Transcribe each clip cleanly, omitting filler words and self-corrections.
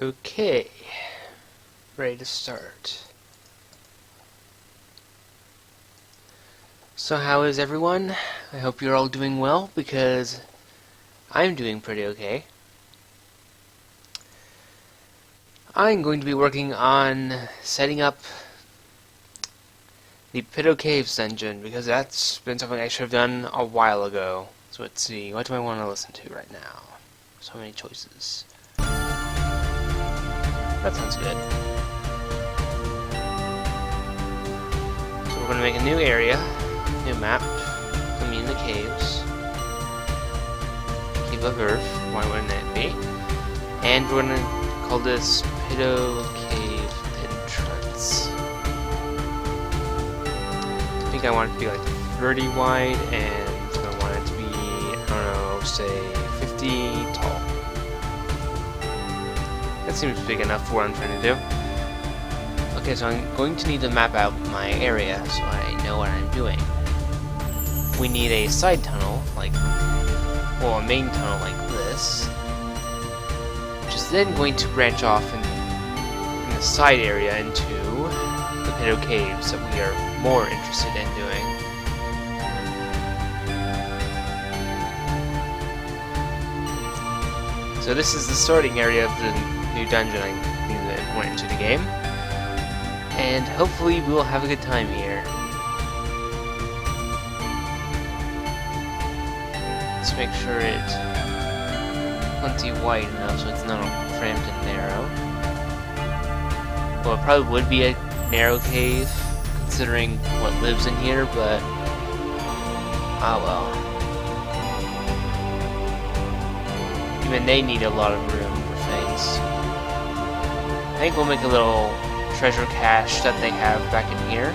Okay, ready to start. So how is everyone? I hope you're all doing well, because I'm doing pretty okay. I'm going to be working on setting up the Pit O' Caves dungeon, because that's been something I should have done a while ago. So let's see, what do I want to listen to right now? So many choices. That sounds good. So we're going to make a new area, new map, put me in the caves. Cave of Earth, why wouldn't it be? And we're going to call this Pit O' Cave Entrance. I think I want it to be like 30 wide, and I want it to be, I don't know, say 50 tall. That seems big enough for what I'm trying to do. Okay, so I'm going to need to map out my area so I know what I'm doing. We need a side tunnel, well, a main tunnel like this, which is then going to branch off in the side area into the Pit O' Caves that we are more interested in doing. So this is the starting area of the new dungeon I need to import into the game, and hopefully we will have a good time here. Let's make sure it's plenty wide enough so it's not cramped and narrow. Well, it probably would be a narrow cave considering what lives in here, but ah well. Even they need a lot of room for things. I think we'll make a little treasure cache that they have back in here,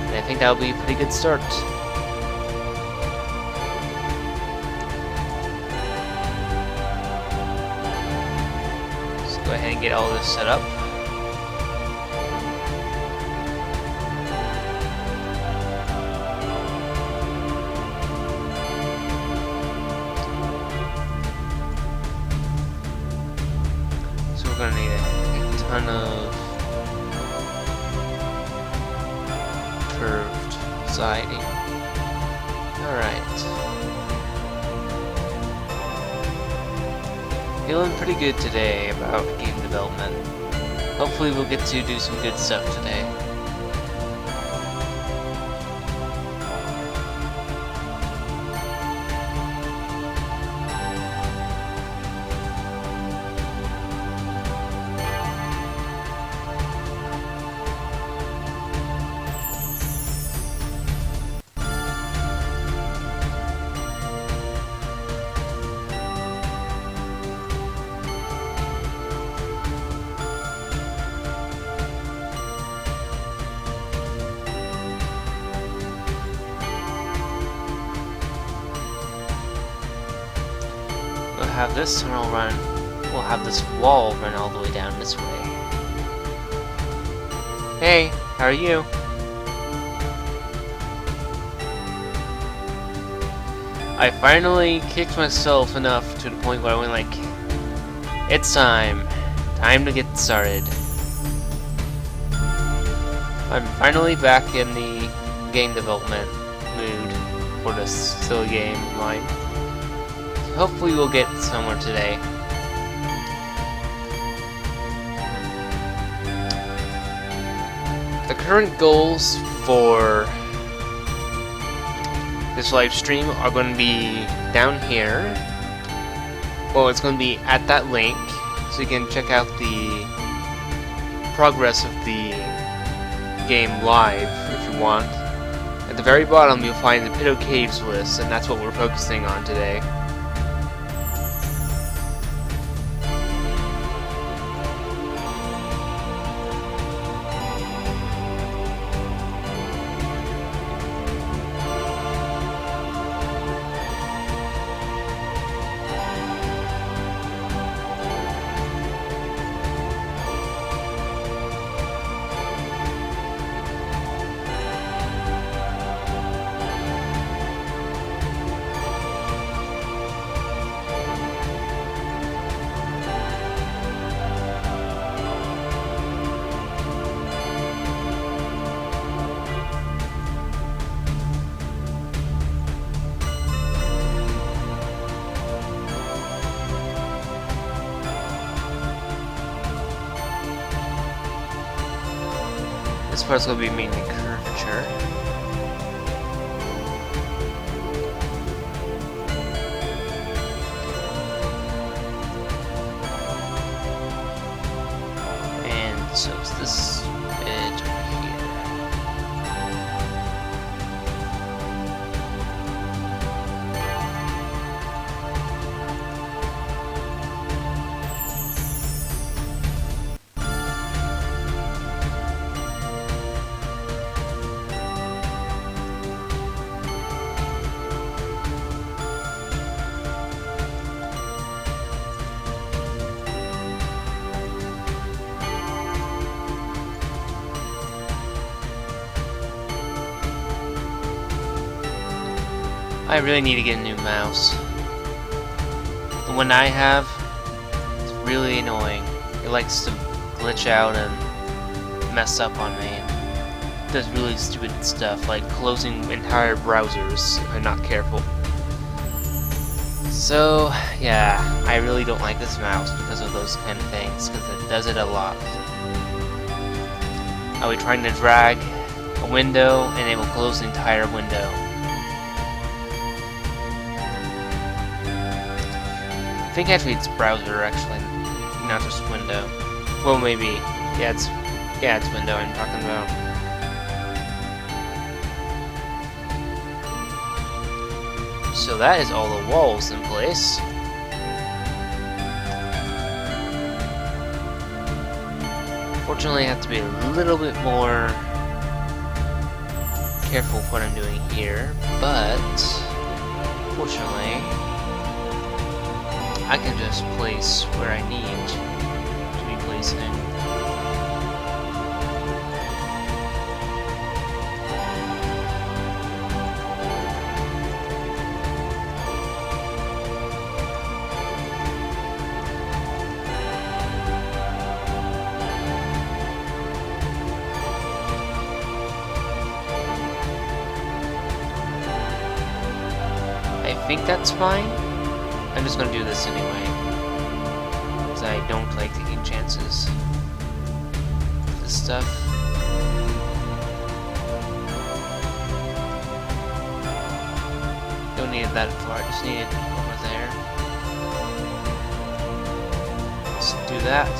and I think that'll be a pretty good start. Let's go ahead and get all this set up. We're gonna need a ton of curved siding. Alright. Feeling pretty good today about game development. Hopefully we'll get to do some good stuff today. We'll have this tunnel run, we'll have this wall run all the way down this way. Hey, how are you? I finally kicked myself enough to the point where I went like, it's time to get started. I'm finally back in the game development mood for this silly game of mine. Hopefully we'll get somewhere today. The current goals for this live stream are going to be down here. Well, it's going to be at that link, so you can check out the progress of the game live if you want. At the very bottom you'll find the Pit O' Caves list, and that's what we're focusing on today. This part's gonna be mainly curvature. And so it's this bit over here. I really need to get a new mouse. The one I have is really annoying. It likes to glitch out and mess up on me. It does really stupid stuff, like closing entire browsers if I'm not careful. So, yeah, I really don't like this mouse because of those kind of things, because it does it a lot. I'll be trying to drag a window and it will close the entire window. I think actually it's browser, actually, not just window. Well, maybe. Yeah, it's window I'm talking about. So that is all the walls in place. Fortunately, I have to be a little bit more careful with what I'm doing here, but fortunately, I can just place where I need to be placing. I think that's fine. I'm just gonna do this anyway, because I don't like taking chances with this stuff. Don't need it that far, just need it over there. Let's do that.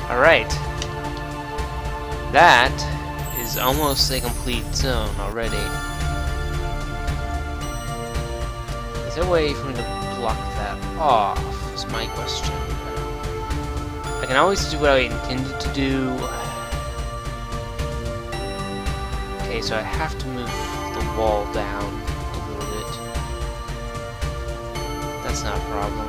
Alright, that is almost a complete zone already. Is there a way for me to block that off, is my question. I can always do what I intended to do. Okay, so I have to move the wall down a little bit. That's not a problem.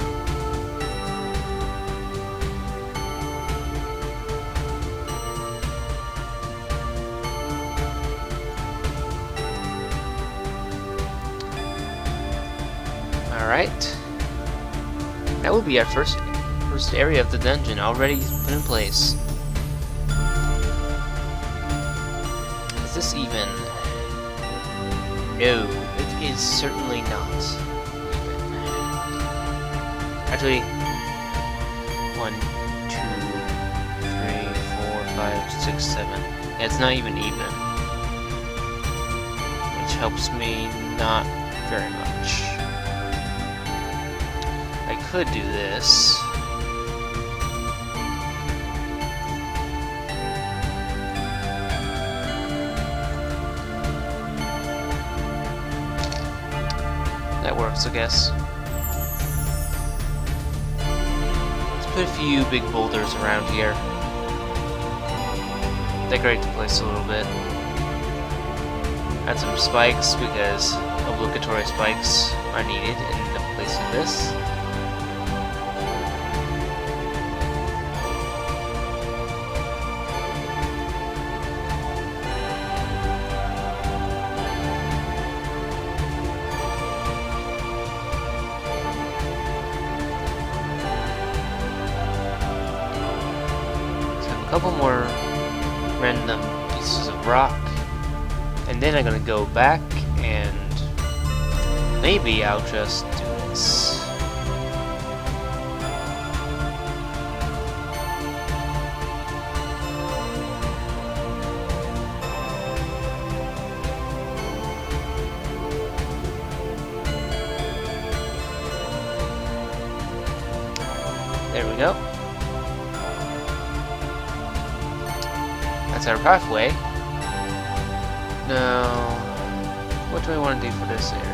Alright, that will be our first area of the dungeon already put in place. Is this even? No, it is certainly not even. Actually, 1, 2, 3, 4, 5, 6, 7. Yeah, it's not even, which helps me not very much. I could do this. That works, I guess. Let's put a few big boulders around here. Decorate the place a little bit. Add some spikes because obligatory spikes are needed in the place of this. couple more random pieces of rock, and then I'm gonna go back and maybe I'll just do this. There we go. That's our pathway. Now, what do I want to do for this area?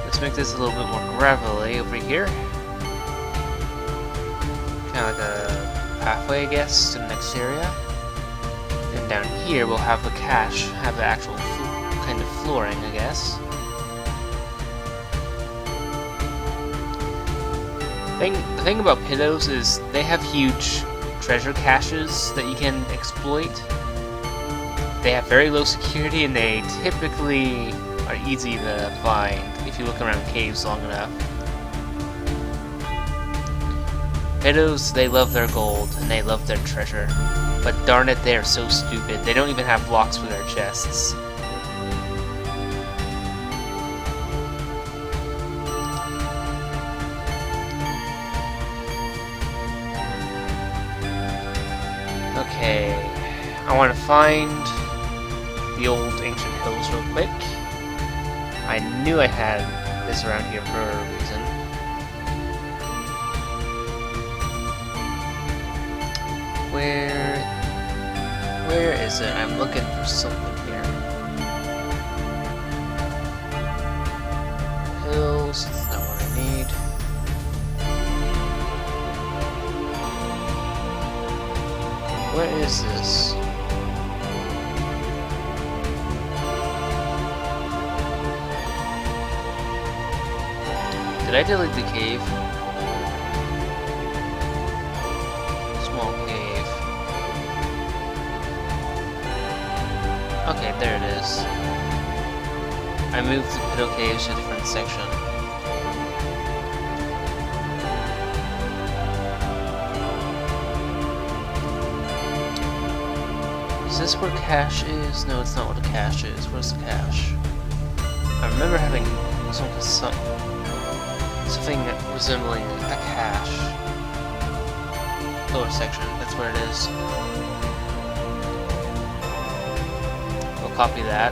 Let's make this a little bit more gravelly over here. Kind of like a pathway, I guess, to the next area. And down here we'll have the cache, have the actual kind of flooring, I guess. The thing about Piddos is they have huge treasure caches that you can exploit. They have very low security and they typically are easy to find if you look around caves long enough. Piddos, they love their gold and they love their treasure. But darn it, they are so stupid. They don't even have blocks for their chests. Okay, I want to find the old ancient hills real quick. I knew I had this around here for a reason. Where is it? I'm looking for something here. Hills, that's not what I need. Where is this? Did I delete the cave? Small cave. Okay, there it is. I moved the Piddo caves to a different section. Is this where cache is? No, it's not where the cache is. Where's the cache? I remember having something resembling a cache. Lower section, that's where it is. We'll copy that.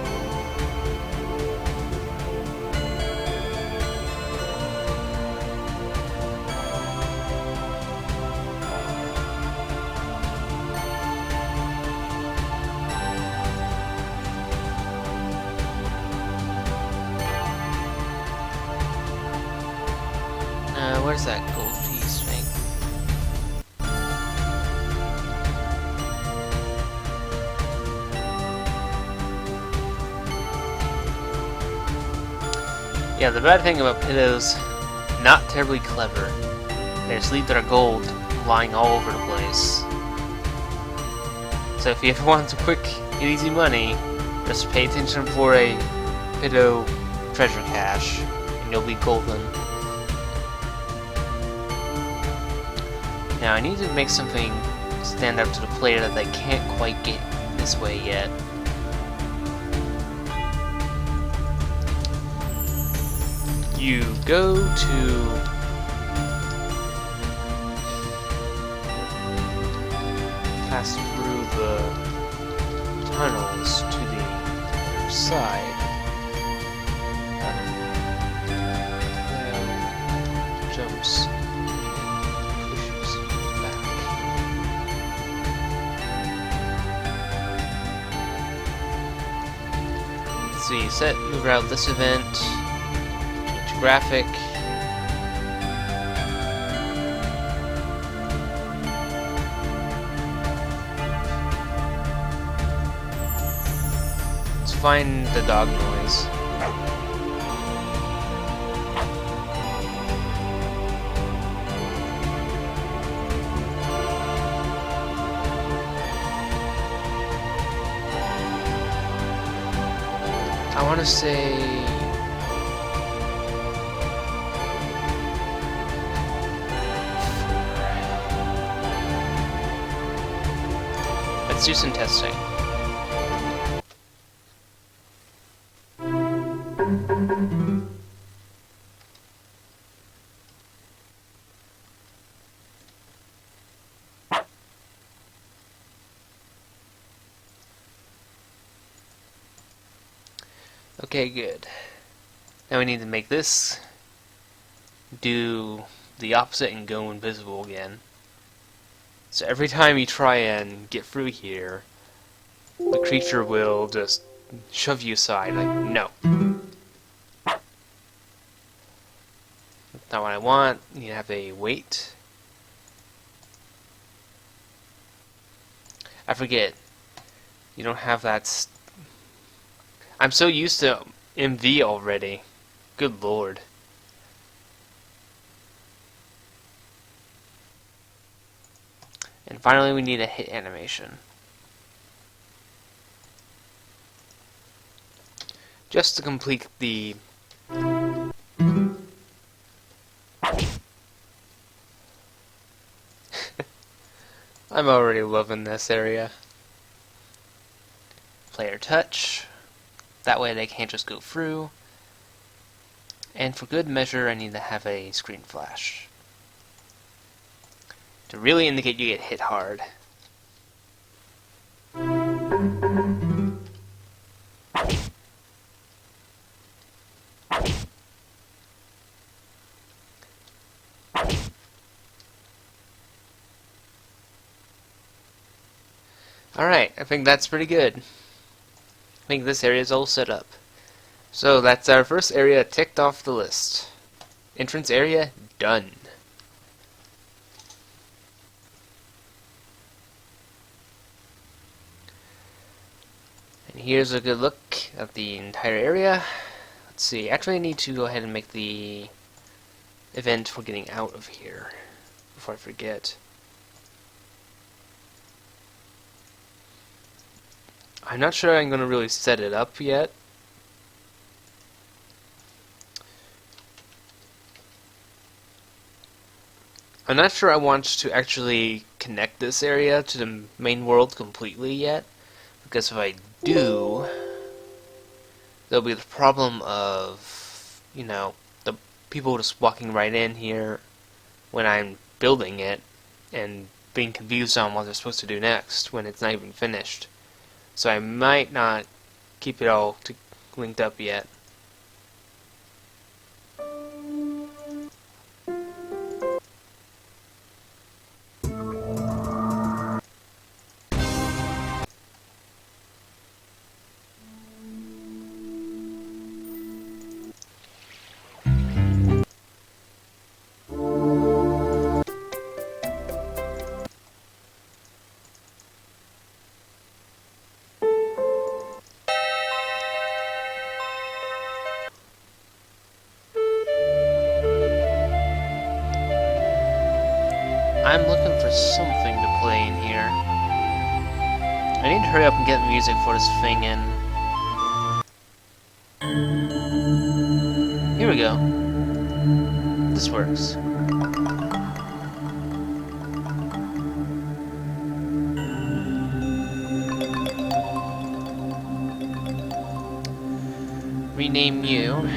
Where's that gold piece thing? Yeah, the bad thing about Piddos, not terribly clever. They just leave their gold lying all over the place. So if you ever want some quick and easy money, just pay attention for a Piddo treasure cache, and you'll be golden. Now I need to make something stand out to the player that they can't quite get this way yet. You go to pass through the tunnels to the other side. Jumps. See, set, move out this event, change graphic. Let's find the dog noise. I want to say... Let's do some testing. Okay, good. Now we need to make this do the opposite and go invisible again. So every time you try and get through here, the creature will just shove you aside, like, no. That's not what I want. You have a wait. I forget. You don't have that... I'm so used to MV already. Good lord. And finally we need a hit animation. Just to complete the... I'm already loving this area. Player touch. That way they can't just go through. And for good measure, I need to have a screen flash to really indicate you get hit hard. Alright, I think that's pretty good. I think this area is all set up. So that's our first area ticked off the list. Entrance area, done. And here's a good look at the entire area. Let's see, actually I need to go ahead and make the event for getting out of here before I forget. I'm not sure I'm going to really set it up yet. I'm not sure I want to actually connect this area to the main world completely yet, because if I do, there'll be the problem of, you know, the people just walking right in here when I'm building it and being confused on what they're supposed to do next when it's not even finished. So I might not keep it all linked up yet. I'm looking for something to play in here. I need to hurry up and get the music for this thing in. Here we go. This works. Rename you.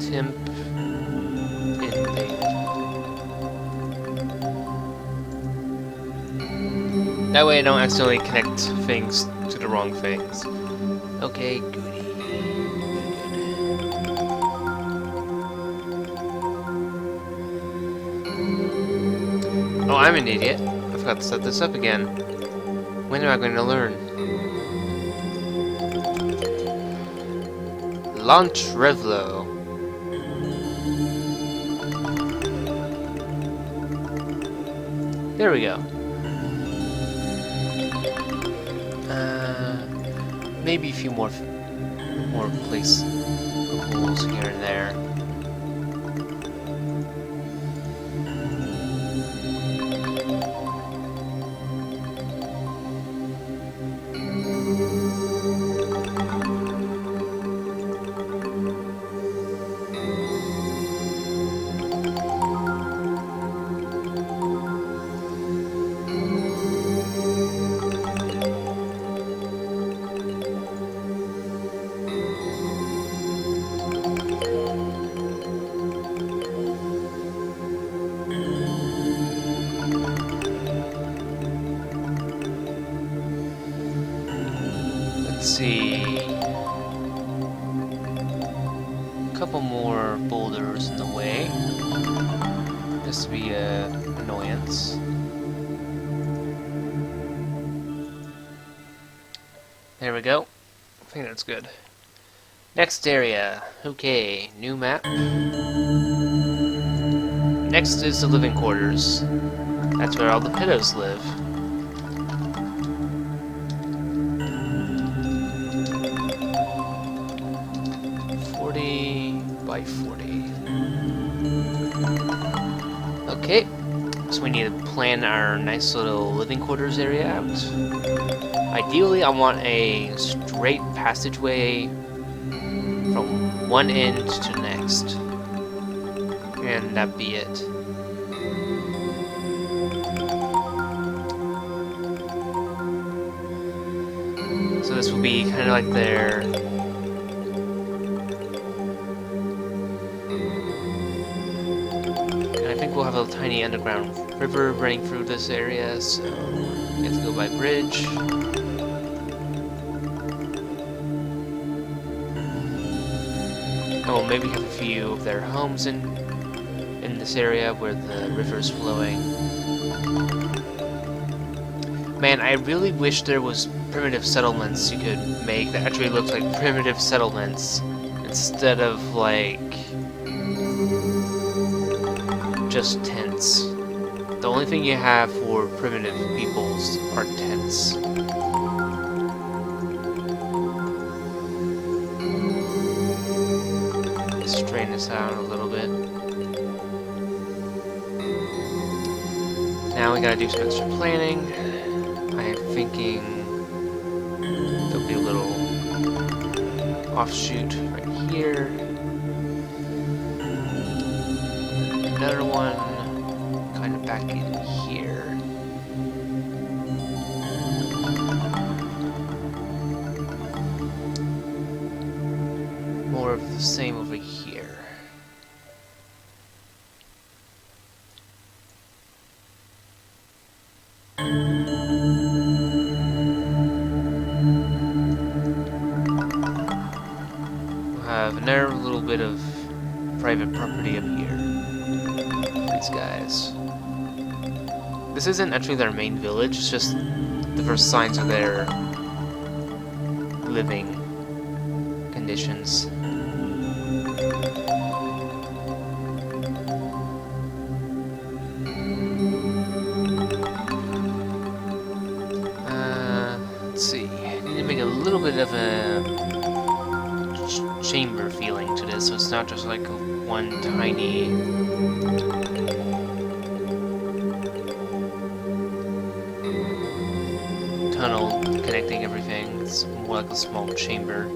Temp invade. That way I don't accidentally connect things to the wrong things. Okay, goody. Oh, I'm an idiot. I forgot to set this up again. When am I going to learn? Launch Revlo. There we go. Maybe a few more place holes here and there. Let's see. A couple more boulders in the way. Just to be an annoyance. There we go. I think that's good. Next area. Okay, new map. Next is the living quarters. That's where all the pedos live. By 40. Okay, so we need to plan our nice little living quarters area out. Ideally, I want a straight passageway from one end to the next. And that'd be it. So this will be kind of like their... I think we'll have a tiny underground river running through this area, so you have to go by bridge. Oh, maybe have a few of their homes in this area where the river's flowing. Man, I really wish there was primitive settlements you could make that actually looked like primitive settlements instead of like just tents. The only thing you have for primitive peoples are tents. Strain this out a little bit. Now we gotta do some extra planning. I am thinking there'll be a little offshoot right here. Another one kind of back in here. More of the same over here. We'll have another little bit of private property up here. These guys. This isn't actually their main village, it's just the first signs of their living conditions. Let's see. I need to make a little bit of a chamber feeling to this, so it's not just like one tiny tunnel connecting everything. It's more like a small chamber.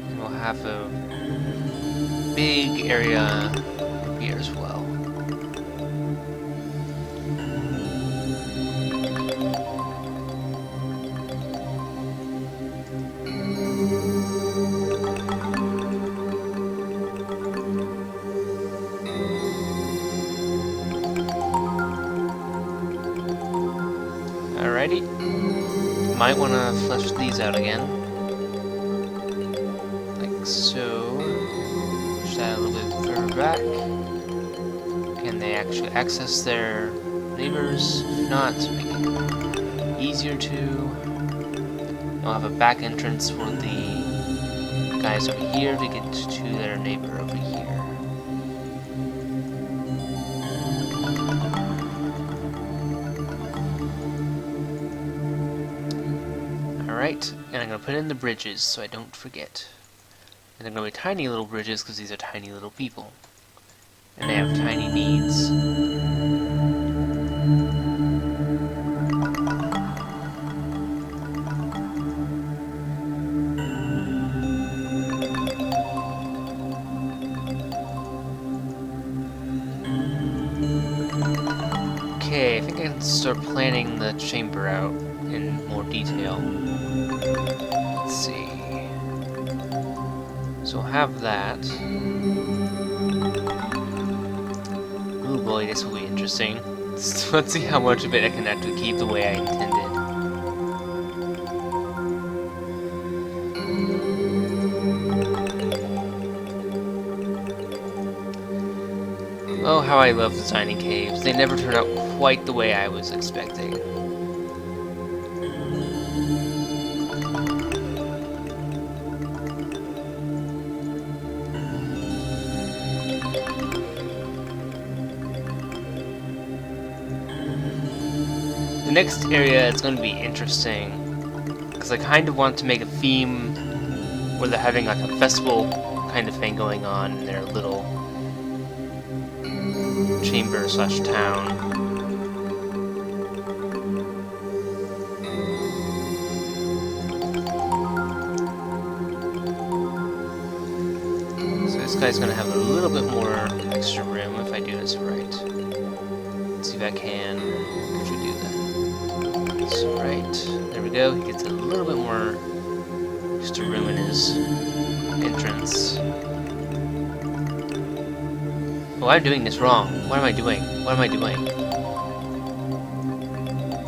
And we'll have a big area here as well. Alrighty. Might want to flesh these out again. Like so. Push that a little bit further back. Can they actually access their neighbors? If not, make it easier to. I'll have a back entrance for the guys over here to get to their neighbor over here. Alright, and I'm going to put in the bridges so I don't forget. And they're going to be tiny little bridges because these are tiny little people. And they have tiny needs. Okay, I think I can start planning the chamber out in more detail. Let's see. So we'll have that. Ooh boy, this will be interesting. Let's see how much of it I can actually keep the way I intended. Oh, how I love designing caves. They never turn out quite the way I was expecting. The next area is going to be interesting, because I kind of want to make a theme where they're having like a festival kind of thing going on in their little chamber slash town. So this guy's going to have a little bit more extra room if I do this right. Let's see if I can actually do that. So right, there we go. He gets a little bit more extra room in his entrance. Oh, I'm doing this wrong. What am I doing? What am I doing?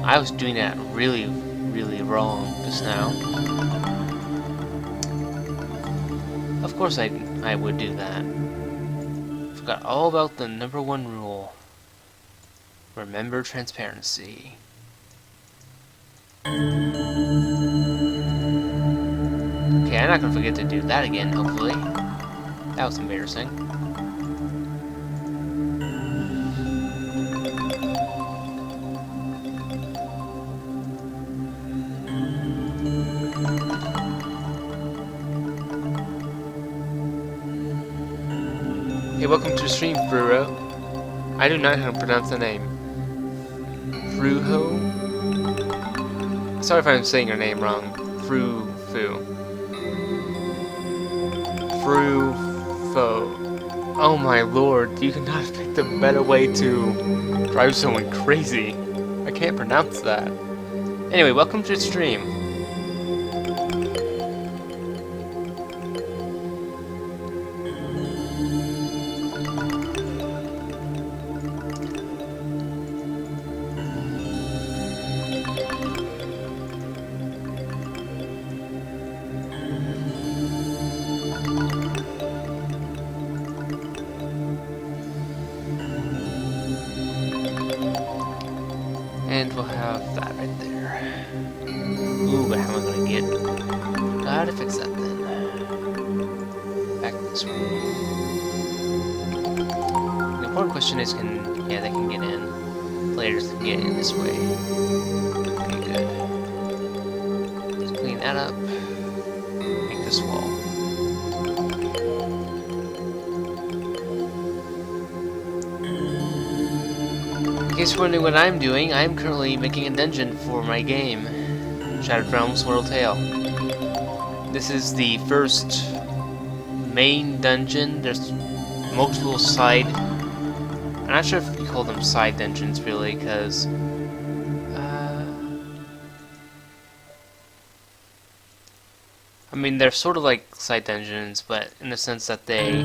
I was doing that really, really wrong just now. Of course I would do that. Forgot all about the #1 rule. Remember transparency. Okay, I'm not gonna forget to do that again, hopefully. That was embarrassing. Hey, welcome to the stream, Fruro. I do not know how to pronounce the name. Fruho? Sorry if I'm saying your name wrong. Frufo. Oh my lord, you could not have picked a better way to drive someone crazy. I can't pronounce that. Anyway, welcome to the stream. And we'll have that right there. Ooh, but how am I gonna get? Gotta fix that then. Back this way. The important question is, they can get in. Players can get in this way. Okay, good. Let's clean that up. Make this wall. In case you're wondering what I'm doing, I'm currently making a dungeon for my game, Shattered Realms Swirl Tale. This is the first main dungeon. There's multiple side... I'm not sure if you call them side dungeons, really, because... I mean, they're sort of like side dungeons, but in the sense that they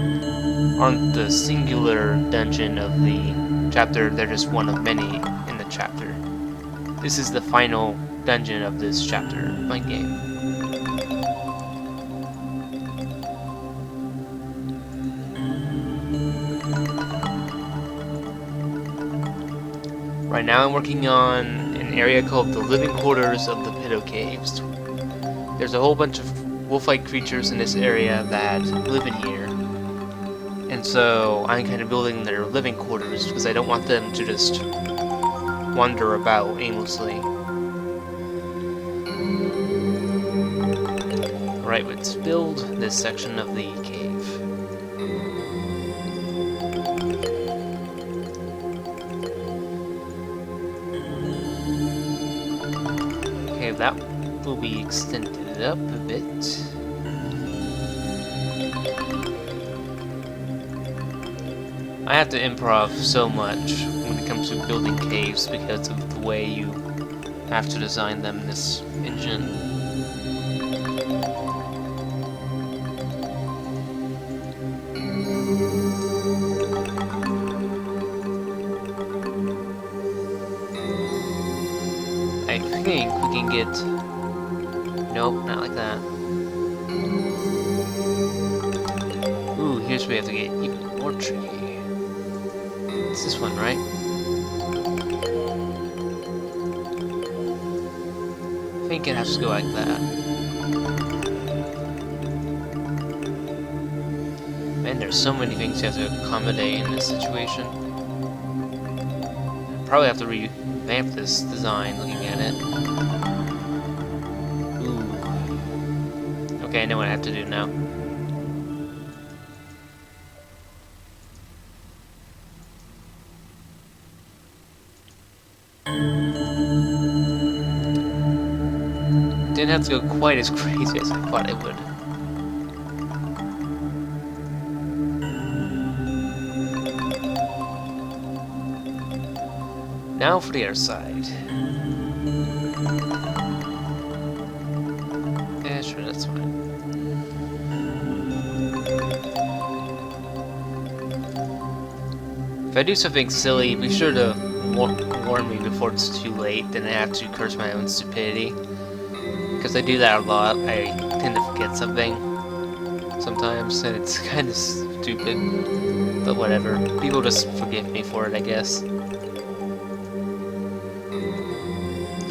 aren't the singular dungeon of the chapter, they're just one of many in the chapter. This is the final dungeon of this chapter of my game. Right now I'm working on an area called the Living Quarters of the Pito Caves. There's a whole bunch of wolf-like creatures in this area that live in here. And so I'm kind of building their living quarters because I don't want them to just wander about aimlessly. Alright, let's build this section of the cave. Okay, that will be extended up a bit. I have to improv so much when it comes to building caves because of the way you have to design them in this engine. get... Nope, not like that. Ooh, here's where we have to get even more tricky. It's this one, right? I think it has to go like that. Man, there's so many things you have to accommodate in this situation. Probably have to revamp this design looking at it. Ooh. Okay, I know what I have to do now. Didn't have to go quite as crazy as I thought it would. Now for the other side. Yeah, sure, that's fine. If I do something silly, be sure to warn me before it's too late, then I have to curse my own stupidity. Because I do that a lot, I tend to forget something sometimes, and it's kind of stupid. But whatever, people just forgive me for it, I guess.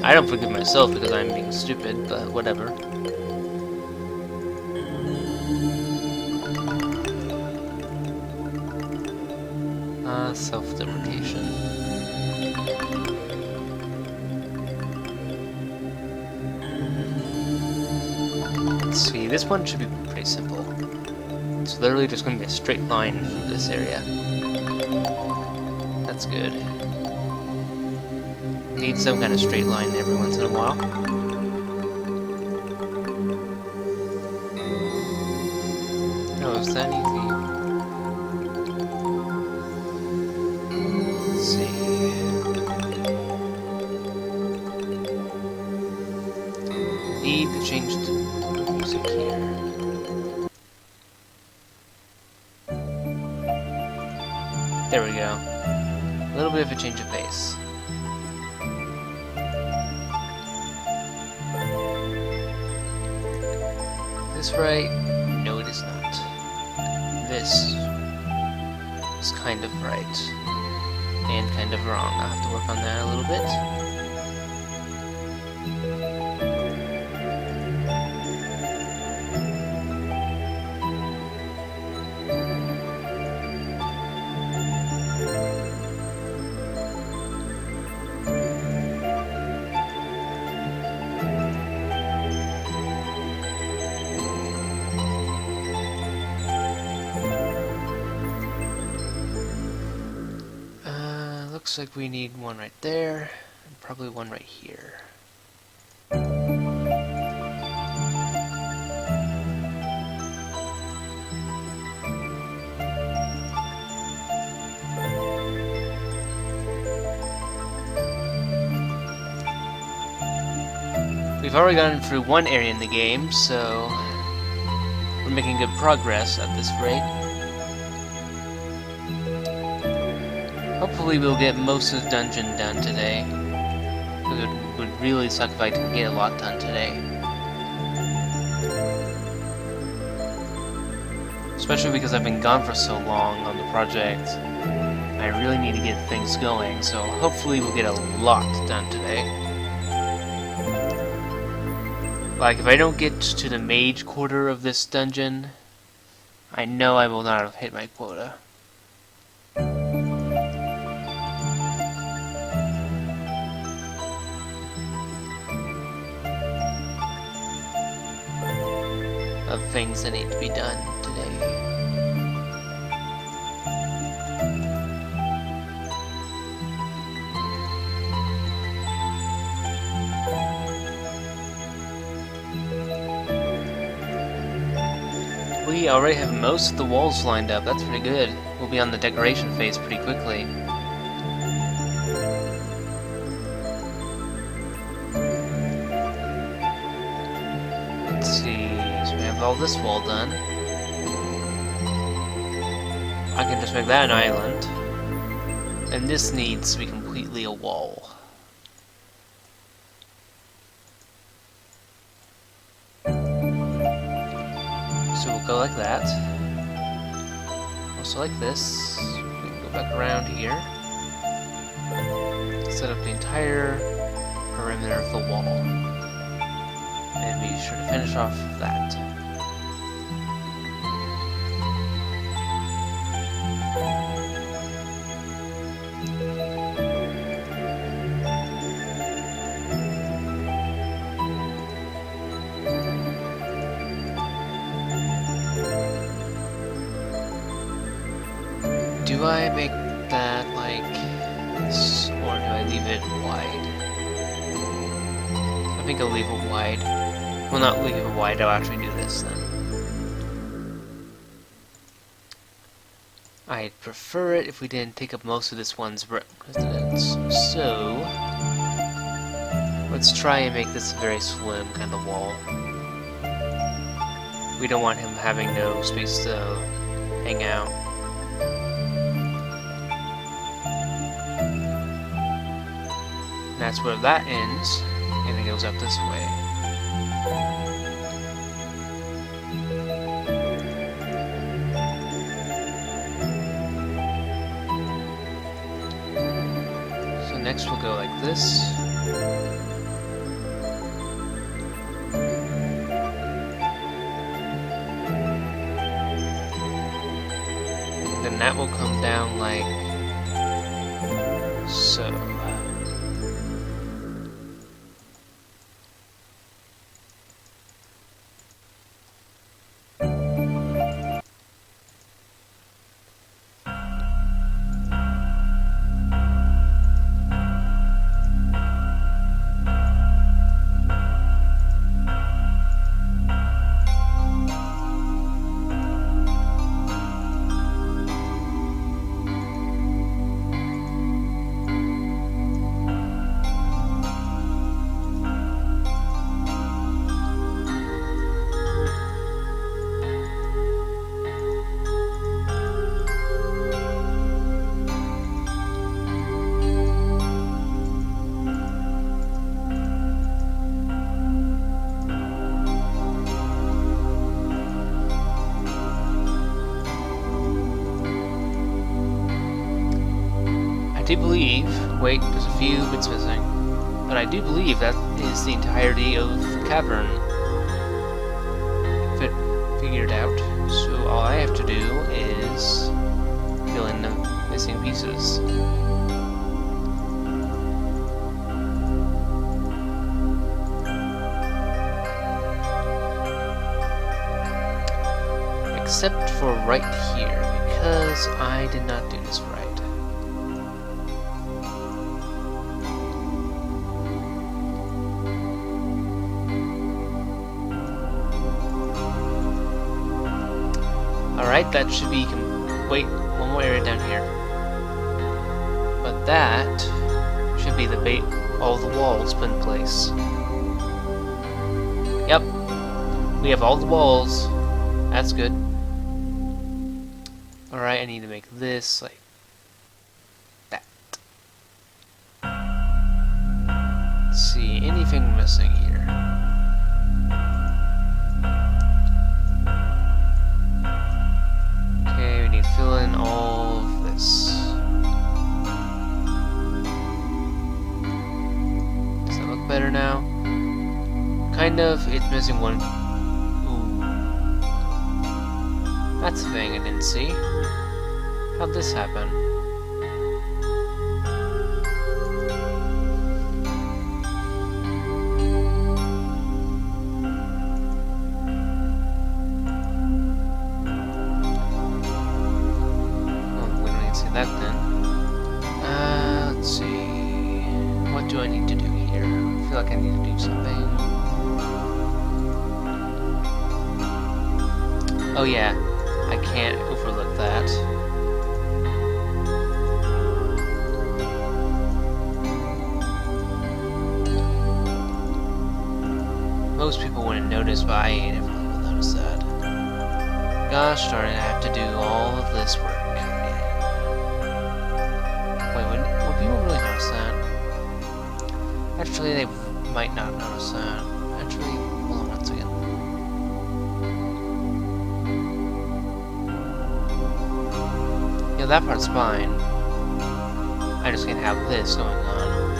I don't forgive myself because I'm being stupid, but whatever. Self-deprecation. Let's see, this one should be pretty simple. It's literally just going to be a straight line from this area. That's good. Need some kind of straight line every once in a while. Oh, is that easy? Let's see. Need to change the music here. There we go. A little bit of a change of pace. Is this right? No, it is not. This is kind of right. And kind of wrong. I'll have to work on that a little bit. Looks like we need one right there, and probably one right here. We've already gotten through one area in the game, so we're making good progress at this rate. Hopefully we'll get most of the dungeon done today. It would really suck if I didn't get a lot done today. Especially because I've been gone for so long on the project. I really need to get things going, so hopefully we'll get a lot done today. Like, if I don't get to the mage quarter of this dungeon, I know I will not have hit my quota. Of things that need to be done today. We already have most of the walls lined up. That's pretty good. We'll be on the decoration phase pretty quickly. Let's see. So we have all this wall done. I can just make that an island. And this needs to be completely a wall. we'll go like that. Also like this. We can go back around here. Set up the entire perimeter of the wall. And be sure to finish off that. Do I make that like this, or do I leave it wide? I think I'll leave it wide. Well, not leave it wide, I'll actually do this then. I'd prefer it if we didn't take up most of this one's residence. So, let's try and make this a very slim kind of wall. We don't want him having no space to hang out. That's where that ends, and it goes up this way. So next we'll go like this. Then that will come down like so. I do believe, wait, there's a few bits missing, but I do believe that is the entirety of the cavern figured out, so all I have to do is fill in the missing pieces. Except for right here, because I did not do this right. Alright, that should be... wait, one more area down here. But that should be the all the walls put in place. Yep, we have all the walls. That's good. Alright, I need to make this like that. Let's see, anything missing here? Okay, we need to fill in all of this. Does that look better now? Kind of, it's missing one. That's a thing I didn't see. How'd this happen? Oh, we don't need to see that then. Let's see. What do I need to do here? I feel like I need to do something. Oh yeah. I can't overlook that. Most people wouldn't notice, but I definitely will notice that. Gosh darn it, I have to do all of this work. Wait, would people really notice that? Actually, they might not notice that. Actually, hold on one second. Yeah, that part's fine. I just can't have this going on.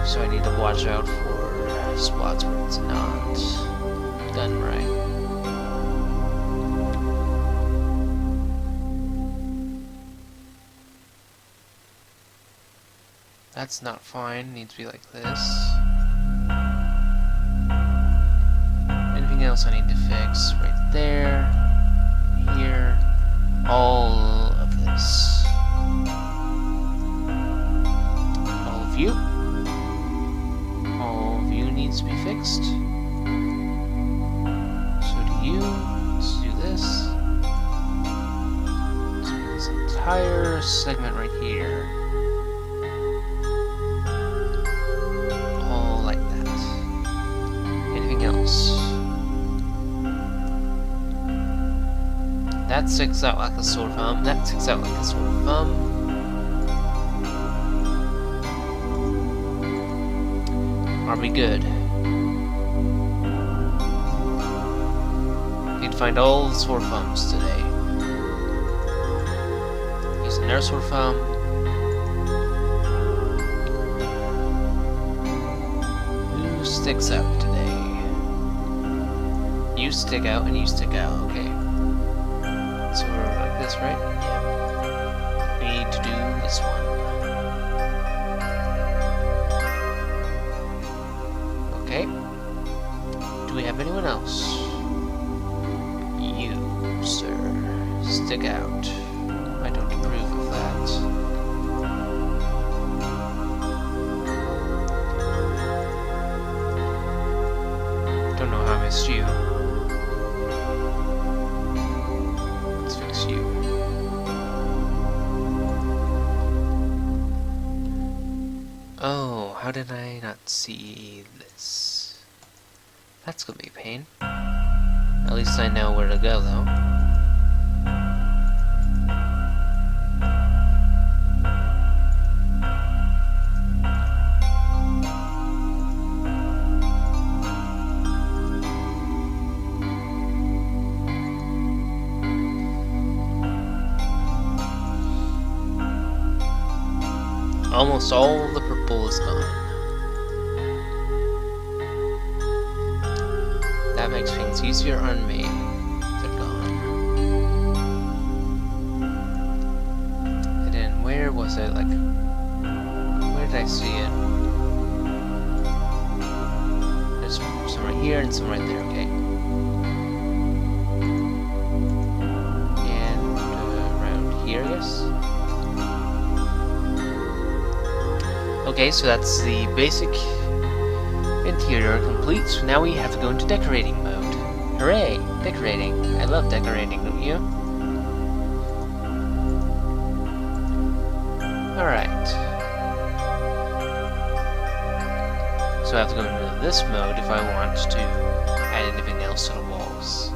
So I need to watch out for spots where it's not done right. That's not fine, needs to be like this. Anything else I need to fix? Right there, here, all of this. All of you. All of you needs to be fixed. So do you. Let's do this. So this entire segment right here. All like that. Anything else? That sticks out like a sore thumb. That sticks out like a sore thumb. Are we good? Need to find all the sore thumbs today. Use another sore thumb. Who sticks out today? You stick out and you stick out, okay. So we're like this, right? Yeah. We need to do this one. Okay. Do we have anyone else? You, sir. Stick out. I don't approve of that. Don't know how I missed you. You. Oh, how did I not see this? That's gonna be a pain. At least I know where to go, though. Almost all the purple is gone. That makes things easier on me. They're gone. And then where was it? Like, where did I see it? There's some right here and some right there, okay. And around here, I guess? Okay, so that's the basic interior complete. So now we have to go into decorating mode. Hooray! Decorating. I love decorating, don't you? Alright. So I have to go into this mode if I want to add anything else to the walls.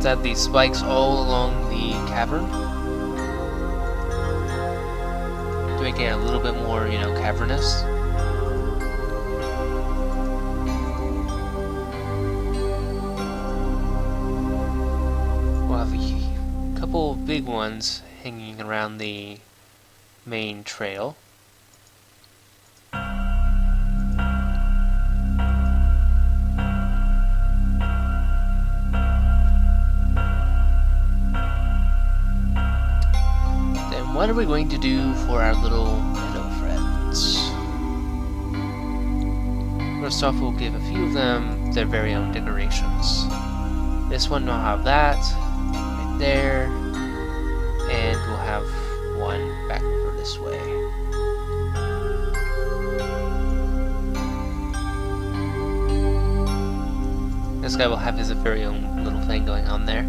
Add these spikes all along the cavern to make it a little bit more, you know, cavernous. We'll have a couple of big ones hanging around the main trail. What are we going to do for our little meadow friends? First off, we'll give a few of them their very own decorations. This one will have that, right there, and we'll have one back over this way. This guy will have his very own little thing going on there.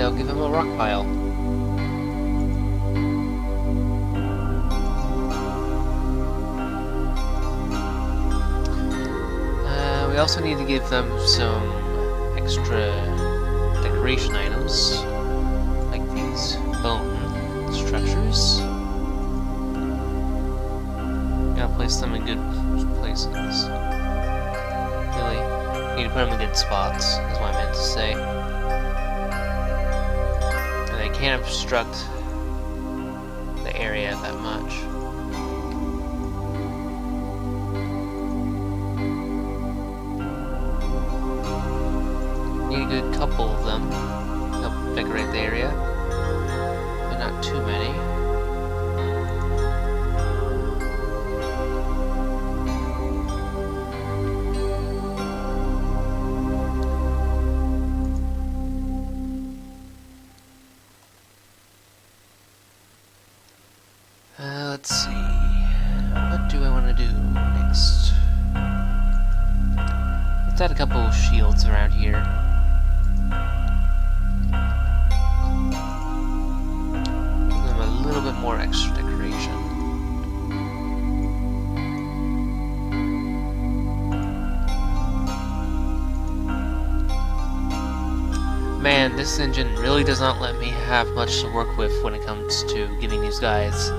I'll give him a rock pile. We also need to give them some extra decoration items. these bone structures. Gotta place them in good places. Really, need to put them in good spots, is what I meant to say. And they can't obstruct the area that much. Need a good couple of them to help decorate the area, but not too many. Let's see. What do I want to do next? Let's add a couple of shields around here. Give them a little bit more extra decoration. Man, this engine really does not let me have much to work with when it comes to giving these guys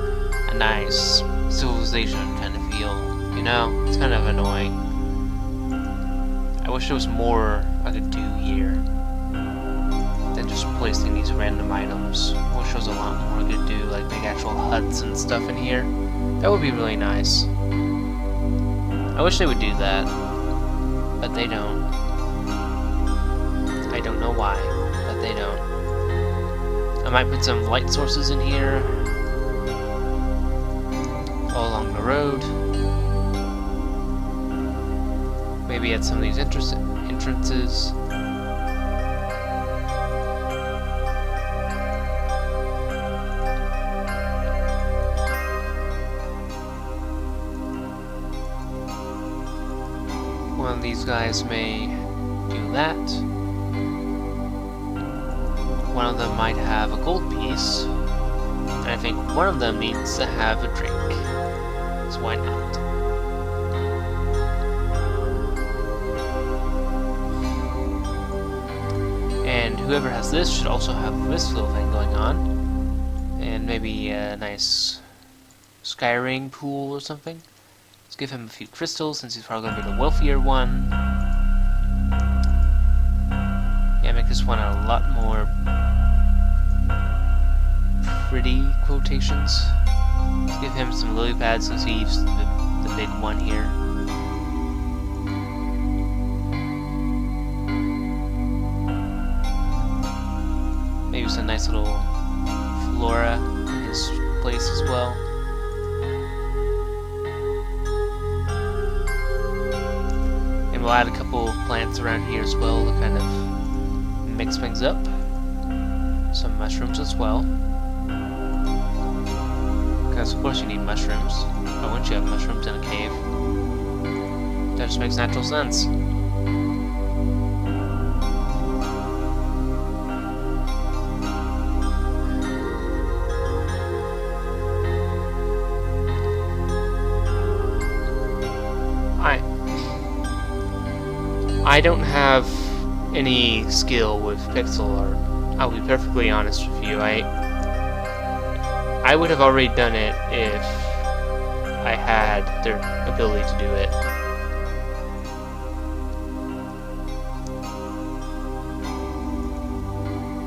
a nice civilization kind of feel, you know? It's kind of annoying. I wish there was more I could do here than just placing these random items. I wish there was a lot more I could do, like make actual huts and stuff in here. That would be really nice. I wish they would do that, but they don't. I don't know why, but they don't. I might put some light sources in here all along the road. Maybe at some of these entrances. One of these guys may do that. One of them might have a gold piece. And I think one of them needs to have a drink. So why not? And whoever has this should also have this little thing going on. And maybe a nice skyring pool or something. Let's give him a few crystals since he's probably going to be the wealthier one. Yeah, make this one a lot more pretty quotations. Let's give him some lily pads since he's the big one here. Maybe some nice little flora in his place as well. And we'll add a couple of plants around here as well to kind of mix things up. Some mushrooms as well. Because of course you need mushrooms. Why wouldn't you have mushrooms in a cave? That just makes natural sense. I don't have any skill with pixel art. I'll be perfectly honest with you. I would have already done it if I had the ability to do it.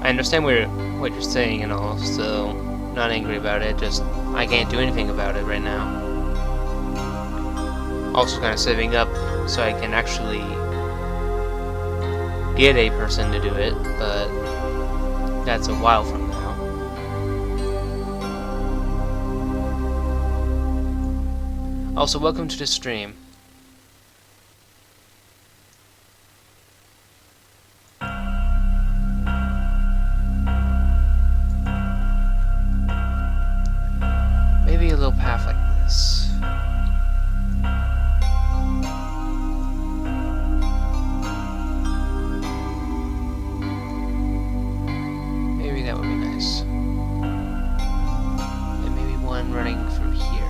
I understand what you're saying and all, so not angry about it, just I can't do anything about it right now. Also kind of saving up so I can actually get a person to do it, but that's a while from now. Also, welcome to the stream. Maybe a little path like this. That would be nice. And maybe one running through here.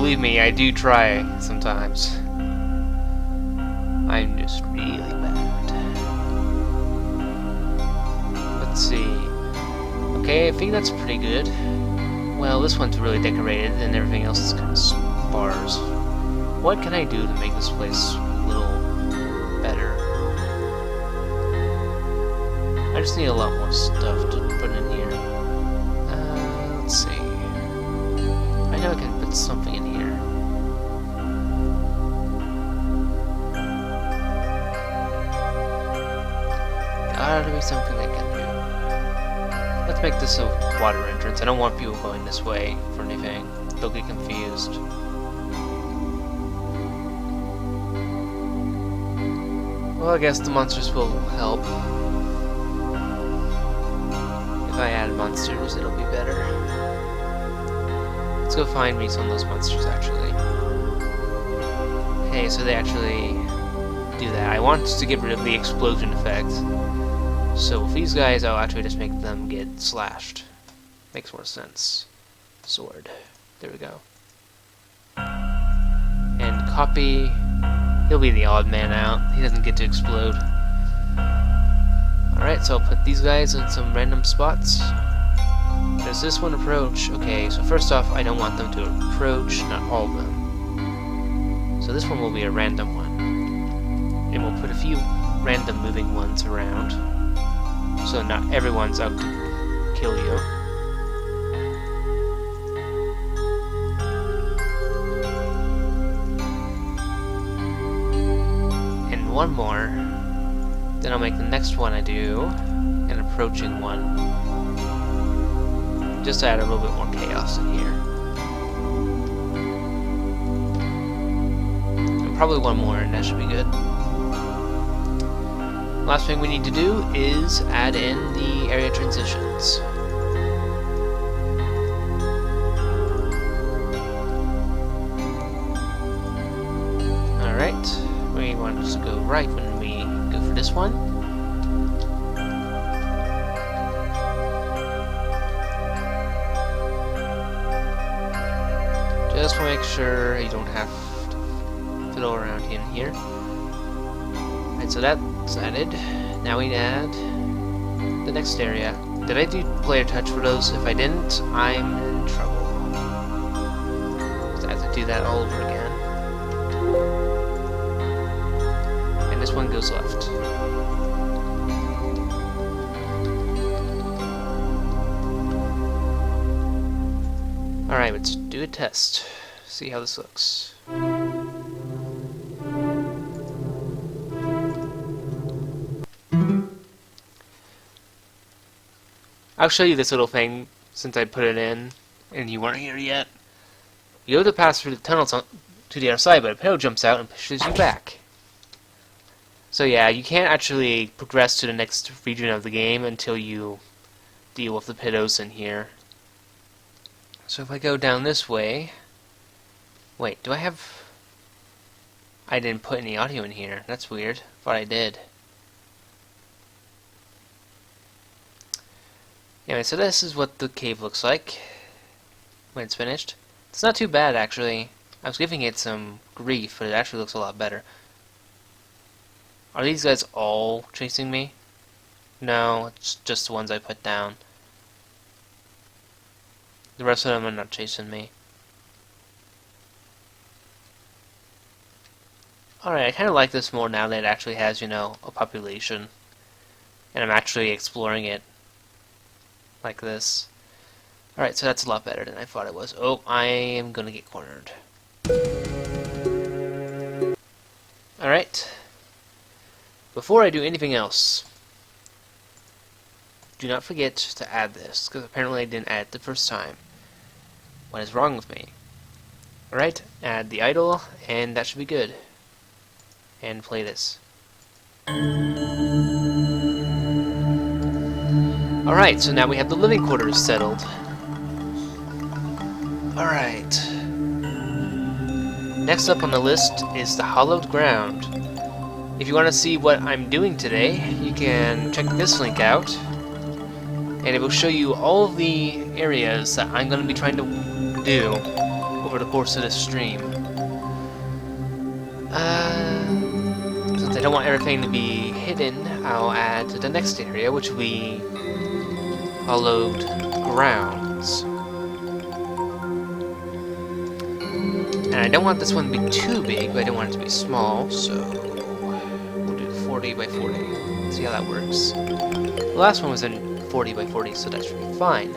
believe me, I do try sometimes. I'm just really bad. Let's see. Okay, I think that's pretty good. Well, this one's really decorated, and everything else is kind of sparse. What can I do to make this place a little better? I just need a lot more stuff to put in here. Let's see. I know I can put something in here. Gotta be something I can do. Let's make this a water entrance. I don't want people going this way for anything. They'll get confused. Well, I guess the monsters will help. If I add monsters, it'll be better. Let's go find me some of those monsters, actually. Okay, so they actually do that. I want to get rid of the explosion effect. So with these guys, I'll actually just make them get slashed. Makes more sense. Sword. There we go. And copy. He'll be the odd man out. He doesn't get to explode. Alright, so I'll put these guys in some random spots. Does this one approach? Okay, so first off, I don't want them to approach, not all of them. So this one will be a random one. And we'll put a few random moving ones around. So not everyone's out to kill you. And one more. Then I'll make the next one I do an approaching one. Just to add a little bit more chaos in here. And probably one more and that should be good. Last thing we need to do is add in the area transitions. Alright, we want to go right when we go for this one. Just to make sure you don't have to fiddle around in here. Alright, so that's added. Now we add the next area. Did I do player touch for those? If I didn't, I'm in trouble. So I have to do that all over again. And this one goes left. Alright, let's do a test. See how this looks. I'll show you this little thing since I put it in and you weren't here yet. You go to pass through the tunnels to the other side, but a pillow jumps out and pushes you back. So yeah, you can't actually progress to the next region of the game until you deal with the piddos in here. So if I go down this way... Wait, do I have... I didn't put any audio in here. That's weird. Thought I did. Anyway, so this is what the cave looks like when it's finished. It's not too bad, actually. I was giving it some grief, but it actually looks a lot better. Are these guys all chasing me? No, it's just the ones I put down. The rest of them are not chasing me. Alright, I kind of like this more now that it actually has, you know, a population. And I'm actually exploring it like this. Alright, so that's a lot better than I thought it was. Oh, I am gonna get cornered. Alright. Before I do anything else, do not forget to add this, because apparently I didn't add it the first time. What is wrong with me? Alright, add the idol, and that should be good. And play this. Alright, so now we have the living quarters settled. Alright. Next up on the list is the hallowed ground. If you want to see what I'm doing today, you can check this link out. And it will show you all of the areas that I'm going to be trying to do over the course of this stream. Since I don't want everything to be hidden, I'll add to the next area, which will be hollowed grounds. And I don't want this one to be too big, but I don't want it to be small, so we'll do 40 by 40. See how that works. The last one was in 40 by 40, so that should be fine.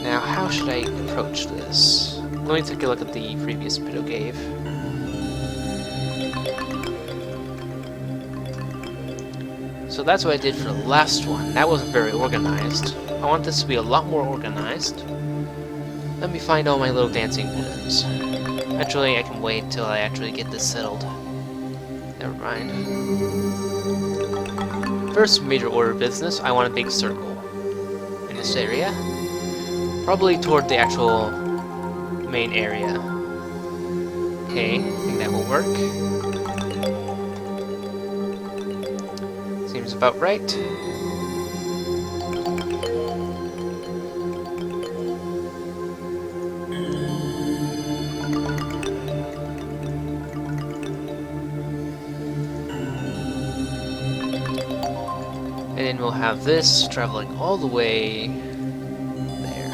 Now, how should I approach this? Let me take a look at the previous video gave. So that's what I did for the last one. That wasn't very organized. I want this to be a lot more organized. Let me find all my little dancing balloons. Actually, I can wait till I actually get this settled. Never mind. First major order of business, I want a big circle in this area. Probably toward the actual main area. Okay, I think that will work. Seems about right. And then we'll have this traveling all the way there.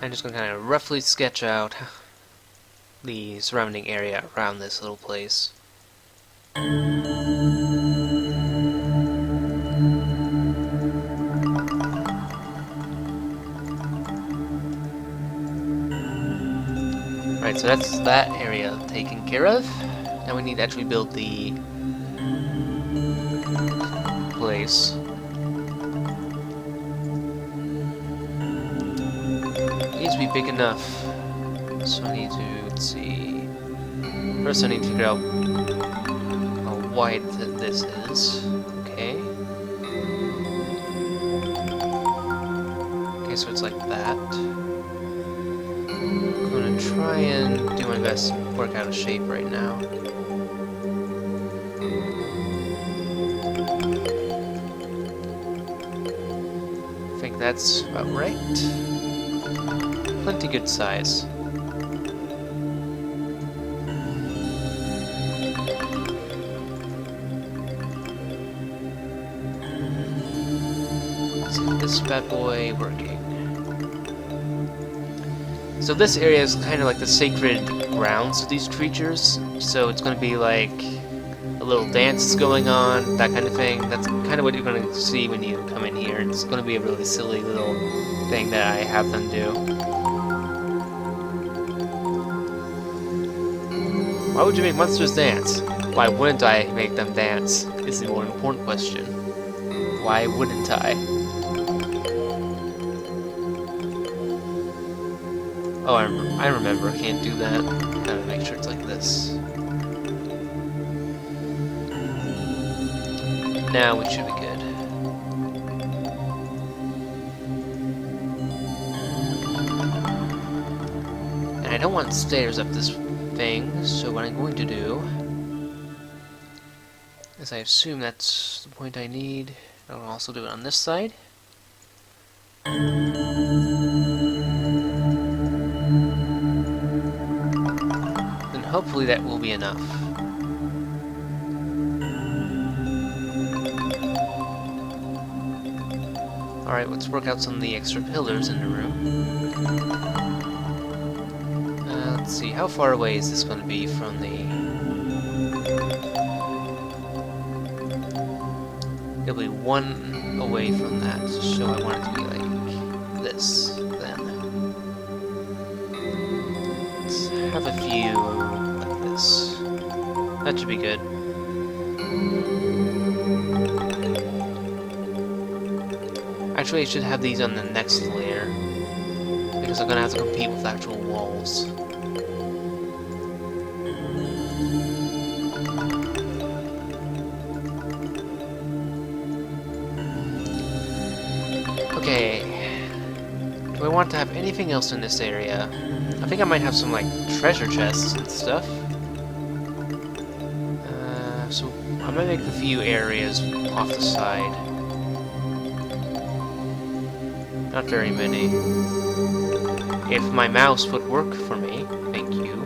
I'm just going to kind of roughly sketch out the surrounding area around this little place. Right, so that's that area taken care of. Now we need to actually build the place. It needs to be big enough. So I need to, let's see. First I need to figure out how wide this is. Okay. Okay, so it's like that. I'm gonna try and do my best to work out a shape right now. I think that's about right. Plenty good size. Let's get this bad boy working. So this area is kind of like the sacred grounds of these creatures, so it's going to be like a little dance going on, that kind of thing. That's kind of what you're going to see when you come in here. It's going to be a really silly little thing that I have them do. Why would you make monsters dance? Why wouldn't I make them dance, is the more important question. Why wouldn't I? Oh, I remember, I can't do that. Gotta make sure it's like this. Now we should be good. And I don't want stairs up this thing, so what I'm going to do is I assume that's the point I need. I'll also do it on this side. Hopefully that will be enough. Alright, let's work out some of the extra pillars in the room. Let's see, how far away is this going to be from the... It'll be one away from that, so I want it to be like this, then. Let's have a few... That should be good. Actually, I should have these on the next layer, because I'm gonna have to compete with actual walls. Okay. Do I want to have anything else in this area? I think I might have some, like, treasure chests and stuff. So I might make a few areas off the side. Not very many. If my mouse would work for me, thank you.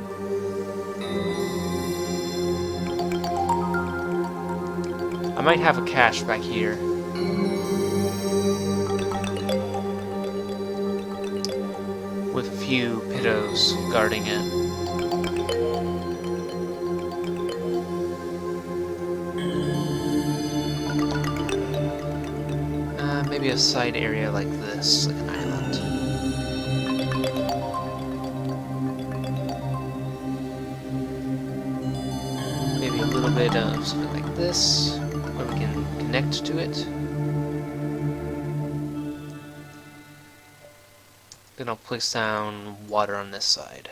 I might have a cache back here. With a few piddos guarding it. Maybe a side area like this, like an island. Maybe a little bit of something like this, where we can connect to it. Then I'll place down water on this side.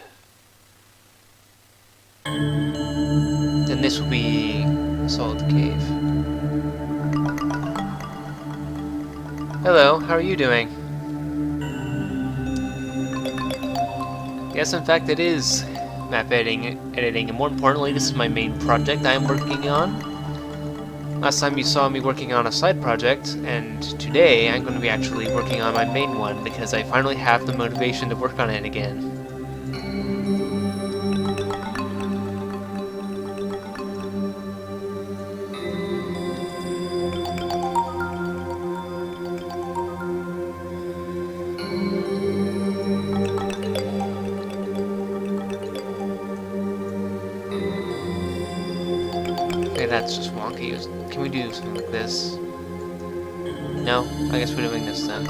Then this will be a solid cave. Hello, how are you doing? Yes, in fact it is map editing, and more importantly, this is my main project I'm working on. Last time you saw me working on a side project, and today I'm going to be actually working on my main one because I finally have the motivation to work on it again. Okay, that's just wonky. Can we do something like this? No? I guess we're doing this then.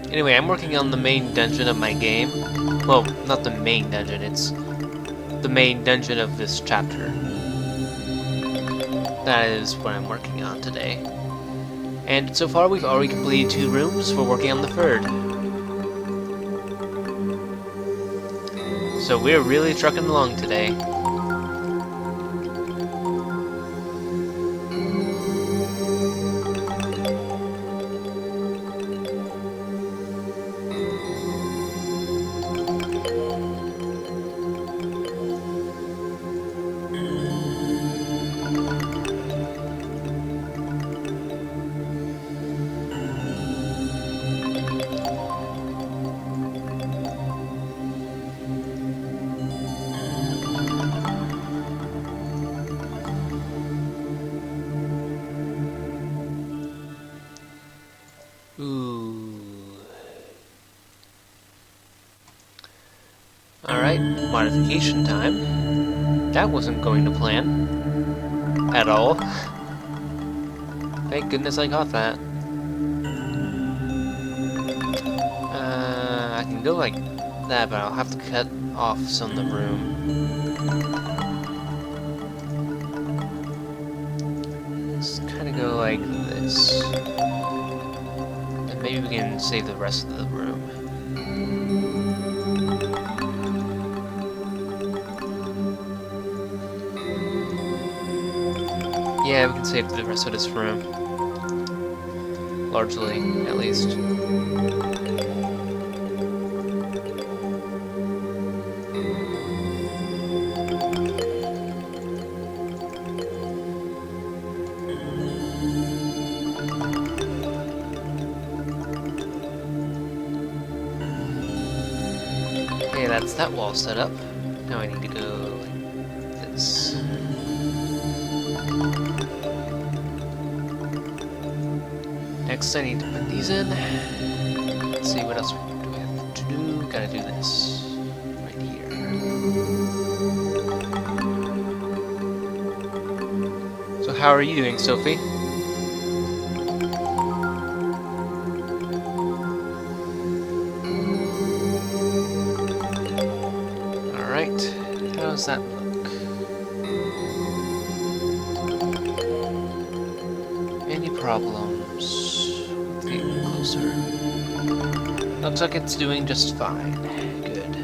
Anyway, I'm working on the main dungeon of my game. Well, not the main dungeon, it's the main dungeon of this chapter. That is what I'm working on today. And so far we've already completed 2 rooms, we're working on the 3rd. So we're really trucking along today. Alright, modification time. That wasn't going to plan. At all. Thank goodness I got that. I can go like that, but I'll have to cut off some of the room. Let's kind of go like this. And maybe we can save the rest of the room. Yeah, we can save the rest of this room. Largely, at least. Okay, that's that wall set up. Now I need to go like this. Next, I need to put these in. Let's see, what else do we have to do? Gotta do this right here. So how are you doing, Sophie? Alright, how does that look? Any problems? Getting closer. Looks like it's doing just fine. Good.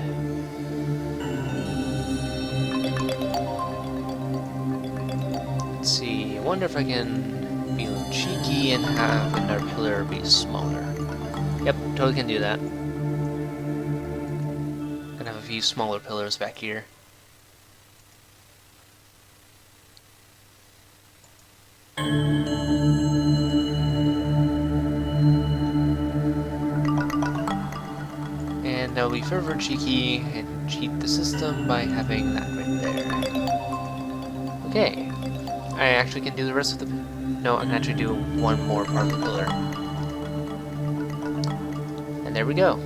Let's see. I wonder if I can be a little cheeky and have another pillar be smaller. Yep, totally can do that. Gonna have a few smaller pillars back here. And I'll be further cheeky and cheat the system by having that right there. Okay. I actually can do the rest of the... No, I can actually do one more part of the pillar. And there we go.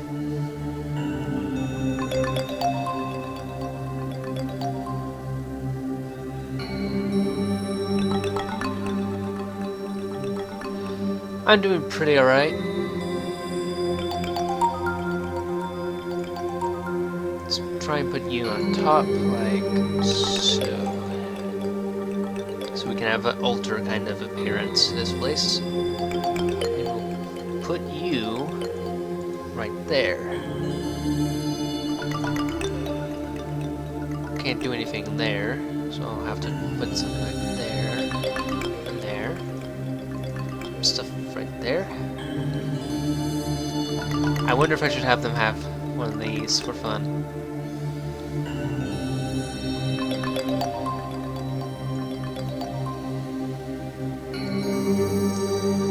I'm doing pretty alright. Let's try and put you on top, like so. So we can have an altar kind of appearance to this place. And we'll put you right there. Can't do anything there, so I'll have to put something like there and there. Some stuff right there. I wonder if I should have them have one of these for fun.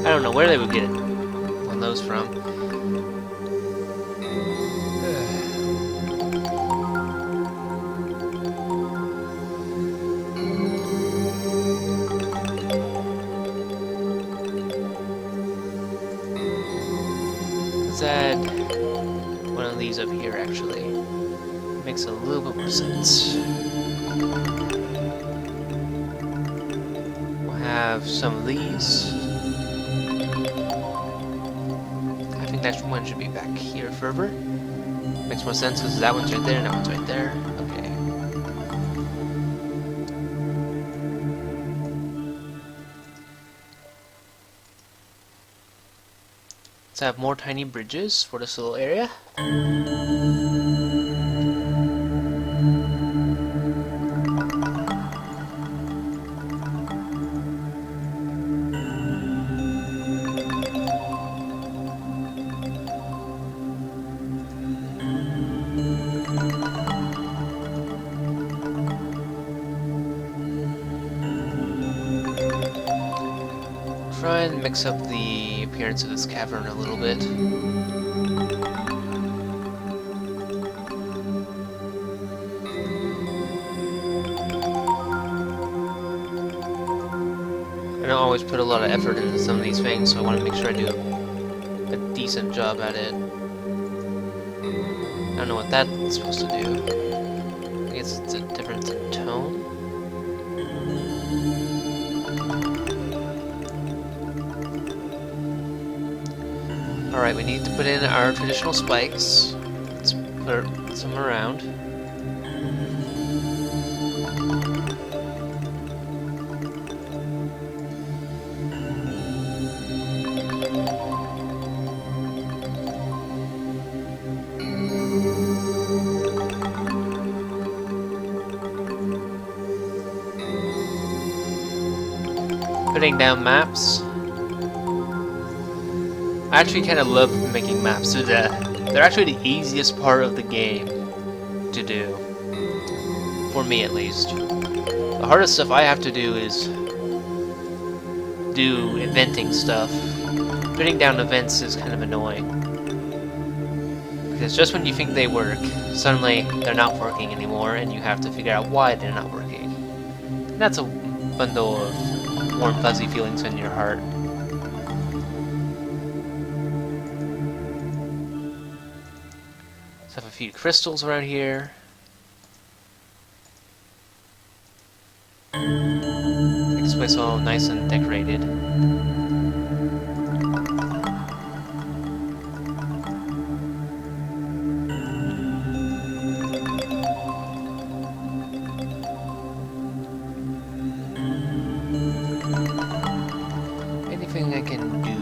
I don't know where they would get one of those from. Let's add one of these up here, actually. Makes a little bit more sense. We'll have some of these. I think that one should be back here further. Makes more sense because that one's right there and that one's right there. Okay. Let's have more tiny bridges for this little area. Try and mix up the appearance of this cavern a little bit. I don't always put a lot of effort into some of these things, so I want to make sure I do a decent job at it. I don't know what that's supposed to do. I guess it's a difference in tone. Alright, we need to put in our traditional spikes. Let's put some around. Putting down maps. I actually kind of love making maps. They're actually the easiest part of the game to do. For me, at least. The hardest stuff I have to do is do eventing stuff. Putting down events is kind of annoying. Because just when you think they work, suddenly they're not working anymore, and you have to figure out why they're not working. And that's a bundle of warm fuzzy feelings in your heart. Let's have a few crystals around here. Make this place all nice and decorated. Anything I can do?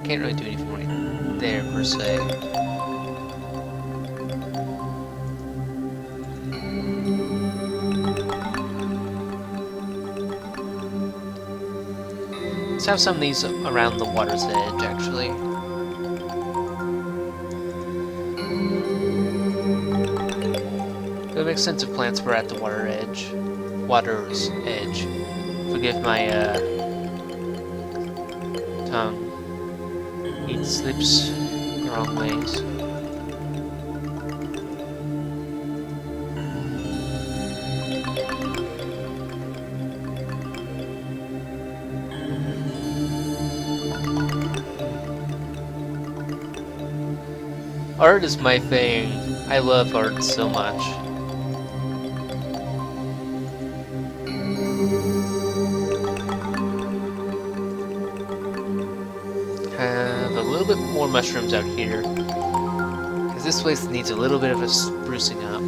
Can't really do anything right there per se. Let's have some of these around the water's edge, actually. it makes sense if plants were at the water's edge. Forgive my tongue. It slips the wrong ways. Art is my thing. I love art so much. Have a little bit more mushrooms out here, because this place needs a little bit of a sprucing up.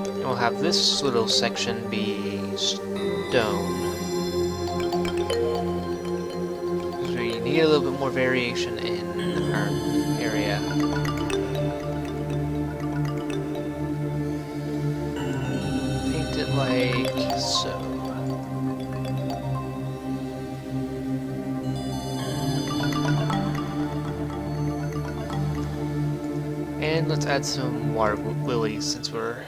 And we'll have this little section be stone. Need a little bit more variation in our area. Paint it like so. And let's add some water lilies since we're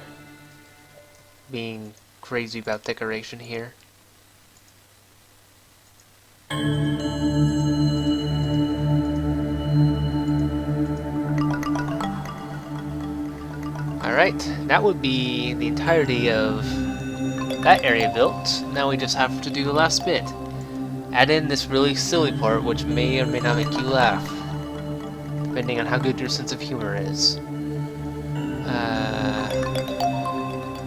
being crazy about decoration here. Alright, that would be the entirety of that area built. Now we just have to do the last bit. Add in this really silly part, which may or may not make you laugh, depending on how good your sense of humor is.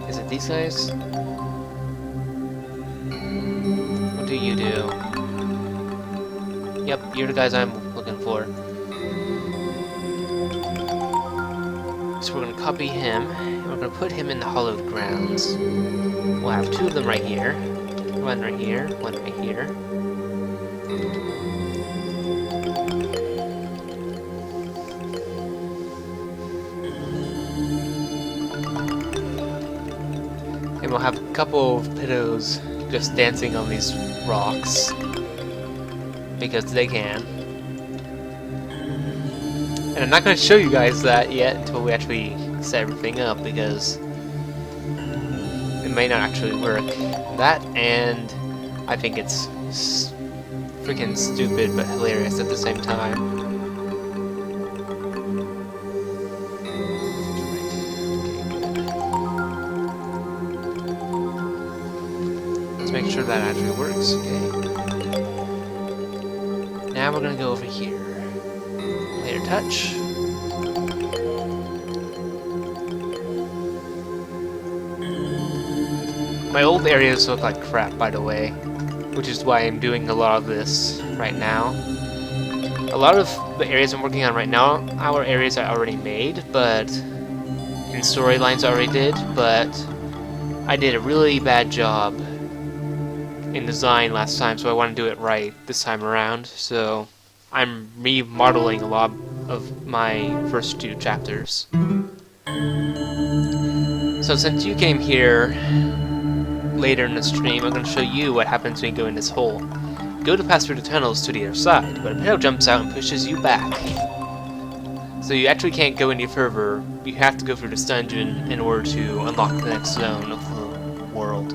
Is it these guys? What do you do? Yep, you're the guys I'm looking for. So we're going to copy him, and we're going to put him in the hollowed grounds. We'll have two of them right here. One right here, one right here. And we'll have a couple of pedos just dancing on these rocks, because they can. And I'm not going to show you guys that yet until we actually set everything up, because it may not actually work. That, and I think it's freaking stupid but hilarious at the same time. Let's make sure that actually works. Okay. Now we're going to go over here. Layer touch. My old areas look like crap, by the way, which is why I'm doing a lot of this right now. A lot of the areas I'm working on right now, our areas are already made, but in storylines I already did, but I did a really bad job in design last time, so I want to do it right this time around, so I'm remodeling a lot of my first two chapters. So since you came here later in the stream, I'm going to show you what happens when you go in this hole. Go to pass through the tunnels to the other side, but a pedo jumps out and pushes you back. So you actually can't go any further. You have to go through this dungeon in order to unlock the next zone of the world.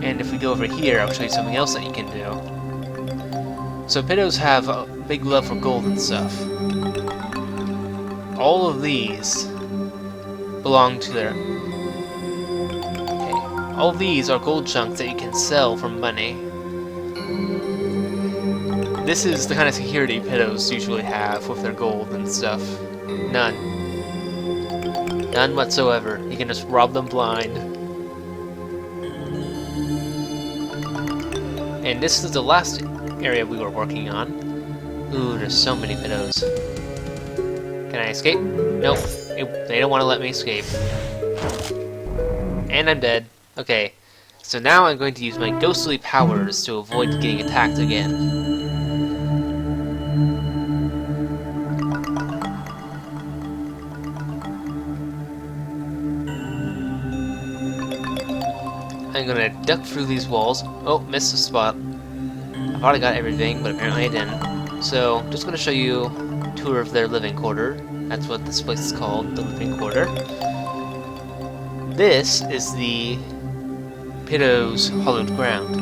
And if we go over here, I'll show you something else that you can do. So pedos have a big love for gold and stuff. All of these belong to their... Okay. All these are gold chunks that you can sell for money. This is the kind of security pedos usually have with their gold and stuff. None. None whatsoever. You can just rob them blind. And this is the last area we were working on. Ooh, there's so many pedos. Can I escape? Nope. They don't want to let me escape. And I'm dead. Okay. So now I'm going to use my ghostly powers to avoid getting attacked again. I'm gonna duck through these walls. Oh, missed a spot. I thought I got everything, but apparently I didn't. So, just gonna show you tour of their living quarter. That's what this place is called, the living quarter. This is the Pito's hollowed ground.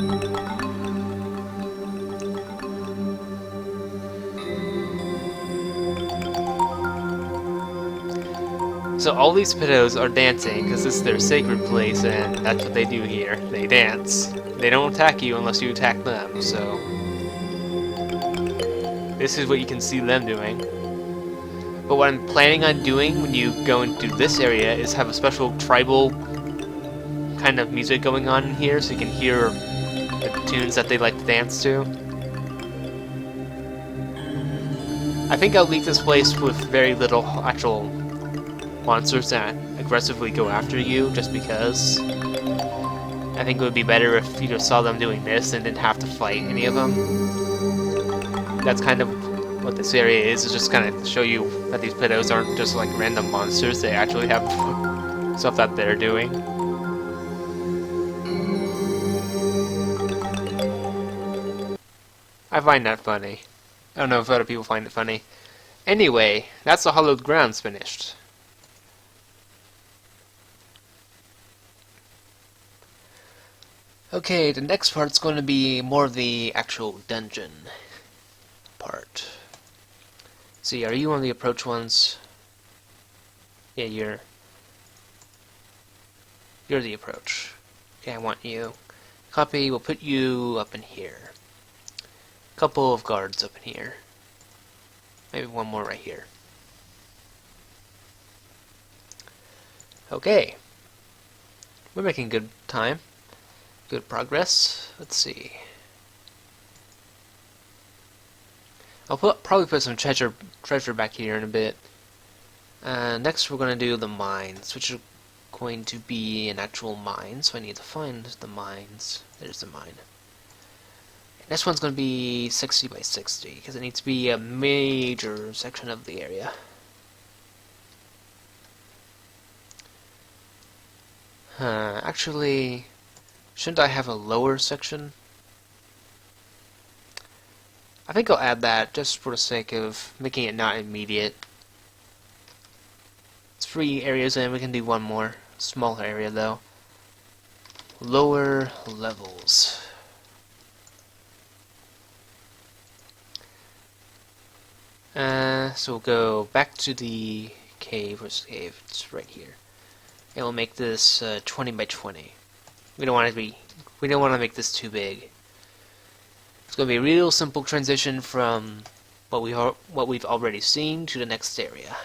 So all these Pitos are dancing because this is their sacred place, and that's what they do here. They dance. They don't attack you unless you attack them, so this is what you can see them doing. But what I'm planning on doing when you go into this area is have a special tribal kind of music going on in here so you can hear the tunes that they like to dance to. I think I'll leave this place with very little actual monsters that aggressively go after you, just because I think it would be better if you just saw them doing this and didn't have to fight any of them. That's kind of what this area is just kind of show you that these Pitos aren't just like random monsters, they actually have stuff that they're doing. I find that funny. I don't know if other people find it funny. Anyway, that's the hollowed grounds finished. Okay, the next part's going to be more of the actual dungeon part. See, are you on the approach ones? Yeah, you're the approach. Okay, I want you. Copy, we'll put you up in here. Couple of guards up in here. Maybe one more right here. Okay. We're making good time. Good progress. Let's see. I'll probably put some treasure back here in a bit. Next we're going to do the mines, which are going to be an actual mine, so I need to find the mines. There's the mine. Next one's going to be 60 by 60, because it needs to be a major section of the area. Actually, shouldn't I have a lower section? I think I'll add that just for the sake of making it not immediate. It's 3 areas and we can do one more. Smaller area though. Lower levels. So we'll go back to the cave. Where's the cave? It's right here. And we'll make this 20 by 20. We don't want to make this too big. It's going to be a real simple transition from what we've already seen to the next area.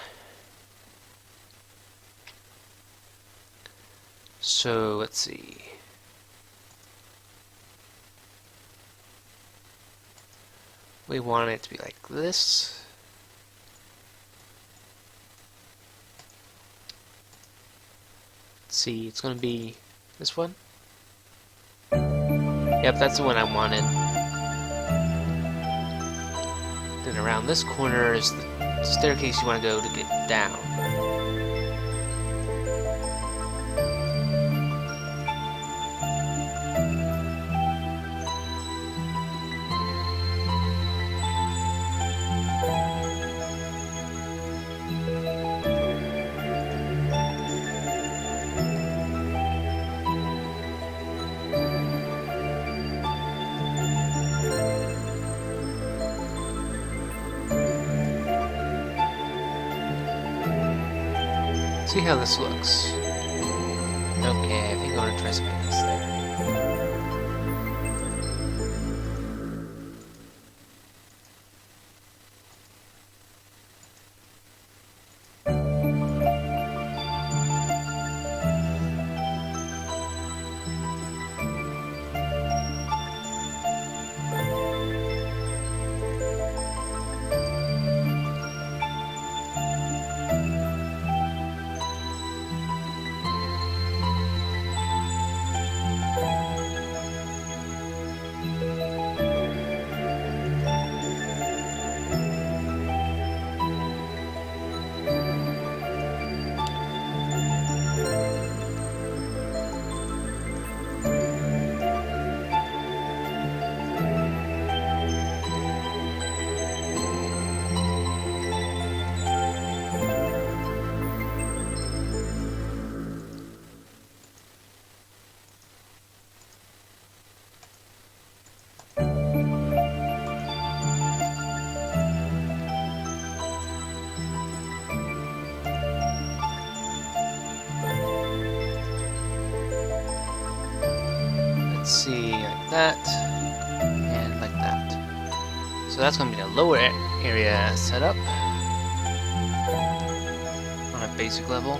So let's see. We want it to be like this. Let's see, it's going to be this one. Yep, that's the one I wanted. Then around this corner is the staircase you want to go to get down. See how this looks. Okay, I think I want to try something else there. So that's going to be the lower area setup on a basic level.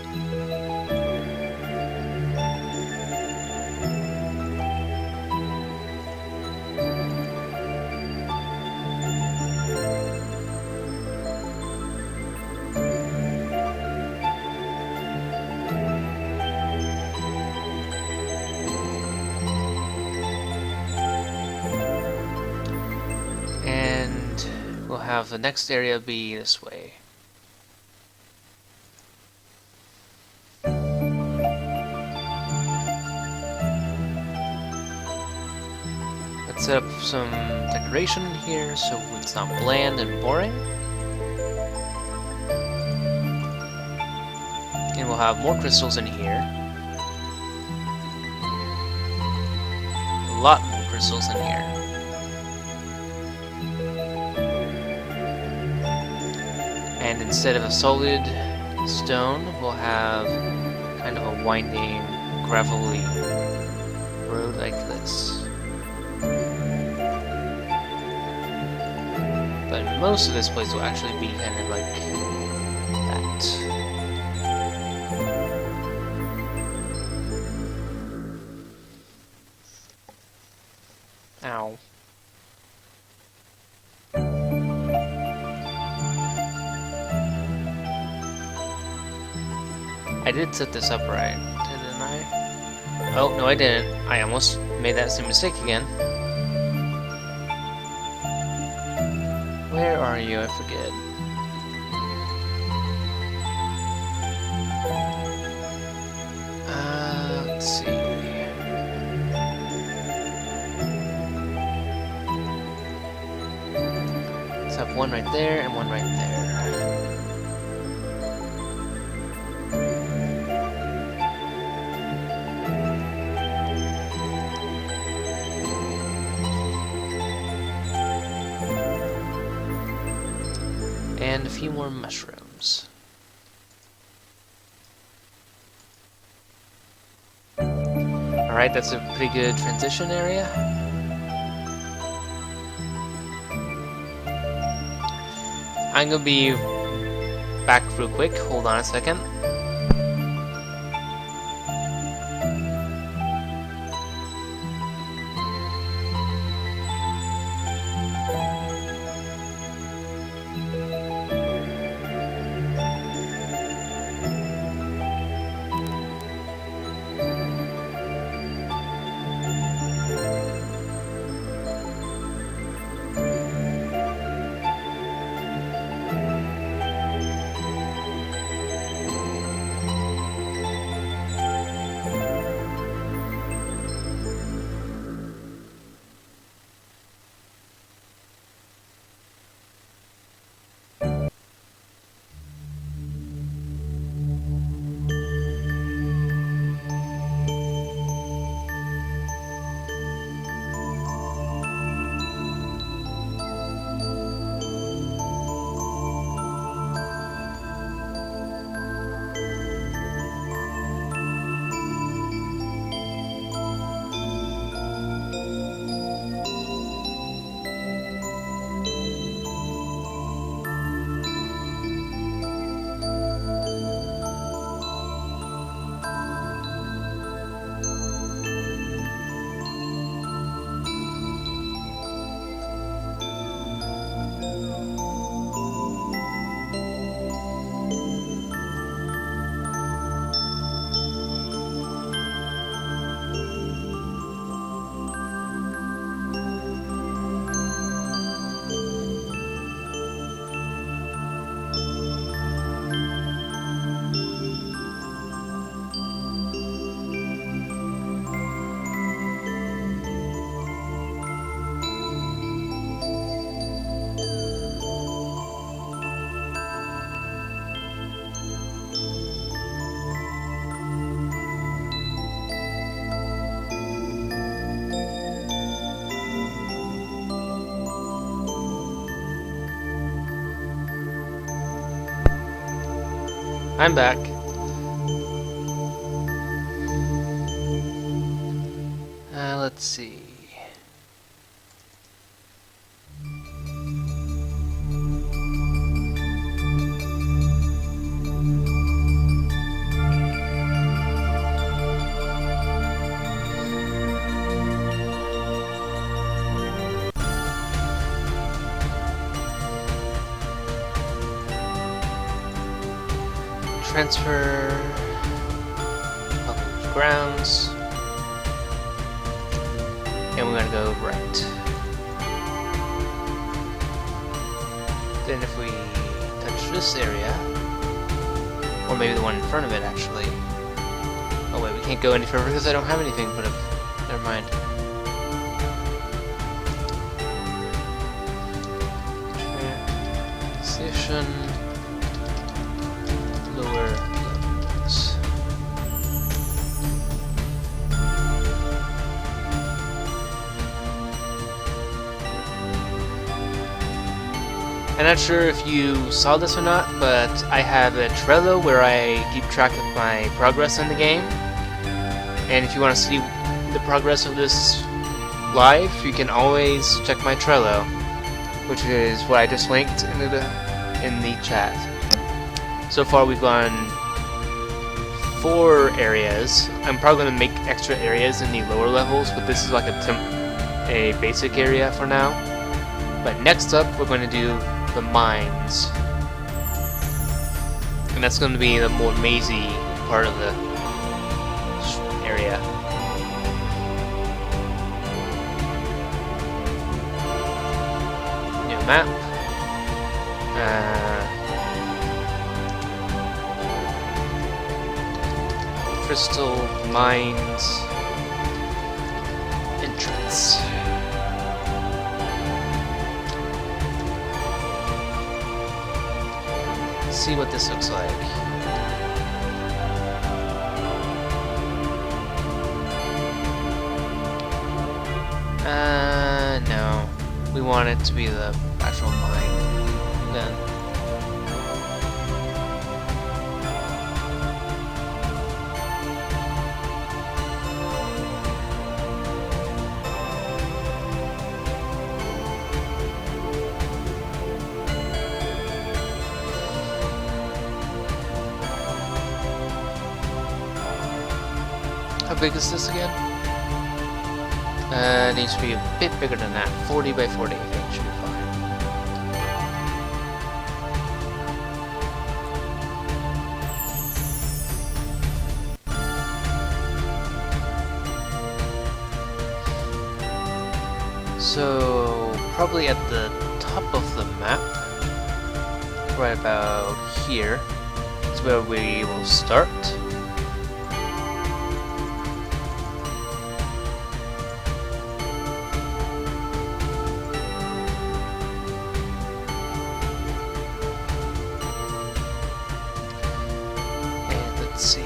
And we'll have the next area be this way. Let's set up some decoration here so it's not bland and boring. And we'll have more crystals in here. A lot more crystals in here. And instead of a solid stone, we'll have kind of a winding, gravelly road like this. But most of this place will actually be kind of like that. Ow. I did set this up right, didn't I? Oh, no I didn't. I almost made that same mistake again. Where are you? I forget. Let's see. Let's have one right there and one right there. And a few more mushrooms. Alright, that's a pretty good transition area. I'm gonna be back real quick, hold on a second. I'm back. Let's see. transfer public grounds, and we're gonna go right. Then if we touch this area, or maybe the one in front of it actually. Oh wait, we can't go any further because I don't have anything put up. Never mind. Transition. Lower levels. I'm not sure if you saw this or not, but I have a Trello where I keep track of my progress in the game. And if you want to see the progress of this live, you can always check my Trello, which is what I just linked in the chat. So far we've gone 4 areas. I'm probably going to make extra areas in the lower levels, but this is like a basic area for now. But next up we're going to do the mines. And that's going to be the more mazy part of the area. New map. Crystal Mines entrance. See what this looks like. No. We want it to be the actual mine then. How big is this again? It needs to be a bit bigger than that. 40 by 40, I think, should be fine. So, probably at the top of the map, right about here, is where we will start. Let's see.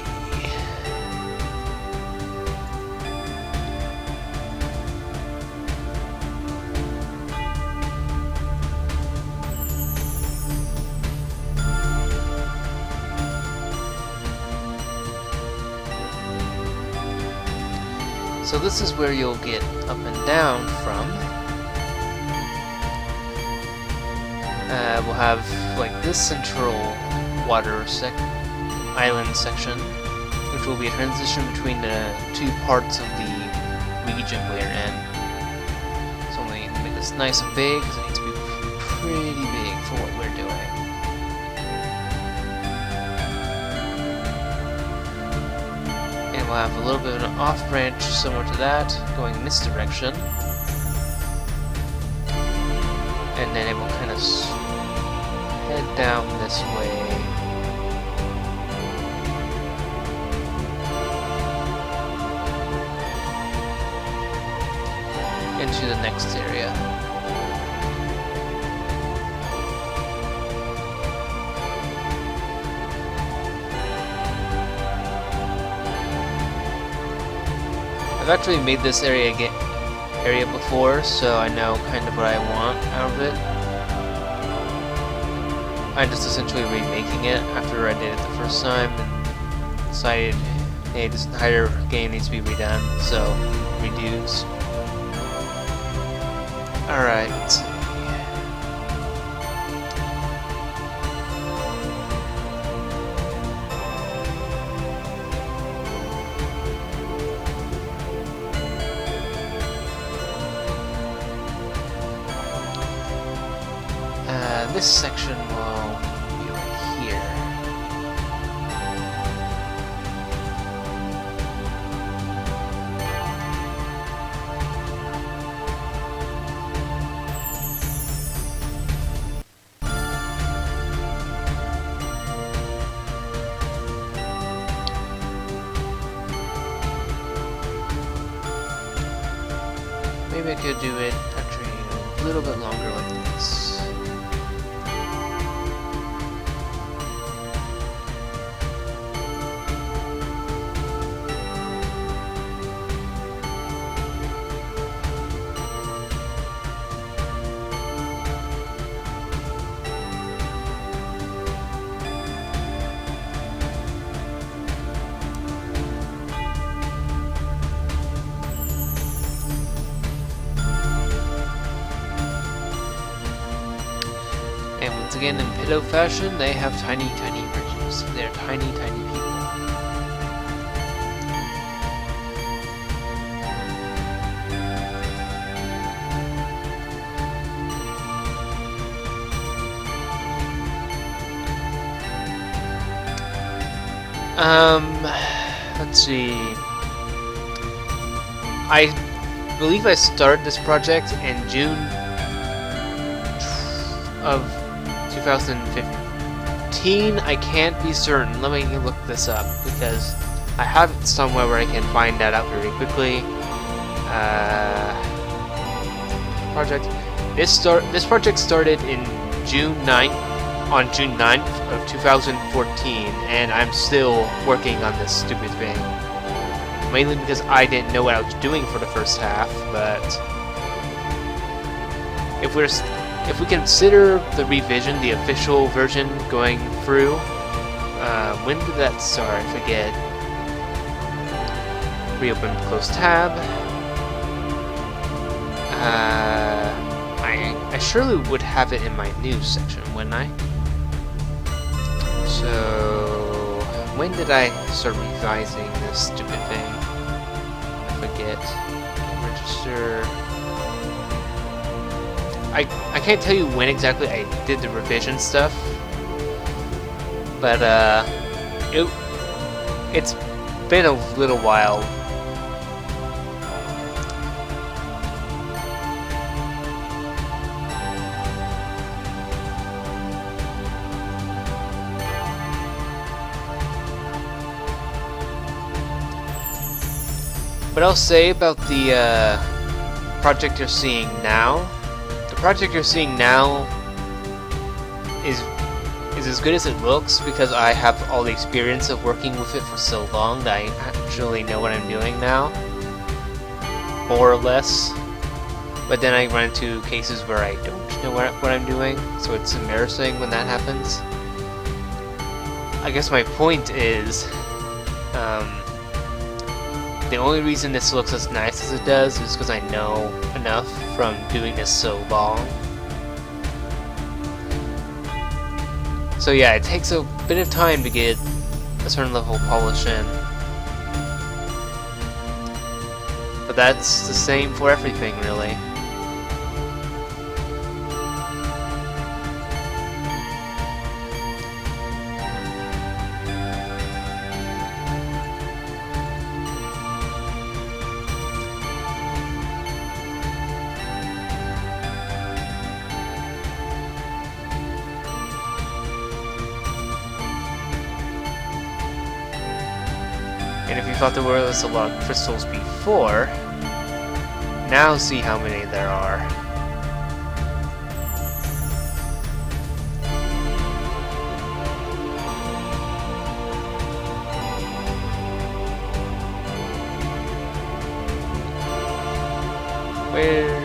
So this is where you'll get up and down from. We'll have like this central water island section, which will be a transition between the 2 parts of the region we're in. So I'm going to make this nice and big, because it needs to be pretty big for what we're doing. And we'll have a little bit of an off branch similar to that, going in this direction. And then it will kind of head down this way. Into the next area. I've actually made this area before, so I know kind of what I want out of it. I'm just essentially remaking it after I did it the first time and decided, hey, this entire game needs to be redone, so redos. Alright, let's see. This section will be right here. could do it actually a little bit longer like this. And once again, in Pillow fashion, they have tiny, tiny bridges. They're tiny, tiny people. Let's see. I believe I started this project in June of 2015. I can't be certain. Let me look this up because I have it somewhere where I can find that out very quickly. This project started in June 9th, on June 9th of 2014, and I'm still working on this stupid thing. Mainly because I didn't know what I was doing for the first half, but if we consider the revision, the official version going through, when did that start? I forget. Reopen, close tab. I surely would have it in my news section, wouldn't I? So, when did I start revising this stupid thing? I forget. Register. I can't tell you when exactly I did the revision stuff, but it's been a little while. What I'll say about the project you're seeing now. The project you're seeing now is as good as it looks because I have all the experience of working with it for so long that I actually know what I'm doing now, more or less. But then I run into cases where I don't know what I'm doing, so it's embarrassing when that happens. I guess my point is, the only reason this looks as nice as it does is because I know enough from doing this so long. So yeah, it takes a bit of time to get a certain level of polish in. But that's the same for everything, really. And if you thought there were a lot of crystals before, now see how many there are. Where?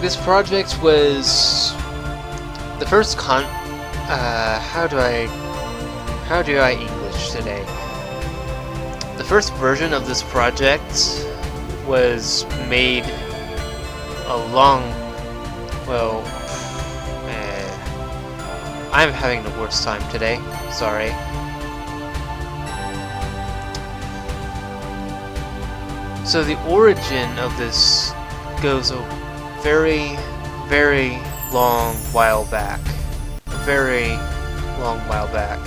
This project was the first how do I English today? The first version of this project was made a long, well, I'm having the worst time today, sorry. So the origin of this goes a very, very long while back. A very long while back.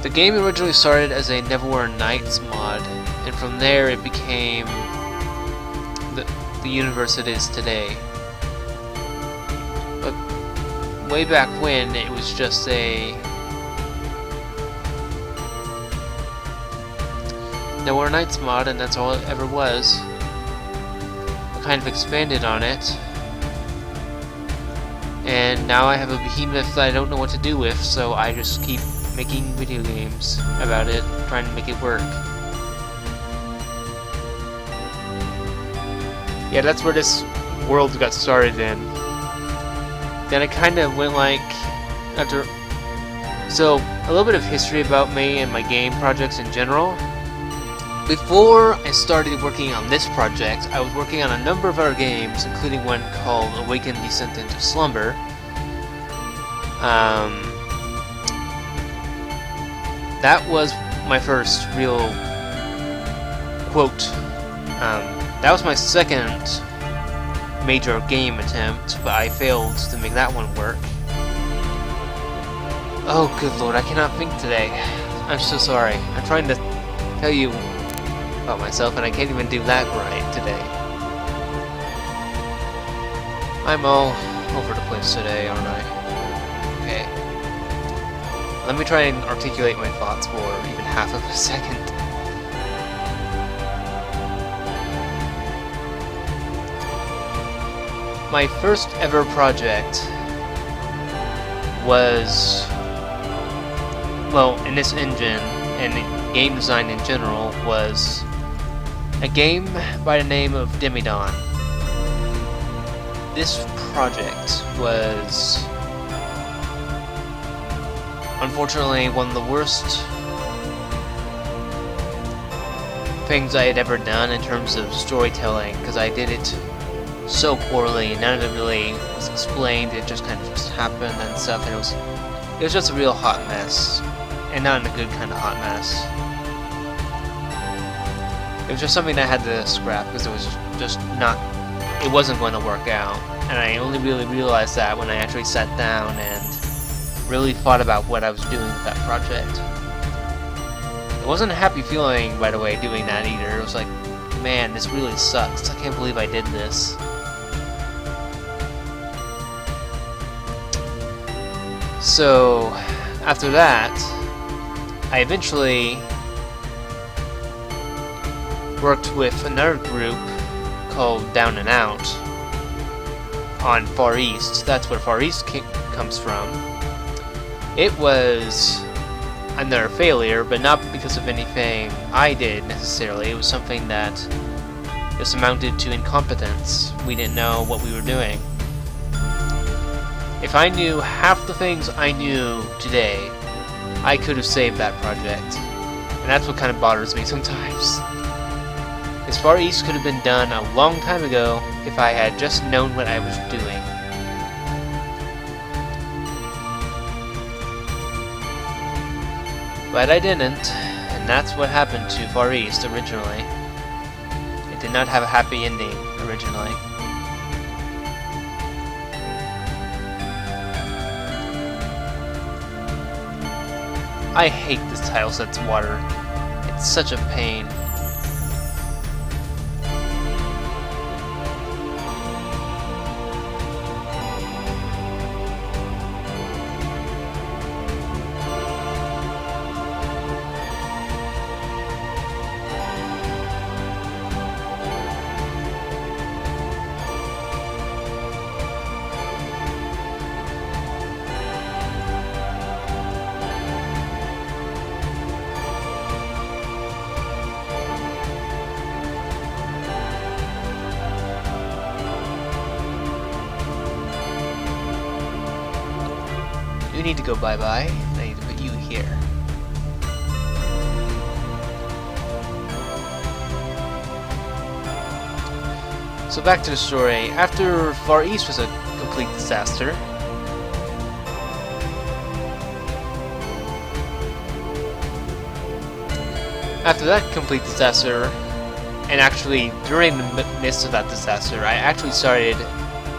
The game originally started as a Neverwhere Nights mod, and from there it became the universe it is today. But way back when, it was just a Neverwhere Nights mod, and that's all it ever was. I kind of expanded on it, and now I have a behemoth that I don't know what to do with, so I just keep making video games about it, trying to make it work. Yeah, that's where this world got started in. Then I kind of went like, so a little bit of history about me and my game projects in general. Before I started working on this project, I was working on a number of other games, including one called Awaken Descent into Slumber. That was my first real quote. That was my second major game attempt, but I failed to make that one work. Oh, good lord, I cannot think today. I'm so sorry. I'm trying to tell you about myself, and I can't even do that right today. I'm all over the place today, aren't I? Okay. Let me try and articulate my thoughts for even half of a second. My first ever project was, well, in this engine, and in game design in general, was a game by the name of Demidon. This project was unfortunately one of the worst things I had ever done in terms of storytelling, because I did it so poorly, none of it really was explained, it just kind of just happened and stuff, and it was just a real hot mess, and not in a good kind of hot mess. It was just something that I had to scrap because it was just not, it wasn't going to work out, and I only really realized that when I actually sat down and really thought about what I was doing with that project. It wasn't a happy feeling, by the way, doing that either. It was like, man, this really sucks. I can't believe I did this. So, after that, I eventually worked with another group called Down and Out on Far East. That's where Far East comes from. It was another failure, but not because of anything I did necessarily. It was something that just amounted to incompetence. We didn't know what we were doing. If I knew half the things I knew today, I could have saved that project. And that's what kind of bothers me sometimes. As Far East could have been done a long time ago if I had just known what I was doing. But I didn't, and that's what happened to Far East originally. It did not have a happy ending originally. I hate this tile set's water. It's such a pain. You need to go bye-bye, and I need to put you here. So back to the story. After Far East was a complete disaster, After that complete disaster, and actually during the midst of that disaster, I actually started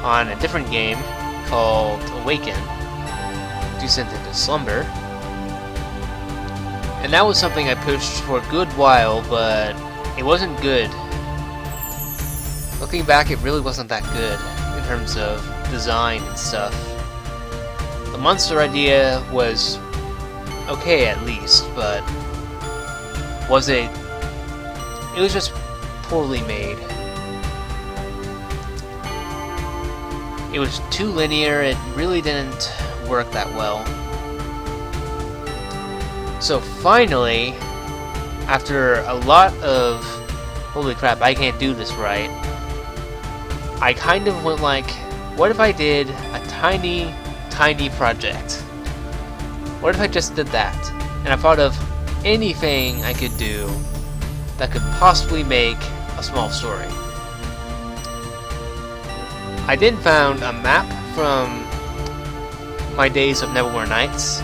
on a different game called Awaken, Descent into Slumber. And that was something I pushed for a good while, but it wasn't good. Looking back, it really wasn't that good in terms of design and stuff. The monster idea was okay at least, but was it? It was just poorly made. It was too linear, it really didn't work that well. So finally, after a lot of holy crap, I can't do this right, I kind of went like, what if I did a tiny project? What if I just did that? And I thought of anything I could do that could possibly make a small story. I then found a map from my days of Neverwhere Nights,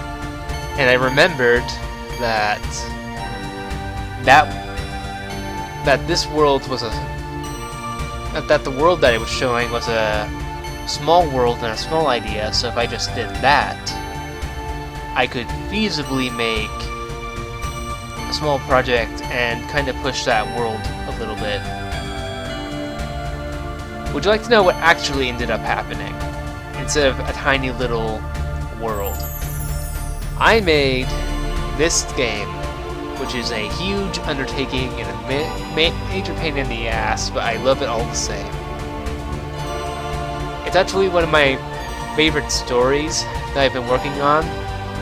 and I remembered that this world was that the world that it was showing was a small world and a small idea, so if I just did that, I could feasibly make a small project and kind of push that world a little bit. Would you like to know what actually ended up happening, instead of a tiny little world? I made this game, which is a huge undertaking and a major pain in the ass, but I love it all the same. It's actually one of my favorite stories that I've been working on.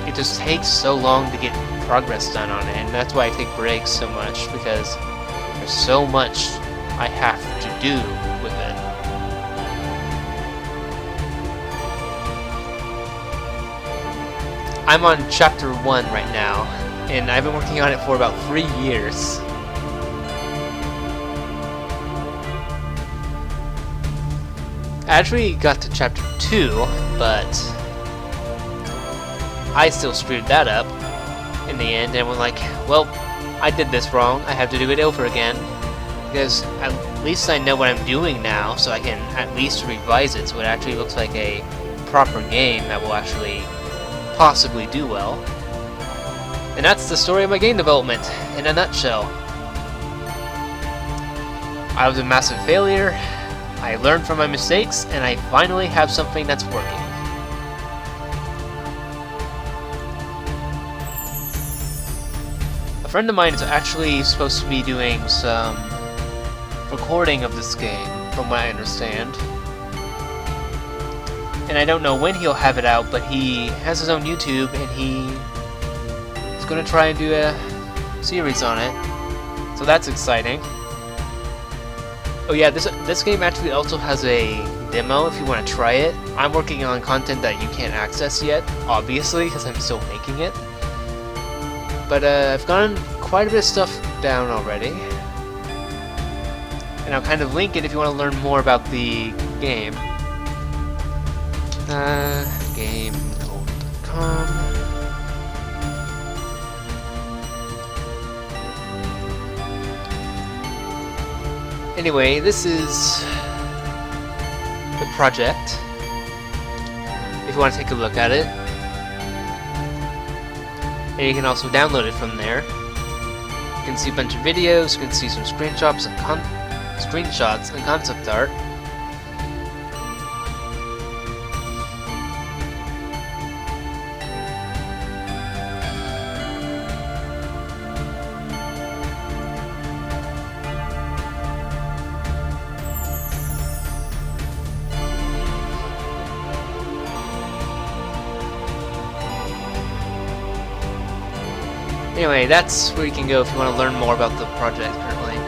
It just takes so long to get progress done on it, and that's why I take breaks so much, because there's so much I have to do with it. I'm on chapter 1 right now, and I've been working on it for about 3 years. I actually got to chapter 2, but I still screwed that up in the end, and went like, well, I did this wrong, I have to do it over again, because at least I know what I'm doing now, so I can at least revise it so it actually looks like a proper game that will actually possibly do well. And that's the story of my game development in a nutshell. I was a massive failure, I learned from my mistakes, and I finally have something that's working. A friend of mine is actually supposed to be doing some recording of this game, from what I understand. And I don't know when he'll have it out, but he has his own YouTube, and he is going to try and do a series on it. So that's exciting. Oh yeah, this game actually also has a demo if you want to try it. I'm working on content that you can't access yet, obviously, because I'm still making it. But I've gotten quite a bit of stuff down already. And I'll kind of link it if you want to learn more about the game. Gamecode.com. Anyway, this is the project, if you want to take a look at it. And you can also download it from there. You can see a bunch of videos, you can see some screenshots and concept art. Anyway, that's where you can go if you want to learn more about the project currently.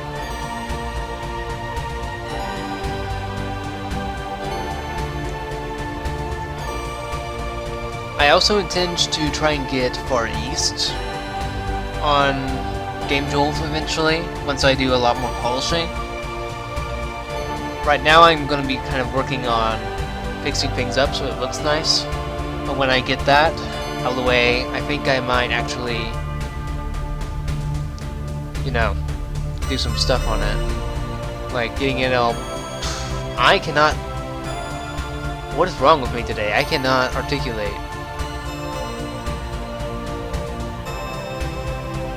I also intend to try and get Far East on Game Jolt eventually, once I do a lot more polishing. Right now I'm going to be kind of working on fixing things up so it looks nice, but when I get that out of the way, I think I might actually you know, do some stuff on it. Like getting it all... I cannot... What is wrong with me today? I cannot articulate.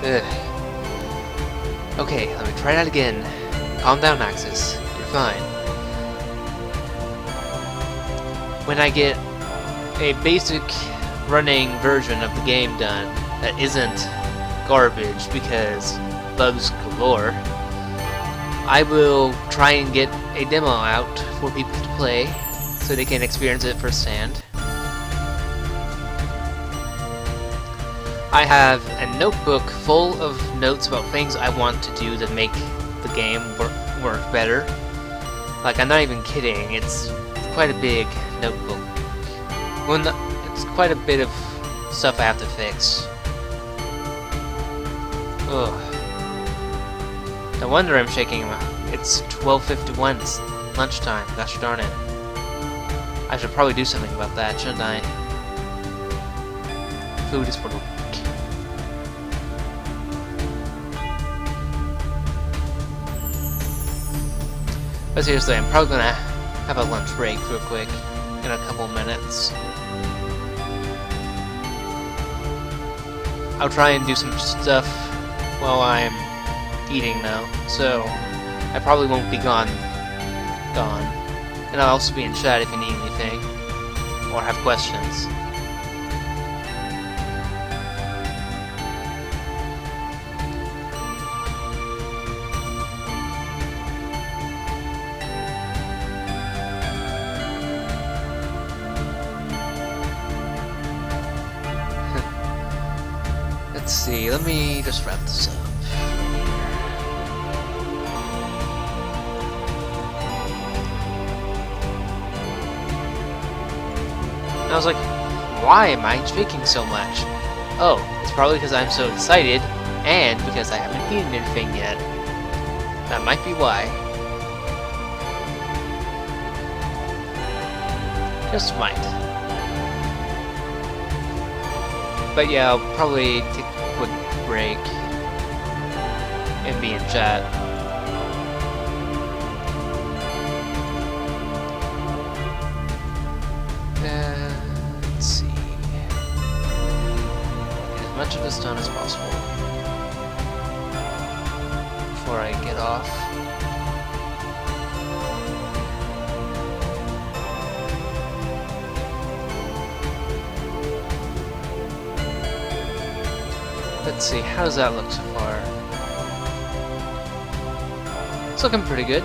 Ugh. Okay, let me try that again. Calm down, Maxis. You're fine. When I get a basic running version of the game done that isn't garbage because bugs galore, I will try and get a demo out for people to play so they can experience it firsthand. I have a notebook full of notes about things I want to do to make the game work better. Like, I'm not even kidding, it's quite a big notebook. Well, it's quite a bit of stuff I have to fix. Ugh. No wonder I'm shaking him. It's 12:51, it's lunchtime, gosh darn it. I should probably do something about that, shouldn't I? Food is for the... But seriously, I'm probably gonna have a lunch break real quick in a couple minutes. I'll try and do some stuff while I'm eating now, so I probably won't be gone. And I'll also be in chat if you need anything or have questions. Let's see, let me just wrap this up. And I was like, why am I shaking so much? Oh, it's probably because I'm so excited, and because I haven't eaten anything yet. That might be why. Just might. But yeah, I'll probably take a quick break and be in chat. Let's see. Get as much of this done as possible before I get off. Let's see, how does that look so far? It's looking pretty good.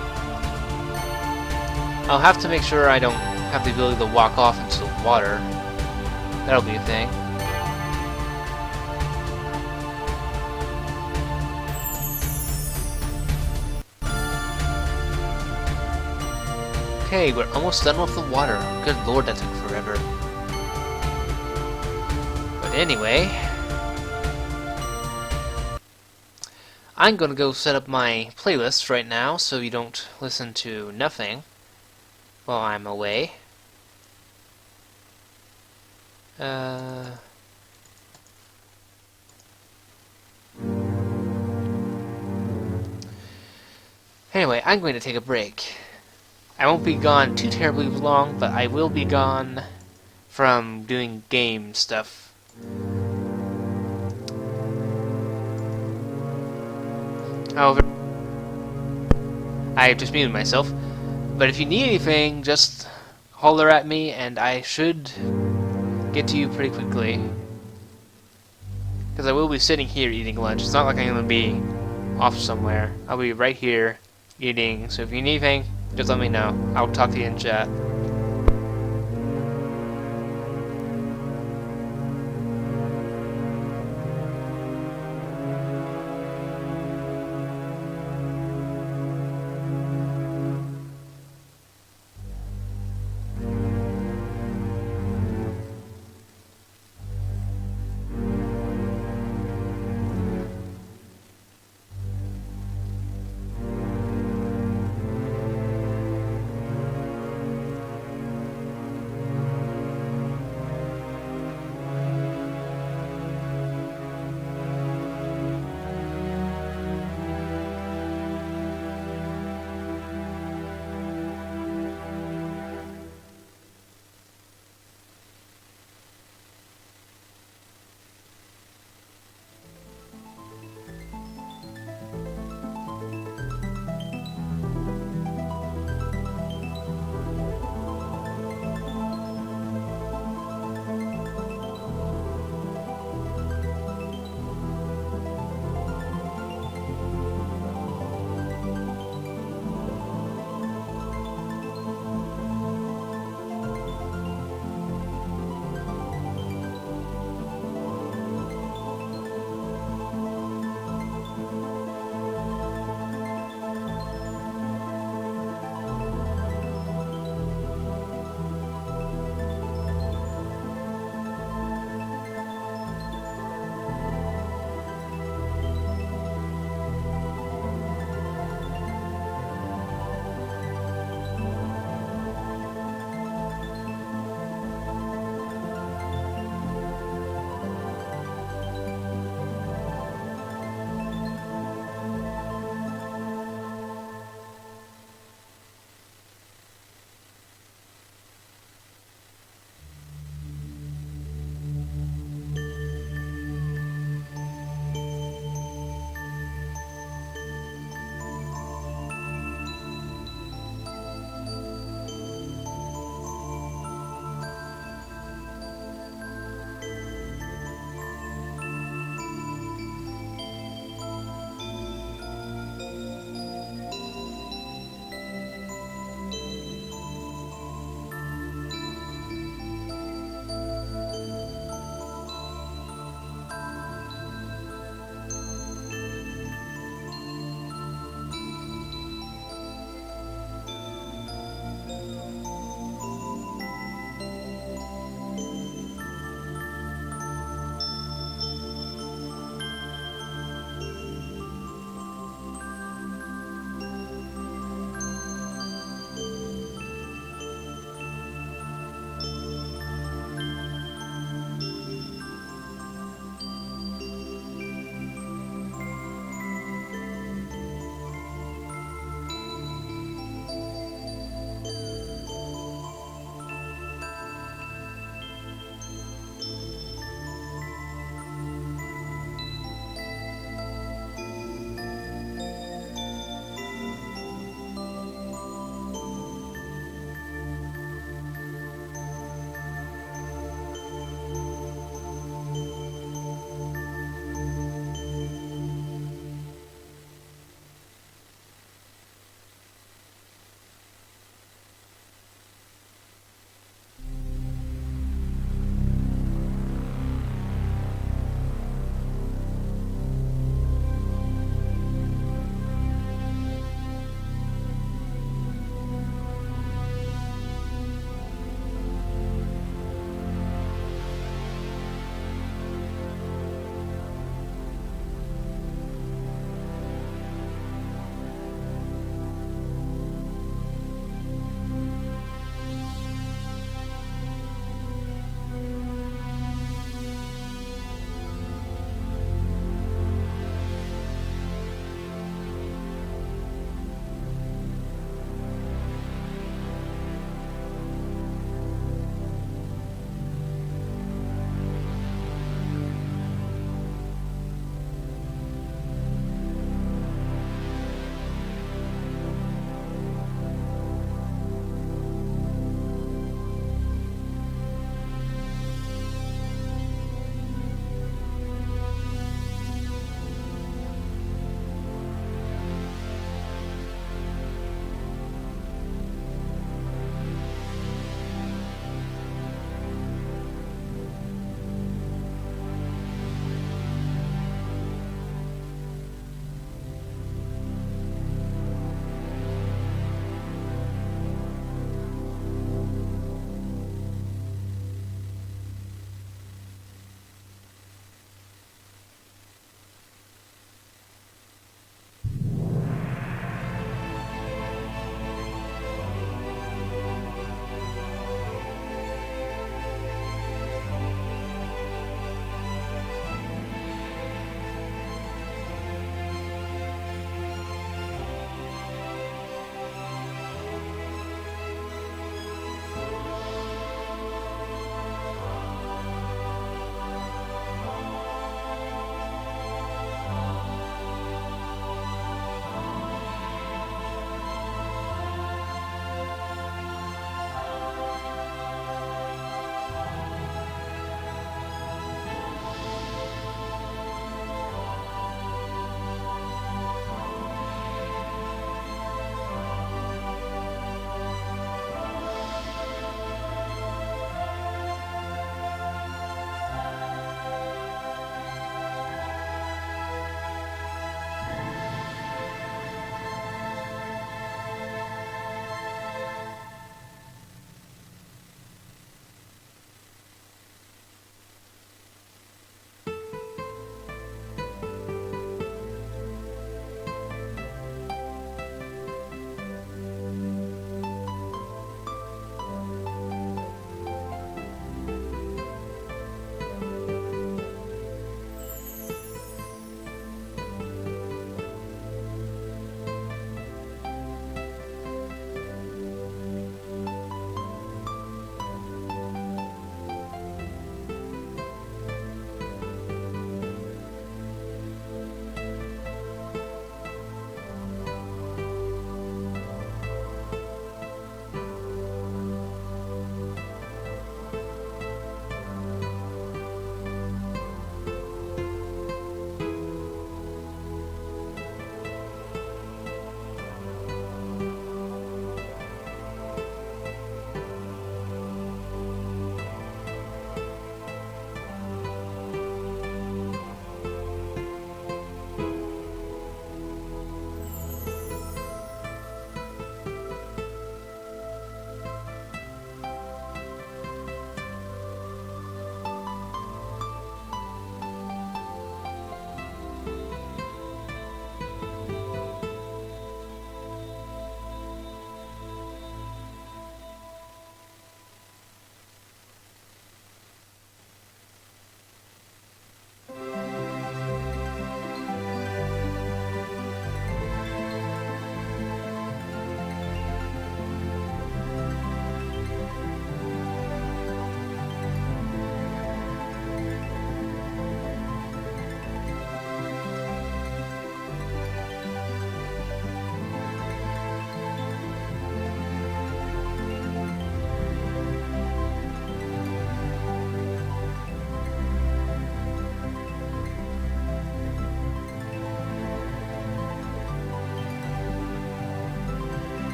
I'll have to make sure I don't have the ability to walk off into the water. That'll be a thing. Okay, we're almost done with the water. Good lord, that took forever. But anyway, I'm gonna go set up my playlist right now so you don't listen to nothing while I'm away. Anyway, I'm going to take a break. I won't be gone too terribly long, but I will be gone from doing game stuff. However, I just muted myself. But if you need anything, just holler at me and I should get to you pretty quickly. Because I will be sitting here eating lunch. It's not like I'm going to be off somewhere. I'll be right here eating. So if you need anything, just let me know. I'll talk to you in chat.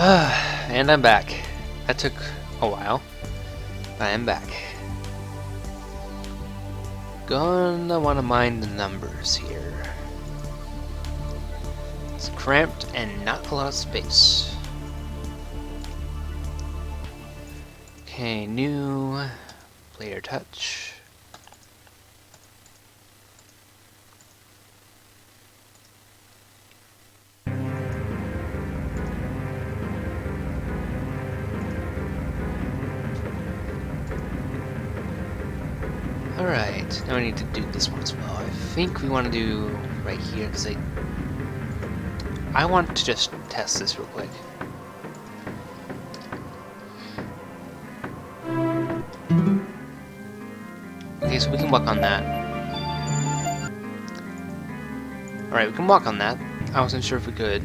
And I'm back. That took a while, but I am back. Gonna wanna mind the numbers here. It's cramped and not a lot of space. Okay, new player touch. Alright, now I need to do this one as well. I think we want to do right here, because I want to just test this real quick. Okay, so we can walk on that. Alright, we can walk on that. I wasn't sure if we could.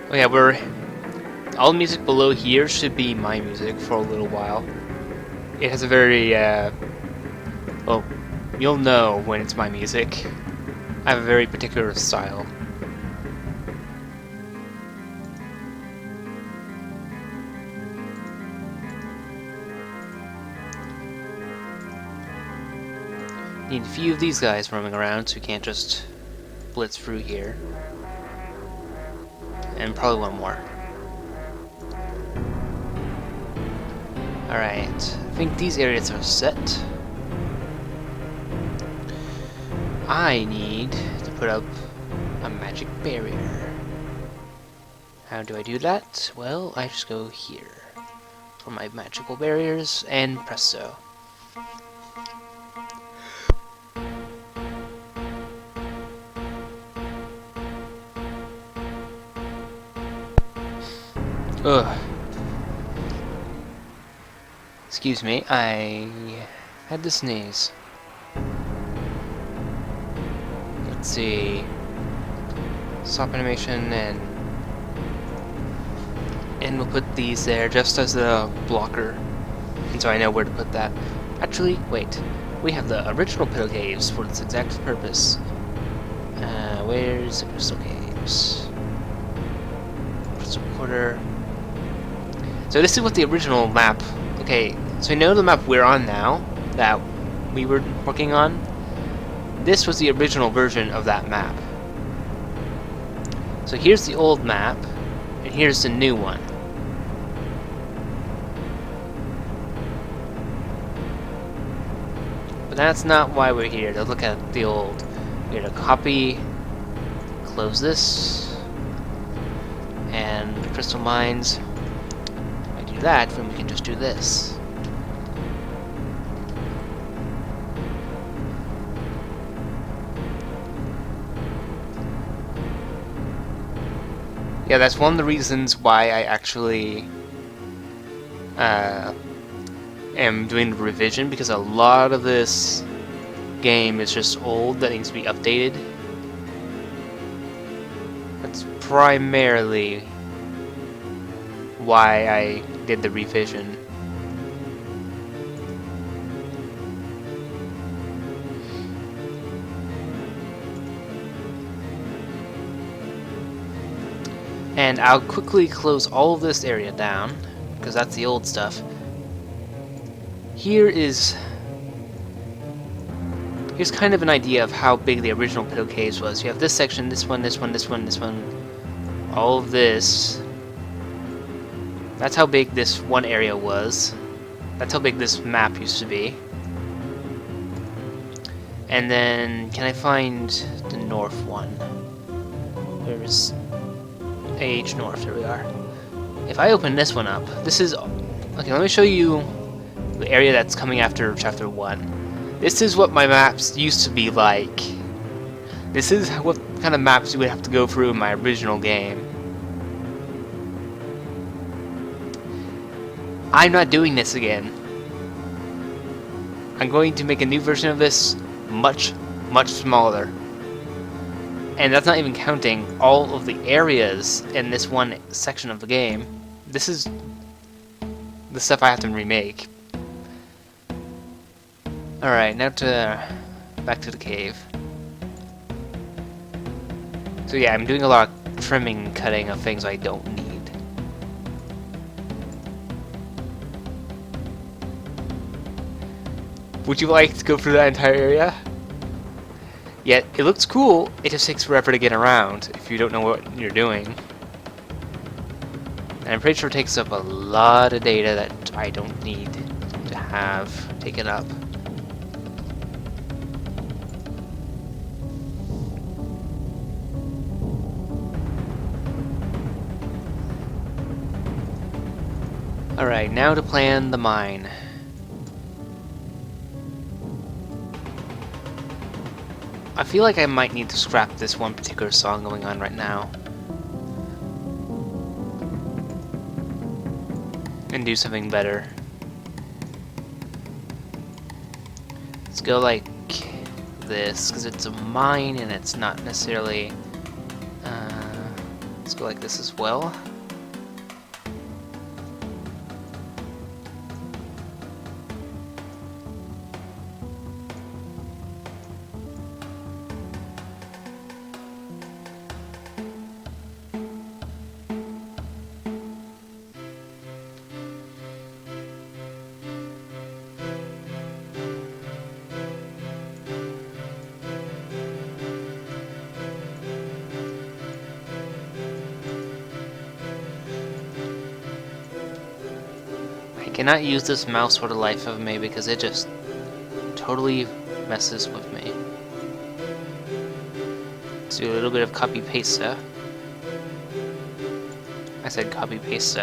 Oh yeah, all the music below here should be my music for a little while. It has a very, well, you'll know when it's my music. I have a very particular style. Need a few of these guys roaming around so we can't just blitz through here. And probably one more. Alright, I think these areas are set. I need to put up a magic barrier. How do I do that? Well, I just go here for my magical barriers, and presto. Ugh. Excuse me, I had to sneeze. Let's see. Stop animation, and we'll put these there just as a blocker, and so I know where to put that. Actually, wait. We have the original Pit Caves for this exact purpose. Where's the Crystal Caves? Crystal Quarter. So this is what the original map... Okay, so I know the map we're on now, that we were working on. This was the original version of that map. So here's the old map, and here's the new one. But that's not why we're here, to look at the old. We're going to copy, close this, and the crystal mines. That, then we can just do this. Yeah, that's one of the reasons why I actually am doing the revision, because a lot of this game is just old that needs to be updated. That's primarily why I did the revision. And I'll quickly close all of this area down, because that's the old stuff. Here's kind of an idea of how big the original Pit Caves was. You have this section, this one, this one, this one, this one, all of this. That's how big this one area was. That's how big this map used to be. And then, can I find the north one? Where's AH North? There we are. If I open this one up, this is... Okay, let me show you the area that's coming after Chapter 1. This is what my maps used to be like. This is what kind of maps you would have to go through in my original game. I'm not doing this again. I'm going to make a new version of this much, much smaller. And that's not even counting all of the areas in this one section of the game. This is the stuff I have to remake. Alright, now back to the cave. So yeah, I'm doing a lot of trimming and cutting of things I don't need. Would you like to go through that entire area? Yet, it looks cool, it just takes forever to get around if you don't know what you're doing. And I'm pretty sure it takes up a lot of data that I don't need to have taken up. Alright, now to plan the mine. I feel like I might need to scrap this one particular song going on right now. And do something better. Let's go like this, because it's a mine and it's not necessarily... let's go like this as well. I cannot use this mouse for the life of me because it just totally messes with me. Let's do a little bit of copy paste. I said copy paste.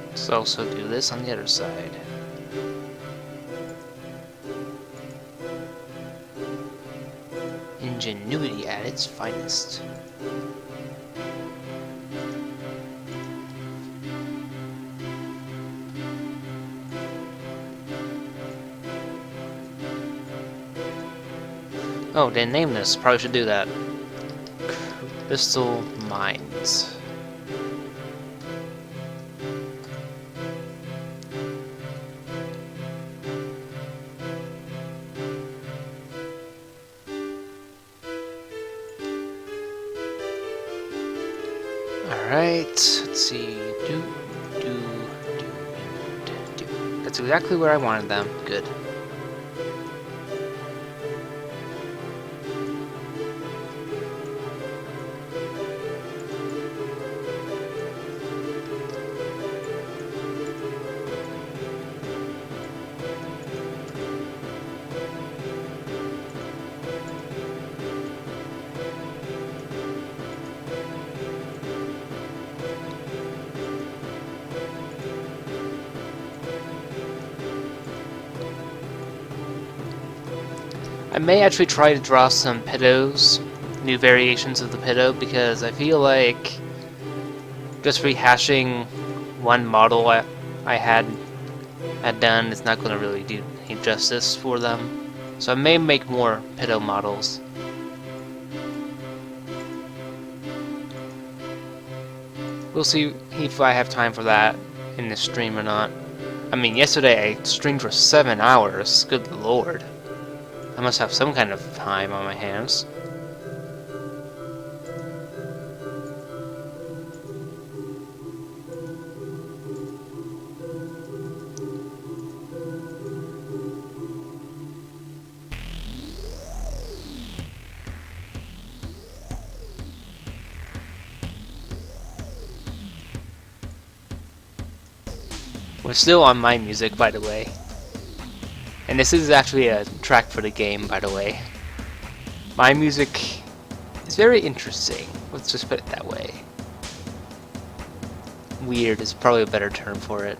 Let's also do this on the other side. Ingenuity at its finest. Oh, didn't name this. Probably should do that. Crystal Mines. Alright, let's see. Do. That's exactly where I wanted them. Good. I may actually try to draw some pedos, new variations of the pedo, because I feel like just rehashing one model I had done is not going to really do any justice for them. So I may make more pedo models. We'll see if I have time for that in this stream or not. I mean, yesterday I streamed for 7 hours. Good lord. I must have some kind of time on my hands. We're still on my music, by the way. And this is actually a track for the game, by the way. My music is very interesting. Let's just put it that way. Weird is probably a better term for it.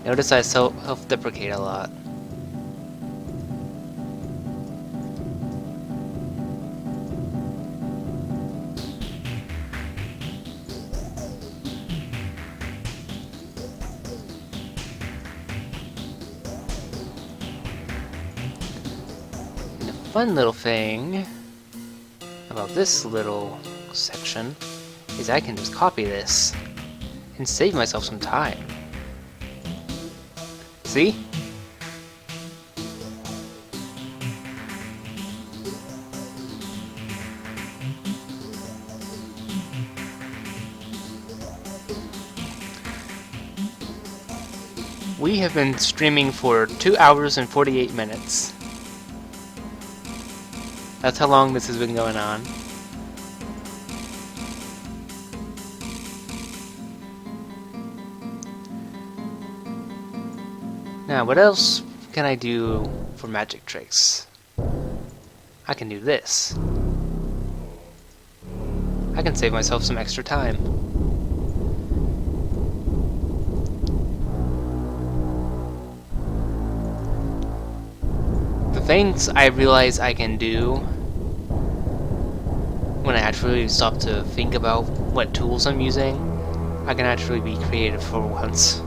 Notice I self-deprecate a lot. fun little thing about this little section is I can just copy this and save myself some time. See? We have been streaming for 2 hours and 48 minutes. That's how long this has been going on. Now, what else can I do for magic tricks? I can do this. I can save myself some extra time. The things I realize I can do when I actually stop to think about what tools I'm using, I can actually be creative for once.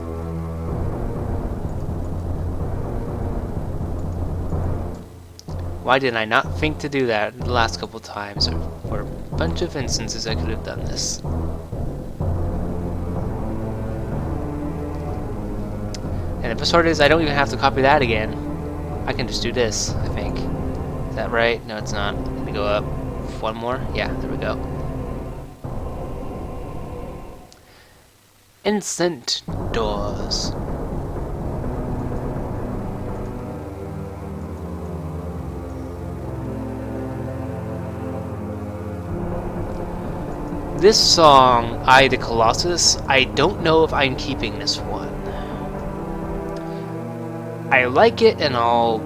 Why did I not think to do that the last couple times? For a bunch of instances I could have done this. And the best part is I don't even have to copy that again. I can just do this, I think. Is that right? No, it's not. Let me go up. One more? Yeah, there we go. Instant doors. This song, I the Colossus, I don't know if I'm keeping this one. I like it and all,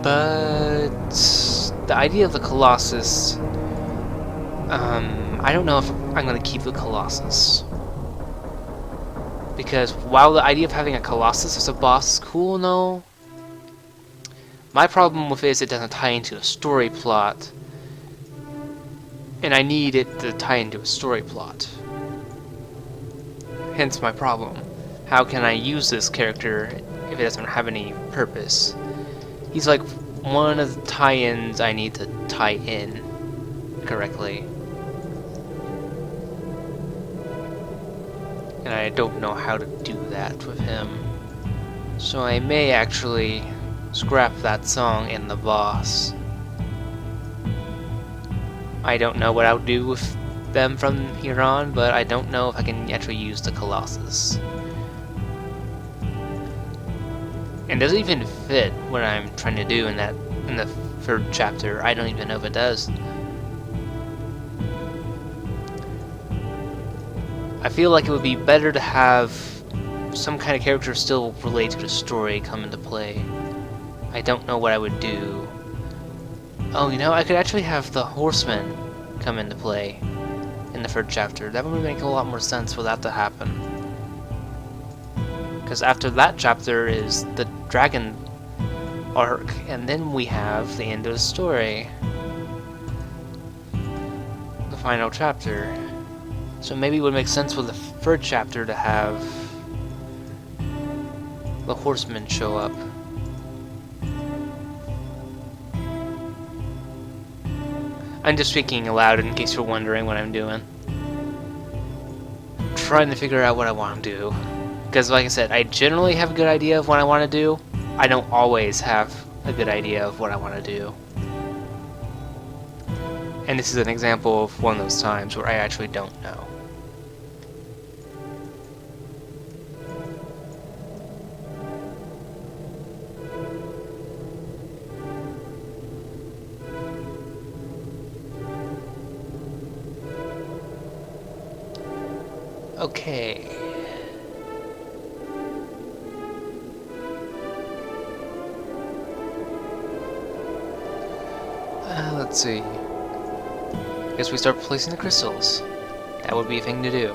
but the idea of the Colossus, I don't know if I'm going to keep the Colossus. Because while the idea of having a Colossus as a boss is cool and all, my problem with it is it doesn't tie into a story plot. And I need it to tie into a story plot. Hence my problem. How can I use this character if it doesn't have any purpose? He's like one of the tie-ins I need to tie in correctly. And I don't know how to do that with him. So I may actually scrap that song in the boss. I don't know what I'll do with them from here on, but I don't know if I can actually use the Colossus. And does it even fit what I'm trying to do in the third chapter? I don't even know if it does. I feel like it would be better to have some kind of character still related to the story come into play. I don't know what I would do. Oh, you know, I could actually have the Horseman come into play in the third chapter. That would make a lot more sense for that to happen. Because after that chapter is the dragon arc, and then we have the end of the story. The final chapter. So maybe it would make sense for the third chapter to have the Horseman show up. I'm just thinking aloud in case you're wondering what I'm doing. I'm trying to figure out what I want to do. Because like I said, I generally have a good idea of what I want to do. I don't always have a good idea of what I want to do. And this is an example of one of those times where I actually don't know. Okay. Let's see. Guess we start placing the crystals. That would be a thing to do.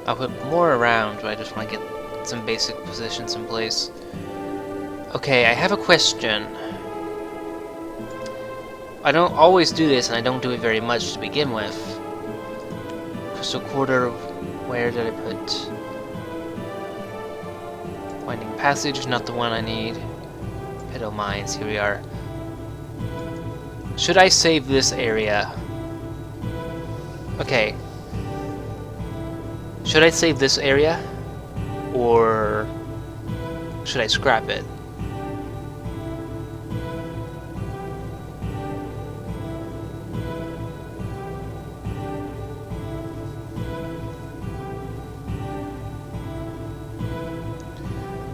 I'll put more around, but I just want to get some basic positions in place. Okay, I have a question. I don't always do this, and I don't do it very much to begin with. Crystal quarter, where did I put? Winding passage, not the one I need. Pedo mines, here we are. Should I save this area? Okay. Should I save this area? Or should I scrap it?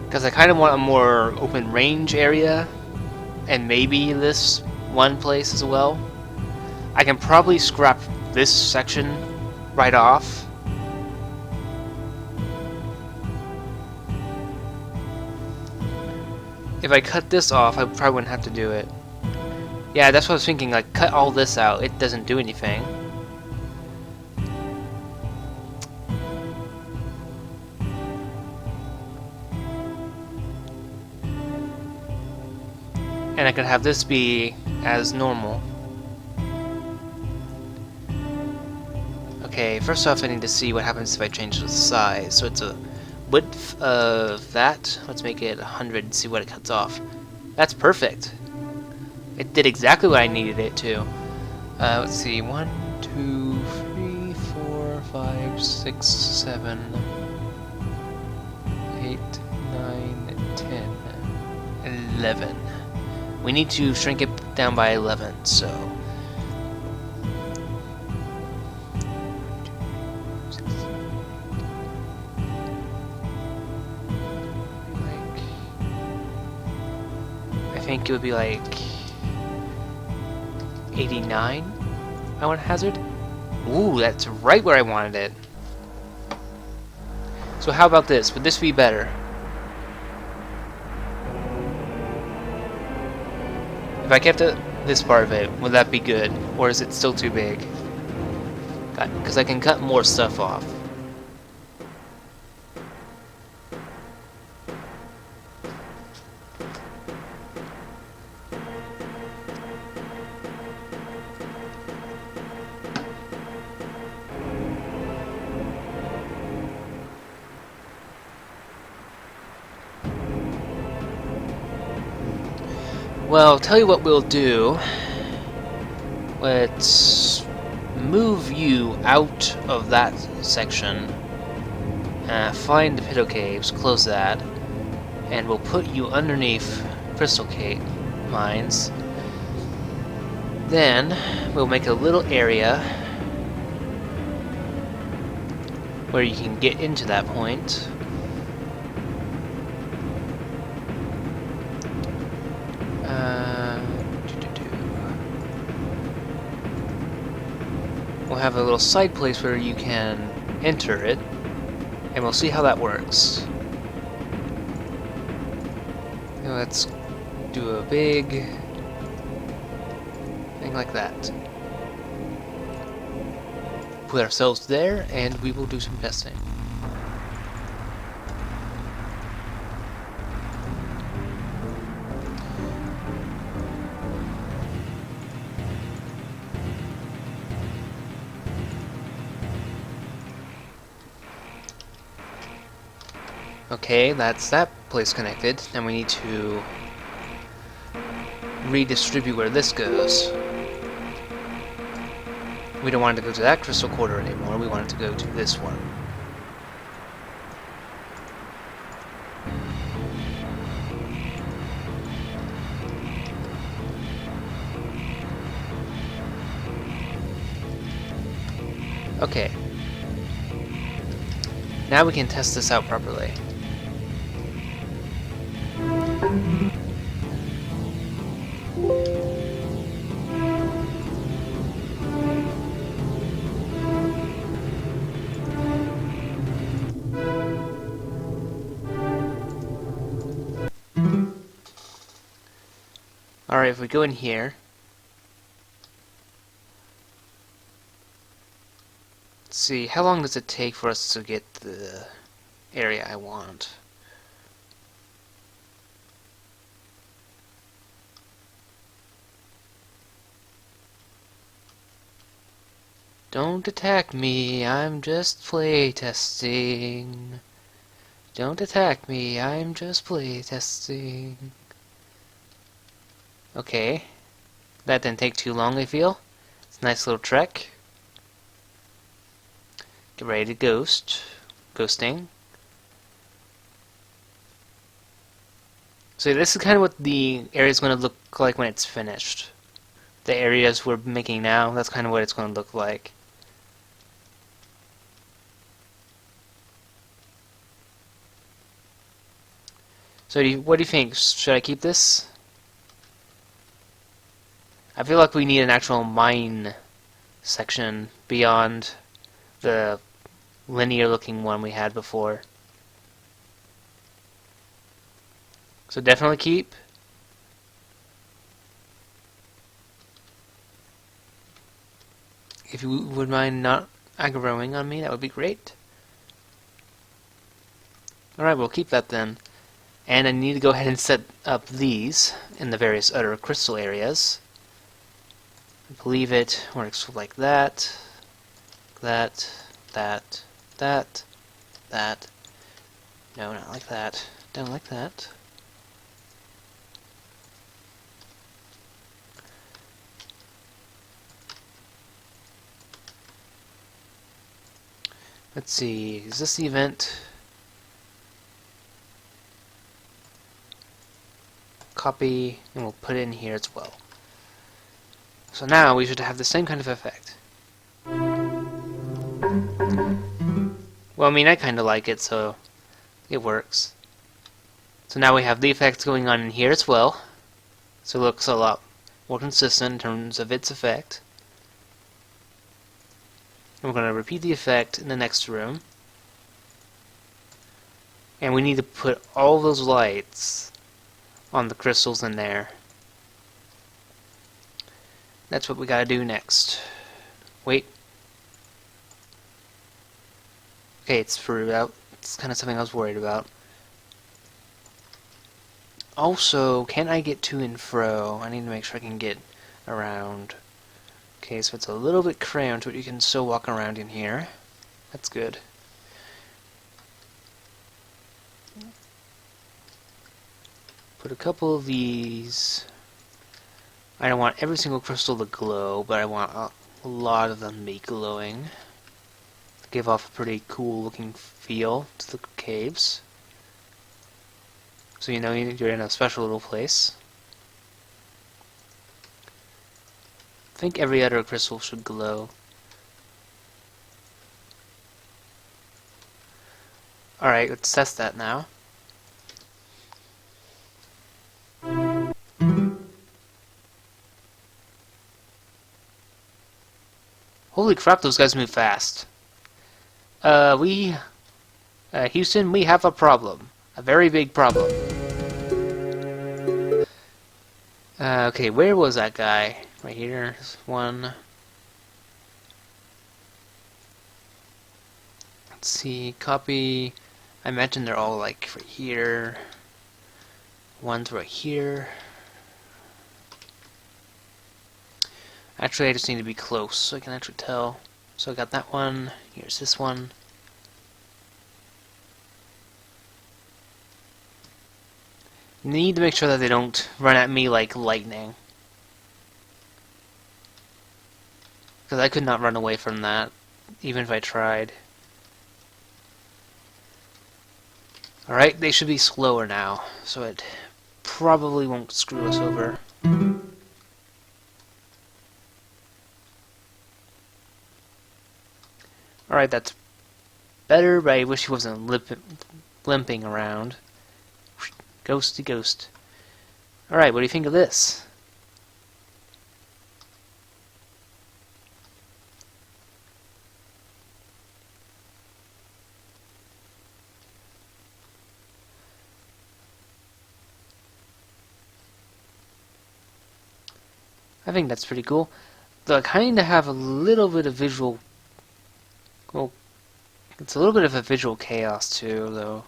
Because I kind of want a more open range area, and maybe this one place as well. I can probably scrap this section right off. If I cut this off, I probably wouldn't have to do it. Yeah, that's what I was thinking, like, cut all this out. It doesn't do anything. And I could have this be as normal. Okay, first off I need to see what happens if I change the size. So it's a width of that. Let's make it 100 and see what it cuts off. That's perfect. It did exactly what I needed it to. Let's see, 1, 2, 3, 4, 5, 6, 7, 8, 9, 10, 11. We need to shrink it down by 11, so... I think it would be like 89, I want to hazard. Ooh, that's right where I wanted it. So how about this? Would this be better? If I kept this part of it, would that be good? Or is it still too big? Because I can cut more stuff off. Well, tell you what we'll do. Let's move you out of that section. Find the Pito Caves, close that, and we'll put you underneath Crystal Cave mines. Then we'll make a little area where you can get into that point. We'll have a little side place where you can enter it, and we'll see how that works. Now let's do a big thing like that. Put ourselves there, and we will do some testing. Okay, that's that place connected. Now we need to redistribute where this goes. We don't want it to go to that crystal quarter anymore, we want it to go to this one. Okay. Now we can test this out properly. Alright, if we go in here, let's see, how long does it take for us to get the area I want? Don't attack me, I'm just play testing. Don't attack me, I'm just playtesting. Okay. That didn't take too long, I feel. It's a nice little trek. Get ready to ghost. Ghosting. So this is kind of what the area is going to look like when it's finished. The areas we're making now, that's kind of what it's going to look like. So what do you think? Should I keep this? I feel like we need an actual mine section beyond the linear looking one we had before. So definitely keep. If you would mind not aggroing on me, that would be great. Alright, we'll keep that then. And I need to go ahead and set up these in the various other crystal areas. I believe it works like that, that, that, that, that. No, not like that. Don't like that. Let's see, is this the event? Copy, and we'll put it in here as well. So now we should have the same kind of effect. Well, I mean, I kind of like it, so it works. So now we have the effects going on in here as well. So it looks a lot more consistent in terms of its effect. And we're going to repeat the effect in the next room. And we need to put all those lights on the crystals in there. That's what we gotta do next. Wait. Okay, it's further out. It's kind of something I was worried about. Also, can I get to and fro? I need to make sure I can get around. Okay, so it's a little bit cramped, but you can still walk around in here. That's good. Put a couple of these. I don't want every single crystal to glow, but I want a lot of them to be glowing. To give off a pretty cool looking feel to the caves. So you know you're in a special little place. I think every other crystal should glow. Alright, let's test that now. Holy crap, those guys move fast. Houston, we have a problem. A very big problem. Okay, where was that guy? Right here. There's one. Let's see, copy. I imagine they're all like right here. One's right here. Actually, I just need to be close so I can actually tell. So I got that one. Here's this one. Need to make sure that they don't run at me like lightning. Because I could not run away from that, even if I tried. Alright, they should be slower now, so it probably won't screw us over. Alright, that's better, but I wish he wasn't limping around. Ghosty ghost. Alright, what do you think of this? I think that's pretty cool. Though I kind of have a little bit of visual... Well, it's a little bit of a visual chaos too, though.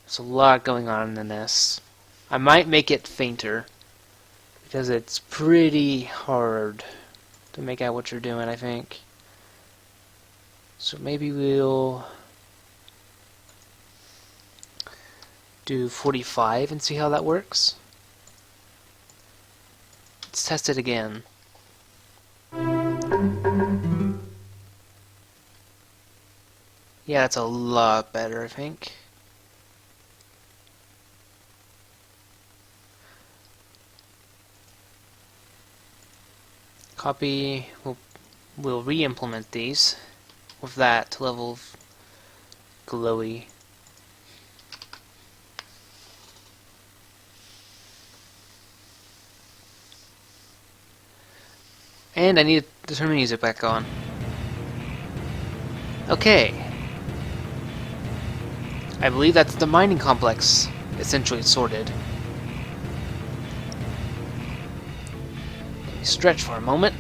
There's a lot going on in this. I might make it fainter, because it's pretty hard to make out what you're doing, I think. So maybe we'll... do 45 and see how that works. Let's test it again. Yeah, that's a lot better, I think. Copy. We'll re-implement these with that level of glowy. And I need to turn the music back on. Okay. I believe that's the mining complex, essentially sorted. Let me stretch for a moment.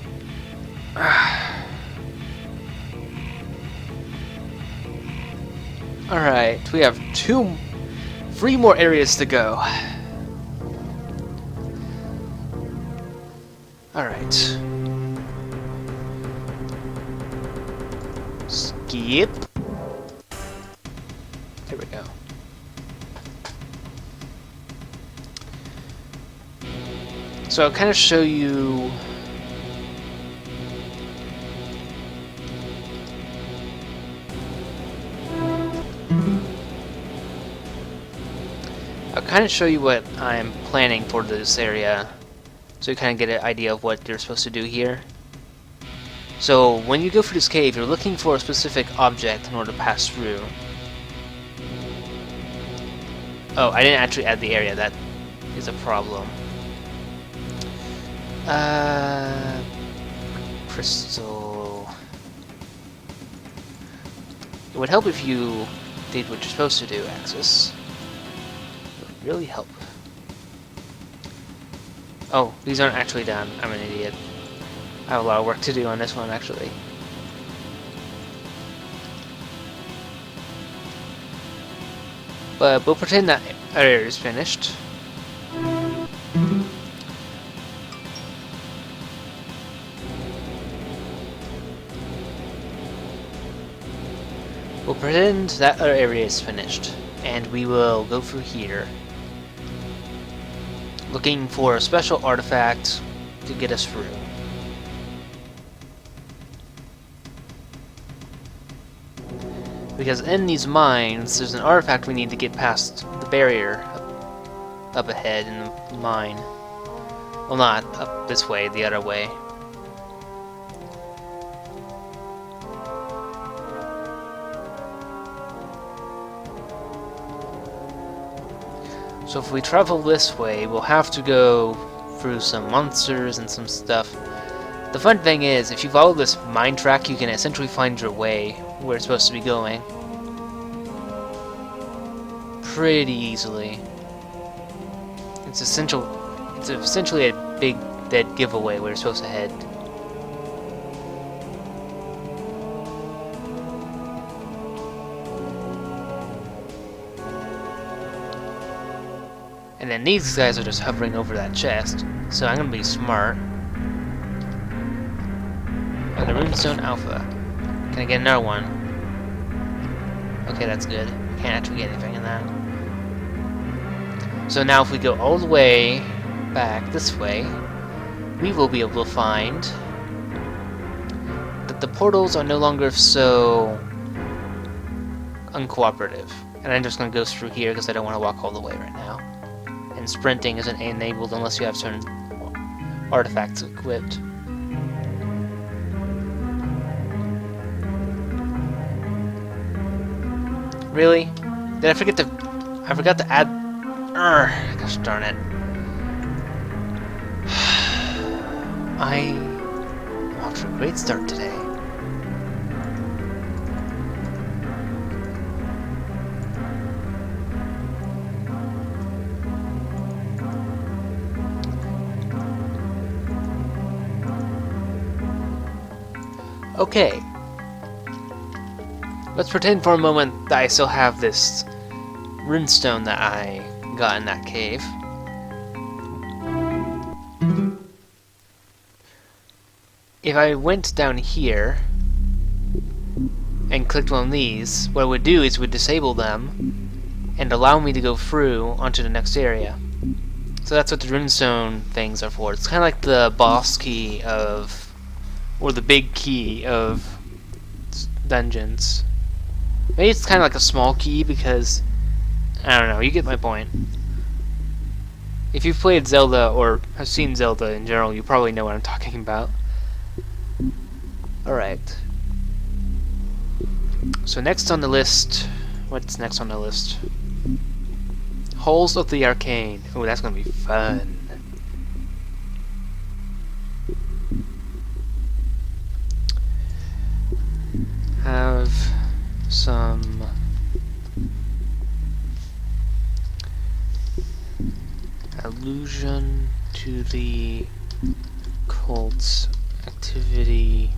Alright, we have 3 more areas to go. Alright. Skip. There we go. So I'll kind of show you what I'm planning for this area, so you kind of get an idea of what you're supposed to do here. So when you go through this cave, you're looking for a specific object in order to pass through. Oh, I didn't actually add the area. That is a problem. Crystal. It would help if you did what you're supposed to do, Axis. It would really help. Oh, these aren't actually done. I'm an idiot. I have a lot of work to do on this one, actually. But we'll pretend that our area is finished. We'll pretend that our area is finished, and we will go through here, looking for a special artifact to get us through. Because in these mines, there's an artifact we need to get past the barrier up ahead in the mine. Well, not up this way, the other way. So if we travel this way, we'll have to go through some monsters and some stuff. The fun thing is, if you follow this mine track, you can essentially find your way where it's supposed to be going pretty easily. It's essentially a big dead giveaway where you're supposed to head. And then these guys are just hovering over that chest, so I'm gonna be smart. Oh, the Runestone Alpha. Can I get another one? Okay, that's good. Can't actually get anything in that. So now if we go all the way back this way, we will be able to find that the portals are no longer so uncooperative. And I'm just going to go through here because I don't want to walk all the way right now. And sprinting isn't enabled unless you have certain artifacts equipped. Really? Did I forget to... I forgot to add... Gosh darn it. I'm off to a great start today. Okay. Let's pretend for a moment that I still have this runestone that I got in that cave. If I went down here and clicked one of these, what it would do is it would disable them, and allow me to go through onto the next area. So that's what the runestone things are for. It's kind of like the boss key of, or the big key of dungeons. Maybe it's kind of like a small key because, I don't know, you get my point. If you've played Zelda or have seen Zelda in general, you probably know what I'm talking about. Alright. So next on the list, what's next on the list? Halls of the Arcane. Oh, that's gonna be fun. Have some allusion to the cult's activity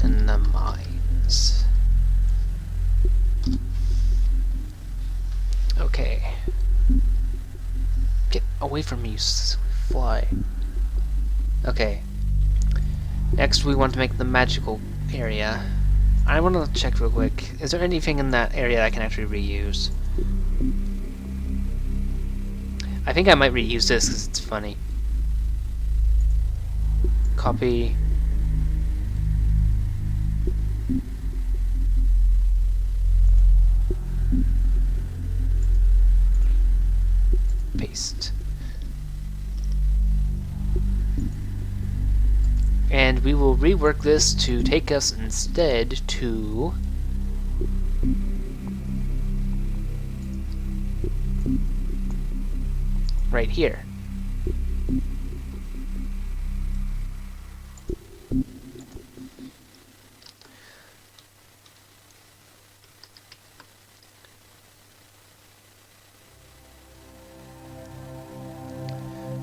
in the mines. Okay. Get away from me, you fly. Okay. Next we want to make the magical area. I want to check real quick. Is there anything in that area that I can actually reuse? I think I might reuse this because it's funny. Copy. Paste. And we will rework this to take us instead to right here.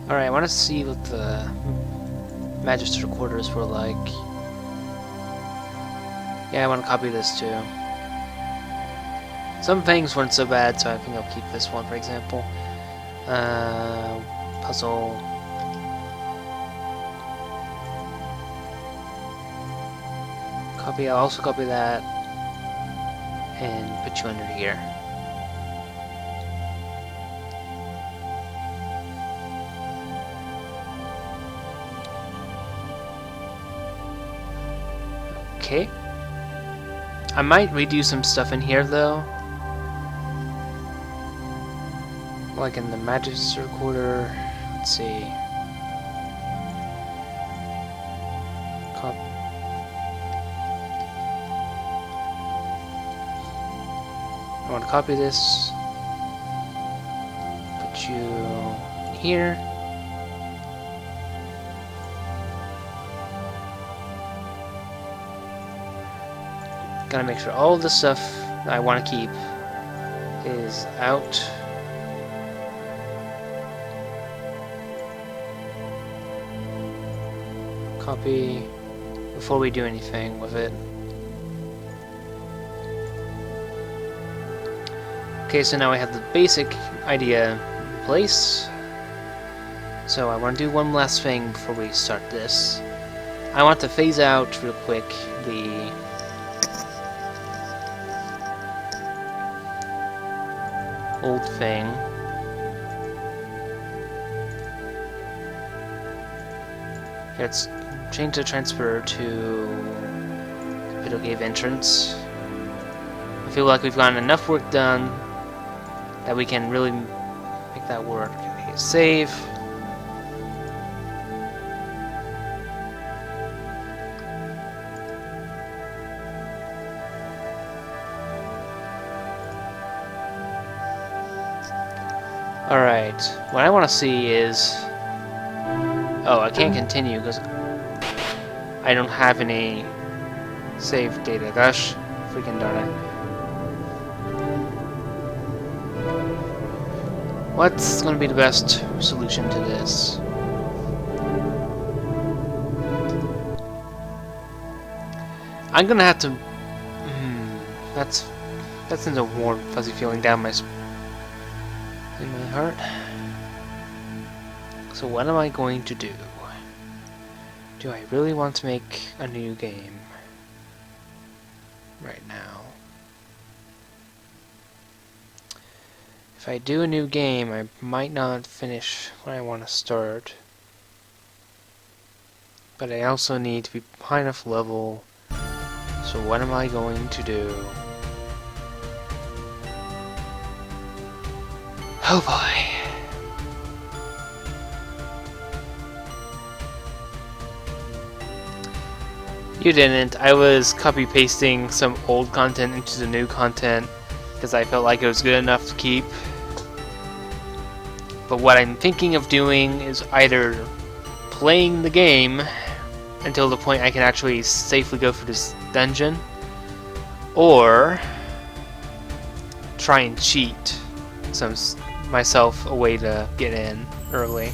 Alright, I want to see what the Magister quarters were like. Yeah, I want to copy this too. Some things weren't so bad, so I think I'll keep this one, for example. Puzzle. Copy, I'll also copy that. And put you under here. Okay. I might redo some stuff in here though. Like in the Magister quarter. Let's see. I want to copy this. Put you here. Gotta make sure all the stuff that I want to keep is out. Copy before we do anything with it. Okay, so now I have the basic idea in place. So I want to do one last thing before we start this. I want to phase out real quick the old thing. Let's change the transfer to Video Cave entrance. I feel like we've gotten enough work done that we can really make that work. Okay, save. Alright, what I want to see is... Oh, I can't continue because I don't have any save data. Gosh, freaking darn it. What's going to be the best solution to this? I'm going to have to... that sends a warm, fuzzy feeling down my in my heart. So what am I going to do? Do I really want to make a new game right now? If I do a new game, I might not finish what I want to start. But I also need to be high enough level. So what am I going to do? Oh boy. You didn't. I was copy-pasting some old content into the new content because I felt like it was good enough to keep. But what I'm thinking of doing is either playing the game until the point I can actually safely go through this dungeon, or try and cheat myself a way to get in early.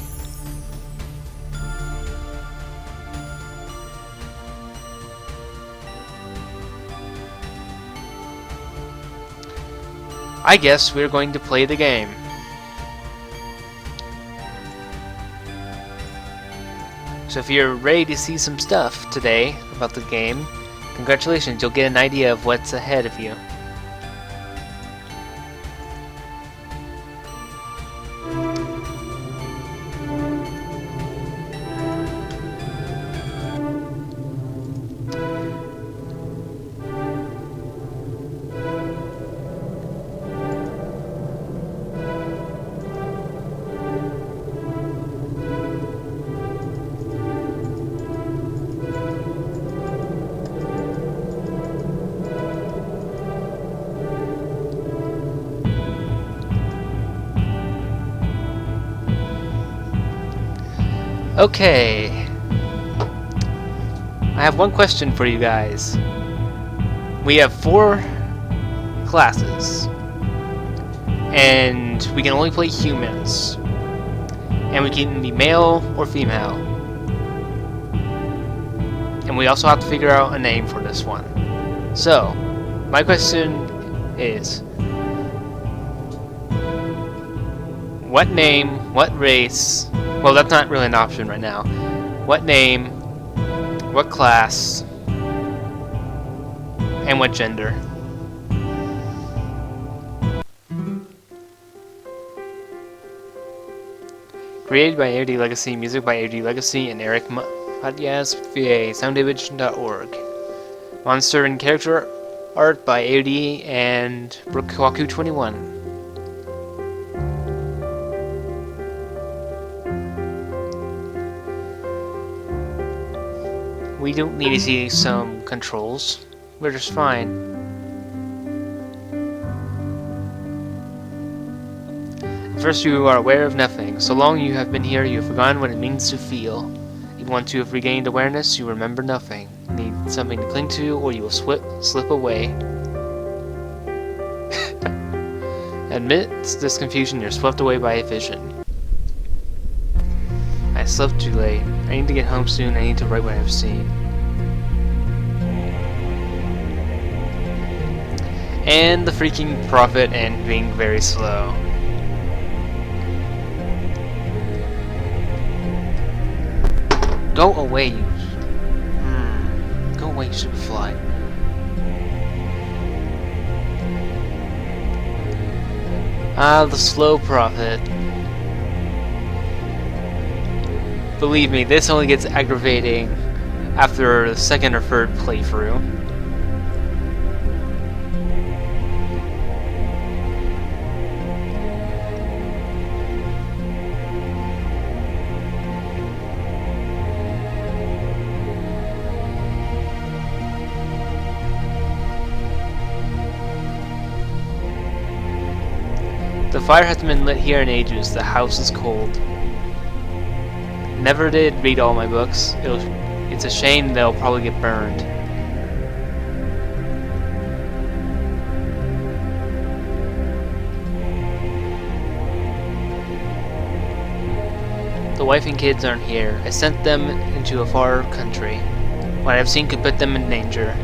I guess we're going to play the game. So if you're ready to see some stuff today about the game, congratulations, you'll get an idea of what's ahead of you. Okay, I have one question for you guys. We have 4 classes, and we can only play humans, and we can be male or female, and we also have to figure out a name for this one. So, my question is, what name, what race? Well, that's not really an option right now. What name, what class, and what gender? Created by AoDLegacy, music by AoDLegacy and Eric Matias via soundimage.org. Monster and character art by AoD and Brookwaku21. We don't need to see some controls. We're just fine. At first you are aware of nothing. So long you have been here, you have forgotten what it means to feel. Even once you have regained awareness, you remember nothing. You need something to cling to, or you will slip away. Amidst this confusion, you're swept away by a vision. I slept too late. I need to get home soon. I need to write what I've seen. And the freaking prophet and being very slow. Go away, you. Go away, Superfly. Ah, the slow prophet. Believe me, this only gets aggravating after the second or third playthrough. The fire hasn't been lit here in ages. The house is cold. Never did read all my books. It's a shame they'll probably get burned. The wife and kids aren't here. I sent them into a far country. What I've seen could put them in danger.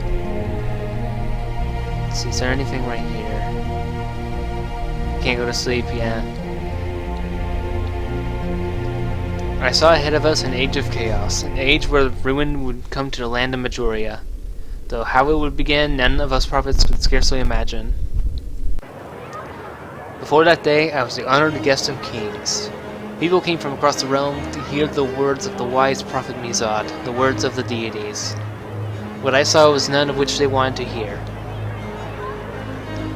Let's see, is there anything right here? Can't go to sleep yet. I saw ahead of us an age of chaos, an age where ruin would come to the land of Majoria. Though how it would begin, none of us prophets could scarcely imagine. Before that day, I was the honored guest of kings. People came from across the realm to hear the words of the wise prophet Mizad, the words of the deities. What I saw was none of which they wanted to hear.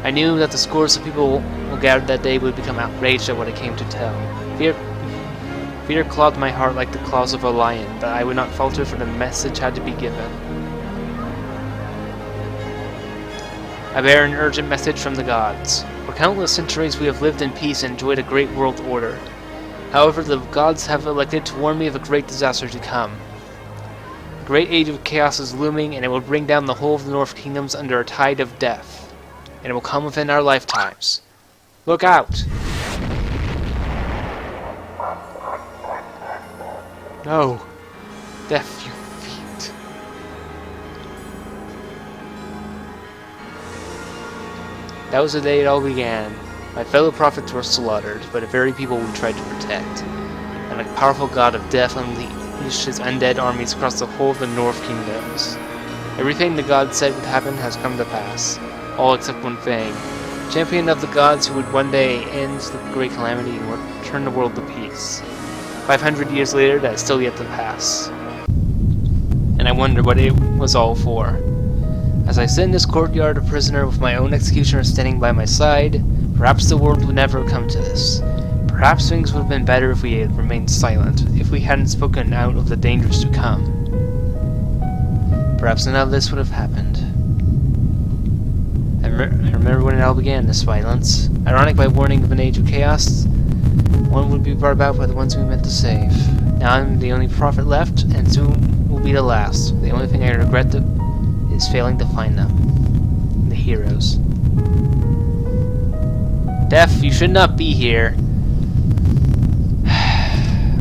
I knew that the scores of people who gathered that day would become outraged at what I came to tell. Fear clawed my heart like the claws of a lion, but I would not falter, for the message had to be given. I bear an urgent message from the gods. For countless centuries we have lived in peace and enjoyed a great world order. However, the gods have elected to warn me of a great disaster to come. A great age of chaos is looming, and it will bring down the whole of the North Kingdoms under a tide of death. And it will come within our lifetimes. Look out! No! Death, you fiend! That was the day it all began. My fellow prophets were slaughtered, by the very people we tried to protect. And a powerful god of death unleashed his undead armies across the whole of the North Kingdoms. Everything the god said would happen has come to pass. All except one thing. Champion of the gods who would one day end the great calamity and return the world to peace. 500 years later, that is still yet to pass. And I wonder what it was all for. As I sit in this courtyard a prisoner with my own executioner standing by my side, perhaps the world would never have come to this. Perhaps things would have been better if we had remained silent, if we hadn't spoken out of the dangers to come. Perhaps none of this would have happened. I remember when it all began, this violence. Ironic, by warning of an age of chaos, one would be brought about by the ones we meant to save. Now I'm the only prophet left, and soon will be the last. The only thing I regret is failing to find them. The heroes. Death, you should not be here.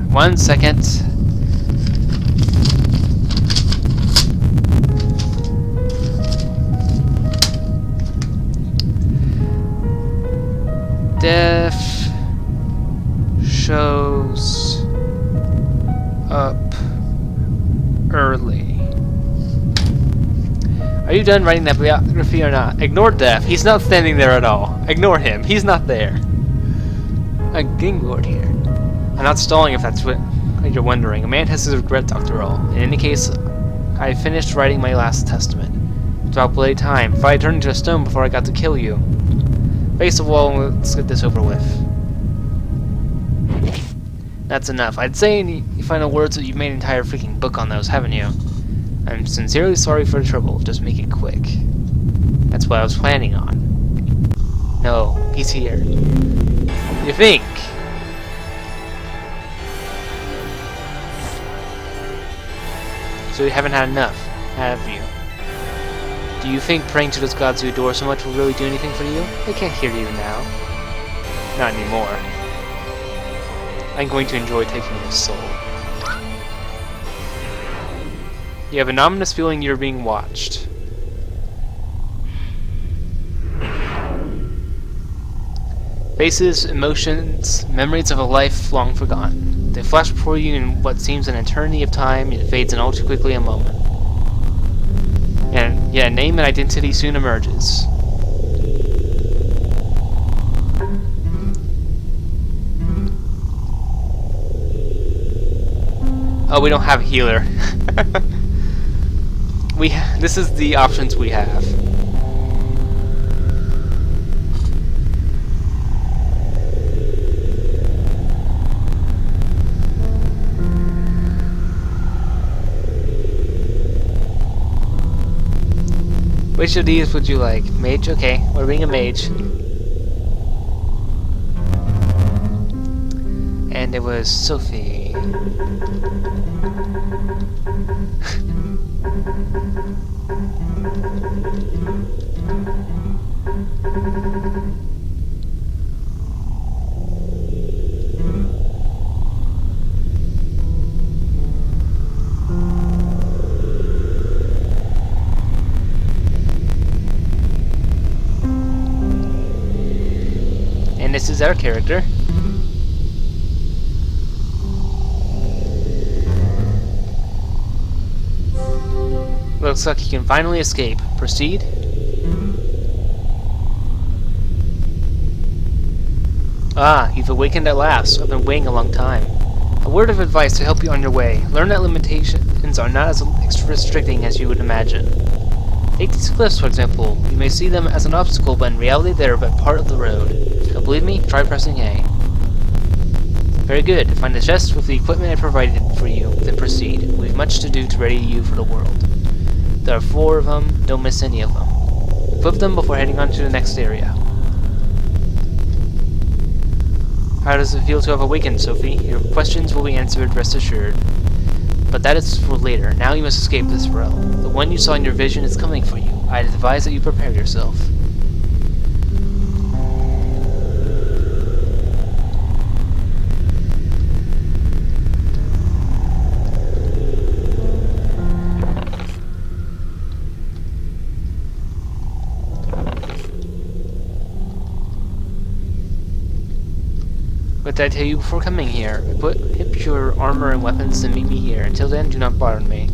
1 second. Death shows up early. Are you done writing that biography or not? Ignore Death. He's not standing there at all. Ignore him. He's not there. I'm getting bored here. I'm not stalling if that's what you're wondering. A man has his regrets after all. In any case, I finished writing my last testament. Without bloody time, if I turned into a stone before I got to kill you. Face the wall and let's get this over with. That's enough. I'd say in the final words that you've made an entire freaking book on those, haven't you? I'm sincerely sorry for the trouble. Just make it quick. That's what I was planning on. No, he's here. You think? So you haven't had enough, have you? Do you think praying to those gods you adore so much will really do anything for you? They can't hear you now. Not anymore. I'm going to enjoy taking your soul. You have an ominous feeling you're being watched. Faces, emotions, memories of a life long forgotten. They flash before you in what seems an eternity of time, and fades in all too quickly a moment. And yeah, name and identity soon emerges. Oh, we don't have a healer. This is the options we have. Which of these would you like? Mage? Okay, we're being a mage. And it was Sophie. And this is our character. Looks like he can finally escape. Proceed. Ah, you've awakened at last. I've been waiting a long time. A word of advice to help you on your way. Learn that limitations are not as restricting as you would imagine. Take these cliffs, for example. You may see them as an obstacle, but in reality they are but part of the road. Don't believe me? Try pressing A. Very good. Find the chest with the equipment I provided for you, then proceed. We have much to do to ready you for the world. There are 4 of them. Don't miss any of them. Equip them before heading on to the next area. How does it feel to have awakened, Sophie? Your questions will be answered, rest assured. But that is for later. Now you must escape this realm. The one you saw in your vision is coming for you. I advise that you prepare yourself. What did I tell you before coming here? Equip your armor and weapons and meet me here. Until then, do not bother me.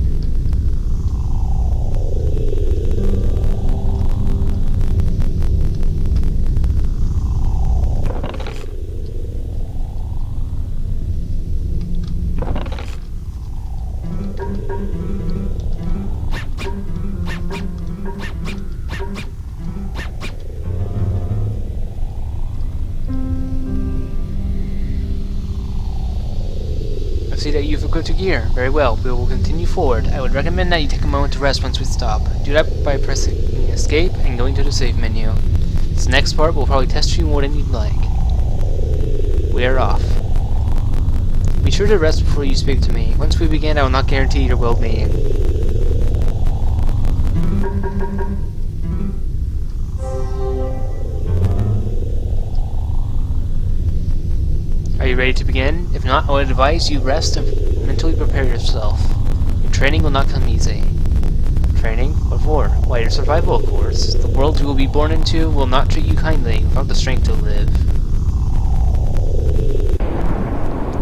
See that you've equipped your gear. Very well, we will continue forward. I would recommend that you take a moment to rest once we stop. Do that by pressing escape and going to the save menu. This next part will probably test you more than you'd like. We are off. Be sure to rest before you speak to me. Once we begin, I will not guarantee your well-being. Are you ready to begin? If not, I would advise you rest and mentally prepare yourself. Your training will not come easy. Training? What for? Why, your survival, of course. The world you will be born into will not treat you kindly without the strength to live.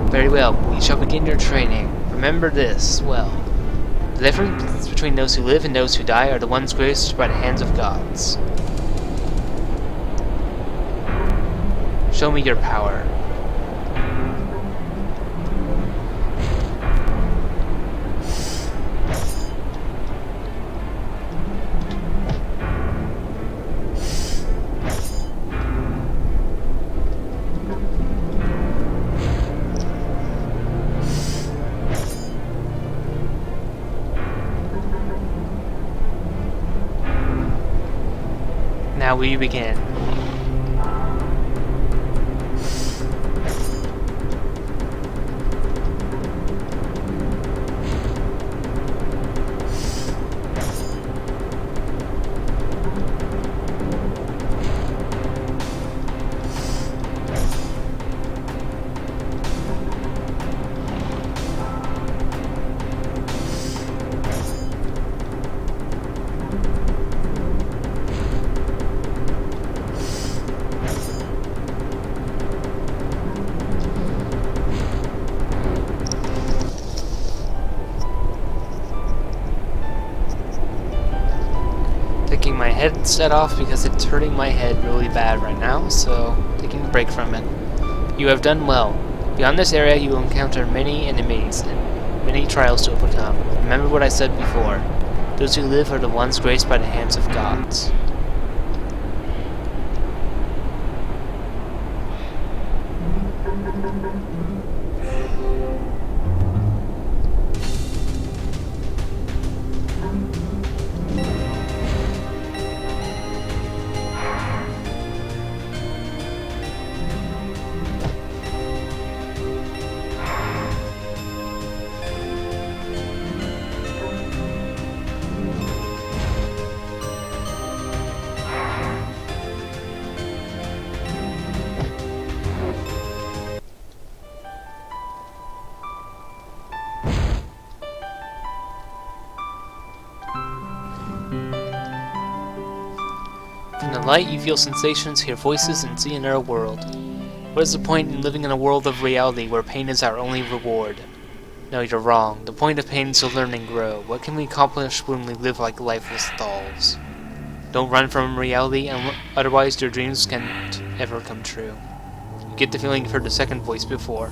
Very well, we shall begin your training. Remember this, well. The difference between those who live and those who die are the ones graced by the hands of gods. Show me your power. Now we begin. Taking my headset off because it's hurting my head really bad right now, so taking a break from it. You have done well. Beyond this area you will encounter many enemies and many trials to overcome. Remember what I said before. Those who live are the ones graced by the hands of gods. In the light, you feel sensations, hear voices, and see another world. What is the point in living in a world of reality where pain is our only reward? No, you're wrong. The point of pain is to learn and grow. What can we accomplish when we live like lifeless dolls? Don't run from reality, and otherwise your dreams can't ever come true. You get the feeling you've heard the second voice before.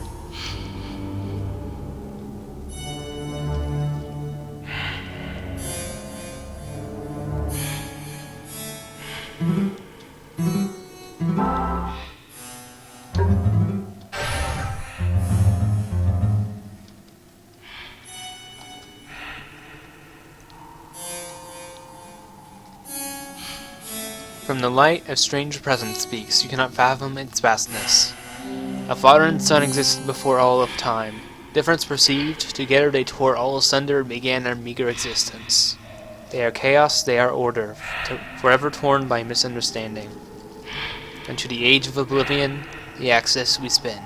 From the light, a strange presence speaks. You cannot fathom its vastness. A father and son existed before all of time. Difference perceived, together they tore all asunder and began their meager existence. They are chaos, they are order, forever torn by misunderstanding. And to the age of oblivion, the axis we spin.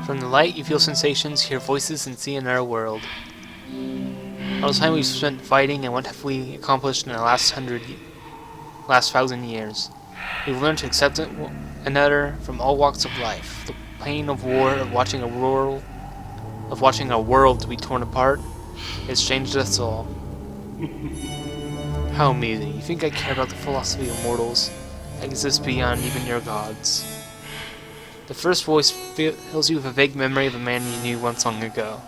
From the light, you feel sensations, hear voices, and see another world. All the time we've spent fighting, and what have we accomplished in the last 1,000 years? We've learned to accept another from all walks of life. The pain of war, of watching a world be torn apart, has changed us all. How amusing! You think I care about the philosophy of mortals? I exist beyond even your gods. The first voice fills you with a vague memory of a man you knew once long ago.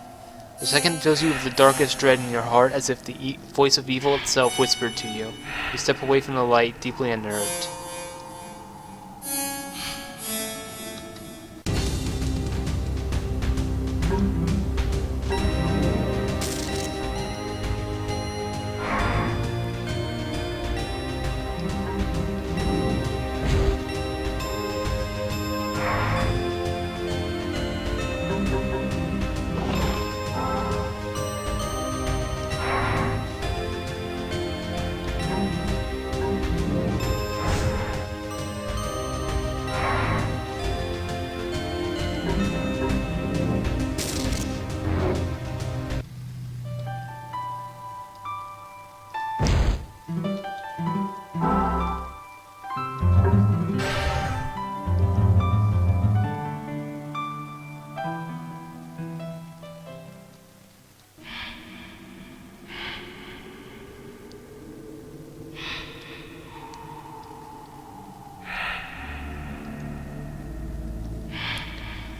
The second fills you with the darkest dread in your heart, as if the voice of evil itself whispered to you. You step away from the light, deeply unnerved.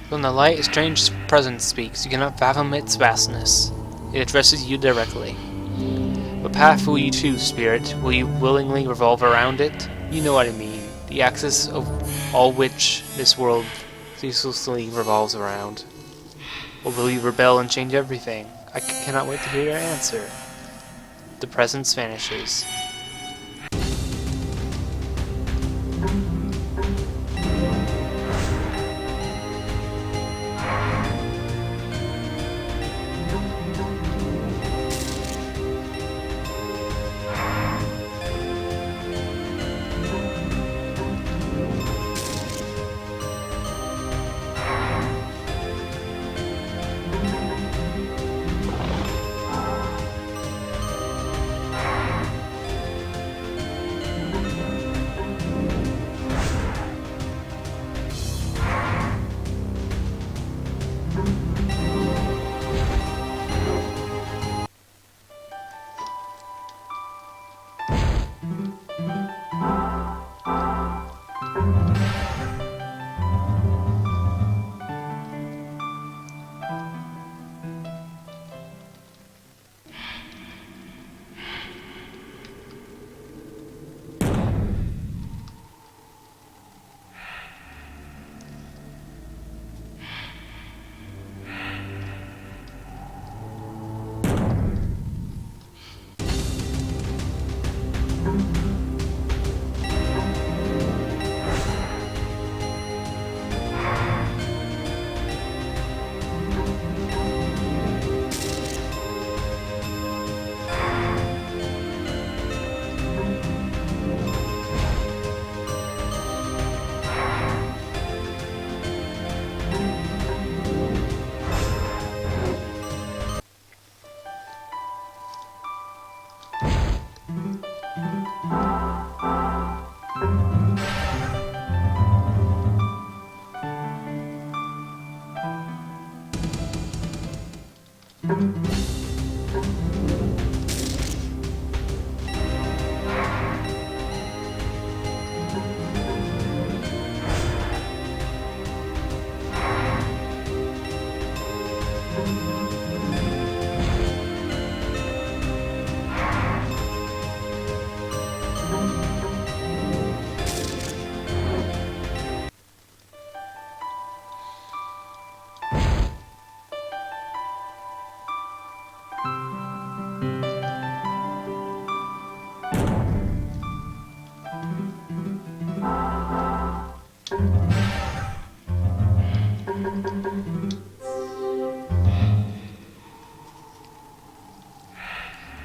From the light, a strange presence speaks. You cannot fathom its vastness. It addresses you directly. What path will you choose, spirit? Will you willingly revolve around it? You know what I mean. The axis of all which this world ceaselessly revolves around. Or will you rebel and change everything? I cannot wait to hear your answer. The presence vanishes.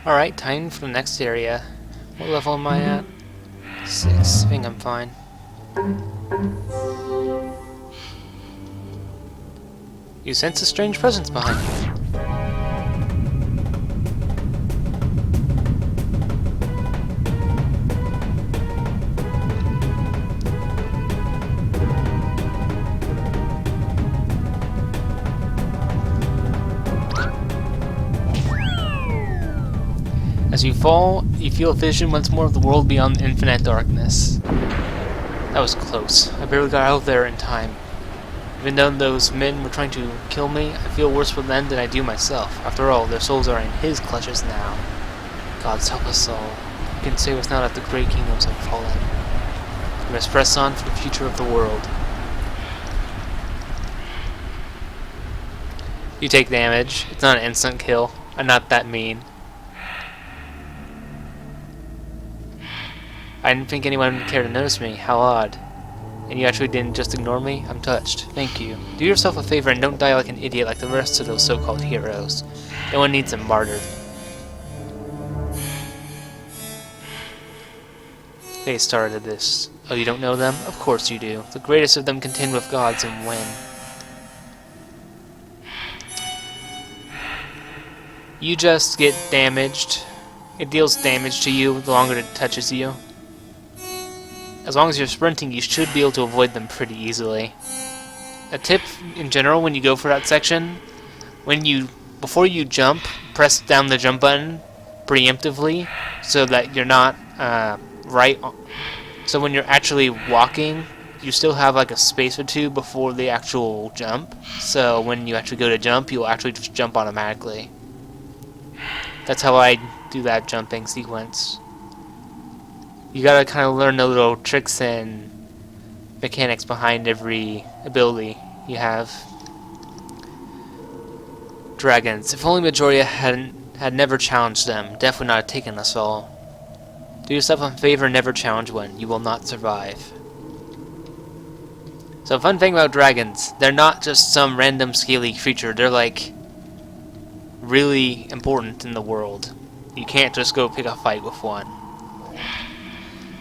Alright, time for the next area. What level am I at? 6. I think I'm fine. You sense a strange presence behind you. As you fall, you feel a vision once more of the world beyond infinite darkness. That was close. I barely got out of there in time. Even though those men were trying to kill me, I feel worse for them than I do myself. After all, their souls are in his clutches now. Gods help us all. You can save us now that the great kingdoms have fallen. We must press on for the future of the world. You take damage. It's not an instant kill. I'm not that mean. I didn't think anyone would care to notice me. How odd. And you actually didn't just ignore me? I'm touched. Thank you. Do yourself a favor and don't die like an idiot like the rest of those so-called heroes. No one needs them martyred. They started this. Oh, you don't know them? Of course you do. The greatest of them contend with gods and win. You just get damaged. It deals damage to you the longer it touches you. As long as you're sprinting, you should be able to avoid them pretty easily. A tip in general when you go for that section, before you jump, press down the jump button preemptively so that you're not so when you're actually walking, you still have like a space or two before the actual jump. So when you actually go to jump, you'll actually just jump automatically. That's how I do that jumping sequence. You gotta kind of learn the little tricks and mechanics behind every ability you have. Dragons. If only Majoria had never challenged them, death would not have taken us all. Do yourself a favor and never challenge one. You will not survive. So fun thing about dragons, they're not just some random scaly creature. They're like really important in the world. You can't just go pick a fight with one.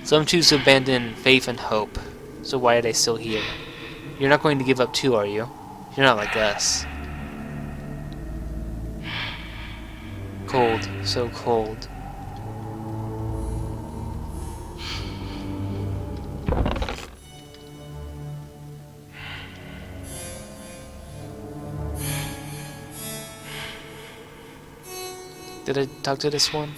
Some choose to abandon faith and hope. So why are they still here? You're not going to give up too, are you? You're not like us. Cold. So cold. Did I talk to this one?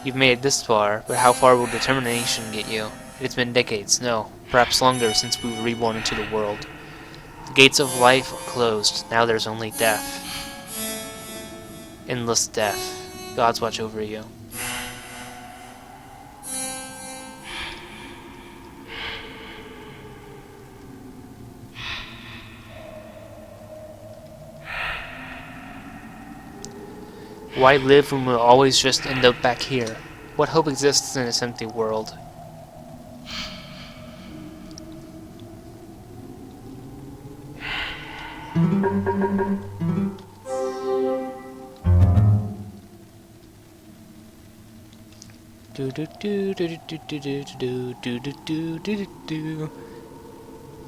You've made it this far, but how far will determination get you? It's been decades, no, perhaps longer since we were reborn into the world. The gates of life are closed, now there's only death. Endless death. Gods watch over you. Why live when we'll always just end up back here? What hope exists in this empty world?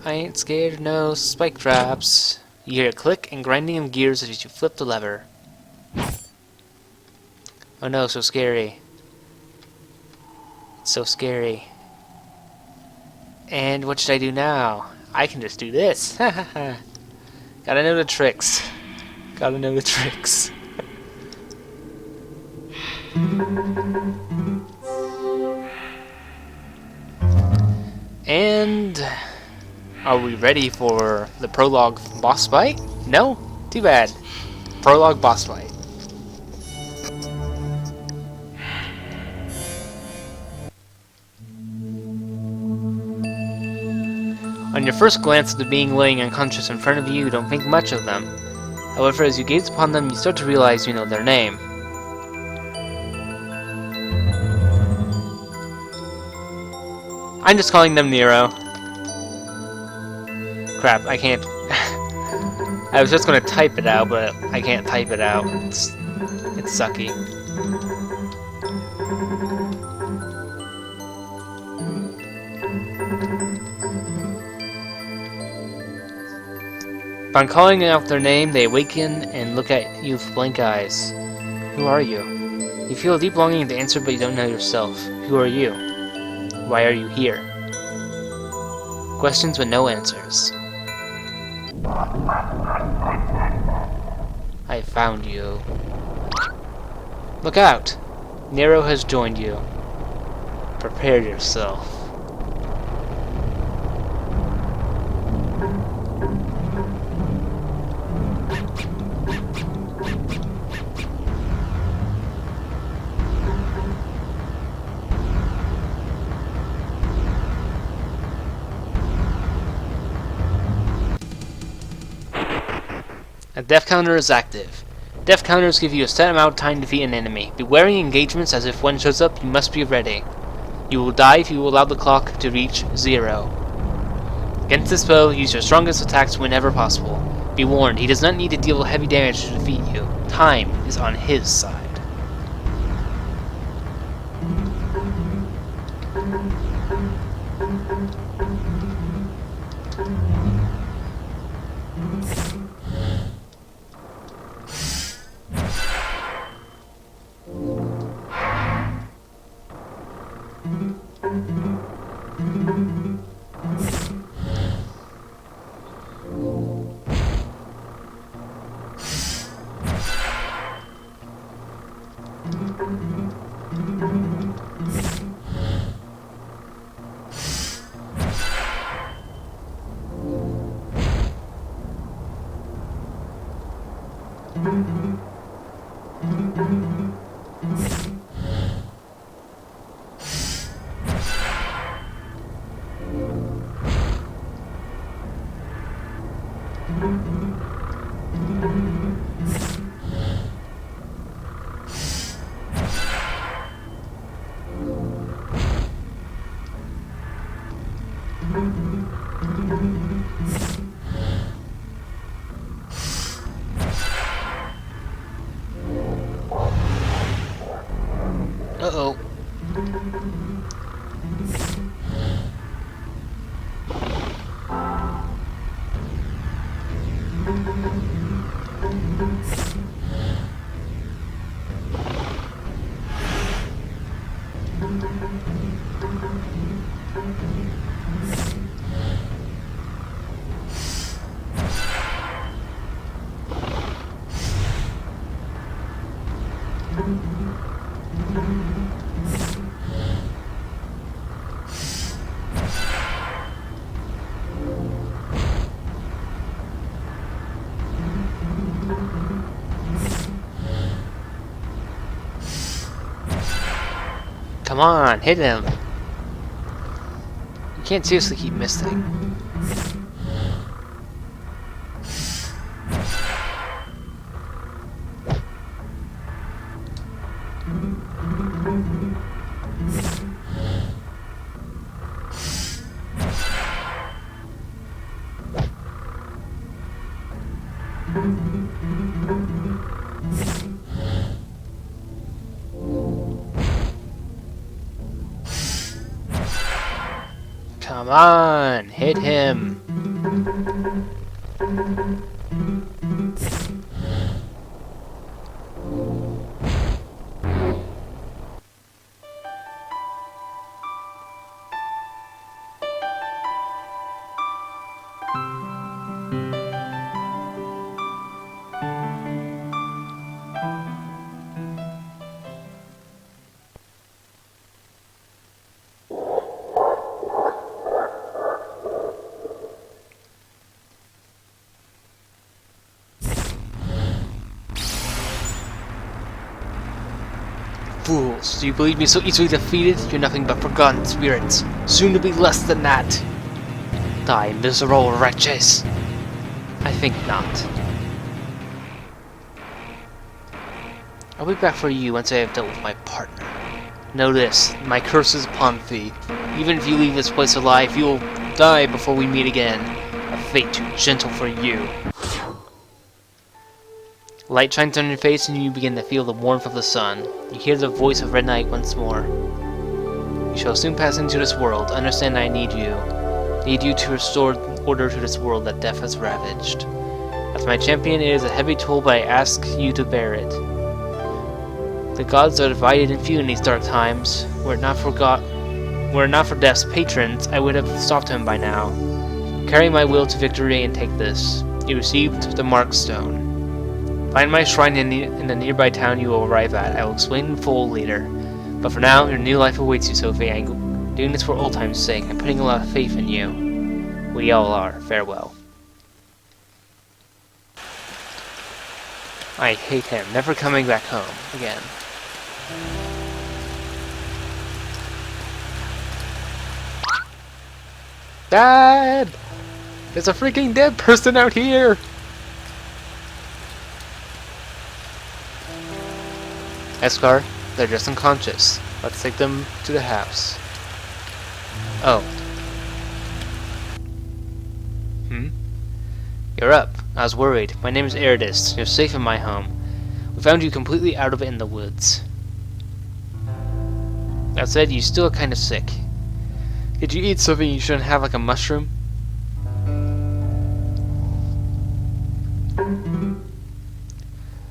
I ain't scared of no spike traps. You hear a click and grinding of gears as you flip the lever. Oh no, so scary. So scary. And what should I do now? I can just do this. Gotta know the tricks. Gotta know the tricks. And are we ready for the prologue boss fight? No? Too bad. Prologue boss fight. On your first glance at the being laying unconscious in front of you, you don't think much of them. However, as you gaze upon them, you start to realize you know their name. I'm just calling them Nero. Crap, I can't... I was just gonna type it out, but I can't type it out. It's sucky. Upon calling out their name, they awaken and look at you with blank eyes. Who are you? You feel a deep longing to answer, but you don't know yourself. Who are you? Why are you here? Questions with no answers. I found you. Look out! Nero has joined you. Prepare yourself. A death counter is active. Death counters give you a set amount of time to defeat an enemy. Be wary engagements, as if one shows up, you must be ready. You will die if you allow the clock to reach 0. Against this foe, use your strongest attacks whenever possible. Be warned, he does not need to deal heavy damage to defeat you. Time is on his side. Uh-oh. Come on, hit him. You can't seriously keep missing. Come on, hit him. Fools, do you believe me so easily defeated? You're nothing but forgotten spirits, soon to be less than that. Die, miserable wretches. I think not. I'll be back for you once I have dealt with my partner. Know this, my curse is upon thee. Even if you leave this place alive, you'll die before we meet again. A fate too gentle for you. Light shines on your face and you begin to feel the warmth of the sun. You hear the voice of Red Knight once more. You shall soon pass into this world. Understand I need you. Need you to restore order to this world that death has ravaged. As my champion, it is a heavy toll, but I ask you to bear it. The gods are divided and few in these dark times. Were it not for Death's patrons, I would have stopped him by now. Carry my will to victory and take this. You received the Mark Stone. Find my shrine in the nearby town you will arrive at. I will explain in full later. But for now, your new life awaits you, Sophie. I'm doing this for old time's sake. I'm putting a lot of faith in you. We all are. Farewell. I hate him. Never coming back home again. Dad! There's a freaking dead person out here! Eskar, they're just unconscious. Let's take them to the house. Oh. You're up. I was worried. My name is Eridus. You're safe in my home. We found you completely out of it in the woods. That said, you still look kinda sick. Did you eat something you shouldn't have, like a mushroom?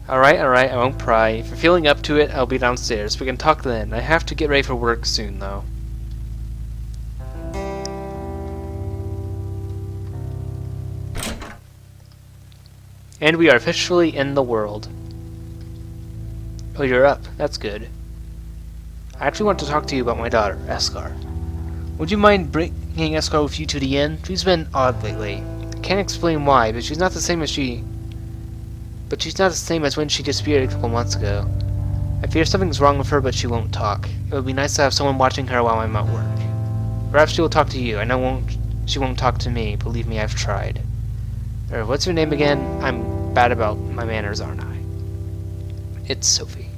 Alright, I won't pry. If you're feeling up to it, I'll be downstairs. We can talk then. I have to get ready for work soon, though. And we are officially in the world. Oh, you're up. That's good. I actually want to talk to you about my daughter, Eskar. Would you mind bringing Eskar with you to the inn? She's been odd lately. I can't explain why, but she's not the same as when she disappeared a couple months ago. I fear something's wrong with her, but she won't talk. It would be nice to have someone watching her while I'm at work. Perhaps she will talk to you. I know she won't talk to me. Believe me, I've tried. What's your name again? I'm bad about my manners, aren't I? It's Sophie.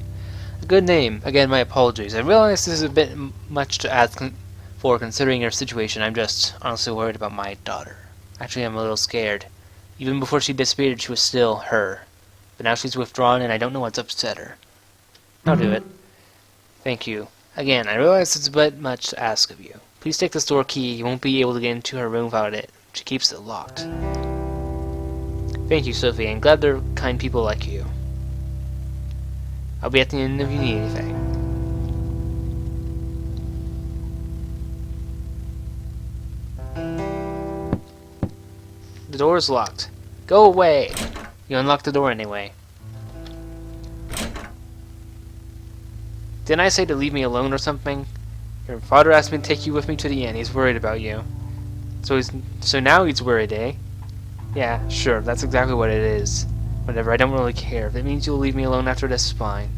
A good name. Again, my apologies. I realize this is a bit much to ask for considering your situation. I'm just honestly worried about my daughter. Actually, I'm a little scared. Even before she disappeared, she was still her. But now she's withdrawn and I don't know what's upset her. I'll do it. Thank you. Again, I realize it's a bit much to ask of you. Please take the store key. You won't be able to get into her room without it. She keeps it locked. Thank you, Sophie. I'm glad there are kind people like you. I'll be at the inn if you need anything. The door is locked. Go away! You unlocked the door anyway. Didn't I say to leave me alone or something? Your father asked me to take you with me to the inn. He's worried about you. So now he's worried, eh? Yeah, sure, that's exactly what it is. Whatever, I don't really care. If it means you'll leave me alone after this, fine.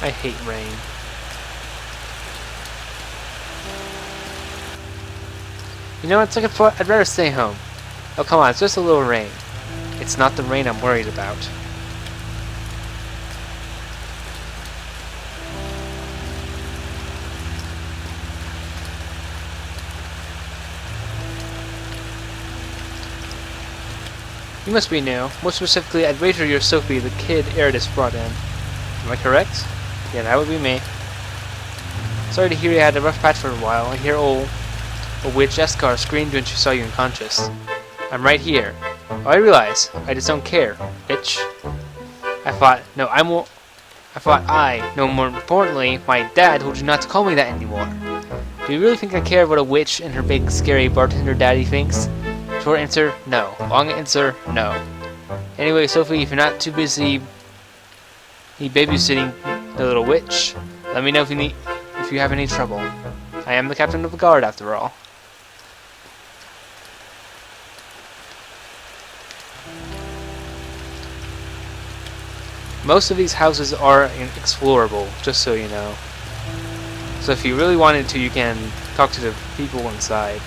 I hate rain. You know, it's like I'd rather stay home. Oh, come on, it's just a little rain. It's not the rain I'm worried about. You must be new. More specifically, I'd wager you're Sophie, the kid Eridus brought in. Am I correct? Yeah, that would be me. Sorry to hear you had a rough patch for a while. I hear old witch Eskar screamed when she saw you unconscious. I'm right here. Oh, I realize. I just don't care, bitch. No, more importantly, my dad told you not to call me that anymore. Do you really think I care what a witch and her big, scary bartender daddy thinks? Short answer, no. Long answer, no. Anyway, Sophie, if you're not too busy babysitting the little witch, let me know if you have any trouble. I am the captain of the guard, after all. Most of these houses are explorable, just so you know. So if you really wanted to, you can talk to the people inside.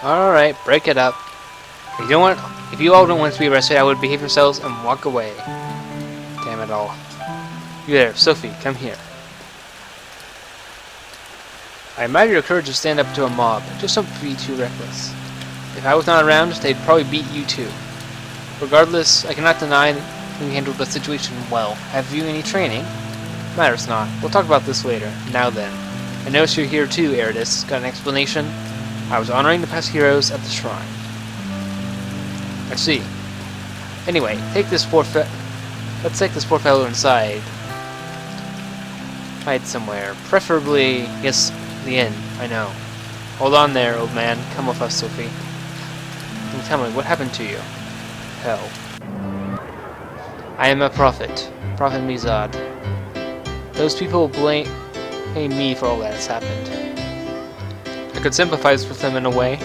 Alright, break it up. If you all don't want to be arrested, I would behave yourselves and walk away. Damn it all. You there, Sophie, come here. I admire your courage to stand up to a mob. Just don't be too reckless. If I was not around, they'd probably beat you too. Regardless, I cannot deny that you handled the situation well. Have you any training? Matters not. We'll talk about this later. Now then. I notice you're here too, Eridus. Got an explanation? I was honoring the past heroes at the shrine. I see. Anyway, let's take this poor fellow inside. Hide somewhere. Preferably, yes, the inn. I know. Hold on there, old man. Come with us, Sophie. And tell me, what happened to you? Hell. I am a prophet. Prophet Mizad. Those people blame me for all that has happened. I could sympathize with them in a way.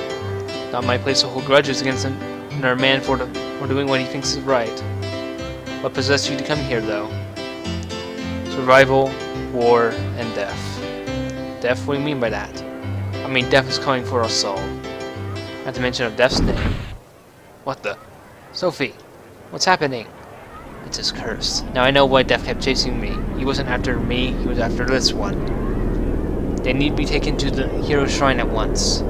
Not my place to hold grudges against another man for doing what he thinks is right. What possessed you to come here, though? Survival, war, and death. Death? What do you mean by that? I mean, death is coming for us all. Not to mention of Death's name. What the? Sophie, what's happening? It's his curse. Now I know why Death kept chasing me. He wasn't after me, he was after this one. They need to be taken to the hero shrine at once.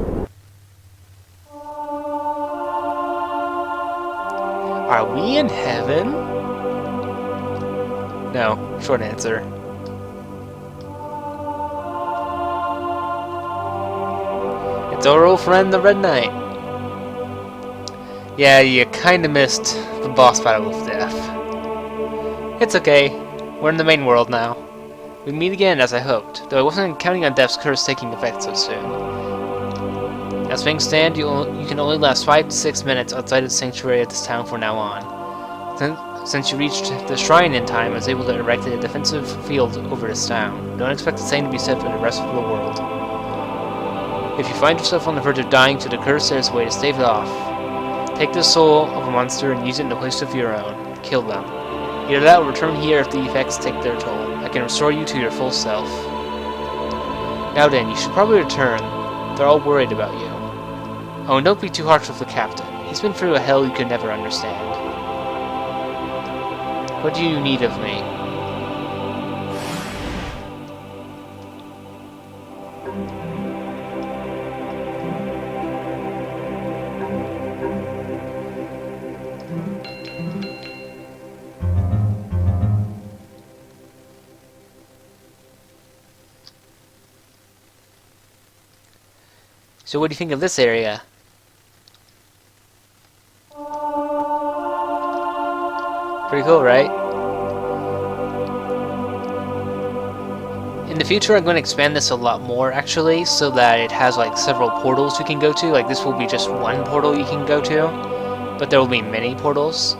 Are we in heaven? No, short answer. It's our old friend, the Red Knight. Yeah, you kinda missed the boss battle with Death. It's okay. We're in the main world now. We meet again, as I hoped, though I wasn't counting on Death's curse taking effect so soon. As things stand, you can only last 5 to 6 minutes outside of the sanctuary of this town from now on. Since you reached the shrine in time, I was able to erect a defensive field over this town. Don't expect the same to be said for the rest of the world. If you find yourself on the verge of dying to the curse, there's a way to stave it off. Take the soul of a monster and use it in a place of your own. Kill them. Either that or return here if the effects take their toll. I can restore you to your full self. Now then, you should probably return. They're all worried about you. Oh, and don't be too harsh with the captain. He's been through a hell you could never understand. What do you need of me? So what do you think of this area? Pretty cool, right? In the future, I'm going to expand this a lot more, actually, so that it has, like, several portals you can go to. Like, this will be just one portal you can go to, but there will be many portals.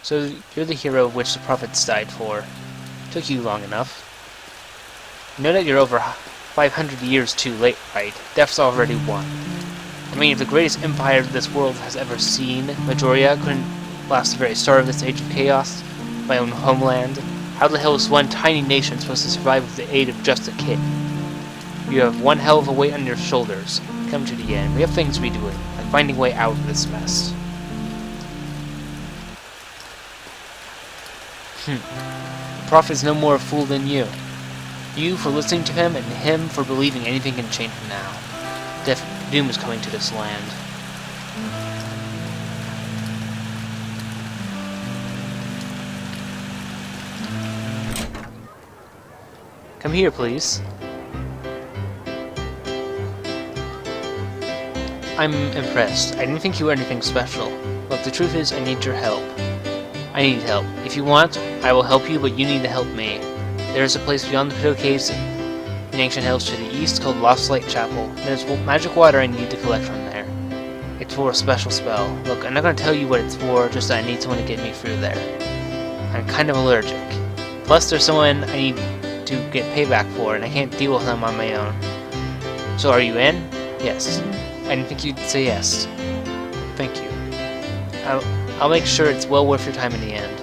So, you're the hero of which the prophets died for. Took you long enough. You know that you're over 500 years too late, right? Death's already won. I mean, if the greatest empire this world has ever seen, Majoria, couldn't last the very start of this age of chaos, my own homeland, how the hell is one tiny nation supposed to survive with the aid of just a kid? You have one hell of a weight on your shoulders. Come to the end. We have things to be doing, like finding a way out of this mess. The prophet's no more a fool than you. You for listening to him, and him for believing anything can change from now. Doom is coming to this land. Come here, please. I'm impressed. I didn't think you were anything special. Look, the truth is, I need your help. I need help. If you want, I will help you, but you need to help me. There is a place beyond the Pito Caves in ancient hills to the east called Lost Light Chapel. There's magic water I need to collect from there. It's for a special spell. Look, I'm not going to tell you what it's for, just that I need someone to get me through there. I'm kind of allergic. Plus, there's someone I need to get payback for, and I can't deal with them on my own. So are you in? Yes. I didn't think you'd say yes. Thank you. I'll make sure it's well worth your time in the end.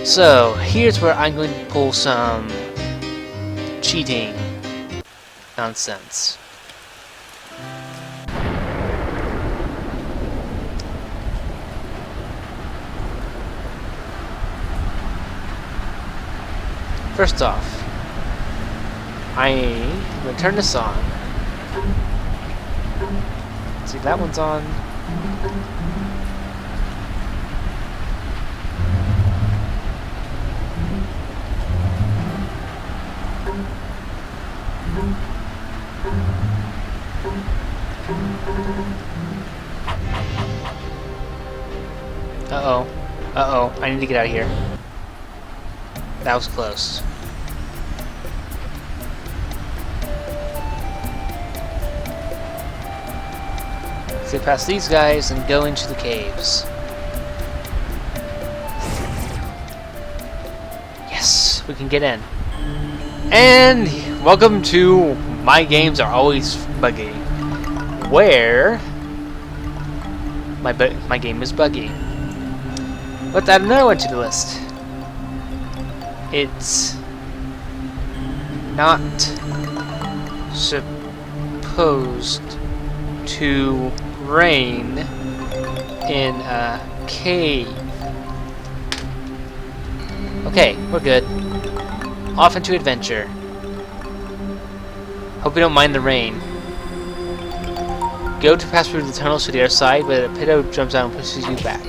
So, here's where I'm going to pull some cheating nonsense. First off, I'm gonna turn this on. See, that one's on. Uh-oh. Uh-oh. I need to get out of here. That was close. Let's get past these guys and go into the caves. Yes, we can get in. And welcome to My Games Are Always Buggy, where my game is buggy. Let's add another one to the list. It's not supposed to rain in a cave. Okay, we're good. Off into adventure. Hope you don't mind the rain. Go to pass through the tunnels to the other side, but a pedo jumps out and pushes you back.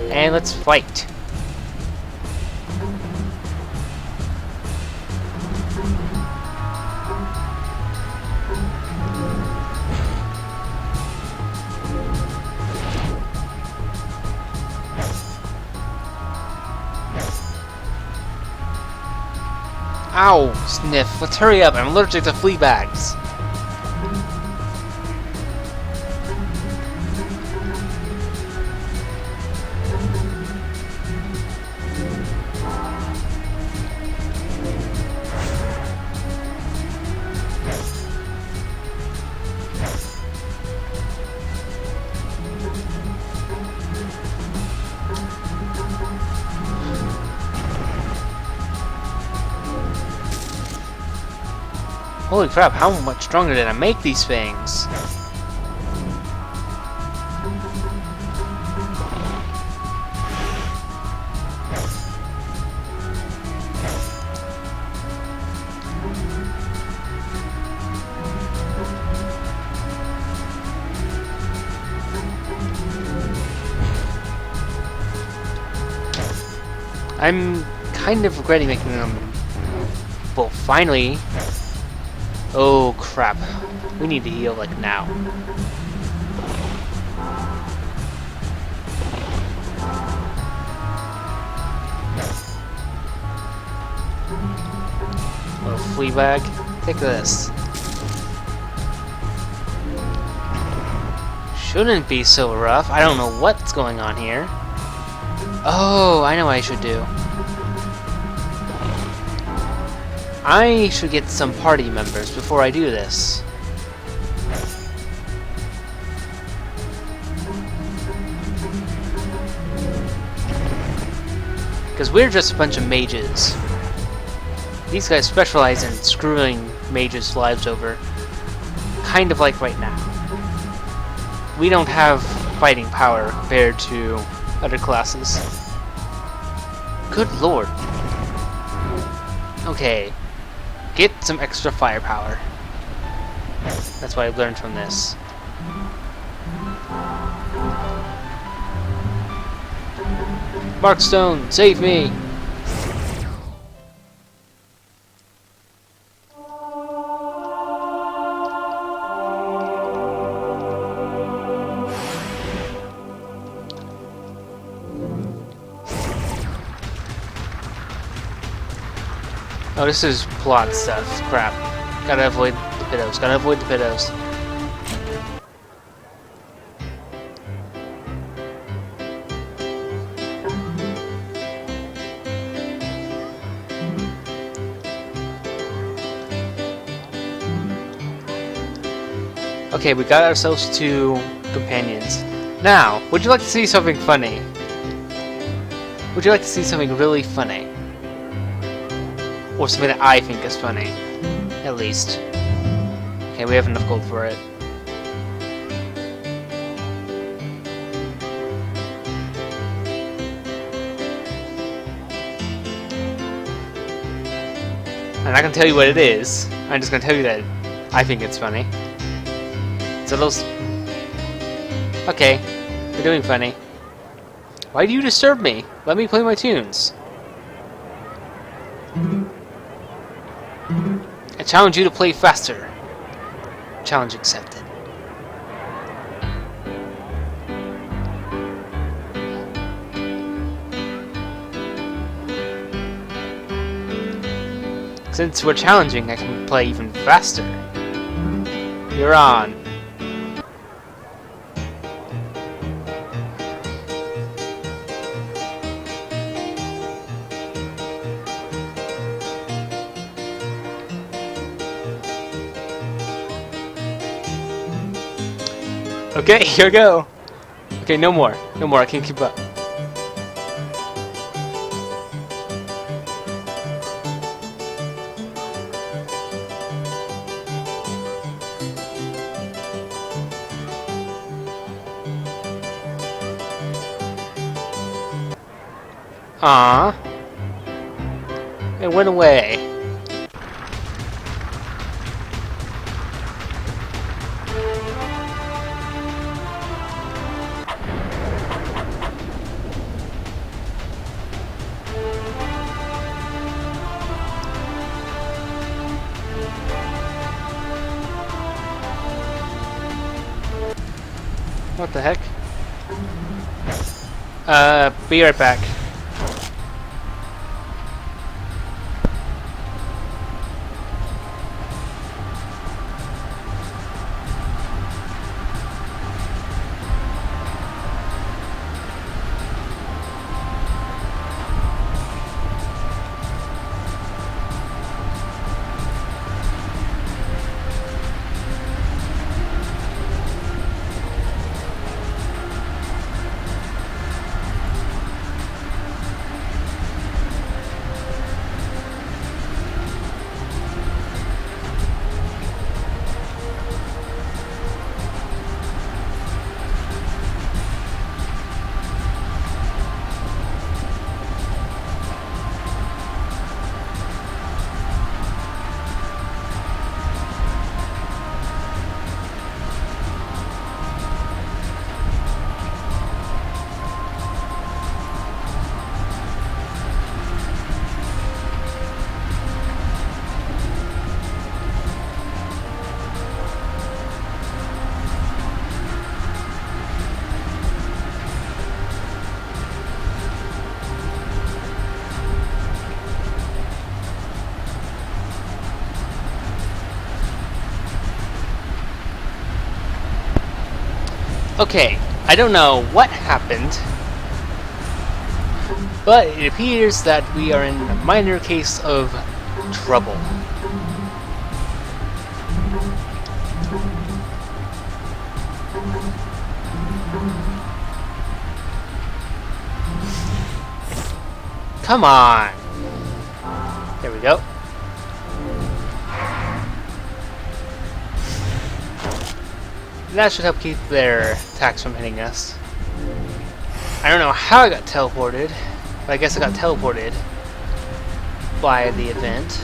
And let's fight. Ow! Sniff. Let's hurry up. I'm allergic to flea bags. Holy crap, how much stronger did I make these things? I'm kind of regretting making them. Well, finally. Oh crap. We need to heal like now. Little flea bag. Take this. Shouldn't be so rough. I don't know what's going on here. Oh, I know what I should do. I should get some party members before I do this. Because we're just a bunch of mages. These guys specialize in screwing mages' lives over. Kind of like right now. We don't have fighting power compared to other classes. Good lord. Okay. Get some extra firepower. That's what I learned from this. Markstone, save me! Oh, this is plot stuff. Crap. Gotta avoid the pedos. Gotta avoid the pedos. Okay, we got ourselves 2 companions. Now, would you like to see something funny? Would you like to see something really funny? Or something that I think is funny? At least. Okay, we have enough gold for it. I'm not gonna tell you what it is. I'm just gonna tell you that I think it's funny. It's a little... Okay, we're doing funny. Why do you disturb me? Let me play my tunes. I challenge you to play faster. Challenge accepted. Since we're challenging, I can play even faster. You're on. Okay, here we go. Okay, no more. No more, I can't keep up. Aww. It went away. What the heck? Be right back. Okay, I don't know what happened, but it appears that we are in a minor case of trouble. Come on! There we go. That should help keep their attacks from hitting us. I don't know how I got teleported, but I guess I got teleported by the event.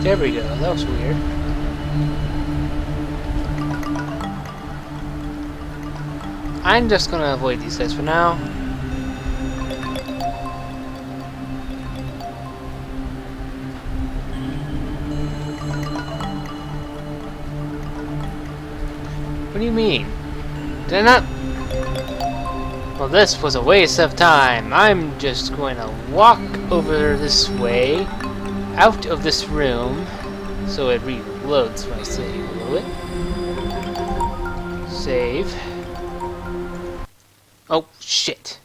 There we go, that was weird. I'm just gonna avoid these guys for now. What do you mean? Did I not? Well, this was a waste of time. I'm just going to walk over this way, out of this room, so it reloads my save a little bit. Save. Oh, shit.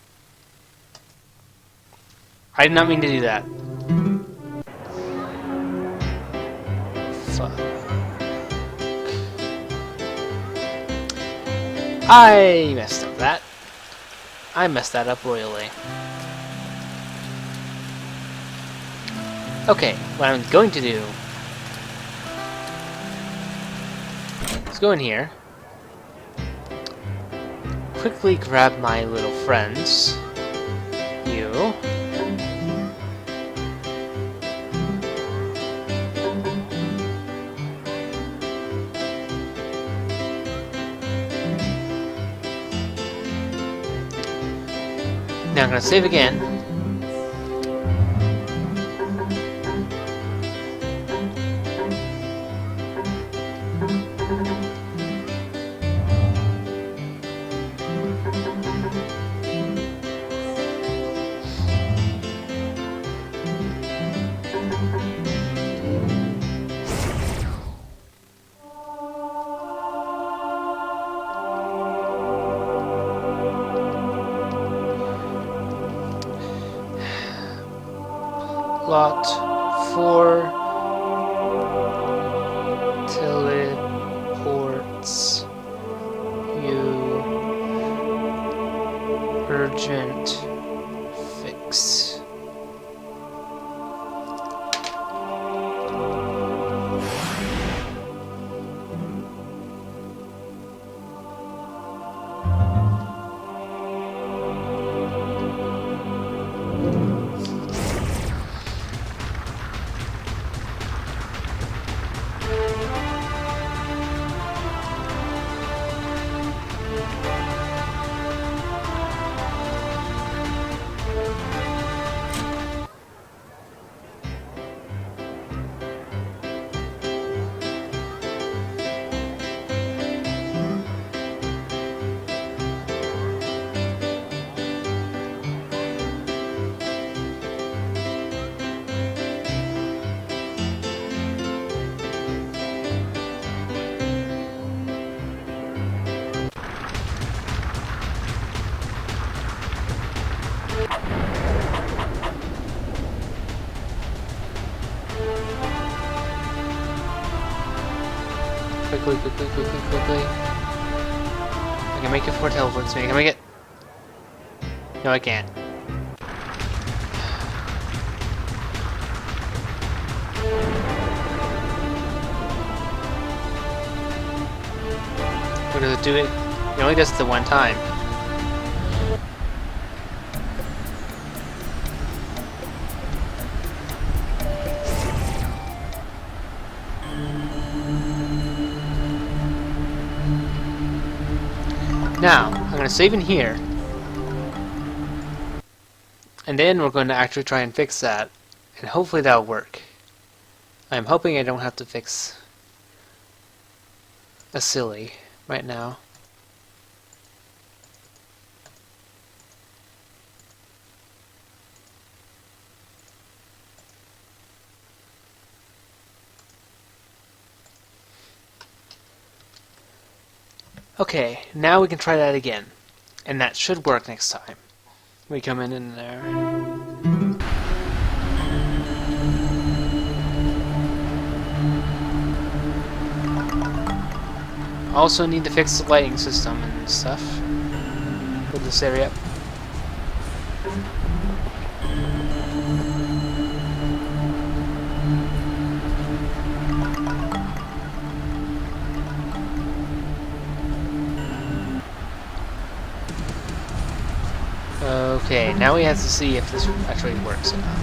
I did not mean to do that. Fuck. I messed up that. I messed that up royally. Okay, what I'm going to do is go in here, quickly grab my little friends, you, now I'm going to save again. Lot 4 teleports you urgent fix. Quickly. I can make it 4 teleports. I can make it. No, I can't. What does it do? It only does it the one time. Now, I'm going to save in here. And then we're going to actually try and fix that. And hopefully that'll work. I'm hoping I don't have to fix a silly right now. Okay, now we can try that again. And that should work next time. We come in there. Also need to fix the lighting system and stuff for this area. Okay, now we have to see if this actually works or not.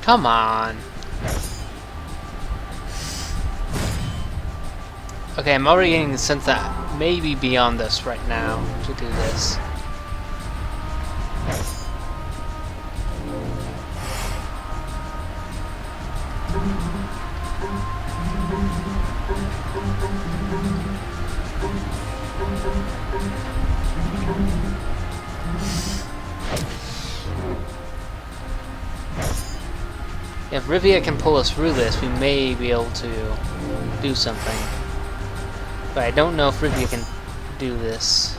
Come on. Okay, I'm already getting the sense that maybe beyond this right now to do this. If Rivia can pull us through this, we may be able to do something. But I don't know if Rivia can do this.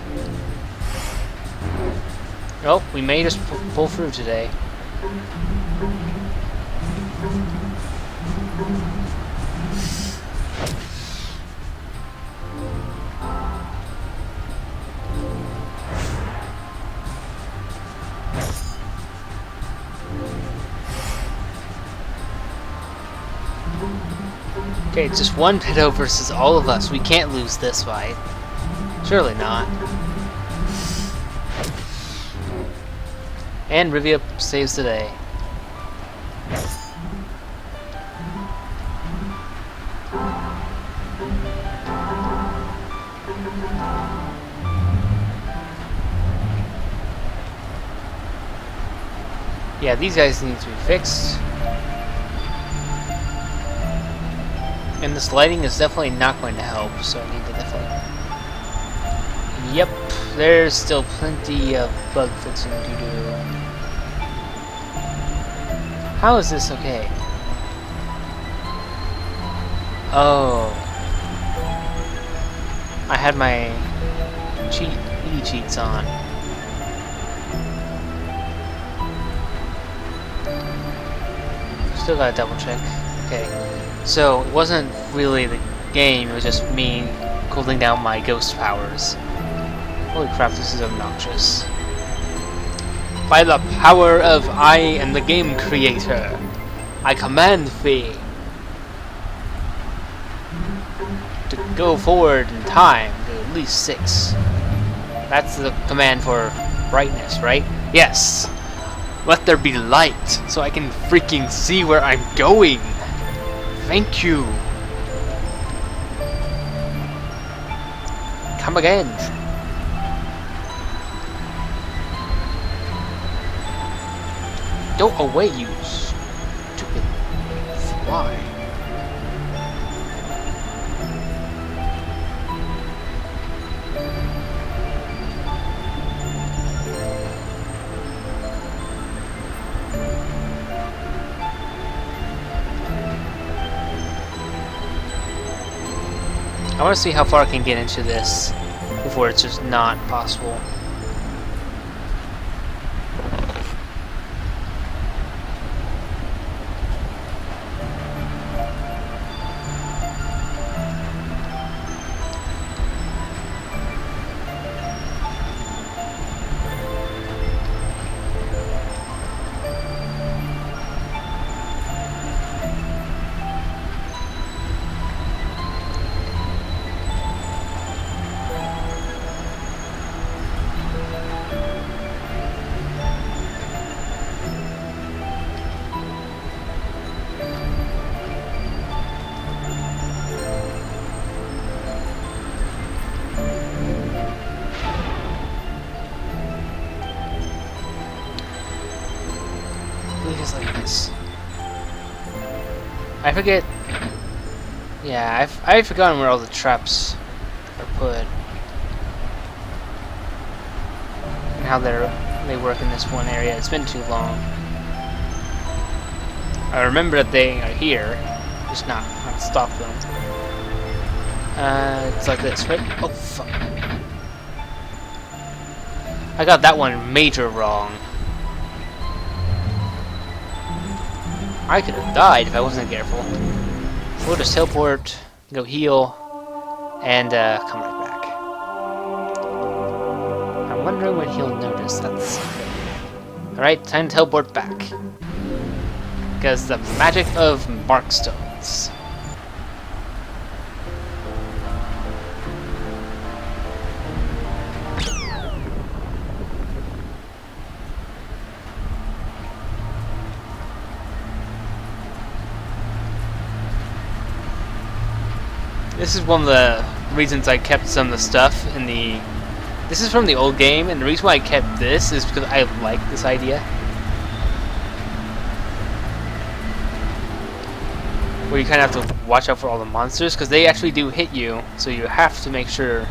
Oh, we may just pull through today. Okay, it's just one pedo versus all of us. We can't lose this fight. Surely not. And Rivia saves the day. Yeah, these guys need to be fixed. And this lighting is definitely not going to help, so I need to definitely... Yep, there's still plenty of bug fixing to do. How is this okay? Oh. I had my cheats on. Still gotta double check. Okay. So, it wasn't really the game, it was just me cooling down my ghost powers. Holy crap, this is obnoxious. By the power of I am the game creator, I command thee to go forward in time to at least 6. That's the command for brightness, right? Yes! Let there be light, so I can freaking see where I'm going! Thank you! Come again! Go away, you stupid fly! I want to see how far I can get into this before it's just not possible. I forget. Yeah, I've forgotten where all the traps are put and how they work in this one area. It's been too long. I remember that they are here, just not stop them. It's like this, right? Oh fuck! I got that one major wrong. I could have died if I wasn't careful. We'll just teleport, go heal, and come right back. I'm wondering when he'll notice that's... Alright, time to teleport back. Because the magic of Markstones. This is one of the reasons I kept some of the stuff in the... This is from the old game, and the reason why I kept this is because I like this idea. Where you kind of have to watch out for all the monsters, because they actually do hit you, so you have to make sure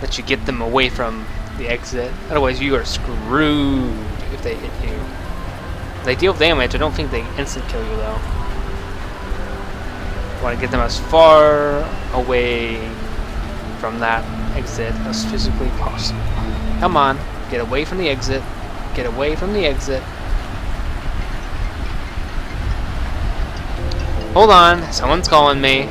that you get them away from the exit. Otherwise you are screwed if they hit you. They deal damage, I don't think they instant kill you though. Want to get them as far away from that exit as physically possible. Come on, get away from the exit. Get away from the exit. Hold on, someone's calling me.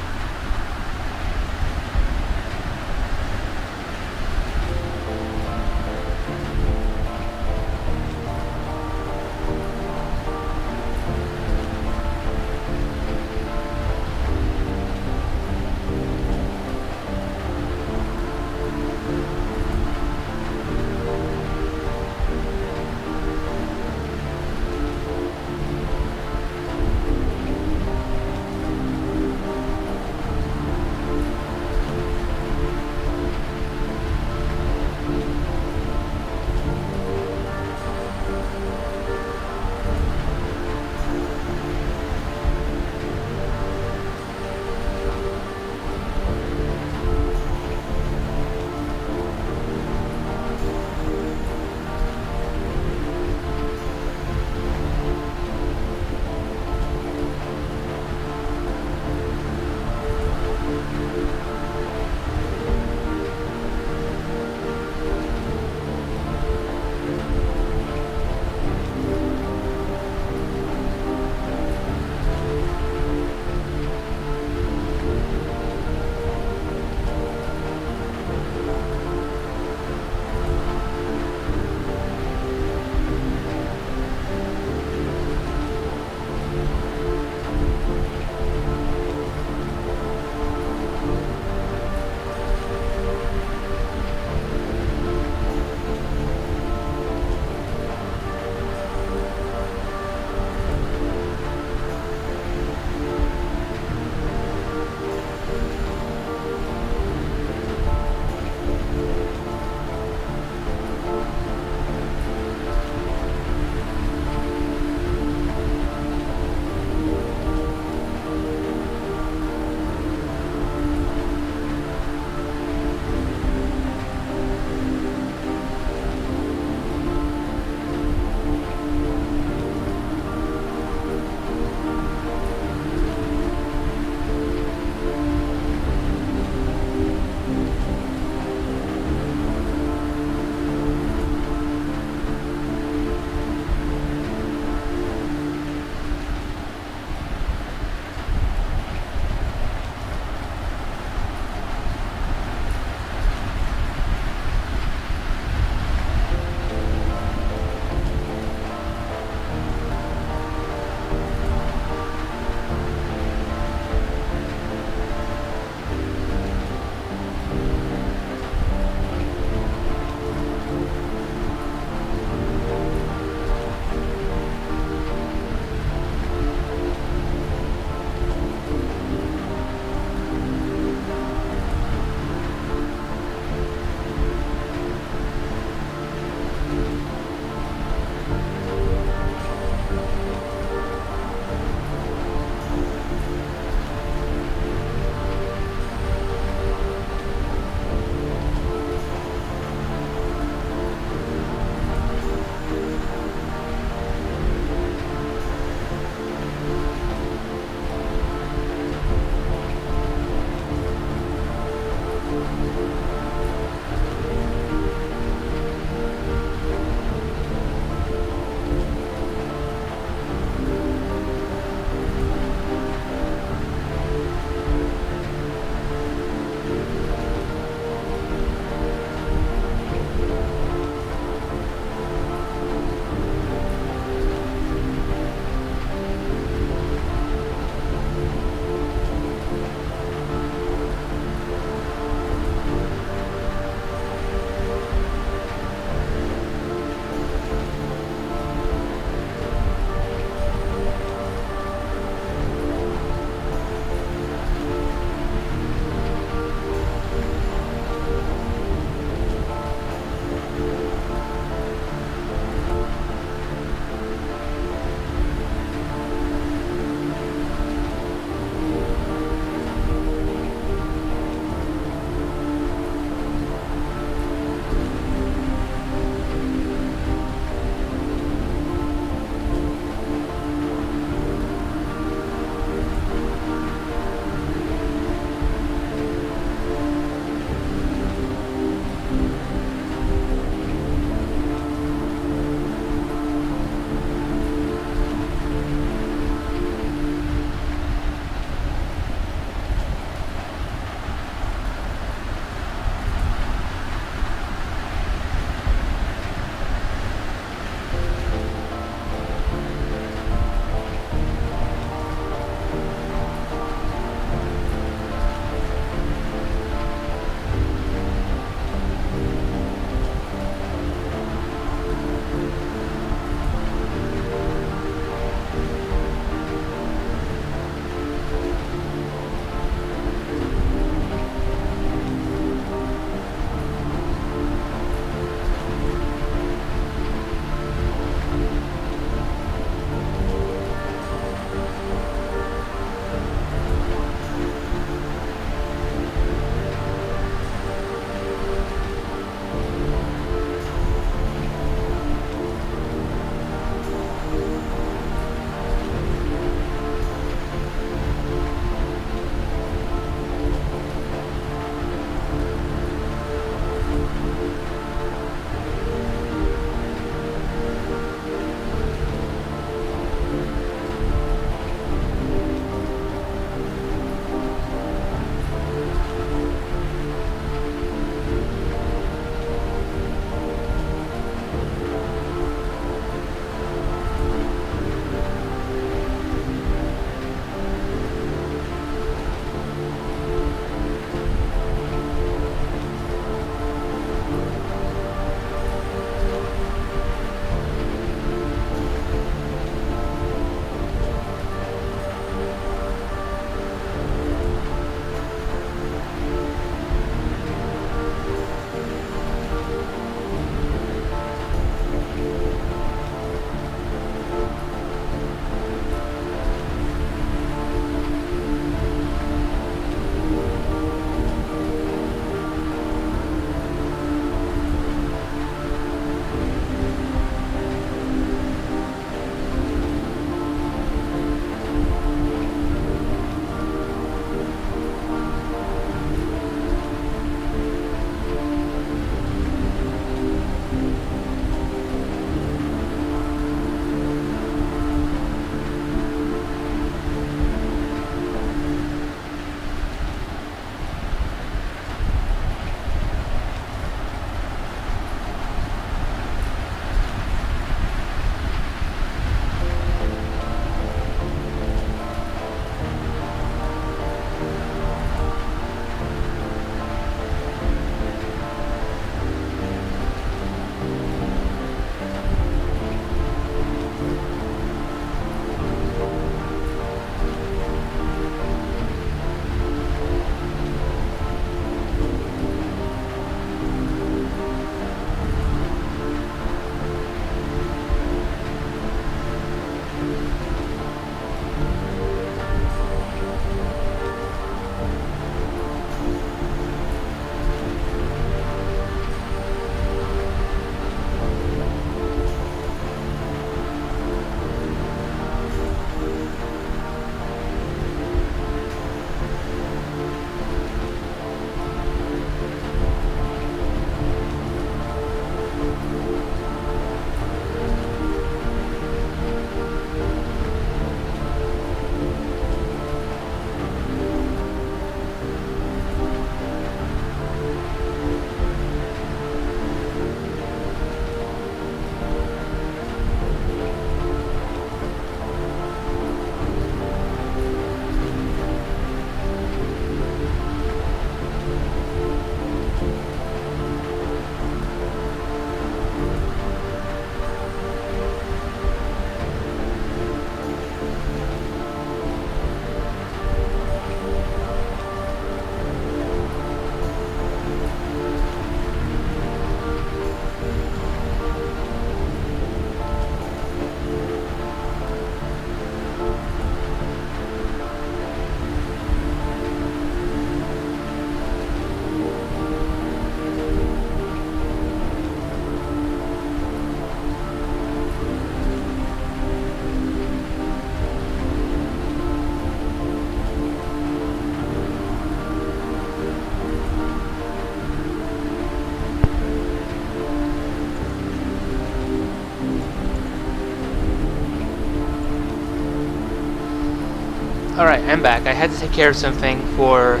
Alright, I'm back. I had to take care of something for a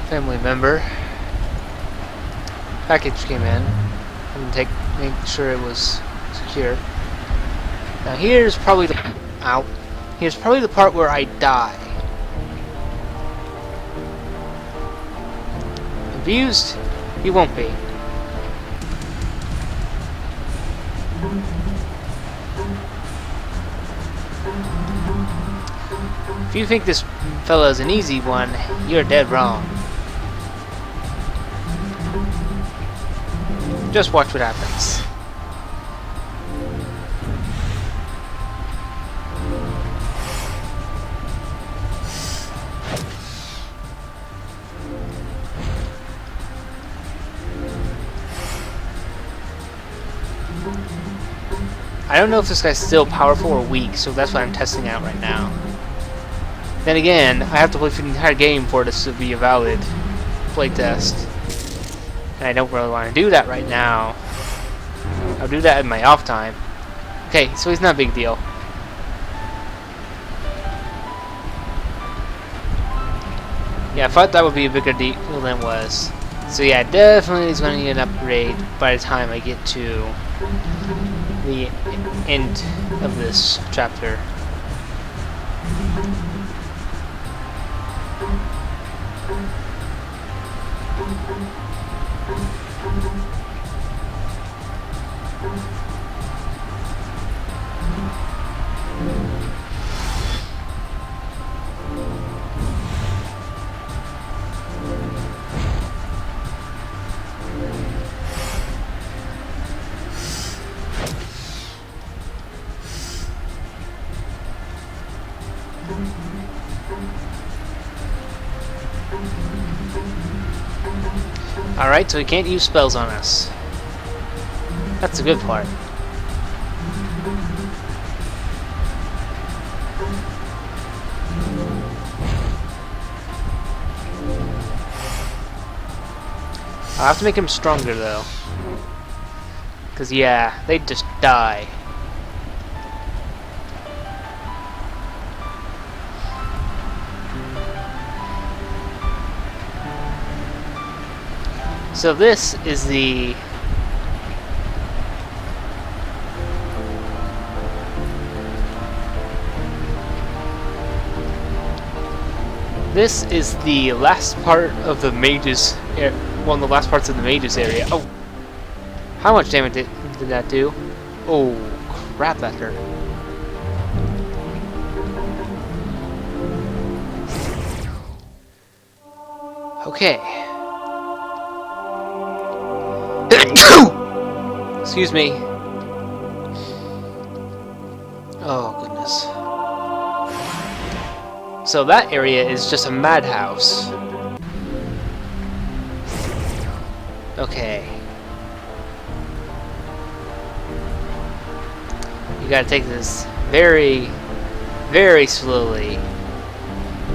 family member. Package came in. I'm gonna make sure it was secure. Now here's probably the Here's probably the part where I die. Confused? He won't be. If you think this fella is an easy one, you're dead wrong. Just watch what happens. I don't know if this guy's still powerful or weak, so that's what I'm testing out right now. Then again, I have to play through the entire game for this to be a valid playtest. And I don't really want to do that right now. I'll do that in my off time. Okay, so he's not a big deal. Yeah, I thought that would be a bigger deal than it was. So yeah, definitely is going to need an upgrade by the time I get to the end of this chapter. Alright, so he can't use spells on us. That's the good part. I'll have to make him stronger though. Cause yeah, they'd just die. So this is the last part of the mages, one of the last parts of the mages area. Oh, how much damage did that do? Oh, crap, that hurt. Okay. Excuse me. Oh, goodness. So that area is just a madhouse. Okay. You gotta take this very, very slowly.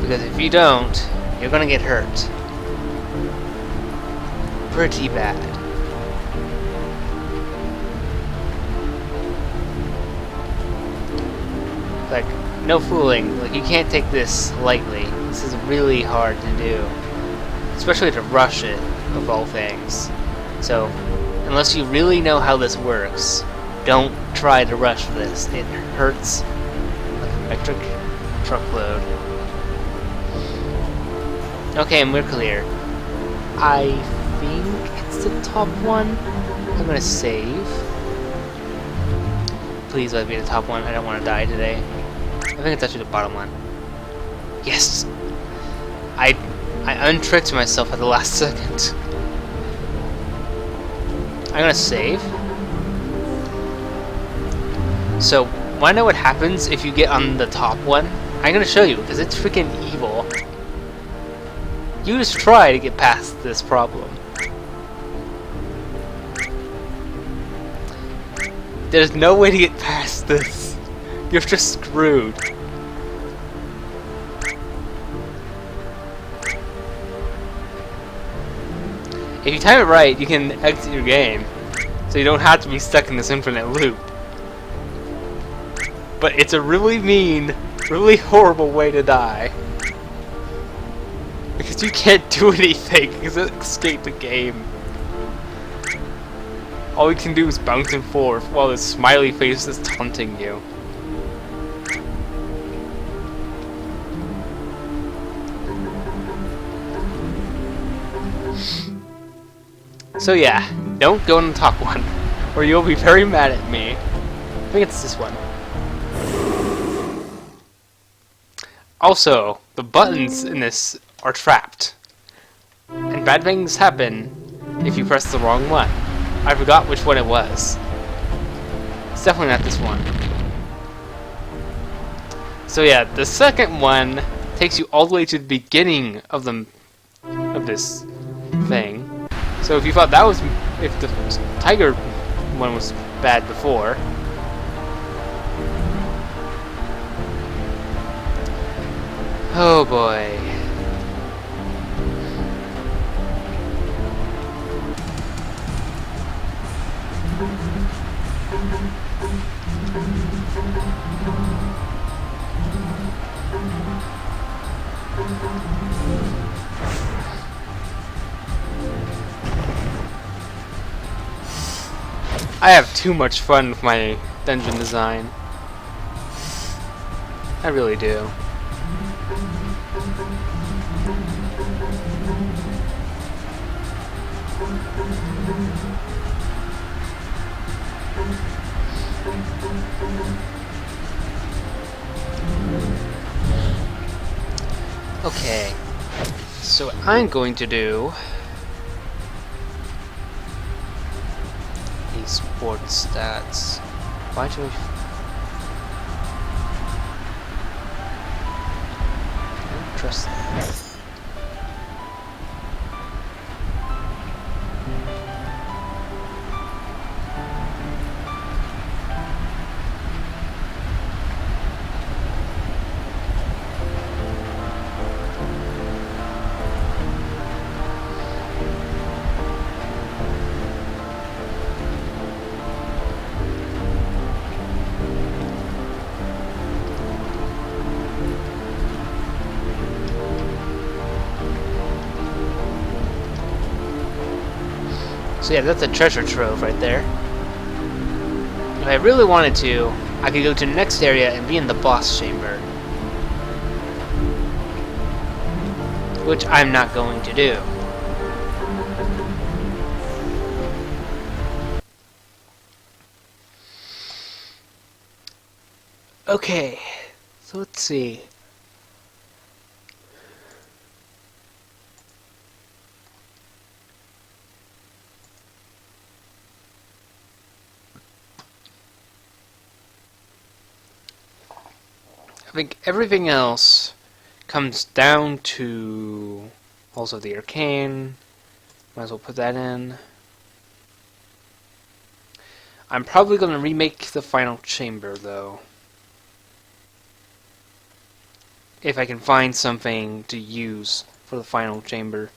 Because if you don't, you're gonna get hurt. Pretty bad. Like, no fooling. Like, you can't take this lightly. This is really hard to do. Especially to rush it, of all things. So, unless you really know how this works, don't try to rush this. It hurts like an electric truckload. Okay, and we're clear. I think it's the top one. I'm gonna save. Please let me be the top one. I don't want to die today. I think it's actually the bottom one. Yes! I untricked myself at the last second. I'm gonna save. So, wanna know what happens if you get on the top one? I'm gonna show you, because it's freaking evil. You just try to get past this problem. There's no way to get past this. You're just screwed. If you time it right, you can exit your game. So you don't have to be stuck in this infinite loop. But it's a really mean really horrible way to die. Because you can't do anything because it escaped the game. All you can do is bounce and forth while the smiley face is taunting you. So yeah, don't go on the top one, or you'll be very mad at me. I think it's this one. Also, the buttons in this are trapped. And bad things happen if you press the wrong one. I forgot which one it was. It's definitely not this one. So yeah, the second one takes you all the way to the beginning of this thing. So if you thought that was, if the tiger one was bad before, oh boy. I have too much fun with my dungeon design. I really do. Okay, so what I'm going to do these sports stats. Why do I don't trust that? So yeah, that's a treasure trove right there. If I really wanted to, I could go to the next area and be in the boss chamber. Which I'm not going to do. Okay, so let's see. I think everything else comes down to also the arcane. Might as well put that in. I'm probably going to remake the final chamber though. If I can find something to use for the final chamber.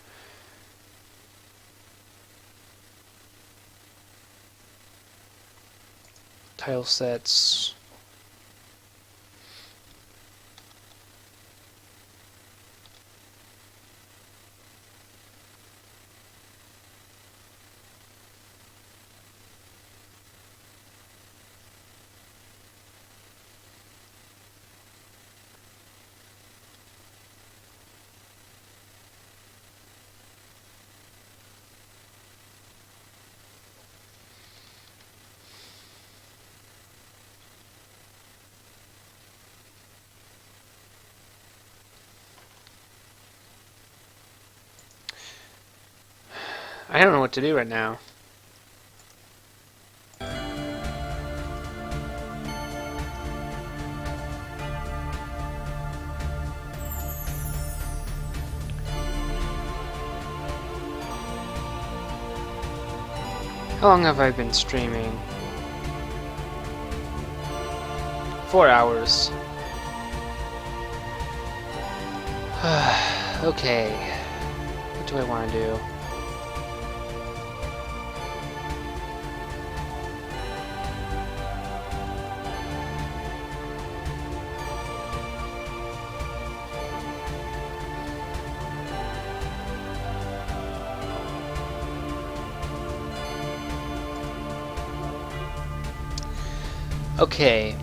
Tile sets. I don't know what to do right now. How long have I been streaming? 4 hours. Okay. What do I want to do? Okay.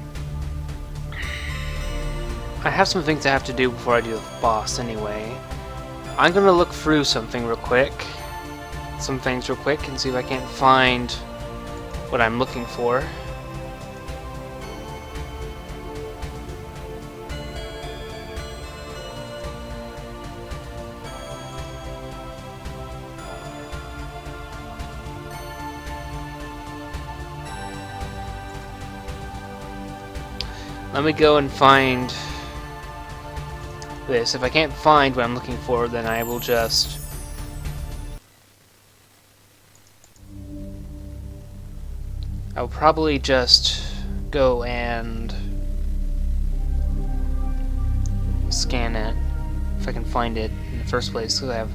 I have some things I have to do before I do the boss anyway. I'm gonna look through something real quick. Some things real quick and see if I can't find what I'm looking for. Let me go and find this. If I can't find what I'm looking for, then I will just... I'll probably just go and scan it, if I can find it in the first place, because I have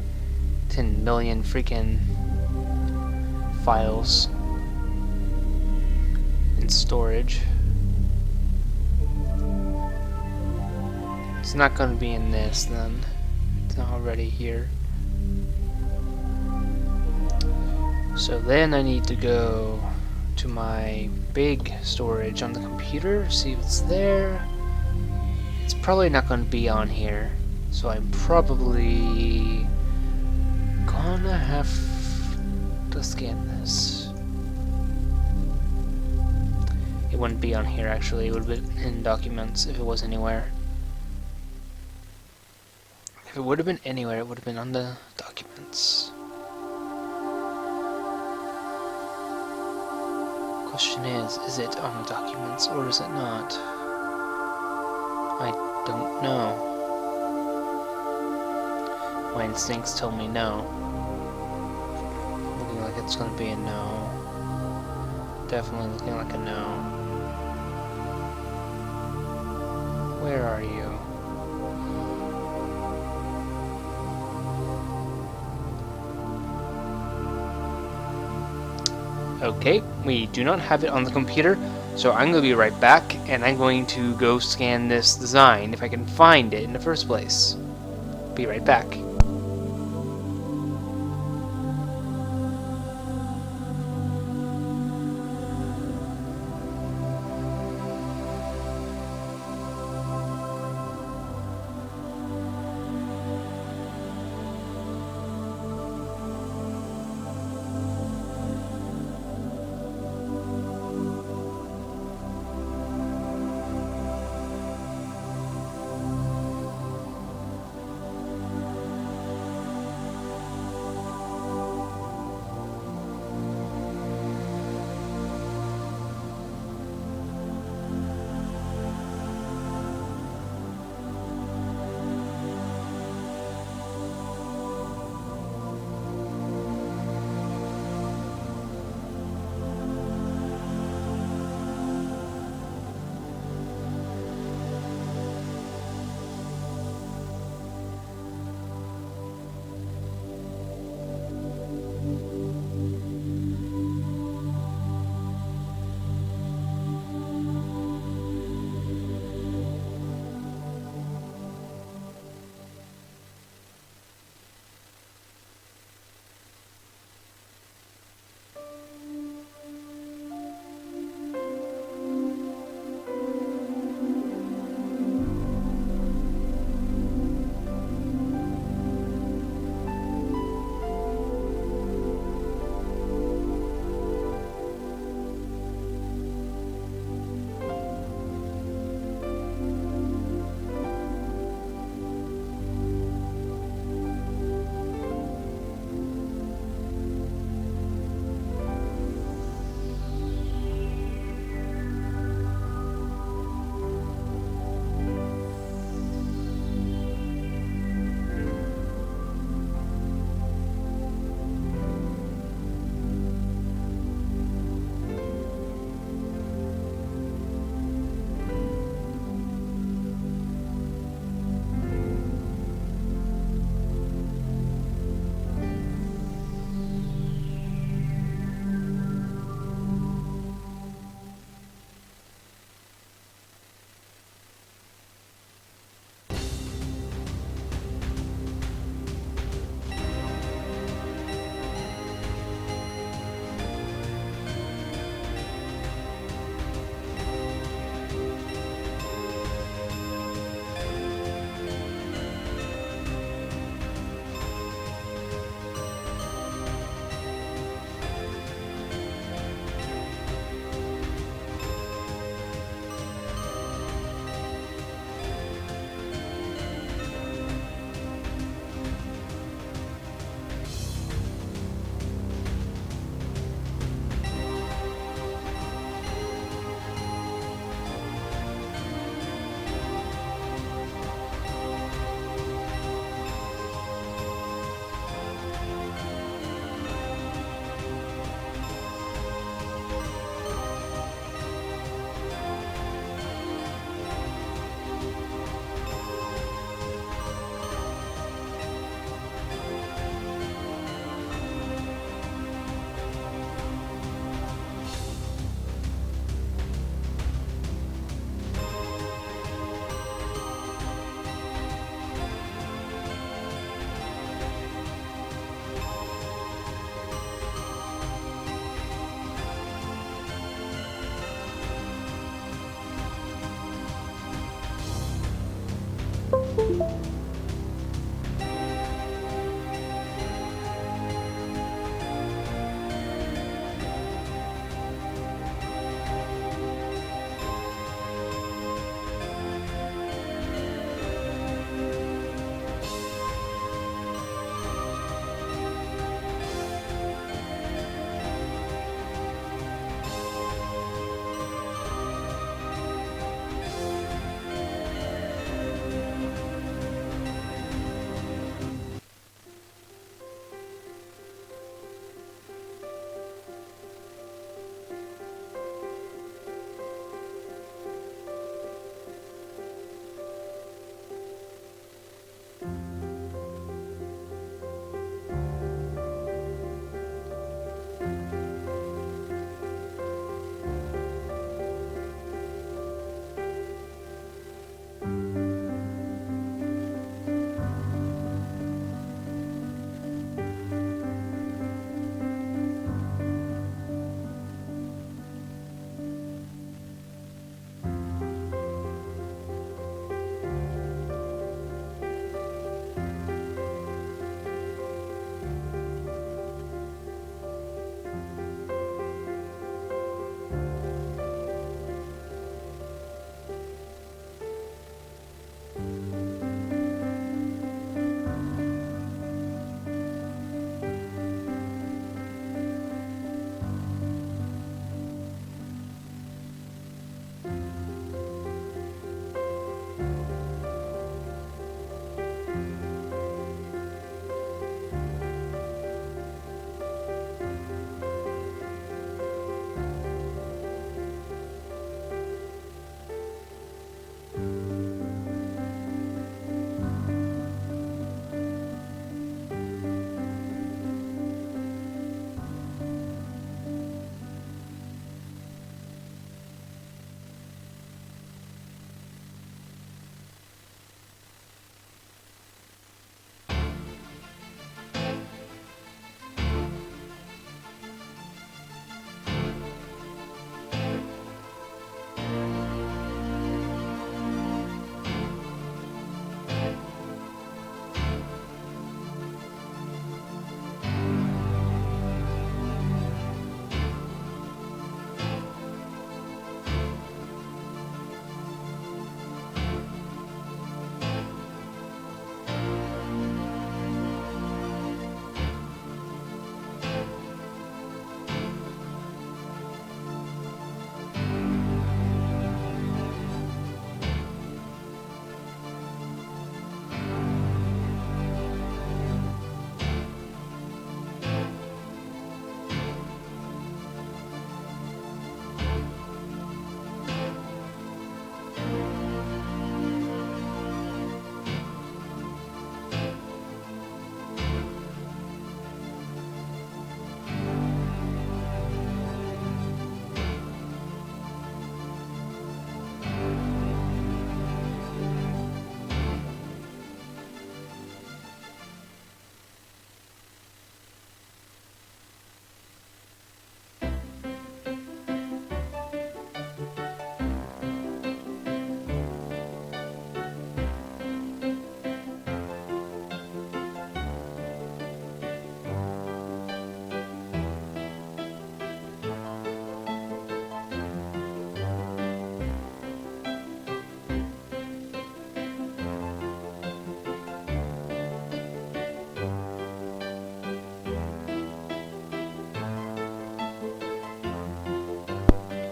10 million freaking files in storage. It's not going to be in this then. It's not already here. So then I need to go to my big storage on the computer, see if it's there. It's probably not going to be on here, so I'm probably gonna have to scan this. It wouldn't be on here actually, it would have been in documents if it was anywhere. If it would have been anywhere, it would have been on the documents. Question is it on the documents or is it not? I don't know. My instincts tell me no. Looking like it's gonna be a no. Definitely looking like a no. Where are you? Okay, we do not have it on the computer, so I'm going to be right back, and I'm going to go scan this design if I can find it in the first place. Be right back.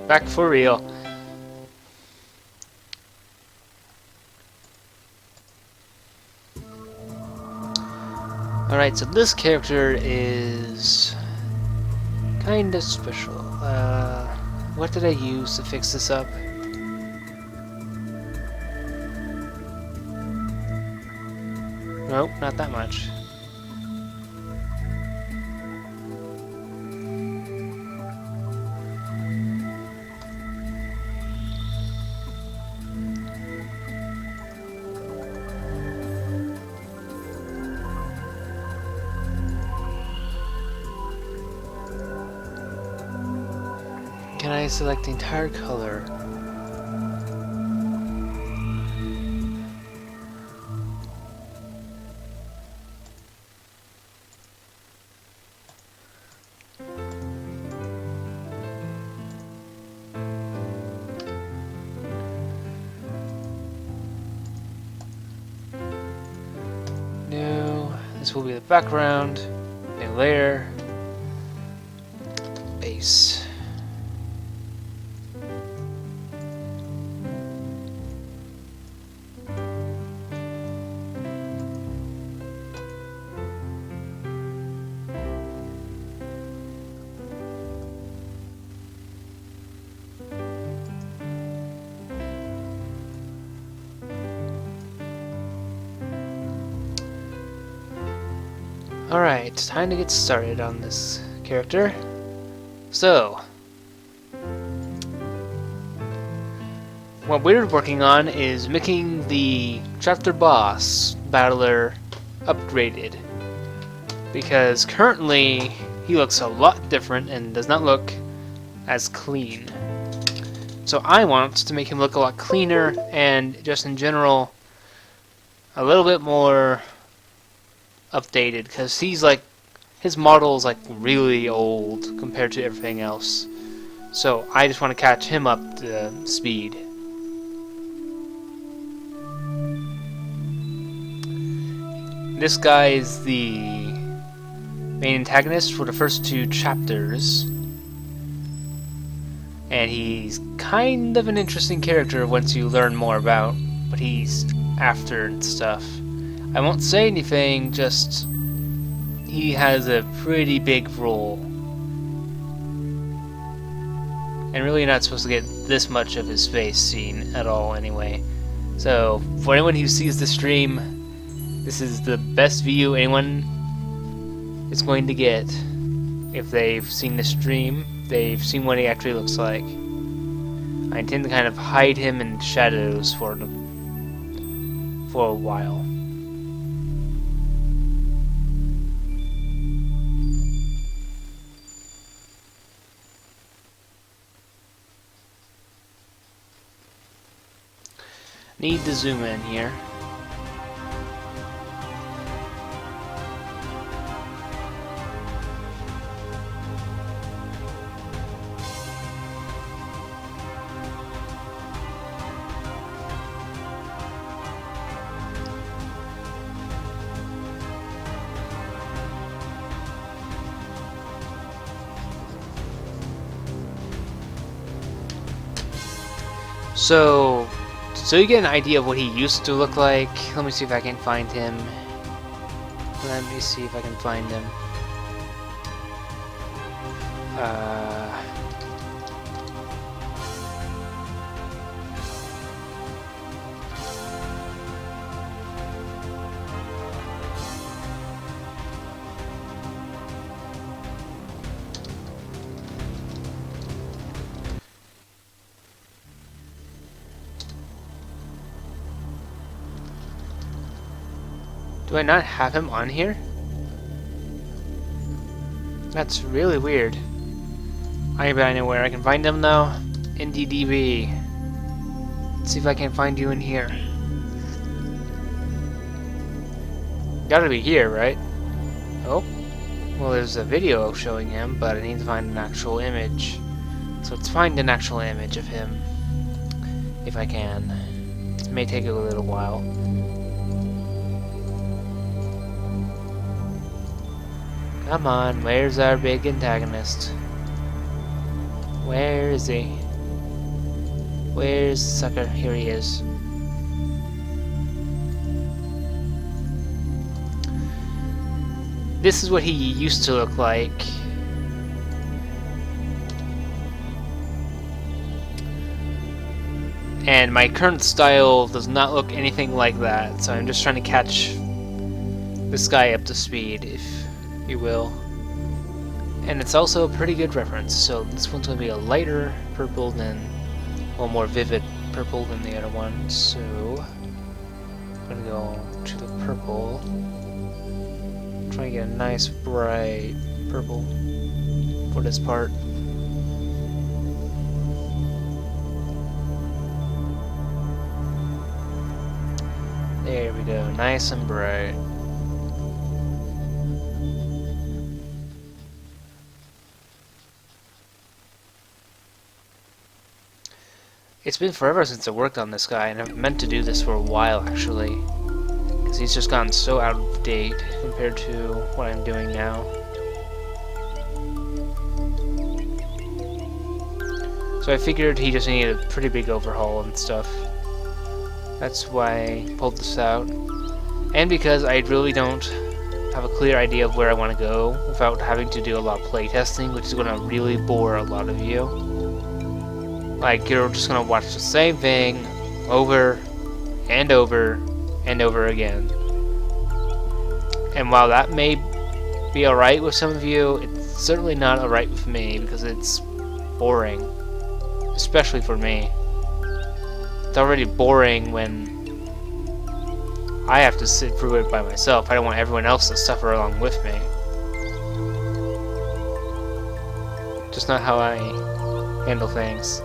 Back for real. Alright, so this character is kind of special. What did I use to fix this up? Nope, not that much. Can I select the entire color? This will be the background, a layer, base. Alright, time to get started on this character. So, what we're working on is making the chapter boss battler upgraded. Because currently, he looks a lot different and does not look as clean. So I want to make him look a lot cleaner and just in general a little bit more updated, because he's like, his model is like really old compared to everything else. So I just want to catch him up to speed. This guy is the main antagonist for the first 2 chapters. And he's kind of an interesting character once you learn more about what he's after and stuff. I won't say anything, just he has a pretty big role. And really not supposed to get this much of his face seen at all anyway. So, for anyone who sees the stream, this is the best view anyone is going to get. If they've seen the stream, they've seen what he actually looks like. I intend to kind of hide him in shadows for a while. Need to zoom in here. So you get an idea of what he used to look like. Let me see if I can find him. Let me see if I can find him. Do I not have him on here? That's really weird. I know where I can find him though. NDDB. Let's see if I can find you in here. Gotta be here, right? Oh. Well, there's a video showing him, but I need to find an actual image. So let's find an actual image of him. If I can. It may take a little while. Come on, where's our big antagonist? Where is he? Where's the sucker? Here he is. This is what he used to look like. And my current style does not look anything like that, so I'm just trying to catch this guy up to speed, if you will. And it's also a pretty good reference, so this one's going to be a lighter purple than, well, more vivid purple than the other one, so I'm going to go to the purple. Try and get a nice bright purple for this part. There we go, nice and bright. It's been forever since I worked on this guy, and I've meant to do this for a while actually, because he's just gotten so out of update compared to what I'm doing now. So I figured he just needed a pretty big overhaul and stuff. That's why I pulled this out. And because I really don't have a clear idea of where I want to go without having to do a lot of playtesting, which is going to really bore a lot of you. Like, you're just going to watch the same thing over and over and over again. And while that may be alright with some of you, it's certainly not alright with me because it's boring. Especially for me. It's already boring when I have to sit through it by myself. I don't want everyone else to suffer along with me. Just not how I handle things.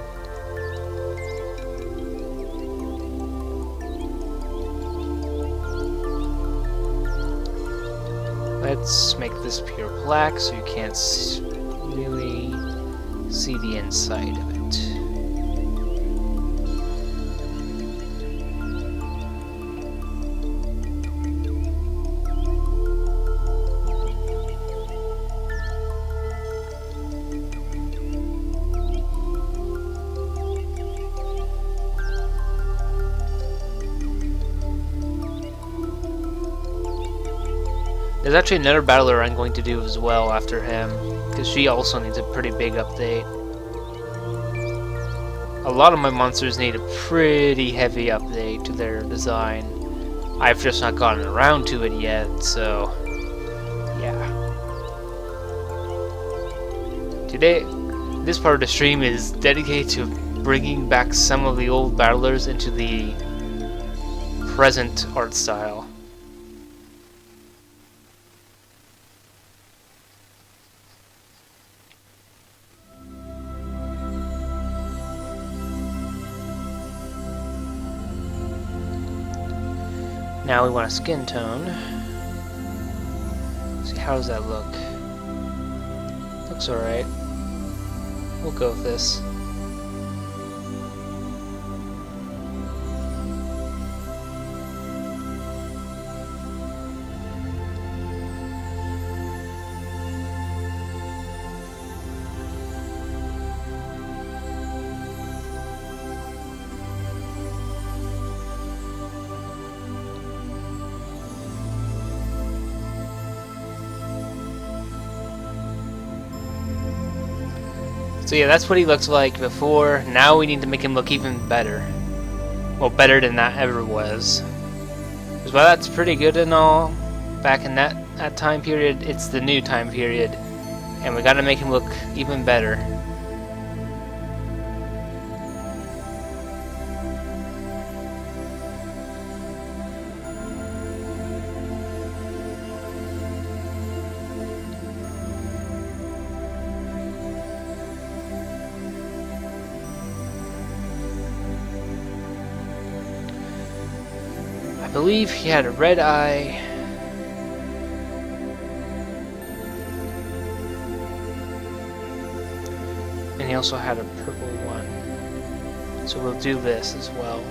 Let's make this pure black so you can't really see the inside of it. There's actually another battler I'm going to do as well after him, because she also needs a pretty big update. A lot of my monsters need a pretty heavy update to their design. I've just not gotten around to it yet, so yeah. Today, this part of the stream is dedicated to bringing back some of the old battlers into the present art style. Now we want a skin tone. See, how does that look? Looks alright. We'll go with this. So yeah, that's what he looks like before. Now we need to make him look even better. Well, better than that ever was. Because while that's pretty good and all, back in that time period, it's the new time period. And we gotta make him look even better. I believe he had a red eye. And he also had a purple one. So we'll do this as well.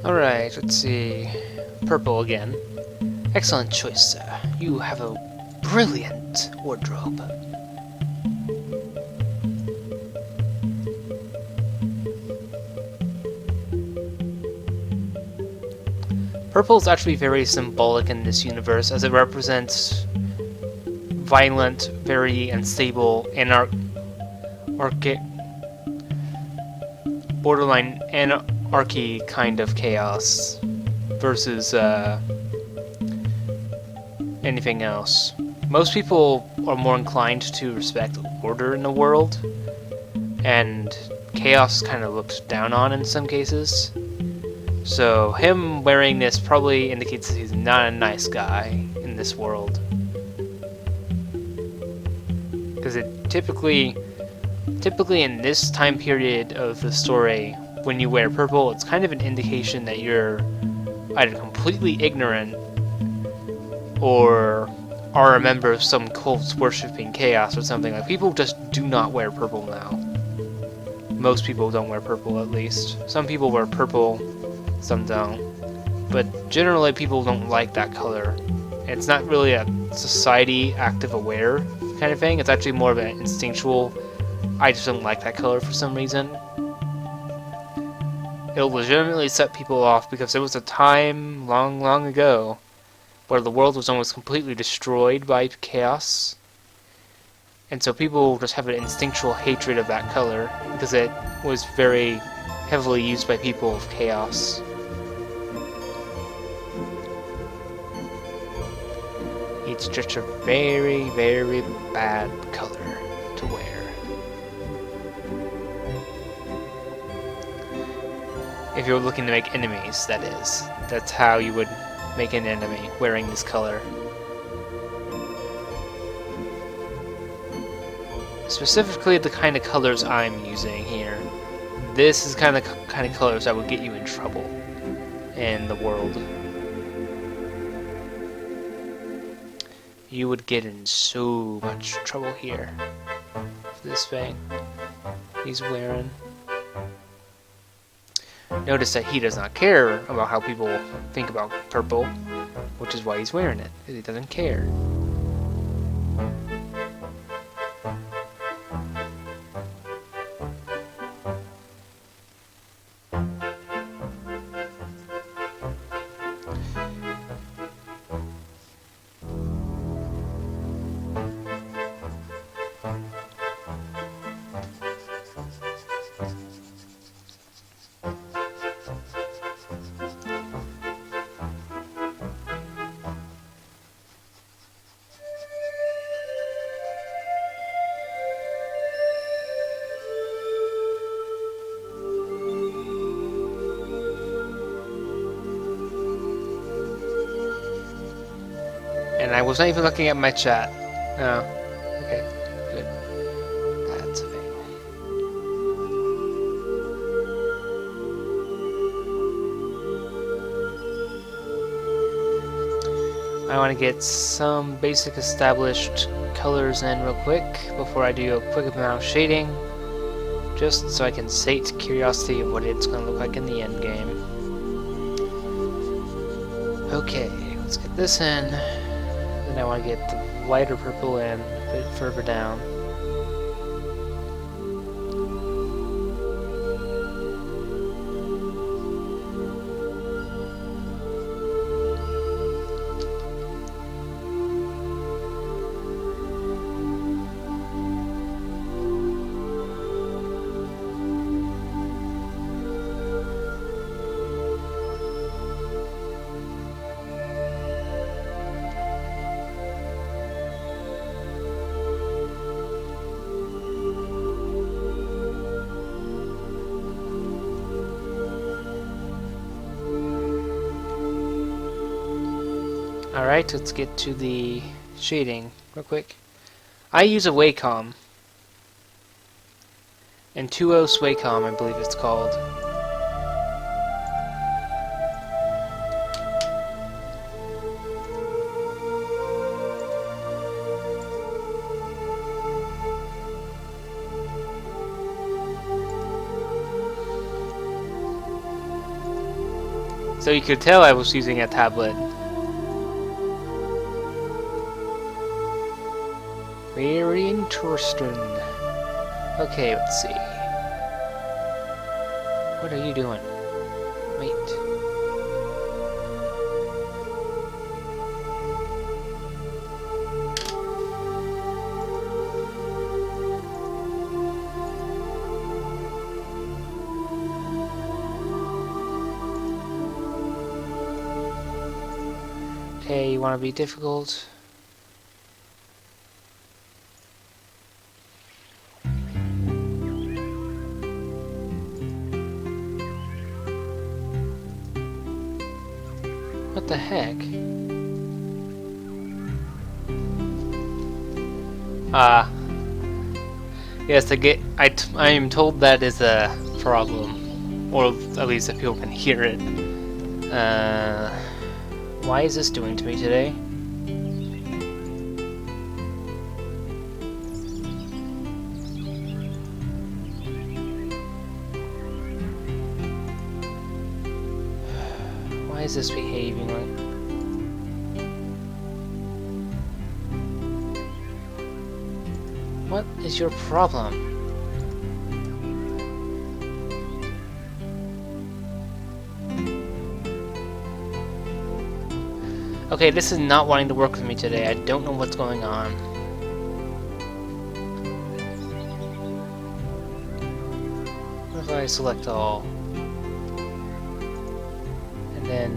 Alright, let's see. Purple again. Excellent choice, sir. You have a brilliant wardrobe. Purple is actually very symbolic in this universe, as it represents violent, very unstable, borderline anarchy kind of chaos versus anything else. Most people are more inclined to respect order in the world, and chaos kind of looked down on in some cases. So him wearing this probably indicates that he's not a nice guy in this world. because it typically in this time period of the story, when you wear purple, it's kind of an indication that you're either completely ignorant or are a member of some cult worshipping chaos or something. Like, people just do not wear purple now. Most people don't wear purple, at least. Some people wear purple, some don't. But generally, people don't like that color. It's not really a society active aware kind of thing. It's actually more of an instinctual, I just don't like that color for some reason. It'll legitimately set people off because there was a time long, long ago where the world was almost completely destroyed by chaos. And so people just have an instinctual hatred of that color because it was very heavily used by people of chaos. It's just a very, very bad color to wear. If you're looking to make enemies, that is. That's how you would make an enemy, wearing this color. Specifically the kind of colors I'm using here. This is kind of colors that would get you in trouble in the world. You would get in so much trouble here. This thing he's wearing. Notice that he does not care about how people think about purple, which is why he's wearing it, because he doesn't care. And I was not even looking at my chat. Oh, okay, good. That's a thing. I want to get some basic established colors in real quick before I do a quick amount of shading, just so I can sate curiosity of what it's going to look like in the end game. Okay, let's get this in. Then I want to get the lighter purple in a bit further down. Alright, let's get to the shading real quick. I use a Wacom. Intuos Wacom, I believe it's called. So you could tell I was using a tablet. Very interesting. Okay, let's see. What are you doing? Wait. Okay, you want to be difficult? What the heck? Yes, I am told that is a problem, or at least that people can hear it. Why is this doing to me today? Why is this behaving like? What is your problem? Okay, this is not wanting to work with me today. I don't know what's going on. What if I select all? And then...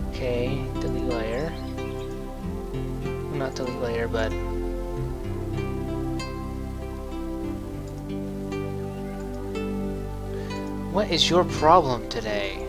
Okay, delete layer. Well, not delete layer, but... What is your problem today?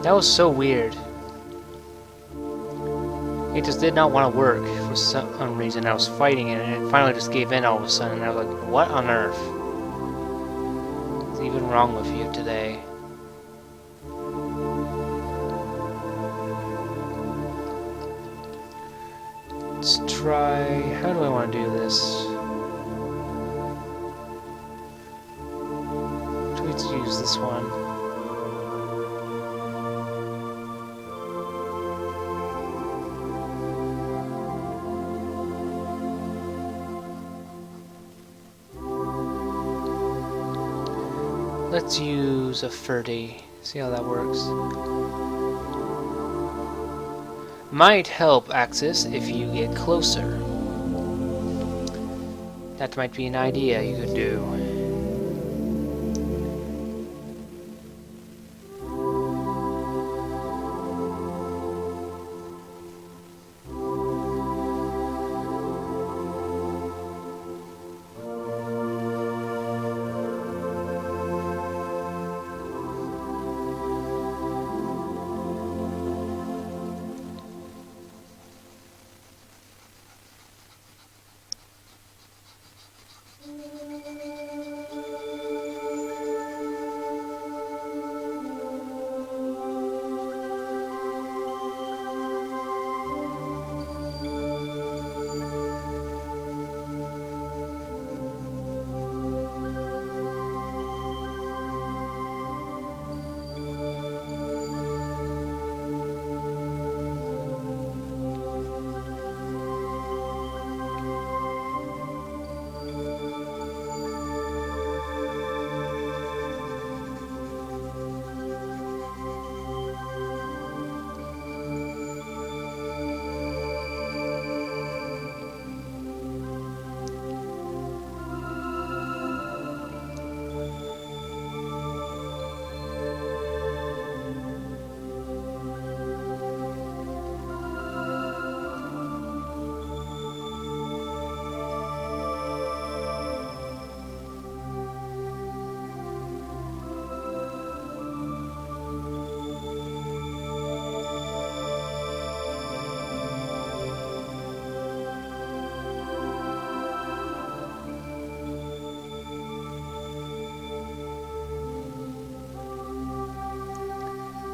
That was so weird. It just did not want to work for some reason. I was fighting it, and it finally just gave in all of a sudden. I was like, what on earth? What's even wrong with you today? Let's try... How do I want to do this? Let's use this one. Let's use a 30. See how that works. Might help Axis if you get closer. That might be an idea you could do.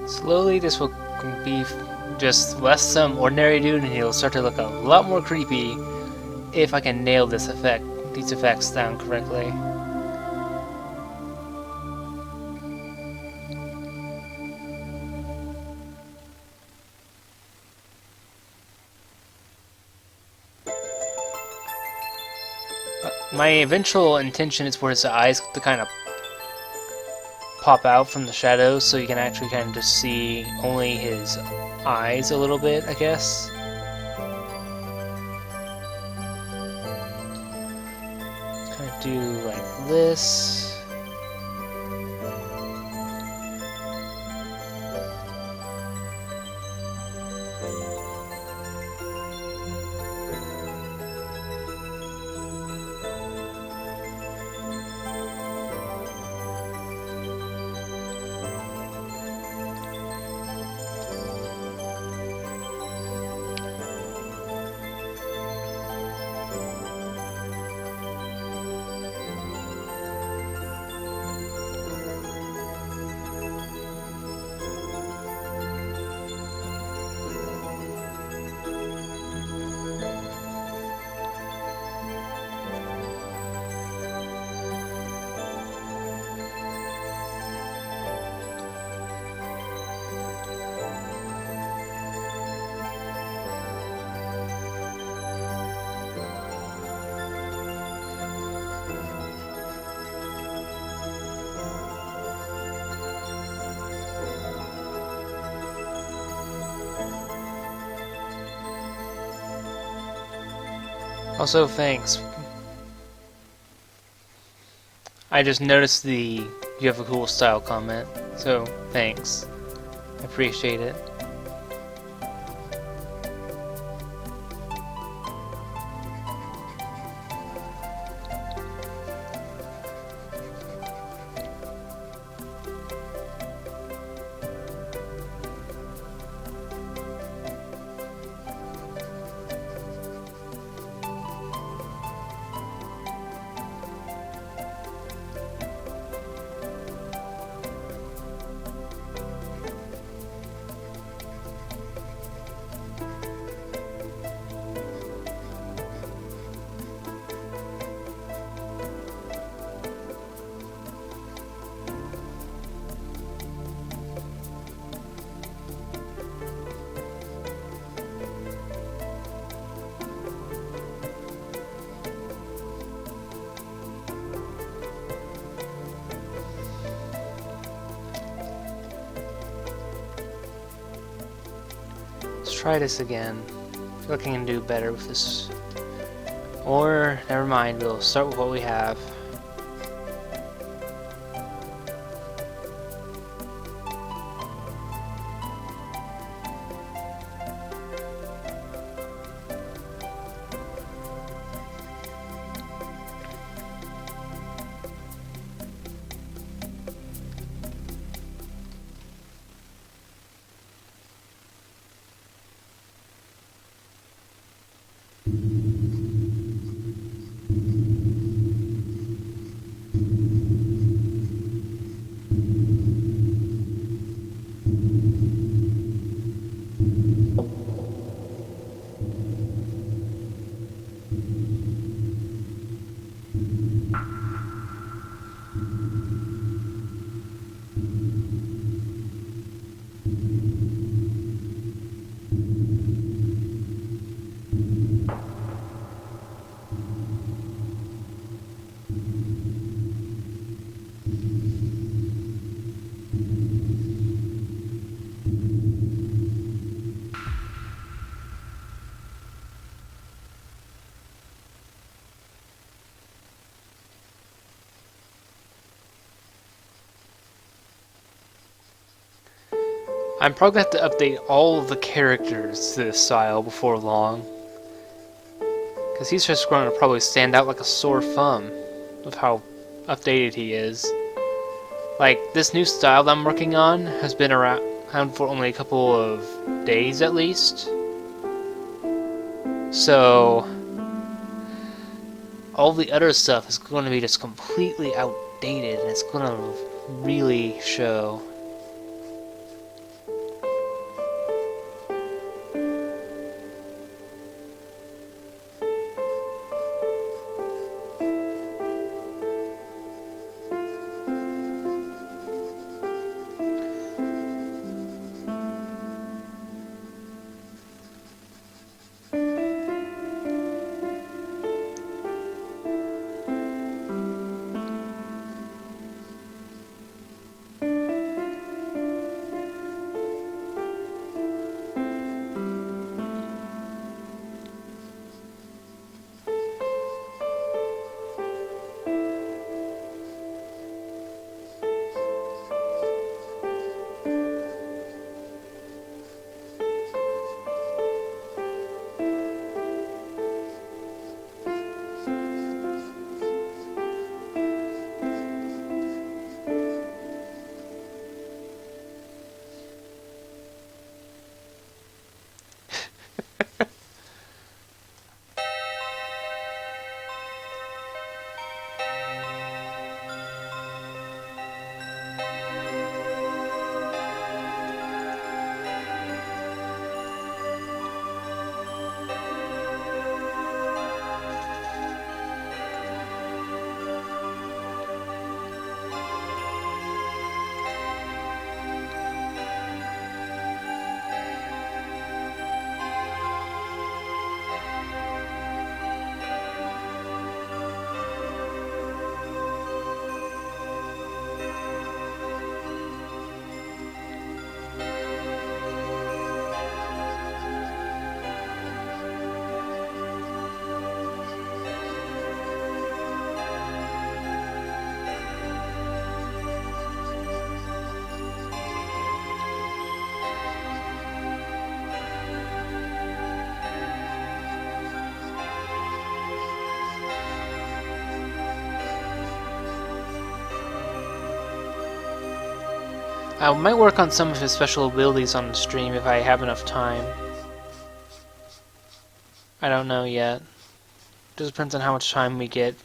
Slowly this will be just less some ordinary dude, and he'll start to look a lot more creepy if I can nail these effects down correctly. My eventual intention is for his eyes to kind of pop out from the shadows, so you can actually kind of just see only his eyes a little bit, I guess. Kind of do like this. Also, thanks. I just noticed the "you have a cool style" comment, so thanks. I appreciate it. Let's try this again. I feel like I can do better with this. Or, never mind, we'll start with what we have. I'm probably going to have to update all of the characters to this style before long. Because he's just going to probably stand out like a sore thumb with how updated he is. Like, this new style that I'm working on has been around for only a couple of days at least. So, all the other stuff is going to be just completely outdated, and it's going to really show. I might work on some of his special abilities on the stream if I have enough time. I don't know yet. Just depends on how much time we get.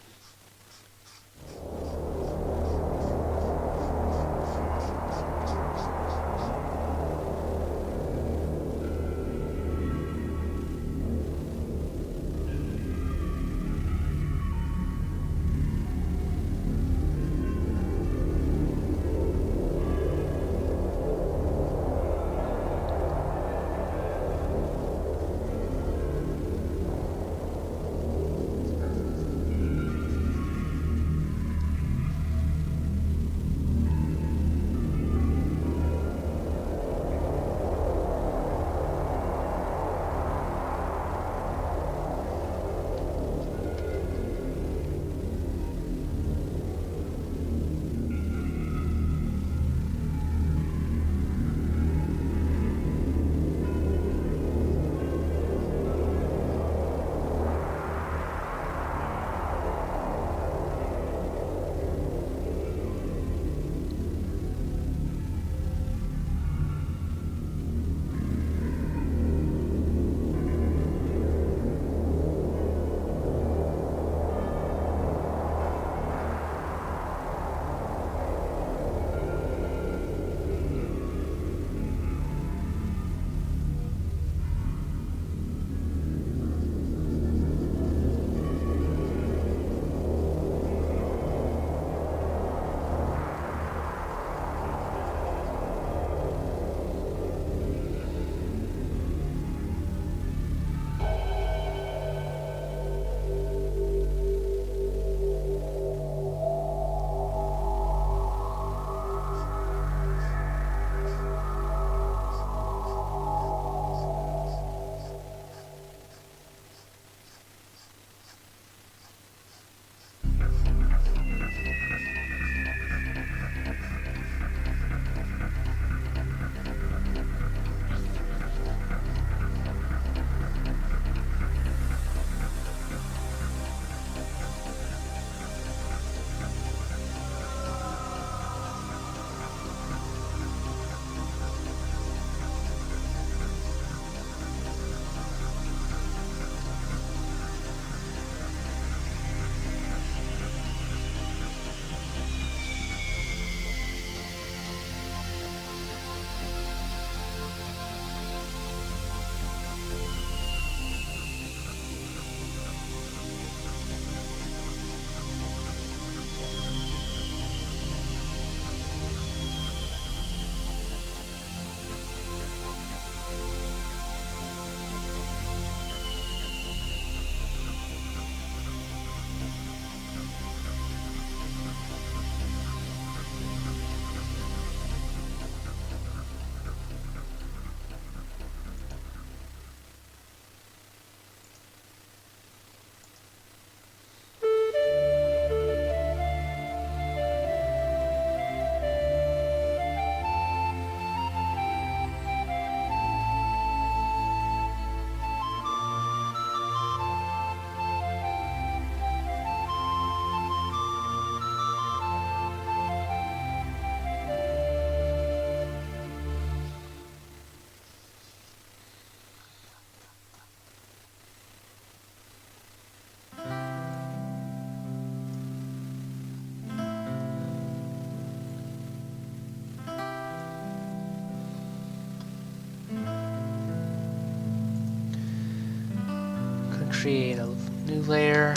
Create a new layer,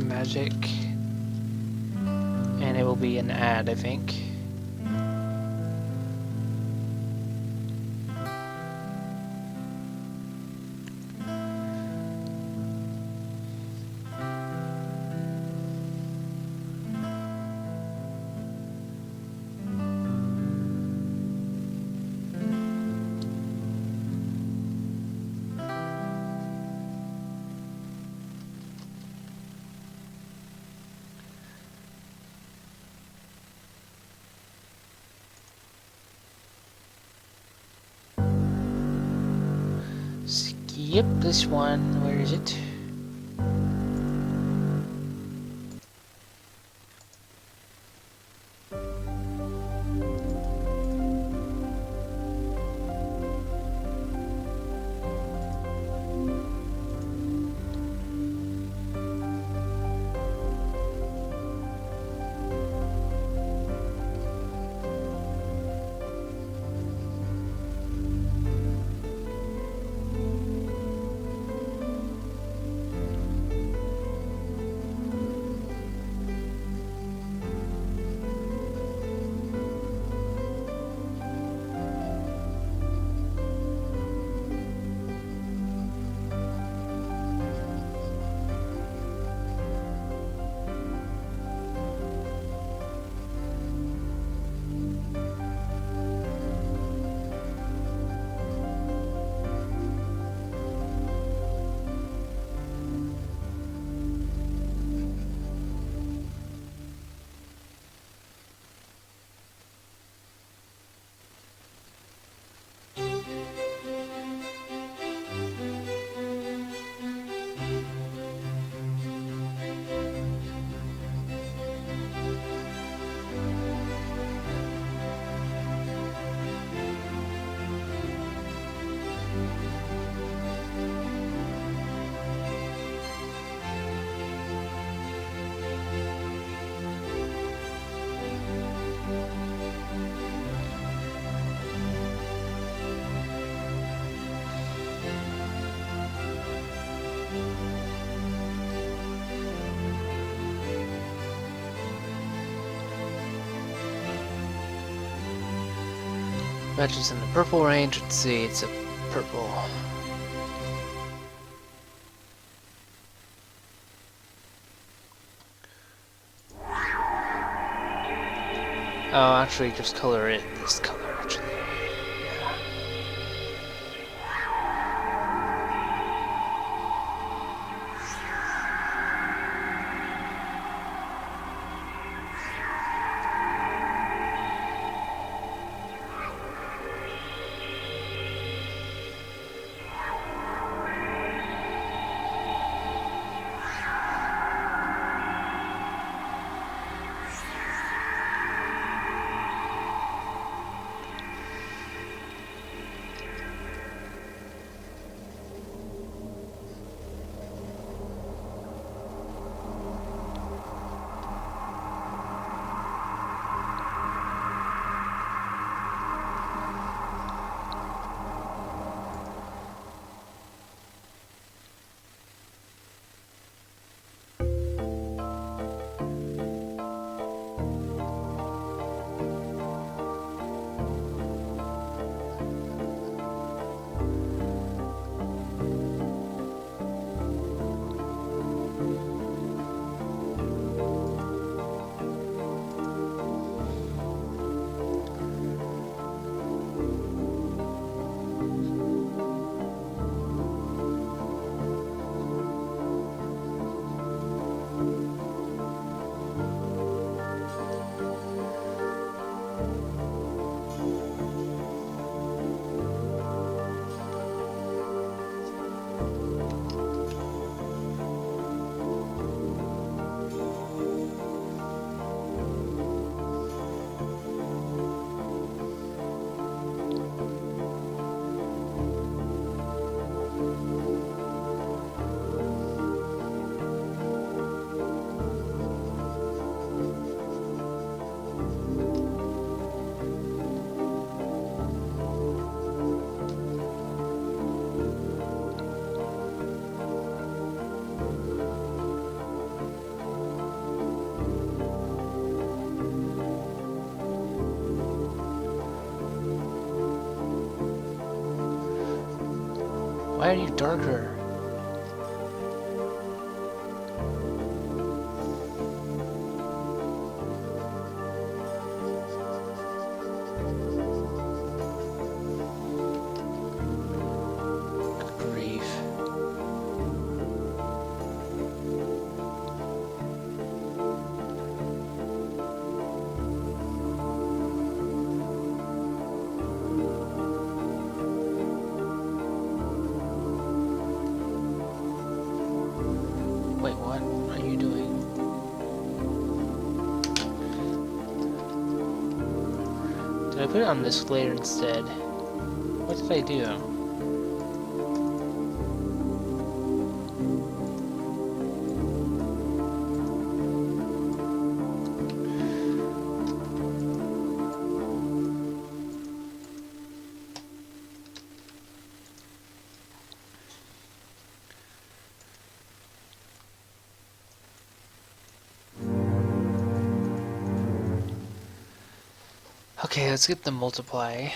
magic, and it will be an add, I think. Skip this one. Where is it? Matches in the purple range. Let's see, it's a purple. Oh, actually, just color it this color, actually. Why are you darker? Good grief. Wait, what are you doing? Did I put it on this layer instead? What did I do? Okay, let's get the multiply.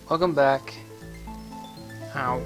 Welcome back. Ow.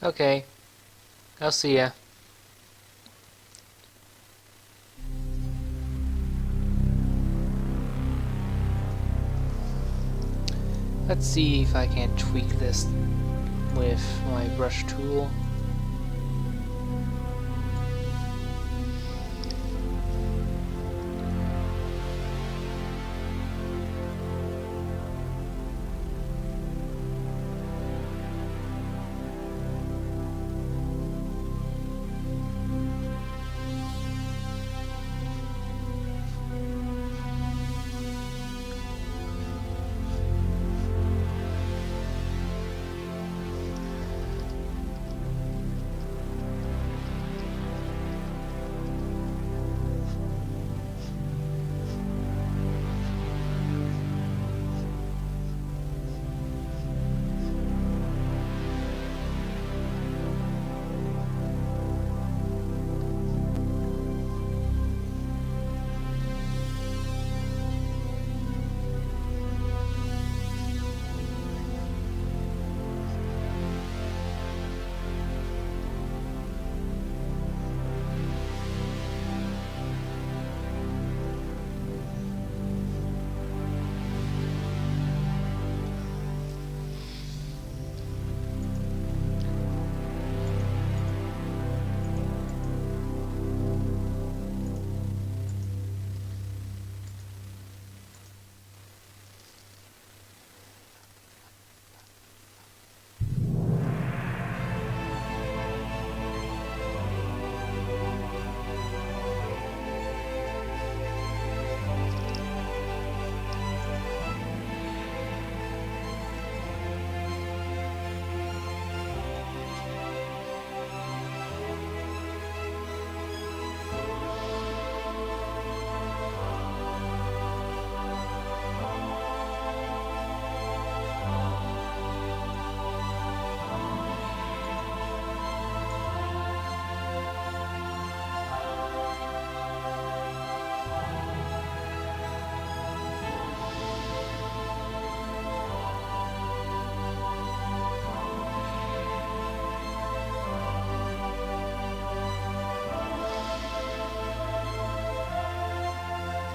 Okay. I'll see ya. Let's see if I can tweak this with my brush tool.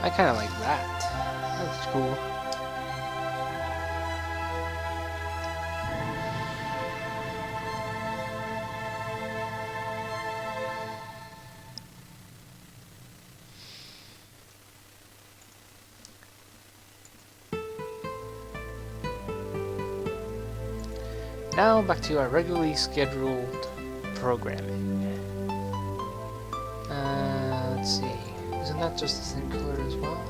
I kind of like that. That's cool. Now back to our regularly scheduled programming. Let's see. Isn't that just the same color as well?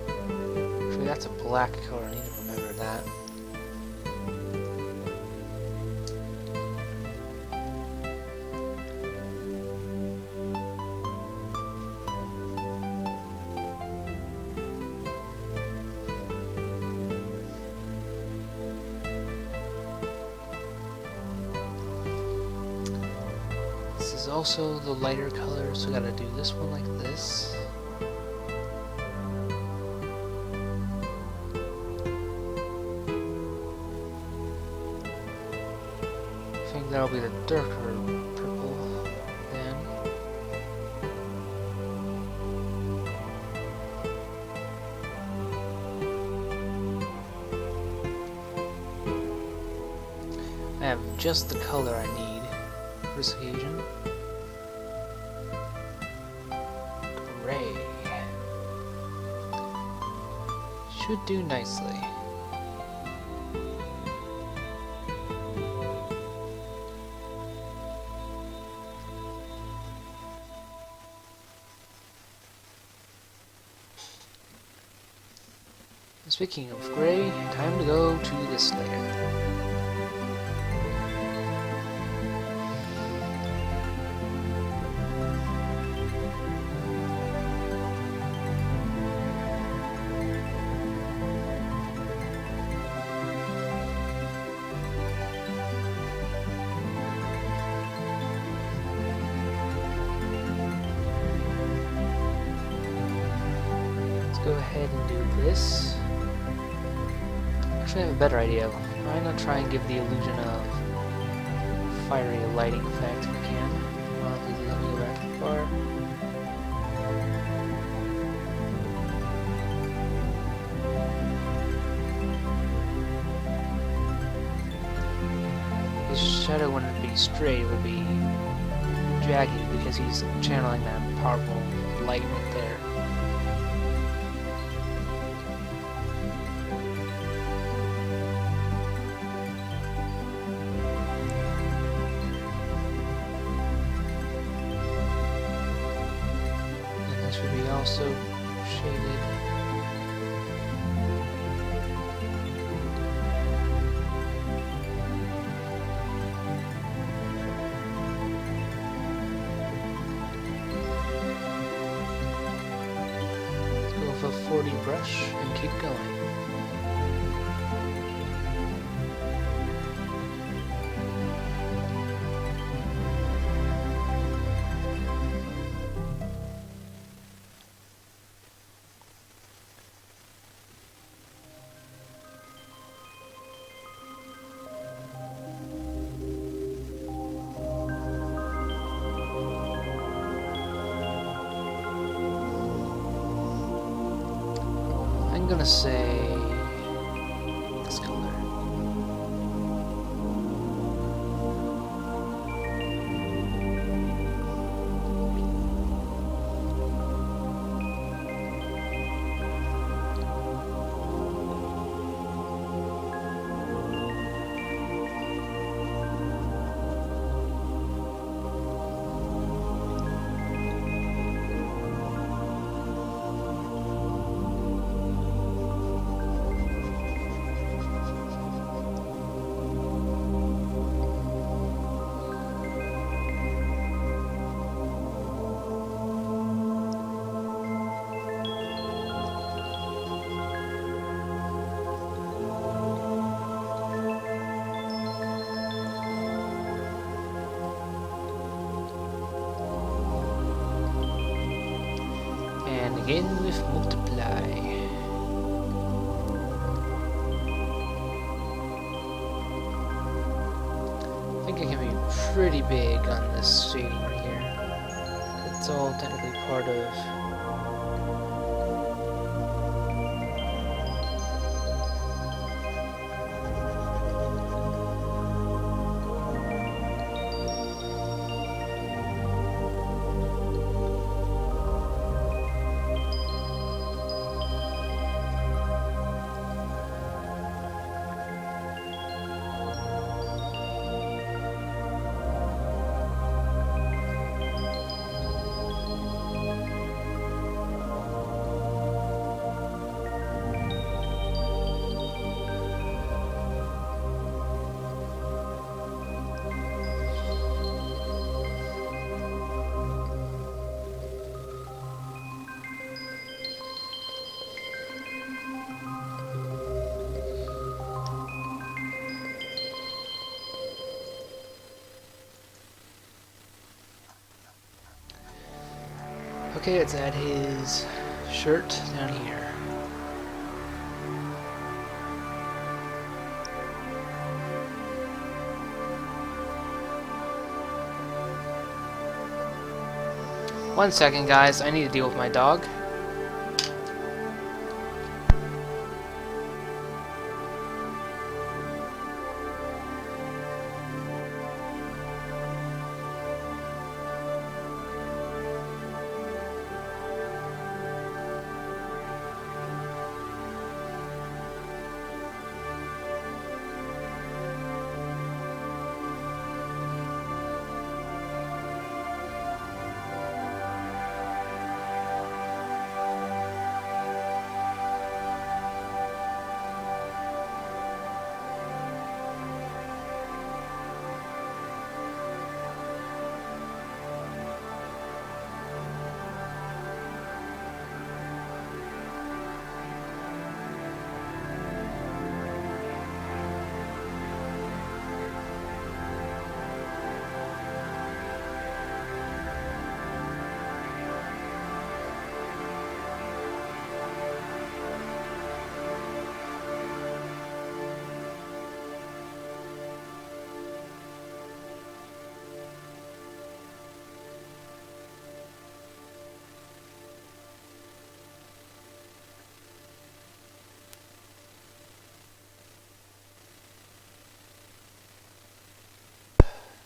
Actually, that's a black color. I need to remember that. This is also the lighter color, so we gotta do this one like this. I think that'll be the darker purple then. I have just the color I need for this occasion. Gray. Should do nicely. Speaking of gray, time to go to this layer. Go ahead and do this. Actually, I have a better idea. Why not try and give the illusion of fiery lighting effect if we can? Well, please let me go back too far. His shadow wouldn't be straight, it would be jagged because he's channeling that powerful light right there. Should be also shaded. Let's go with a 40 brush and keep going. I'm gonna say this color. And again with multiply. I think it can be pretty big on this shading right here. It's all technically part of Okay, let's add his shirt down here. One second, guys. I need to deal with my dog.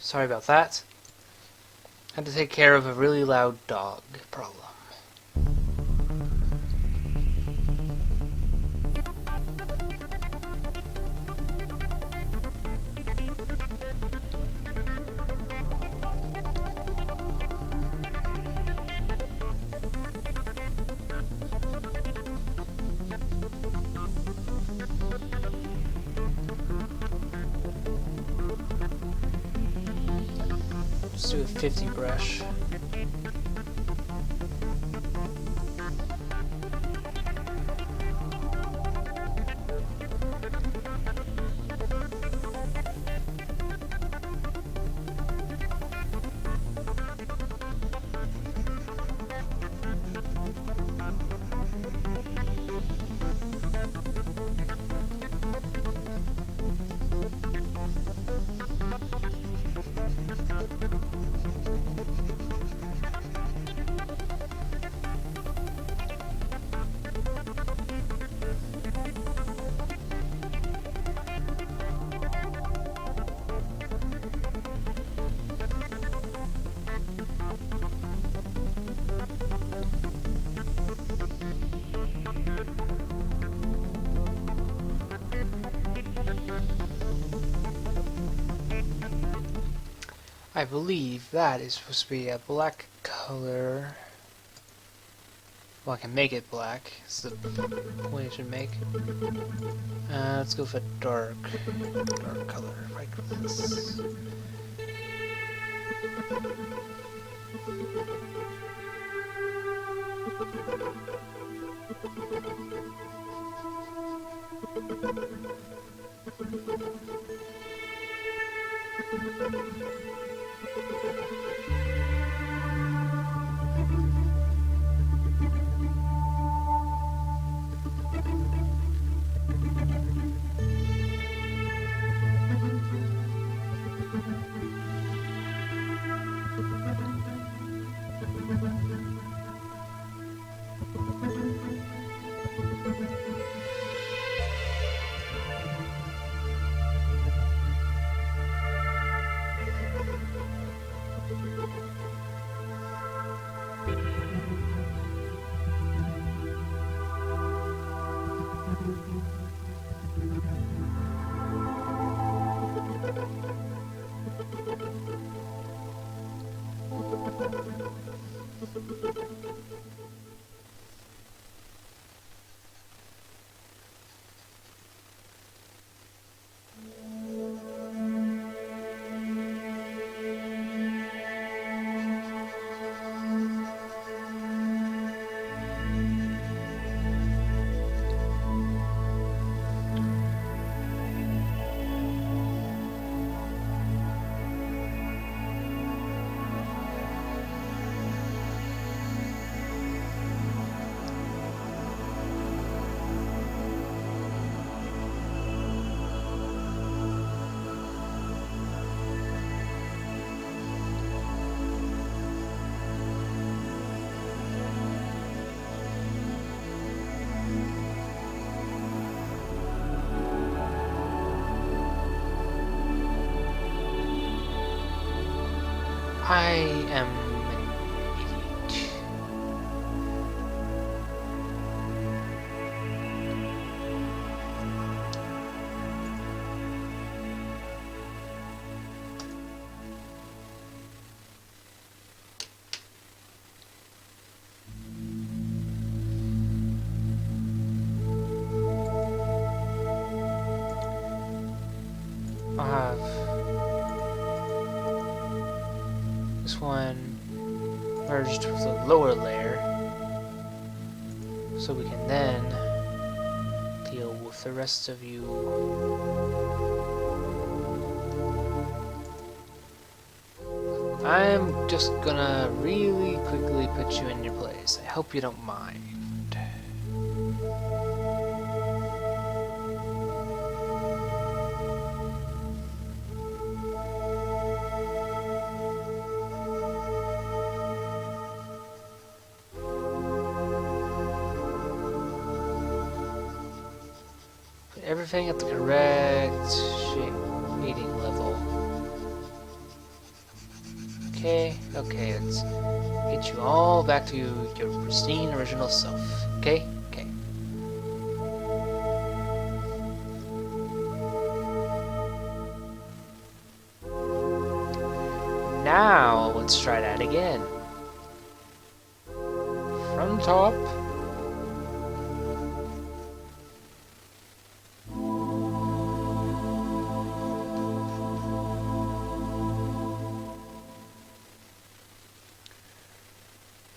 Sorry about that. Had to take care of a really loud dog problem. Let's do a 50 brush. I believe that is supposed to be a black color. Well, I can make it black. It's the point I should make. Let's go for dark color, like this. I am an idiot. I'll have this one merged with the lower layer, so we can then deal with the rest of you. I'm just gonna really quickly put you in your place. I hope you don't mind. Put everything at the correct shading level. Okay, let's get you all back to your pristine original self. Okay? Okay. Now, let's try that again. From top.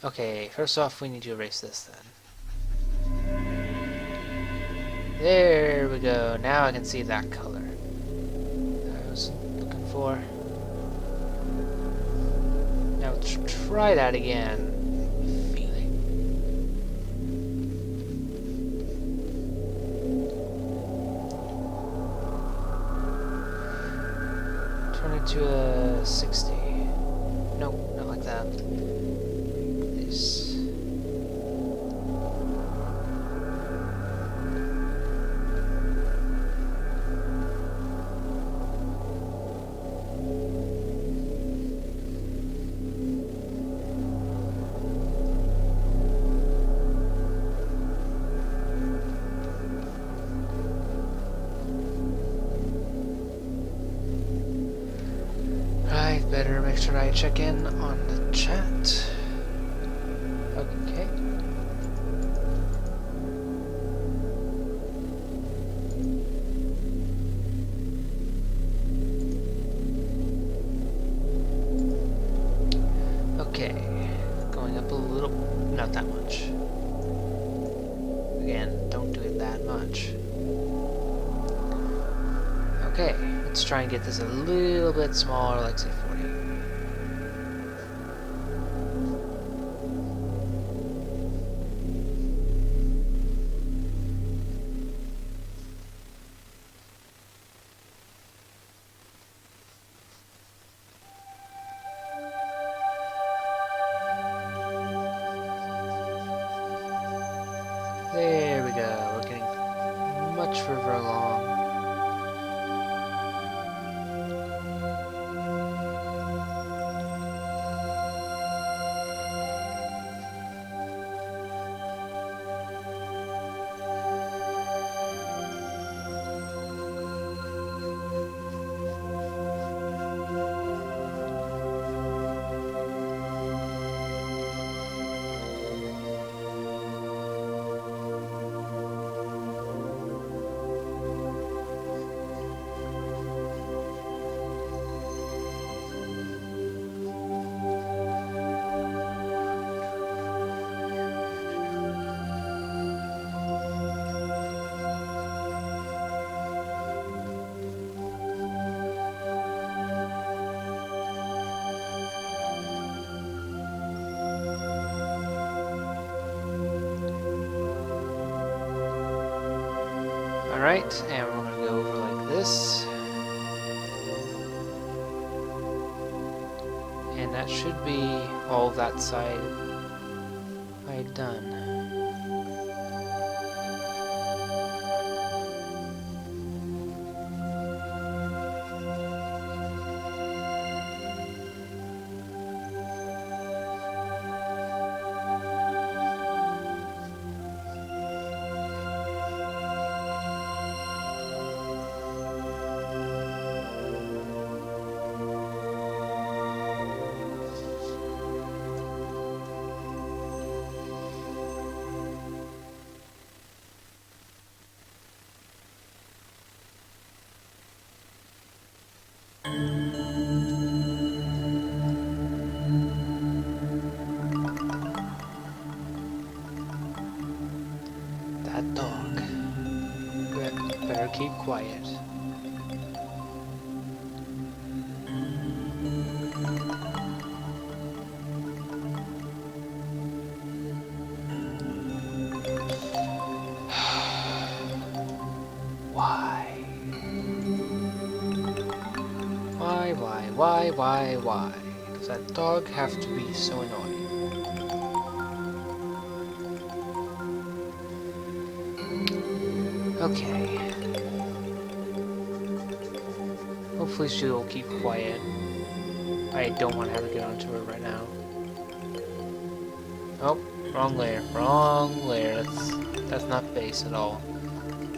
Okay, first off, we need to erase this then. There we go. Now I can see that color that I was looking for. Now let's try that again. Feeling. Turn it to a 60. Nope, not like that. This. Better make sure I check in on the chat. Okay. Okay. Going up a little, not that much. Again, don't do it that much. Okay, let's try and get this a little bit smaller, like say 40. There we go, we're getting much further along. Alright, and we're going to go over like this. And that should be all of that side done. keep quiet. Why? Why? Does that dog have to be so annoying? Okay. Hopefully she will keep quiet. I don't want to have to get onto her right now. Oh, wrong layer. Wrong layer. That's not base at all.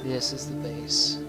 This is the base.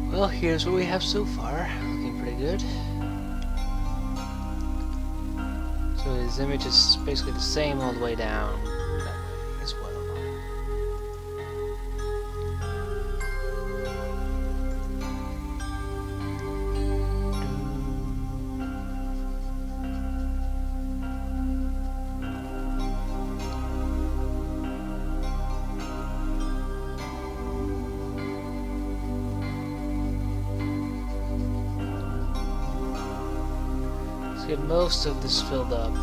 Well, here's what we have so far. Looking pretty good. So his image is basically the same all the way down that way as well. get most of this filled up.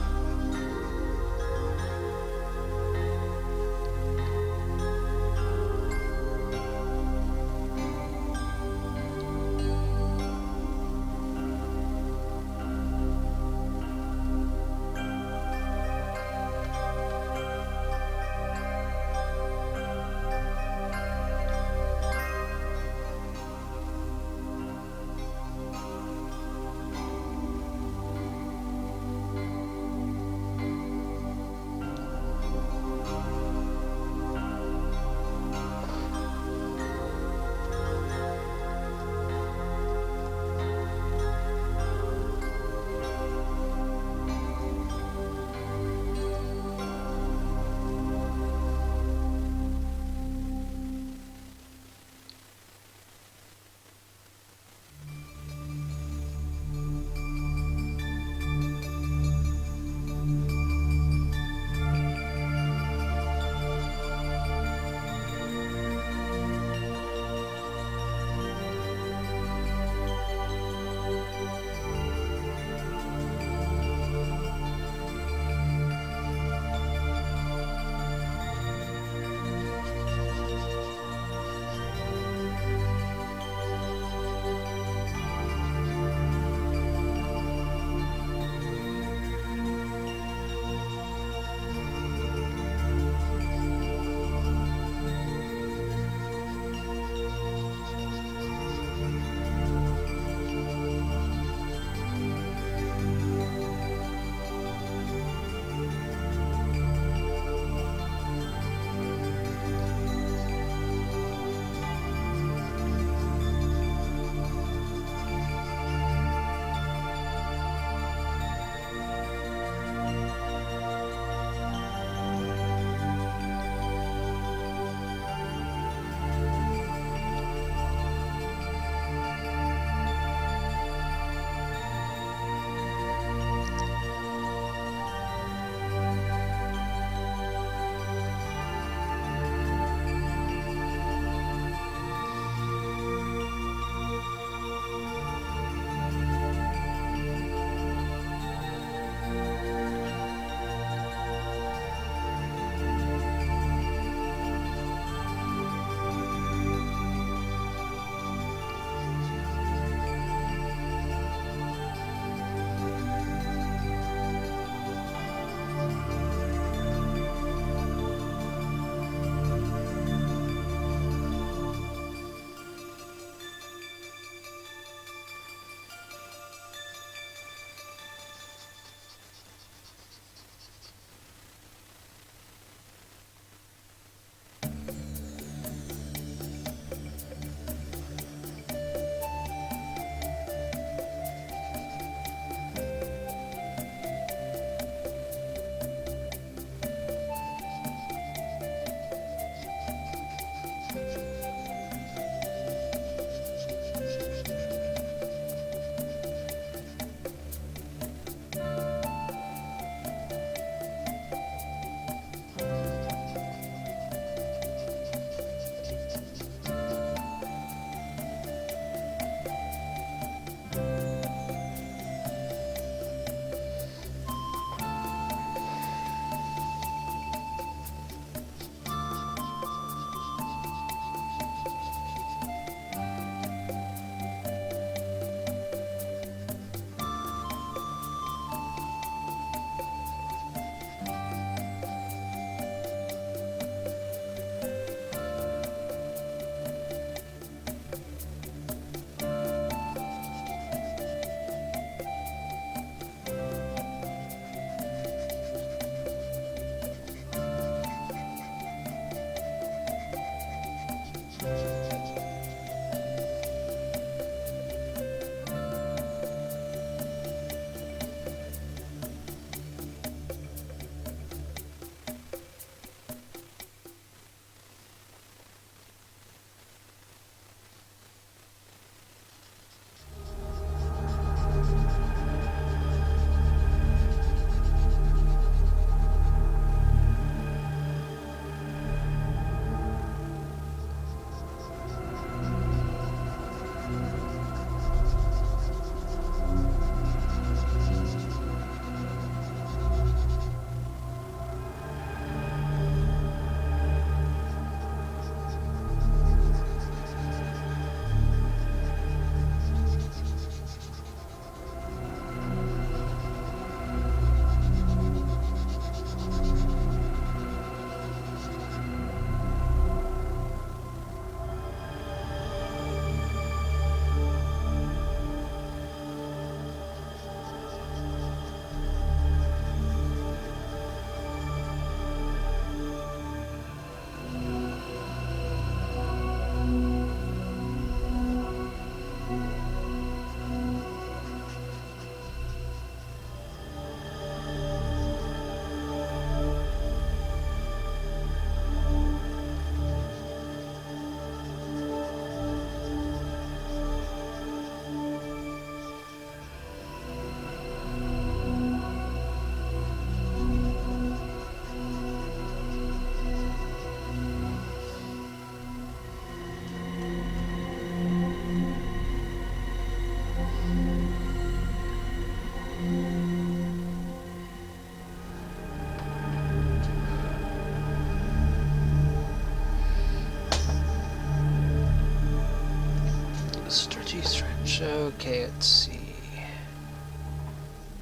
gosh. Okay, let's see.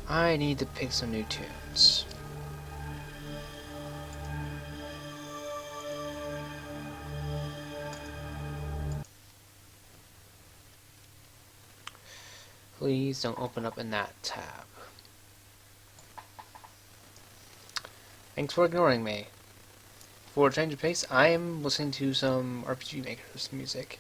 I need to pick some new tunes. Please don't open up in that tab. Thanks for ignoring me. For a change of pace, I am listening to some RPG Maker's music.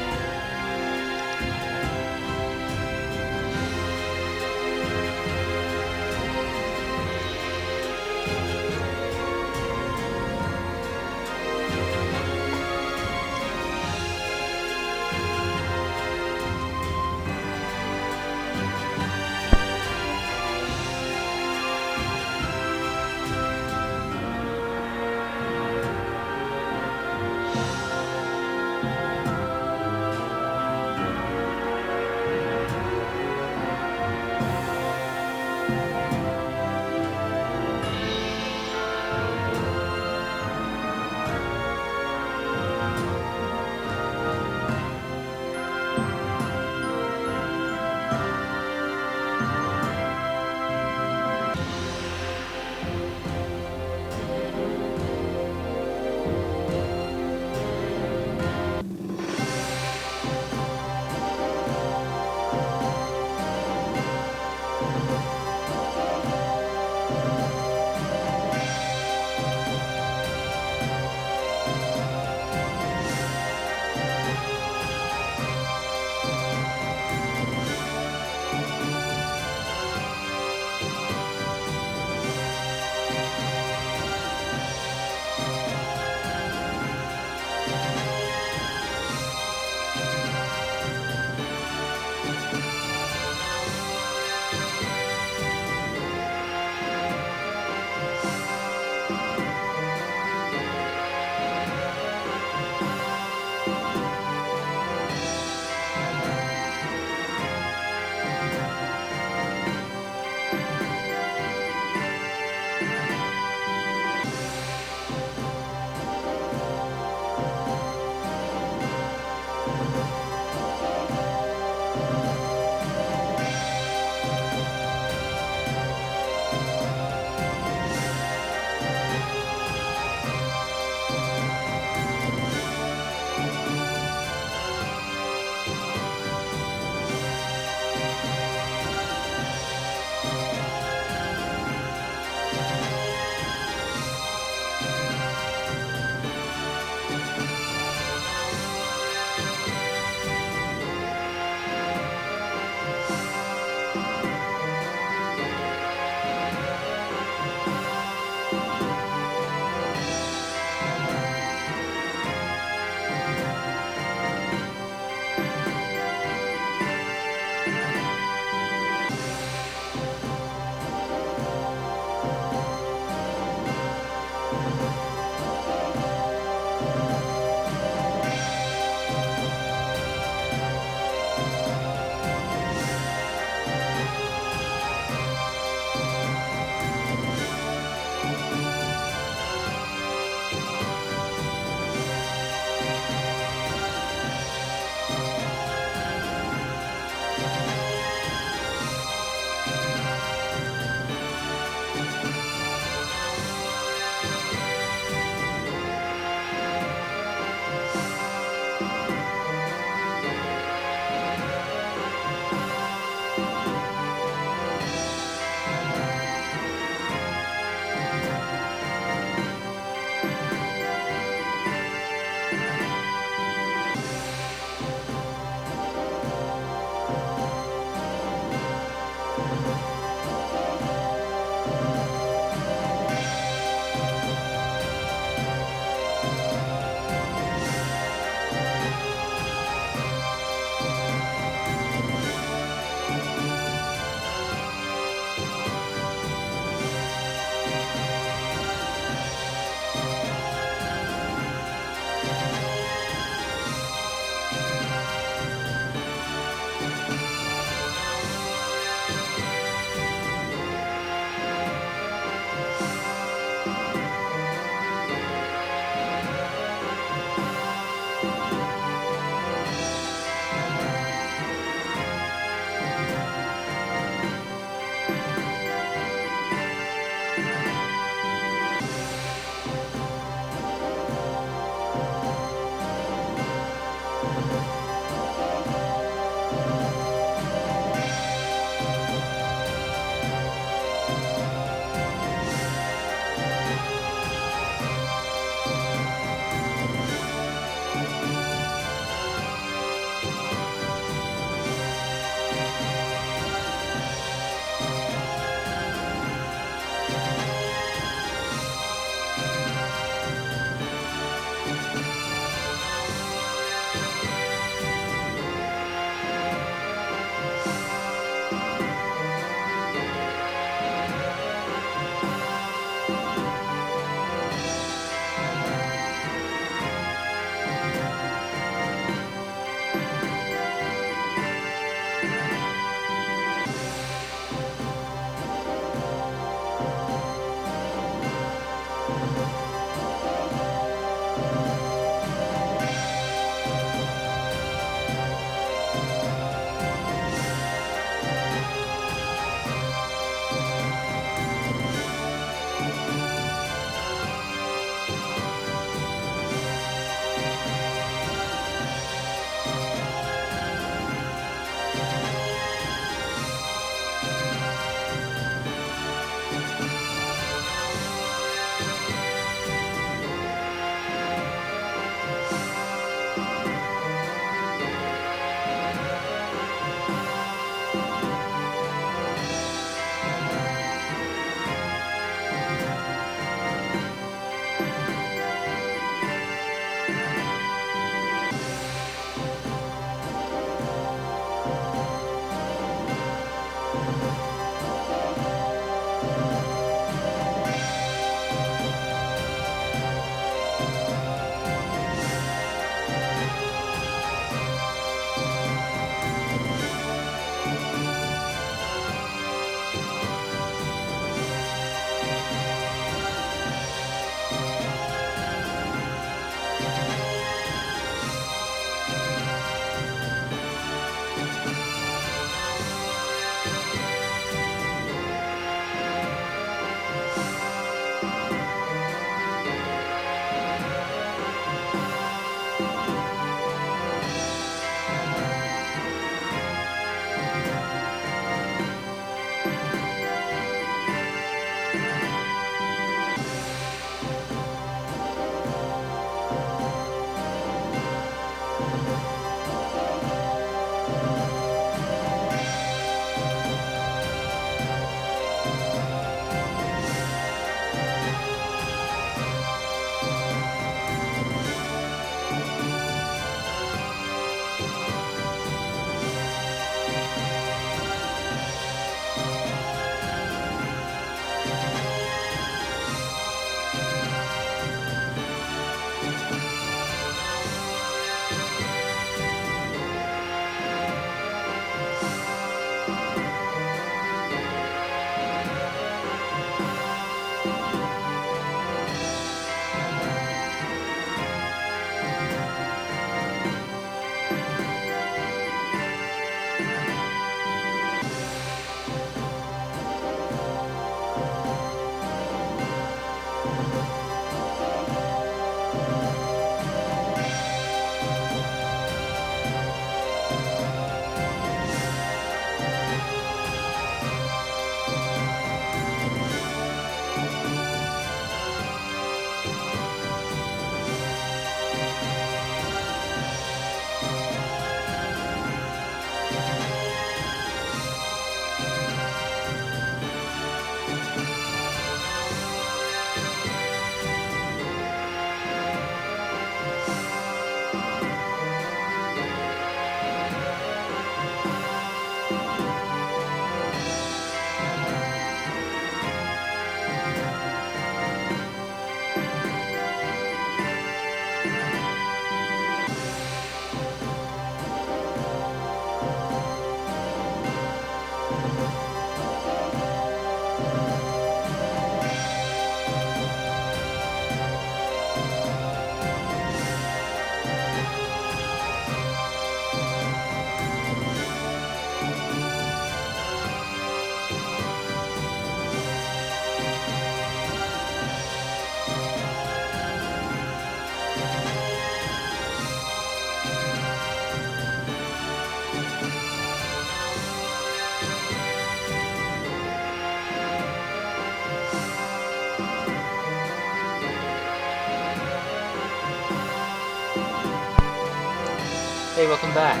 Hey, welcome back.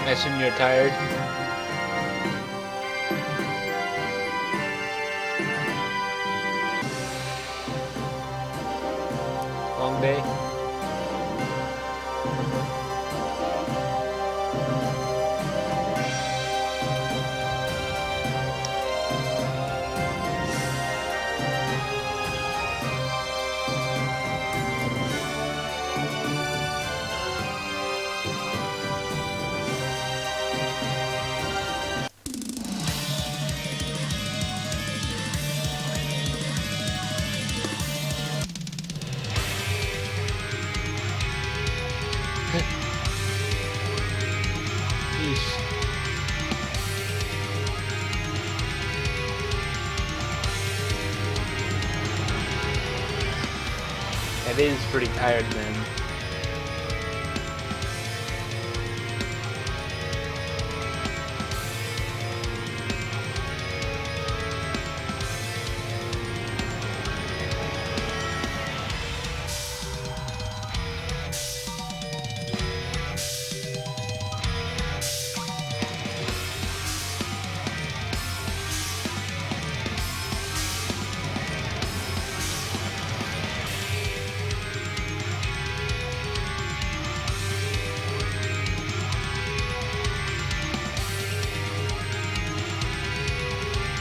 I assume you're tired. Long day. Yeesh. That is pretty tired then.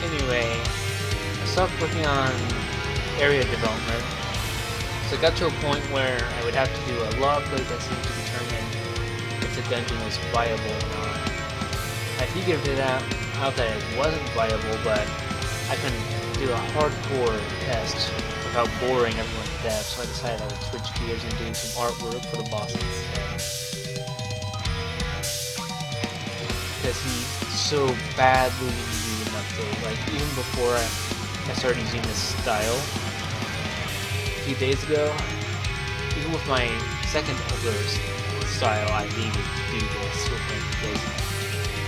Anyway, I stopped working on area development, so I got to a point where I would have to do a lot of playtesting to determine if the dungeon was viable or not. I figured it out that it wasn't viable, but I couldn't do a hardcore test without boring everyone to death, so I decided I would switch gears and do some artwork for the boss instead. Because he so badly needed an update. Like, even before I started using this style a few days ago, even with my second older style, I needed to do this with him because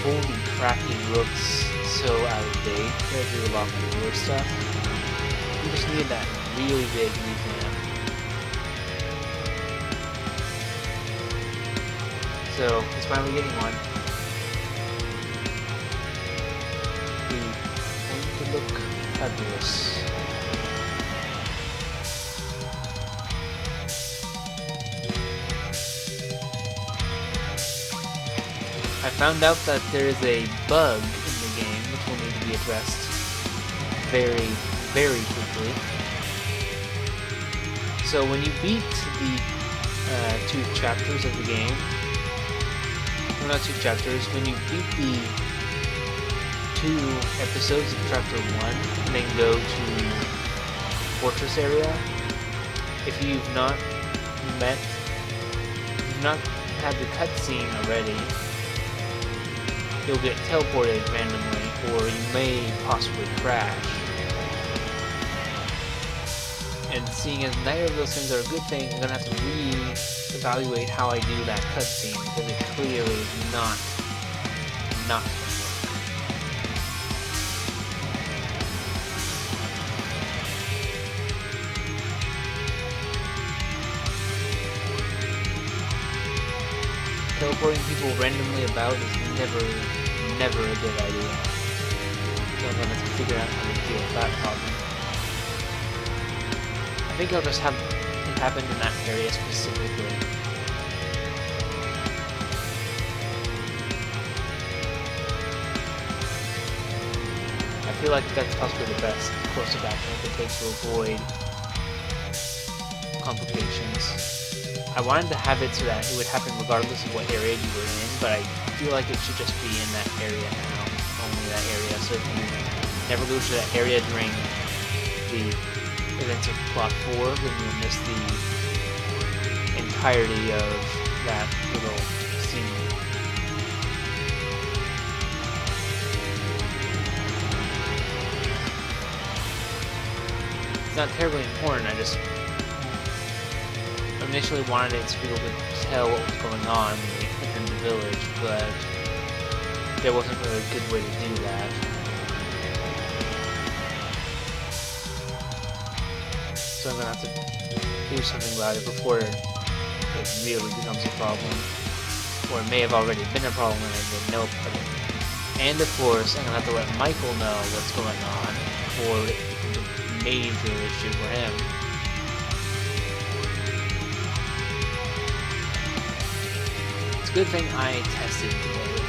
holy crap, he looks so out of date compared to a lot of my newer stuff. He just needed that really big revamp. So he's finally getting one. He's going to look fabulous. I found out that there is a bug in the game which will need to be addressed very, very quickly. So when you beat the 2 chapters of the game, well, not 2 chapters, when you beat the 2 episodes of chapter 1 and then go to Fortress area, if you've not had the cutscene already, you'll get teleported randomly, or you may possibly crash. And seeing as neither of those things are a good thing, I'm gonna have to re-evaluate how I do that cutscene, because it clearly is not gonna work. Teleporting people randomly about is never a good idea. So I'm gonna have to figure out how to deal with that problem. I think I'll just have it happen in that area specifically. I feel like that's possibly the best course of action I could take to avoid complications. I wanted to have it so that it would happen regardless of what area you were in, but I feel like it should just be in that area now, only that area. So if you never go to that area during the events of Plot 4, then you'll miss the entirety of that little scene. It's not terribly important, I just initially wanted it so people could tell what was going on when they entered the village, but there wasn't really a good way to do that. So I'm gonna have to do something about it before it really becomes a problem. or it may have already been a problem and I didn't know about it. And of course, I'm gonna have to let Michael know what's going on, or it becomes a major issue for him. It's a good thing I tested today.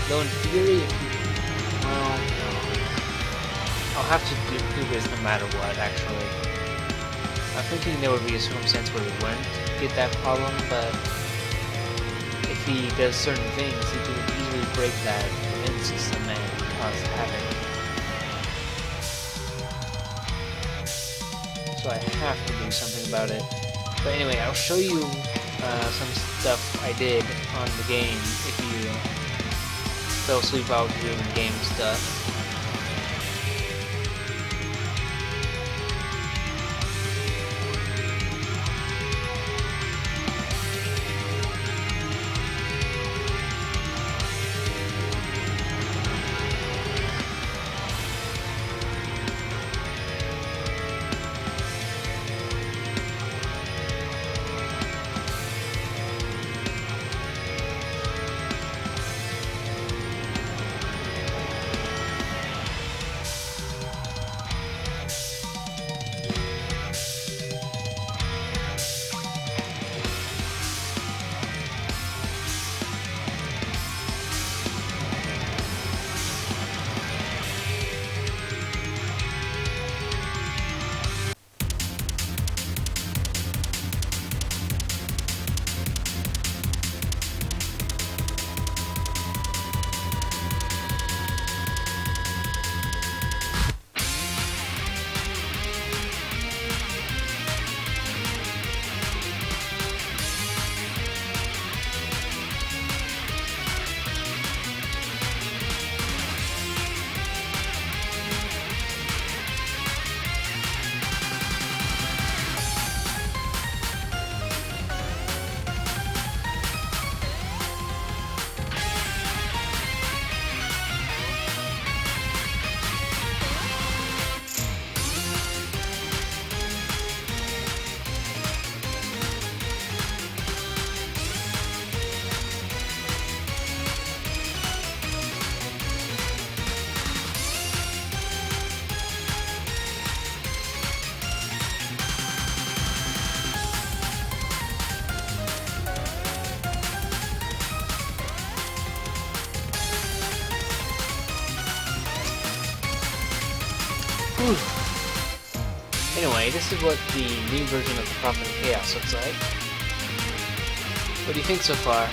Though in theory, well, no. I'll have to do this no matter what, actually. I'm thinking there would be a circumstance where he wouldn't get that problem, but if he does certain things, he can easily break that immune system and cause havoc. So I have to do something about it. But anyway, I'll show you some stuff I did on the game if you fell asleep while doing game stuff. Anyway, this is what the new version of the Prophet of Chaos looks like. What do you think so far?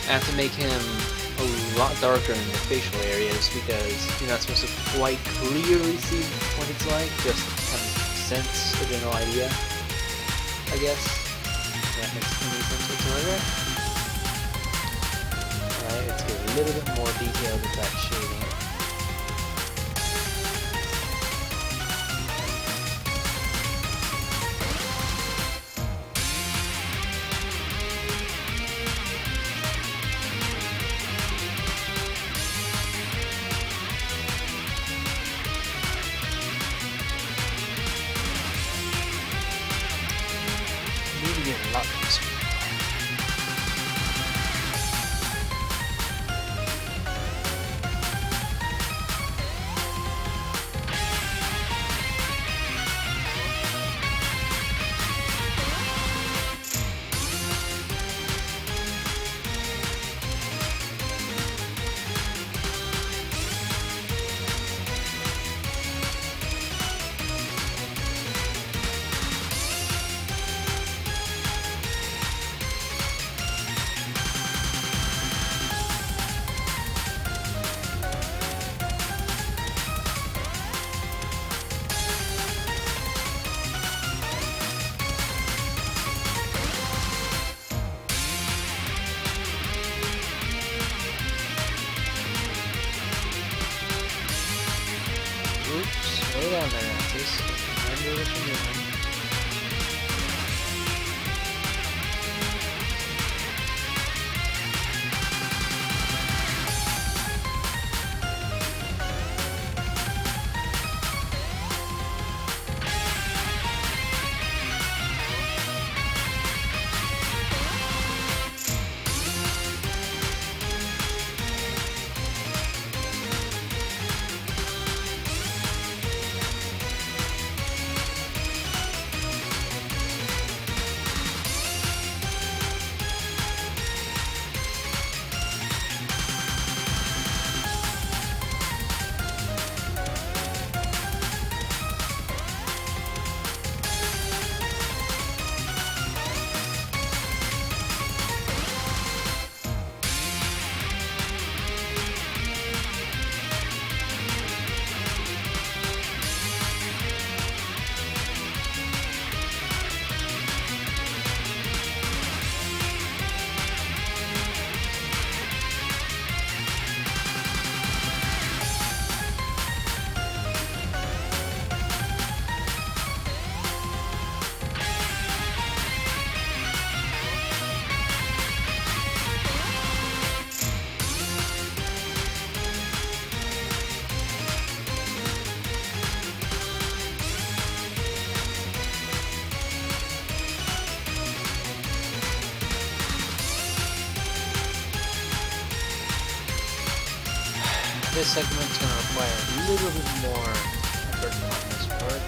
I have to make him a lot darker in the facial areas because you're not supposed to quite clearly see what it's like, just kind of sense the general idea, I guess. If that makes any sense whatsoever. Alright, let's get a little bit more detailed with that shading. Get a lot closer. This segment's gonna require a little bit more effort on this part.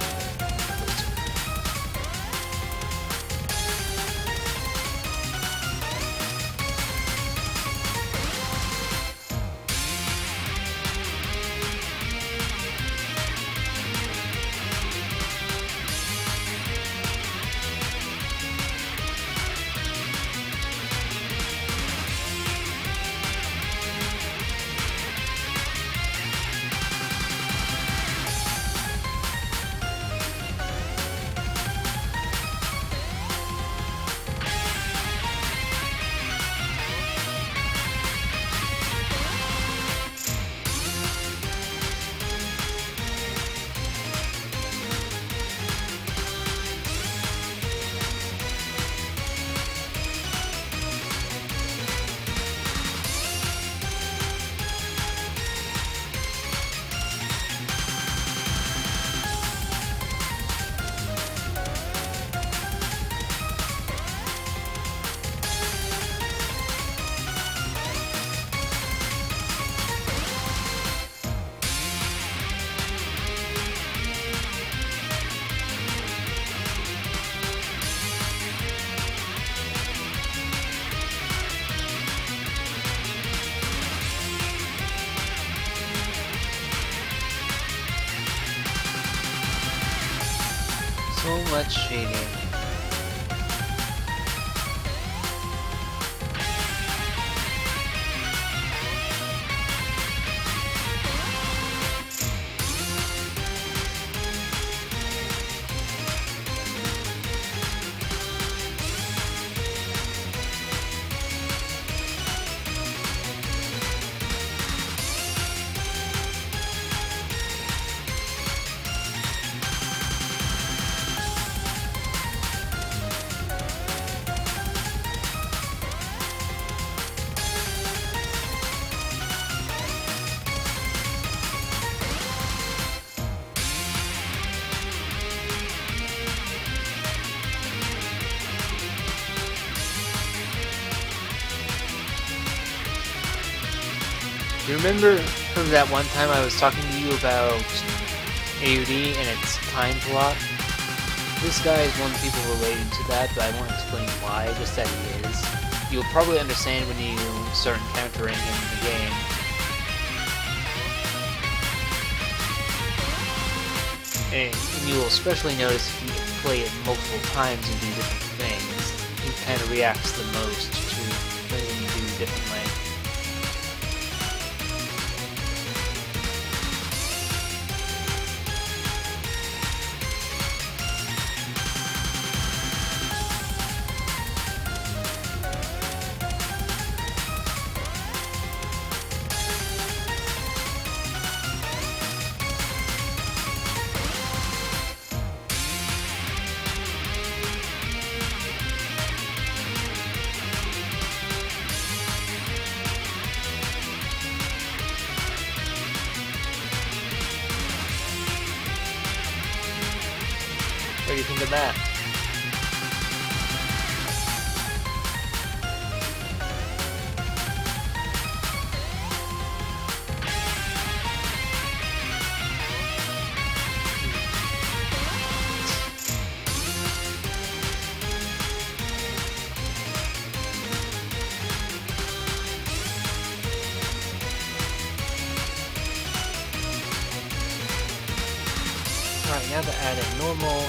So much shading. Do you remember from that one time I was talking to you about AoD and its time plot? This guy is one of the people related to that, but I won't explain why, just that he is. You'll probably understand when you start encountering him in the game. And you'll especially notice if you play it multiple times and do different things. He kind of reacts the most to when you do differently. to that. Alright, now to add a normal,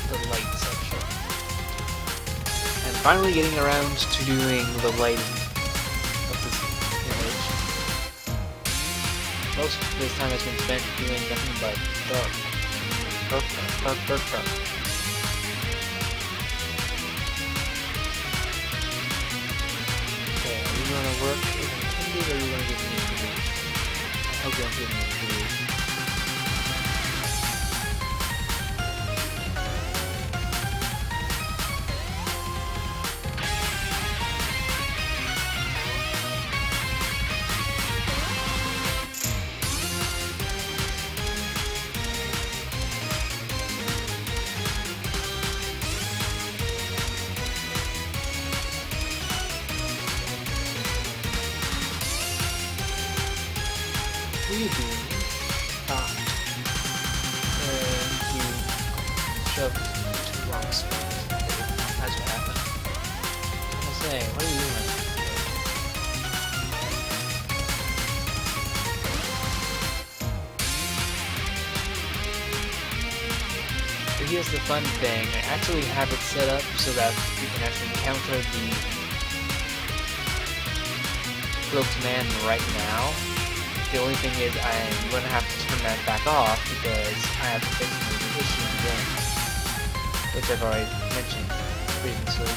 the light section. And finally getting around to doing the lighting of this image. Most of this time has been spent doing nothing but dark. Dark. Okay, are you going to work as intended, or are you going to give me a brief? I hope you don't give me a brief. What are you doing? Ah. You shoved to the wrong spot. That's what happened. I was gonna say, what are you doing? So here's the fun thing. I actually have it set up so that you can actually encounter the cloaked man right now. The only thing is I'm going to have to turn that back off because I have to fix the issue in the game, which I've already mentioned previously.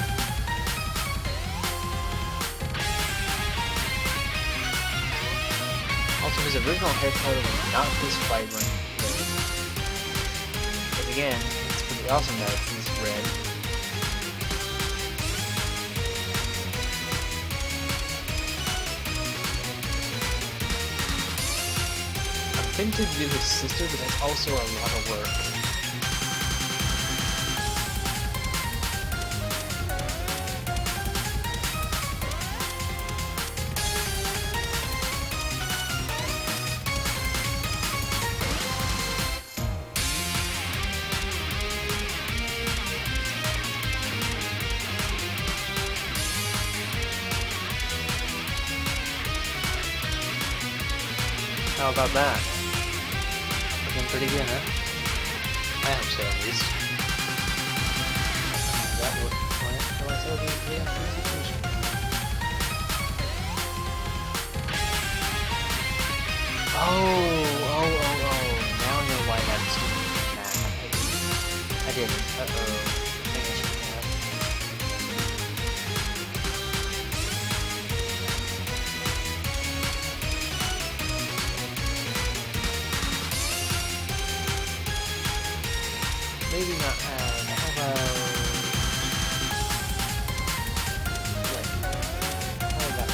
Also, his original hair color was not this vibrant red. But again, it's pretty awesome that it's this red. To do his sister, but that's also a lot of work. How about that? Pretty good, huh? I hope so, at least. That would Oh! Now I know why that's doing that. I didn't. Uh-oh. I think I should have. Maybe not add. How about like how about that?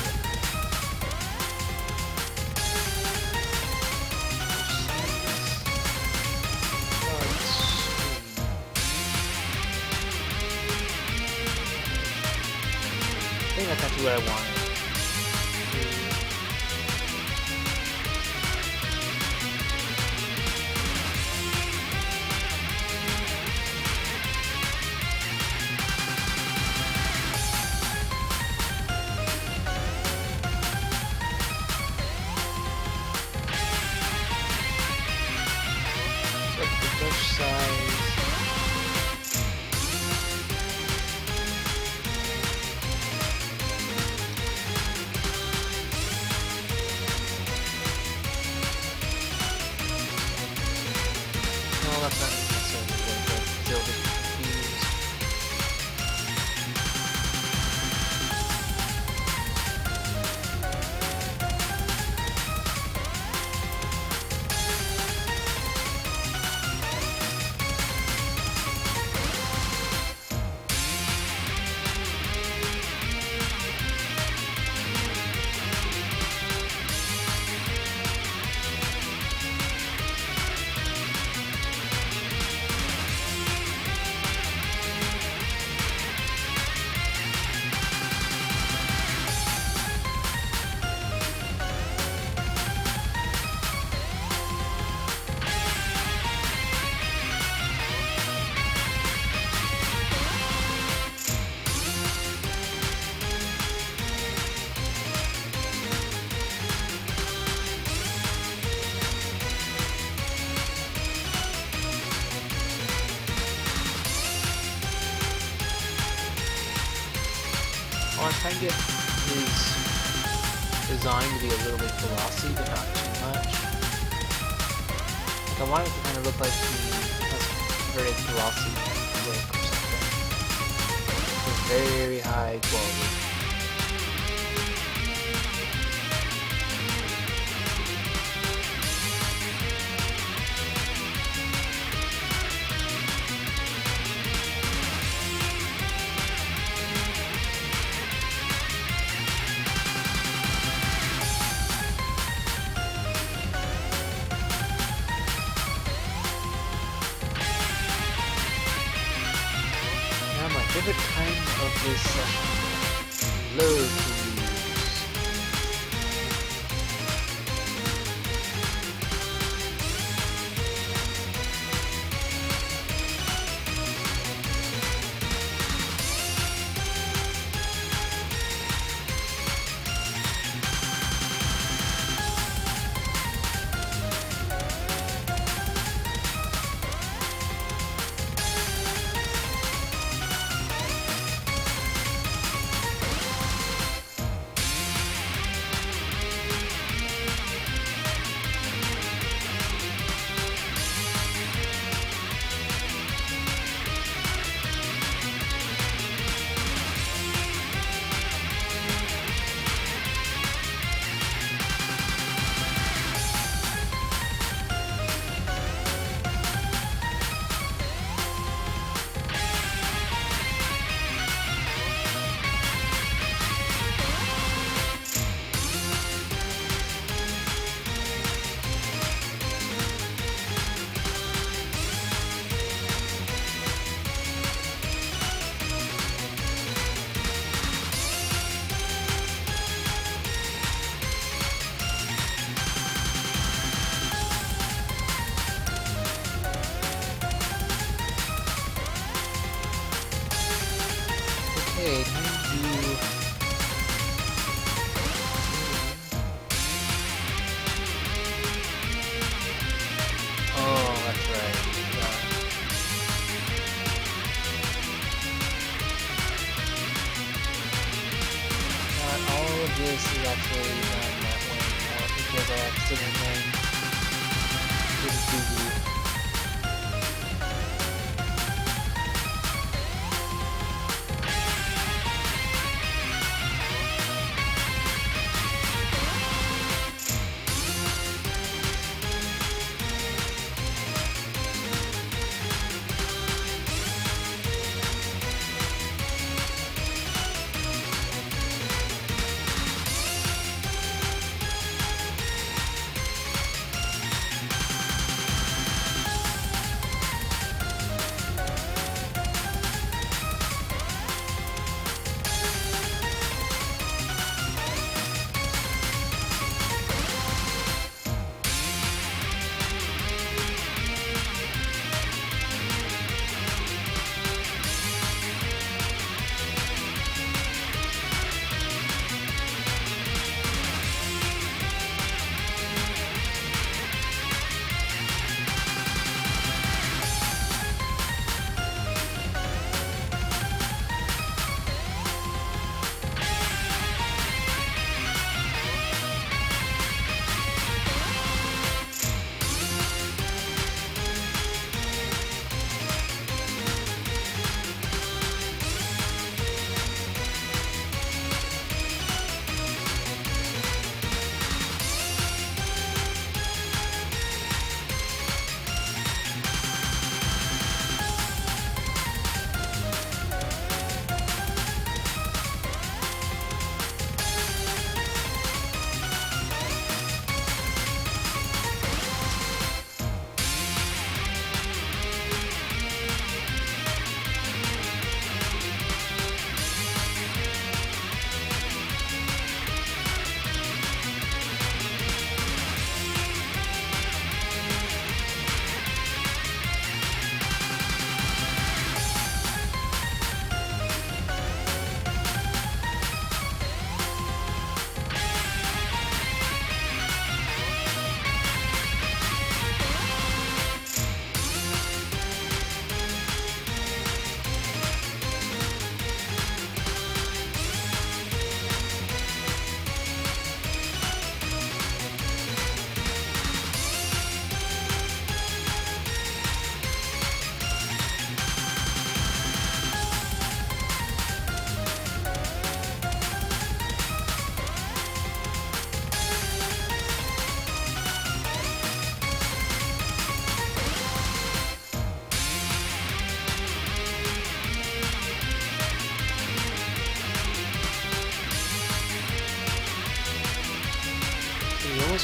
I think that's actually what I wanted. That's not necessarily what they'll be confused. trying to get his design to be a little bit glossy, but not too much. Like I want it to kind of look like he has very glossy look or something. With very high quality. My favorite time of this session. Love to use. Okay, time to do... Oh, that's right. Not all of this is actually done that way, because I accidentally did a preview.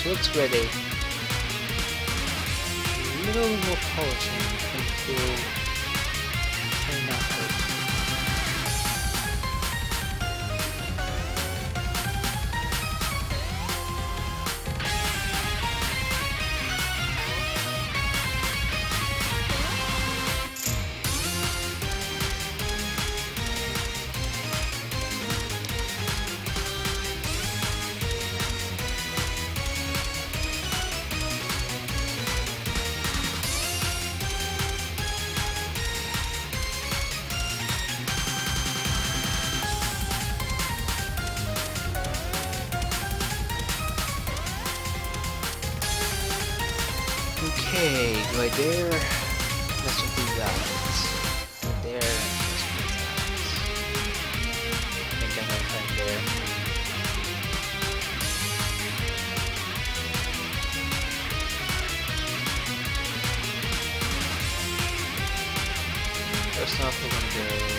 this looks ready. A little more polishing will not hurt. Okay, do I dare mess with these guys? Do I dare mess with these guys? I think I'm gonna try and dare. First off, we're gonna go.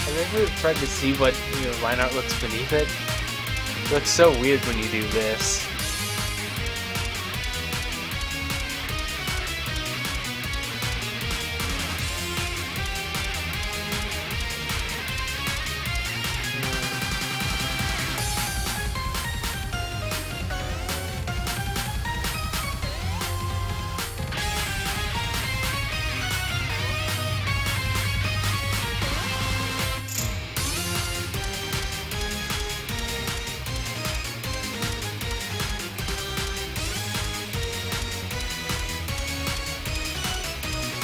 Have you ever tried to see what your line art looks beneath it? It looks so weird when you do this.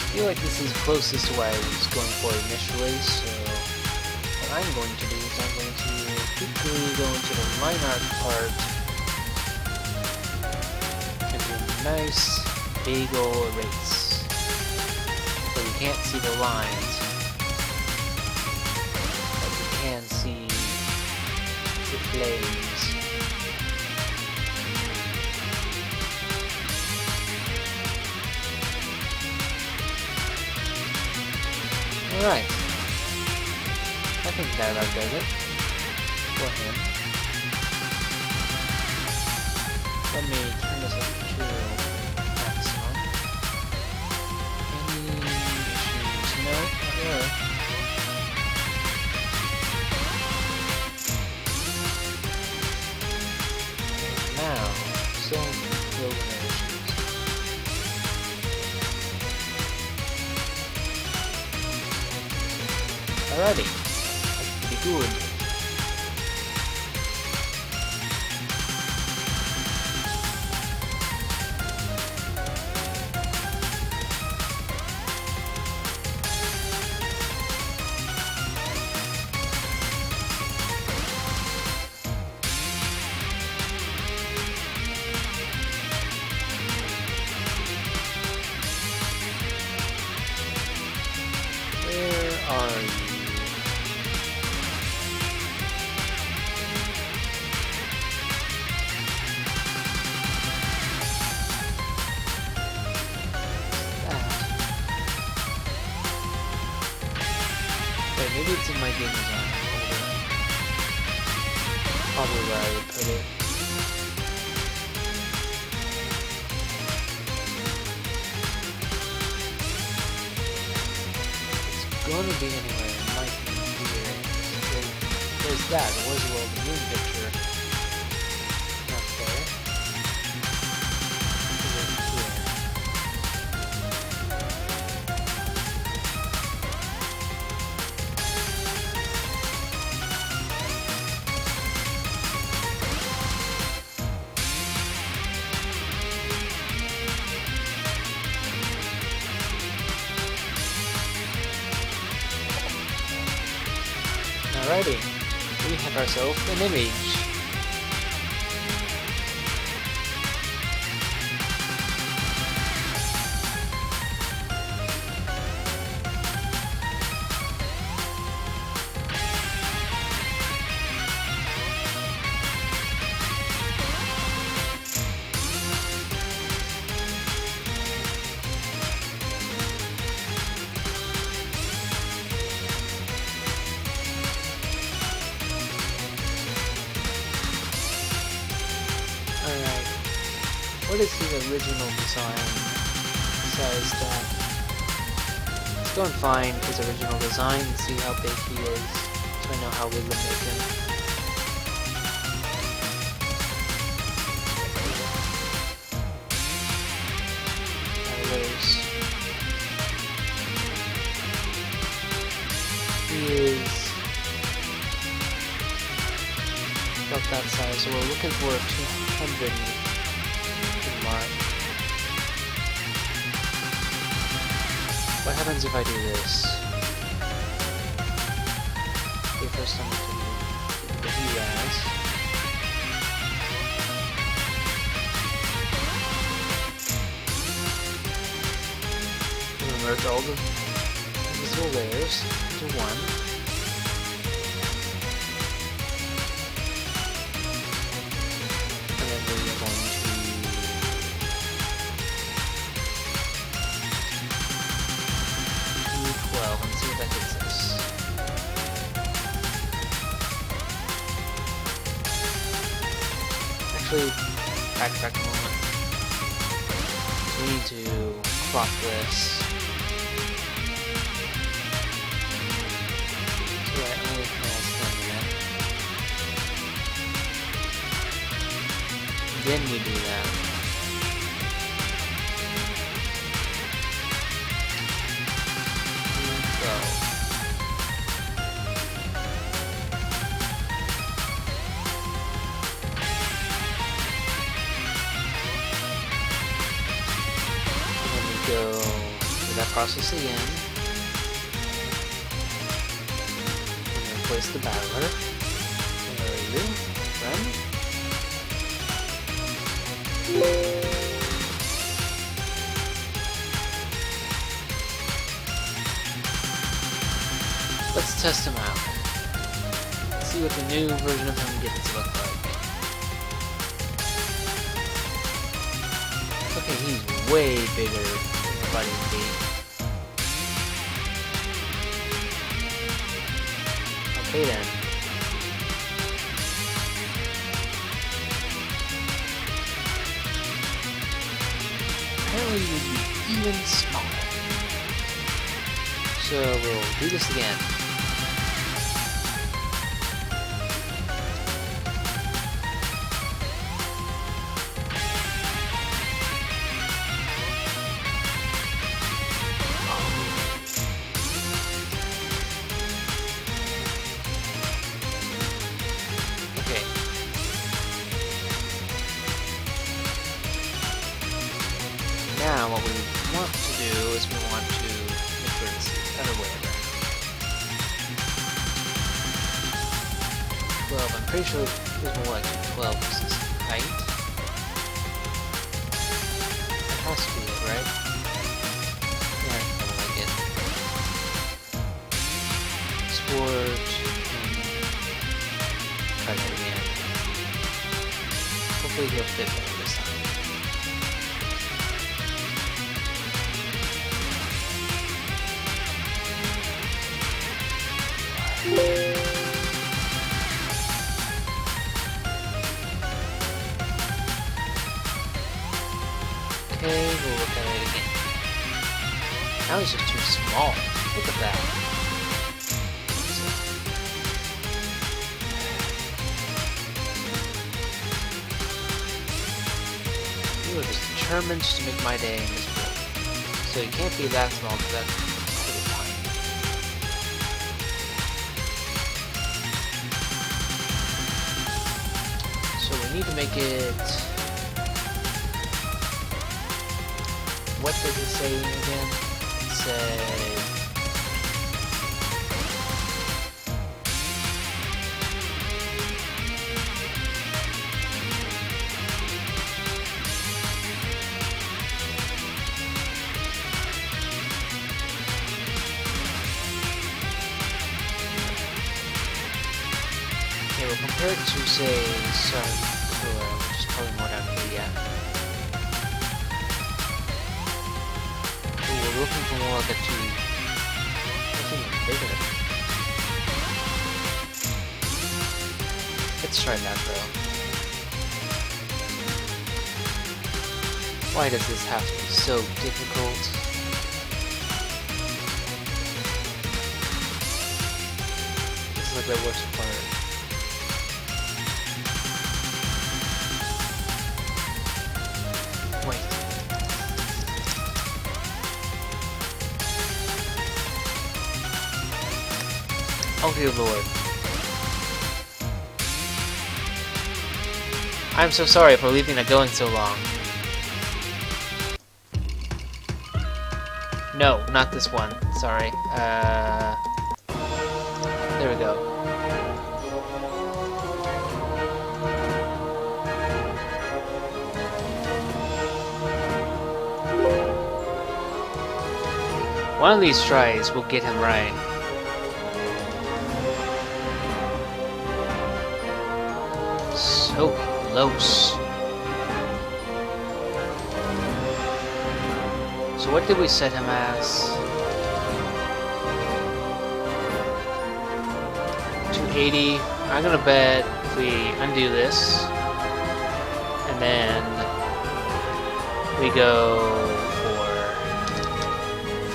I feel like this is closest to what I was going for initially, so what I'm going to do is I'm going to quickly go into the line art part and do a nice big ol' erase. So we can't see the lines, but we can see the flames. Alright. I think that about does it for him. Let me turn this up to maximum. Any issues? No, not really. Now, still building issues. Alrighty, that's pretty good. maybe it's in my game design folder. Probably where I would put it. It's gonna be anywhere. It might be here. There's that. There was a world of moon picture. Not there. Alrighty, we have ourselves an image. What is his original design? Says that. Let's go and find his original design and see how big he is, so I know how we would make him. He is about that size, so we're looking for a 200 mark. What happens if I do this? Okay, first I'm going to do the EAS. Merge all the visible layers into one. And then we are going to do 12 and see what that gets us. Actually, backtrack a moment. We need to crop this. Then we do that. Go. And then we go through that process again. And then place the battler. Where are you, friend? Let's test him out. Let's see what the new version of him gets to look like. Okay, he's way bigger than the body would be. Okay then. Apparently would be even smaller. So we'll do this again. Okay. Now what we want to do is we want to make sure it's the other way around. 12, I'm pretty sure there's more like 12 is his height. That has to be it, right? Yeah, I kind of like it. Export, and try that again. Hopefully he'll fit better this time. Okay, we'll look at it again. Now he's just too small. Look at that. You are just determined to make my day miserable. So you can't be that small, because that's pretty fine. So we need to make it... What does it say again? It says... Okay, well, compared to, say, Circular, which is probably more down here, yeah. Ooh, we're looking for more like a 2. That's even bigger. Let's try that, though. Why does this have to be so difficult? This is like the worst part. Oh dear Lord. I'm so sorry for leaving it going so long. No, not this one. Sorry. There we go. One of these tries will get him right. So close. So what did we set him as? 280. I'm gonna bet if we undo this, and then we go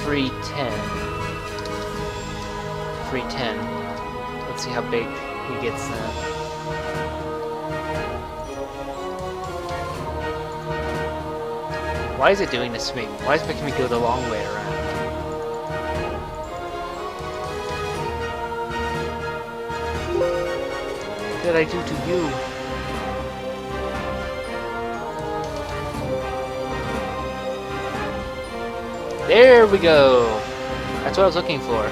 for 310. 310. Let's see how big he gets then. Why is it doing this to me? Why is it making me go the long way around? What did I do to you? There we go! That's what I was looking for.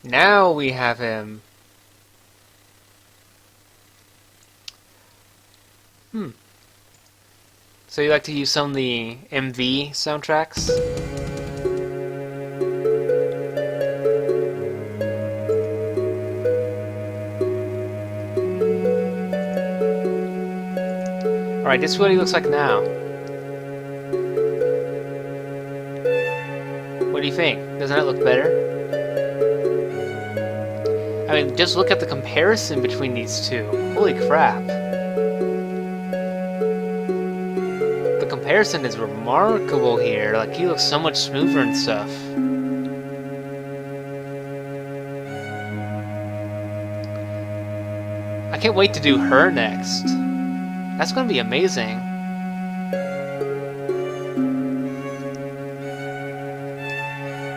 Now we have him. So you like to use some of the MV soundtracks? Alright, this is what he looks like now. What do you think? Doesn't that look better? I mean, just look at the comparison between these two. Holy crap. The comparison is remarkable here. Like, he looks so much smoother and stuff. I can't wait to do her next. That's gonna be amazing.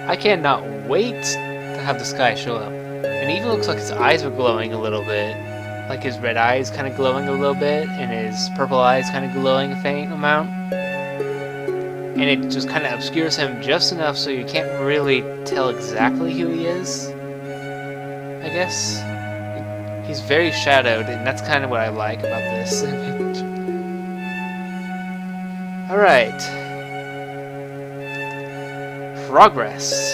I cannot wait to have this guy show up. And it even looks like his eyes are glowing a little bit. Like his red eyes kind of glowing a little bit, and his purple eyes kind of glowing a faint amount. And it just kind of obscures him just enough so you can't really tell exactly who he is, I guess. He's very shadowed, and that's kind of what I like about this image. Alright. Progress.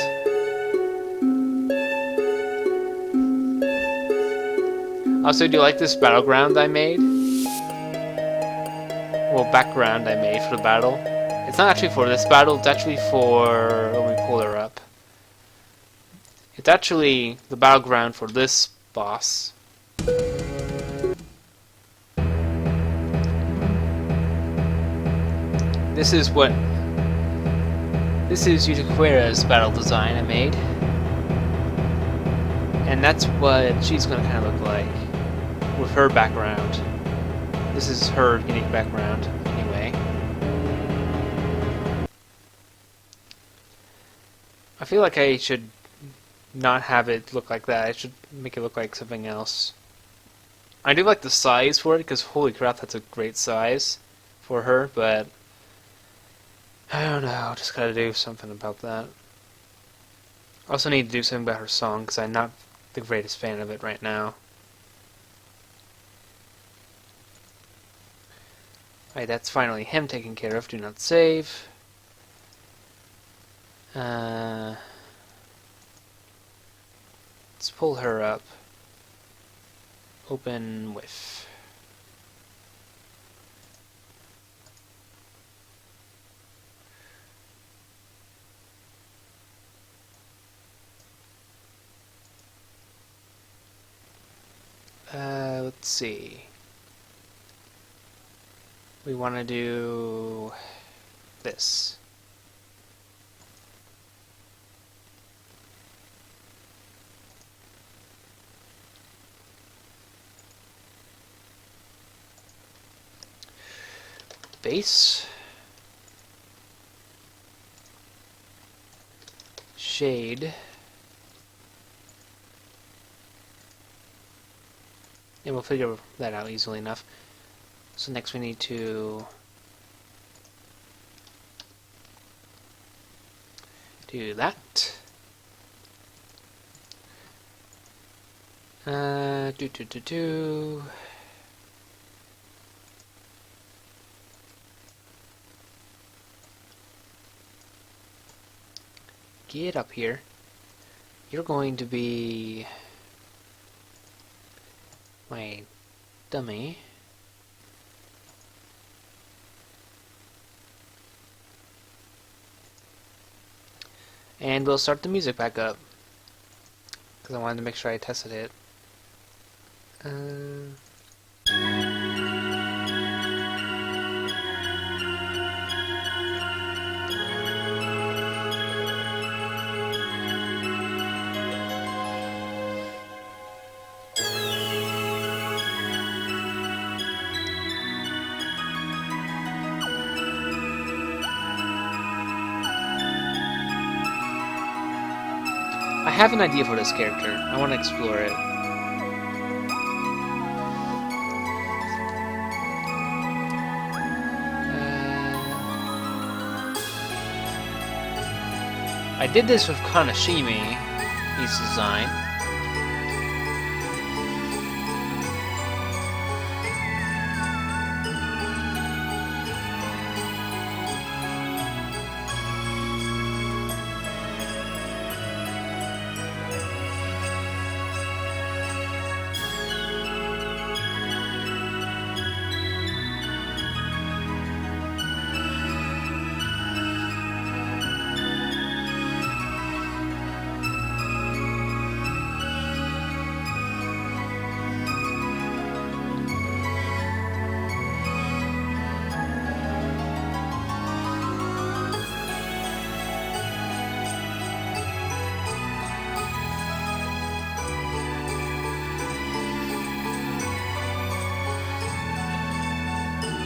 Also, do you like this battleground I made? Well, background I made for the battle. It's not actually for this battle, it's actually for... Let me pull her up. It's actually the battleground for this boss. This is what... This is Yutaquera's battle design I made. And that's what she's gonna kind of look like with her background. This is her unique background, anyway. I feel like I should not have it look like that. I should make it look like something else. I do like the size for it, because holy crap, that's a great size for her, but I don't know, just gotta do something about that. I also need to do something about her song, because I'm not the greatest fan of it right now. Alright, that's finally him taken care of. Do not save. Let's pull her up. Open with. Let's see. We want to do this. Base. Shade. And we'll figure that out easily enough. So next we need to do that. Get up here. You're going to be my dummy. And we'll start the music back up, because I wanted to make sure I tested it. I have an idea for this character. I want to explore it. I did this with Kanashimi, his design.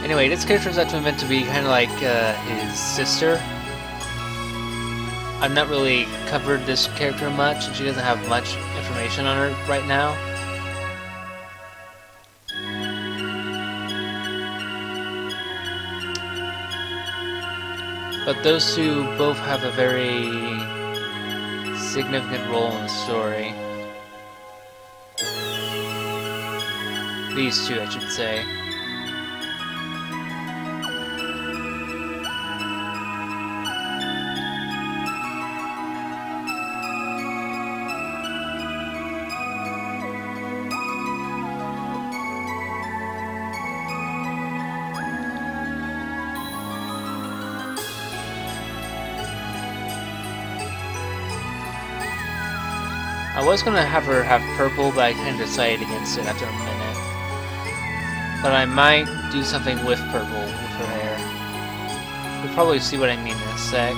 Anyway, this character is actually meant to be kind of like his sister. I've not really covered this character much, and she doesn't have much information on her right now. But those two both have a very significant role in the story. These two, I should say. I was gonna have her have purple, but I kind of decided against it after a minute. But I might do something with purple with her hair. You'll probably see what I mean in a sec.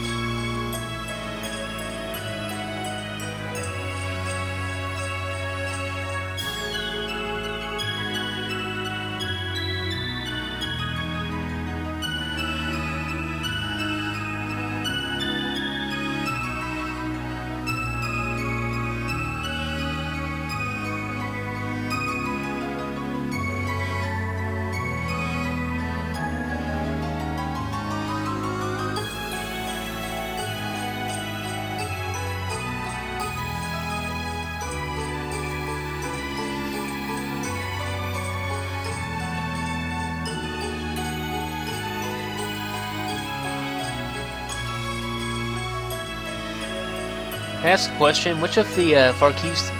Can I ask a question? Which of the Far East,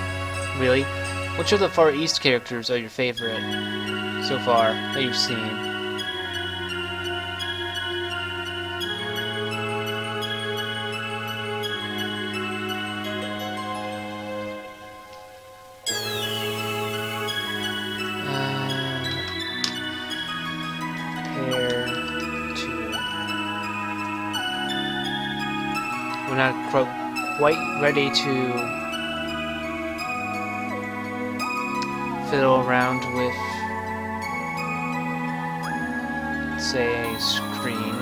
really? Which of the Far East characters are your favorite so far that you've seen? Compare to. We're not quite ready to fiddle around with, say, a screen.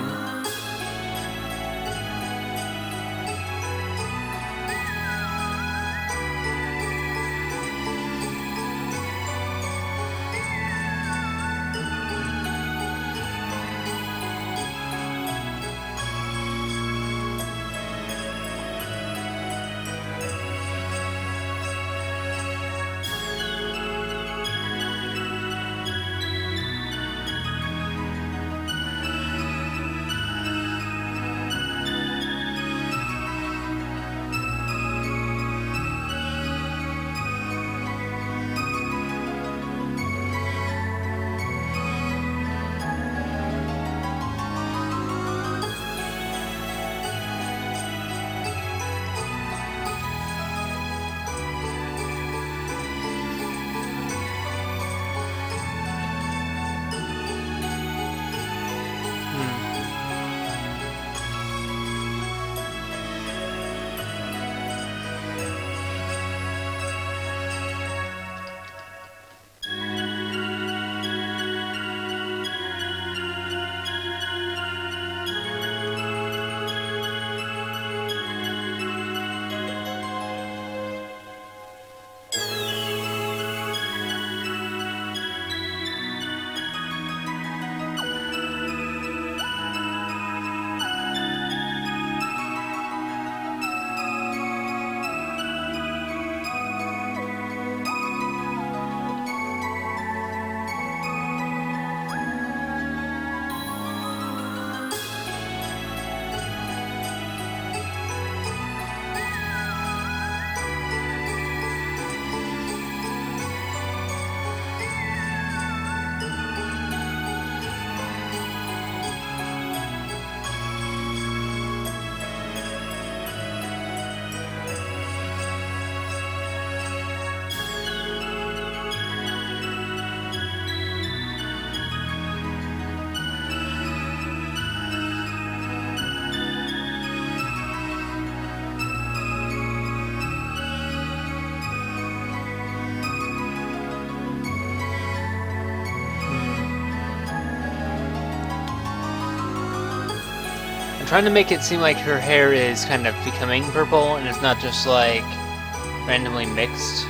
Trying to make it seem like her hair is kind of becoming purple and it's not just like randomly mixed.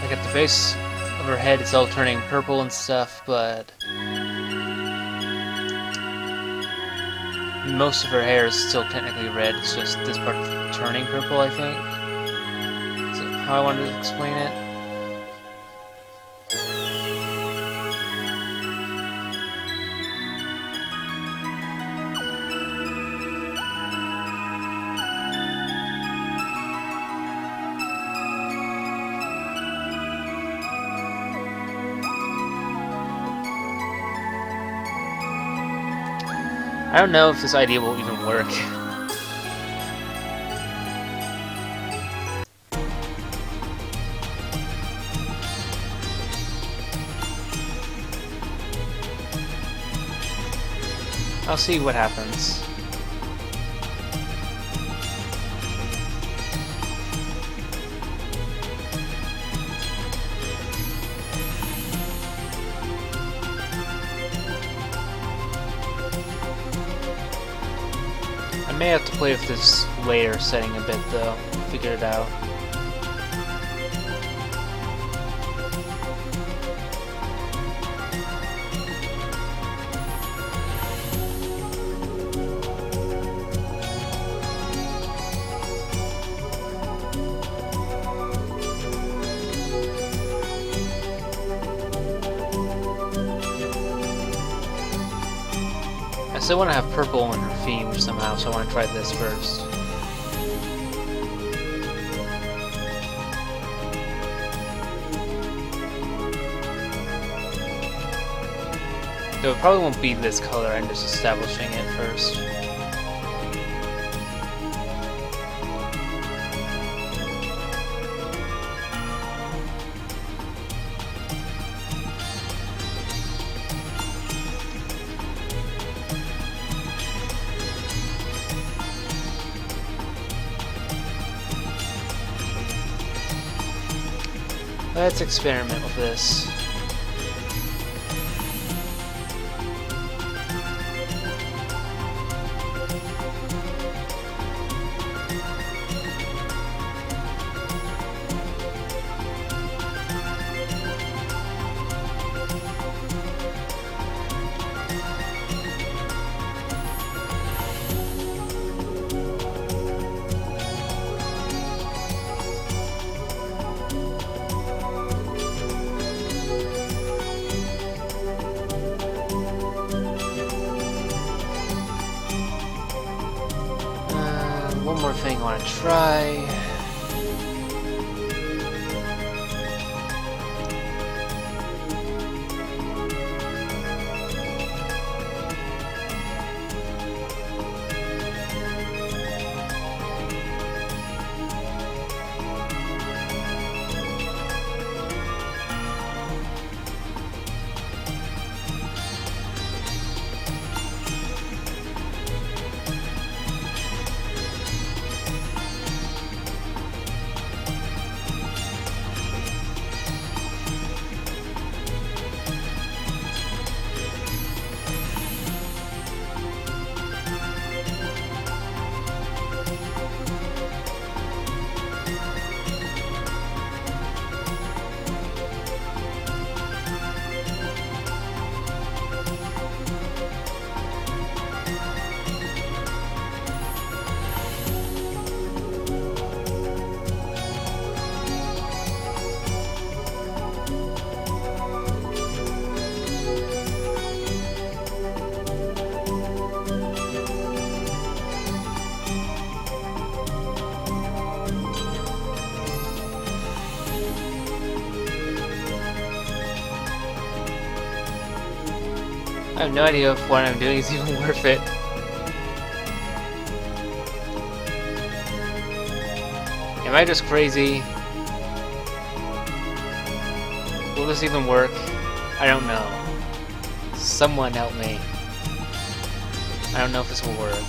Like at the base of her head it's all turning purple and stuff, but most of her hair is still technically red. It's just this part turning purple, I think. Is how I wanted to explain it. I don't know if this idea will even work. I'll see what happens. I may have to play with this layer setting a bit though, figure it out. I still want to have purple in her theme somehow, so I want to try this first. Though it probably won't be this color, I'm just establishing it first. Let's experiment with this. One more thing I want to try. I have no idea if what I'm doing is even worth it. Am I just crazy? Will this even work? I don't know. Someone help me. I don't know if this will work.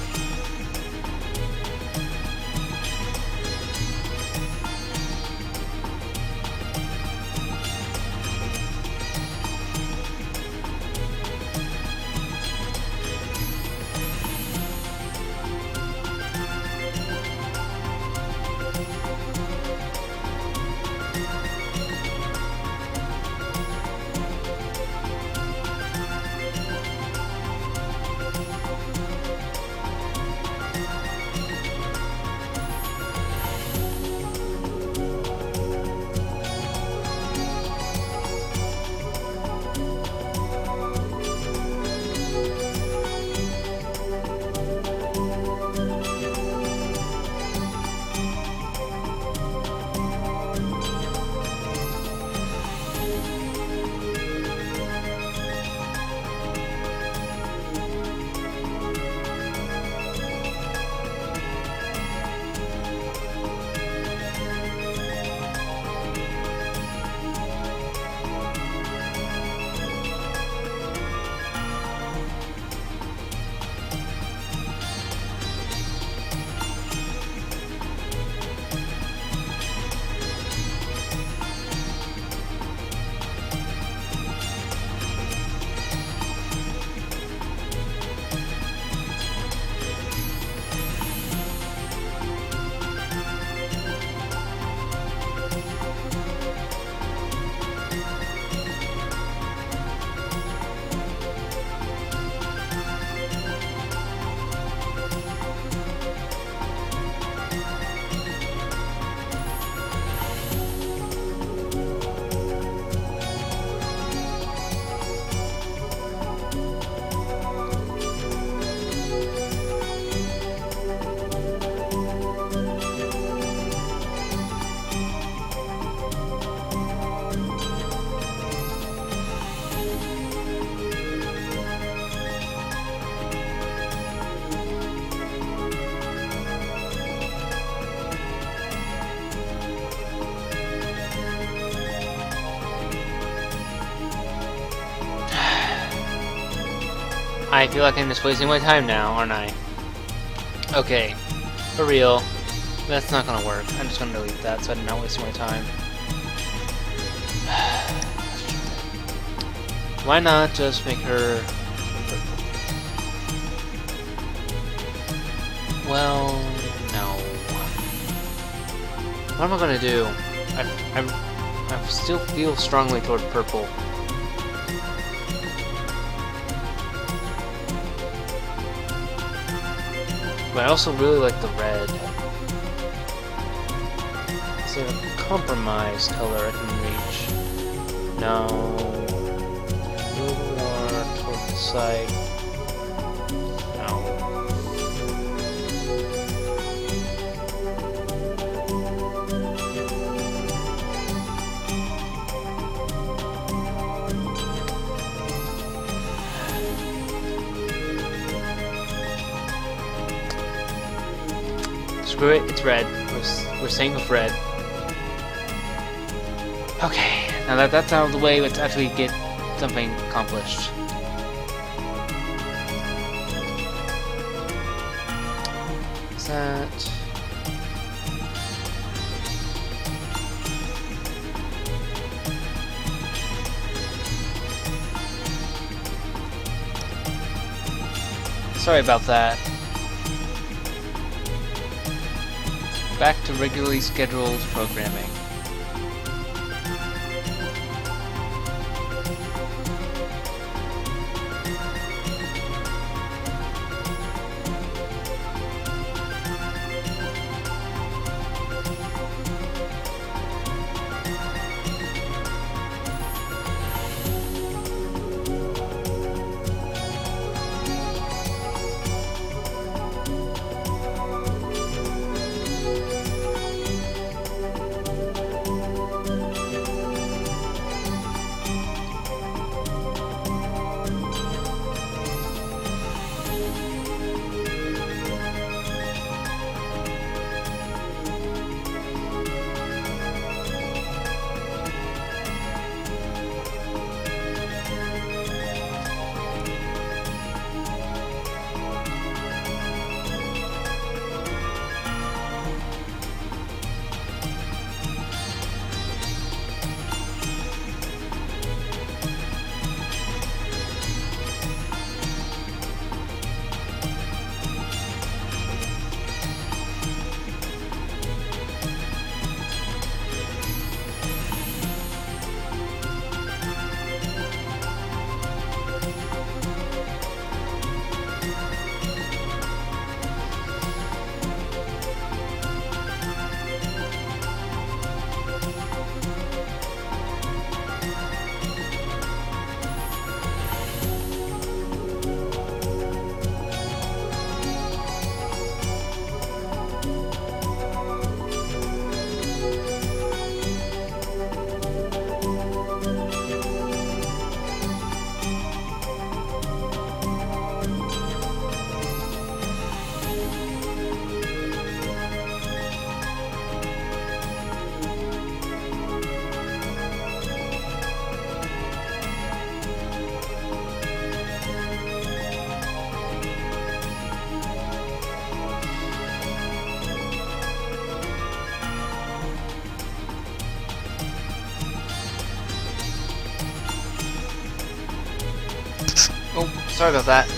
I feel like I'm just wasting my time now, aren't I? Okay, for real. That's not gonna work. I'm just gonna delete that so I'm not wasting my time. Why not just make her purple? Well, no. What am I gonna do? I still feel strongly toward purple. But I also really like the red. Is there a compromise color I can reach? No. A little more toward the side. No. Screw it, it's red. We're staying with red. Okay, now that that's out of the way, let's actually get something accomplished. Is that... Sorry about that. Back to regularly scheduled programming. Oh, sorry about that.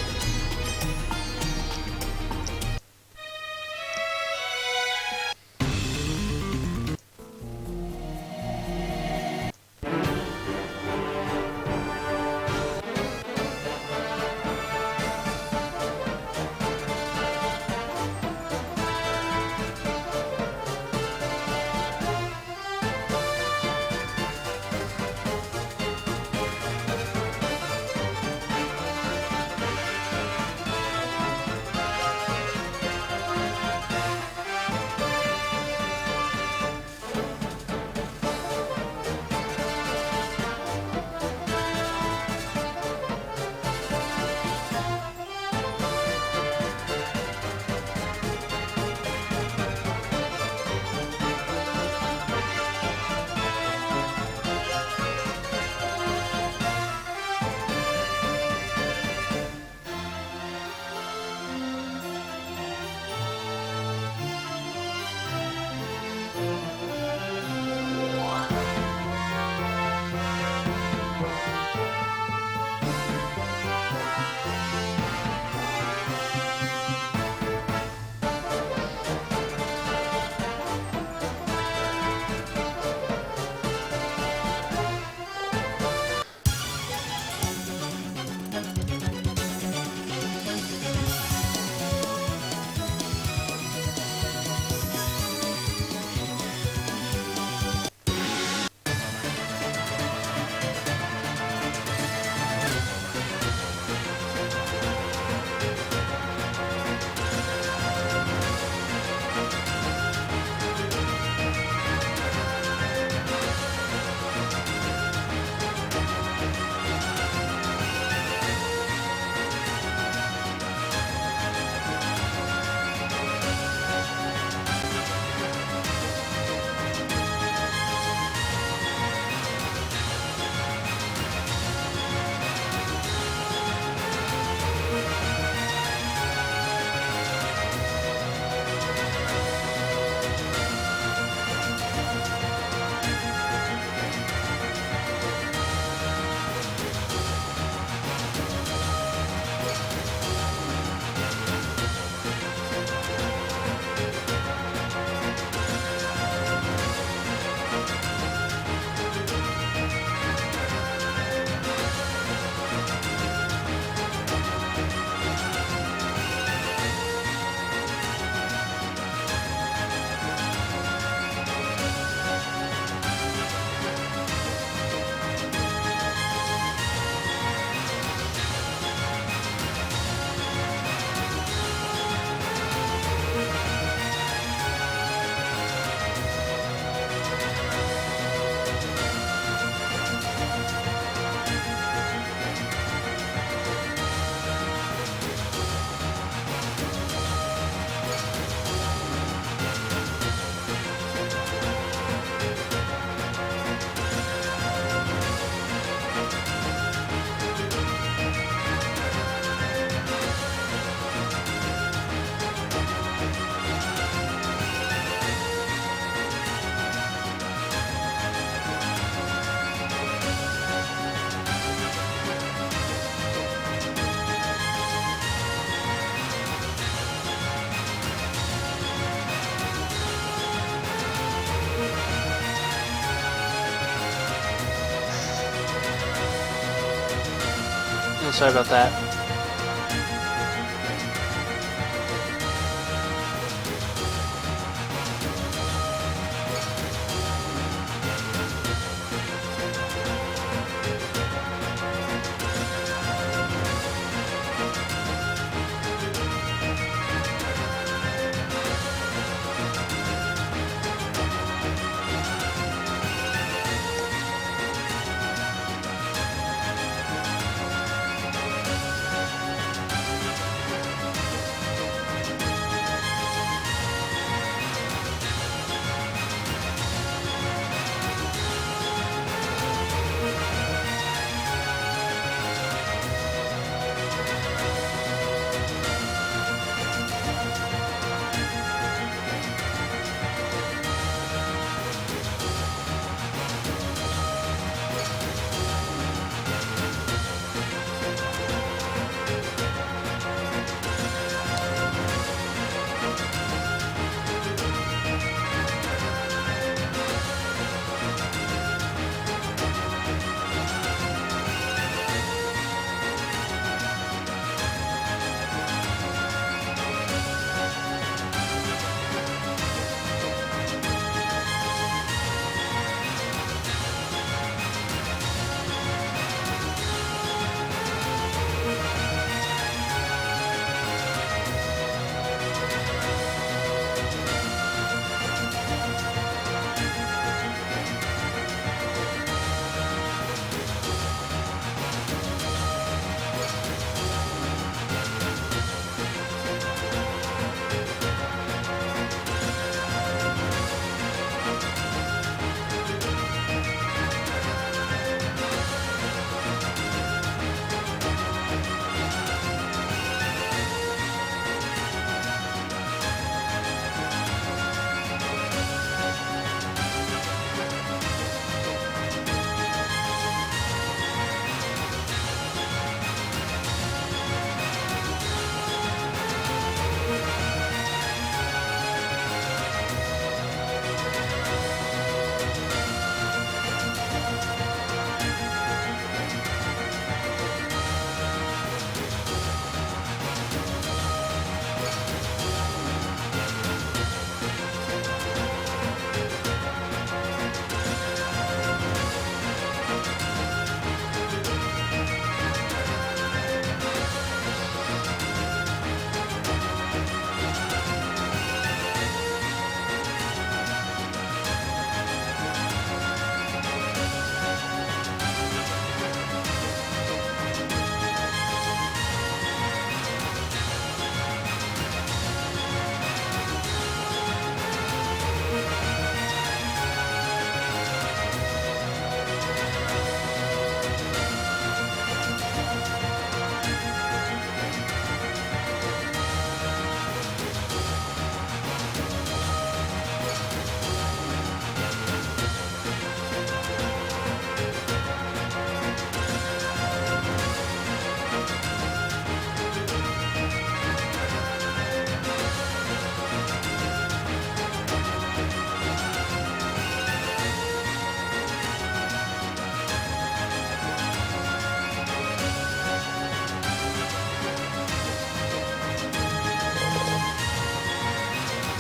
sorry about that.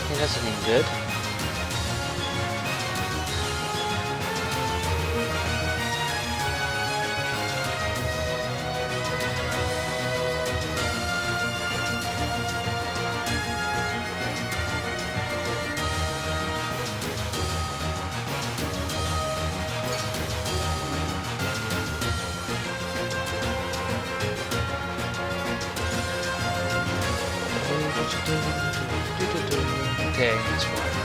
Okay, that's looking good. Okay, that's fine.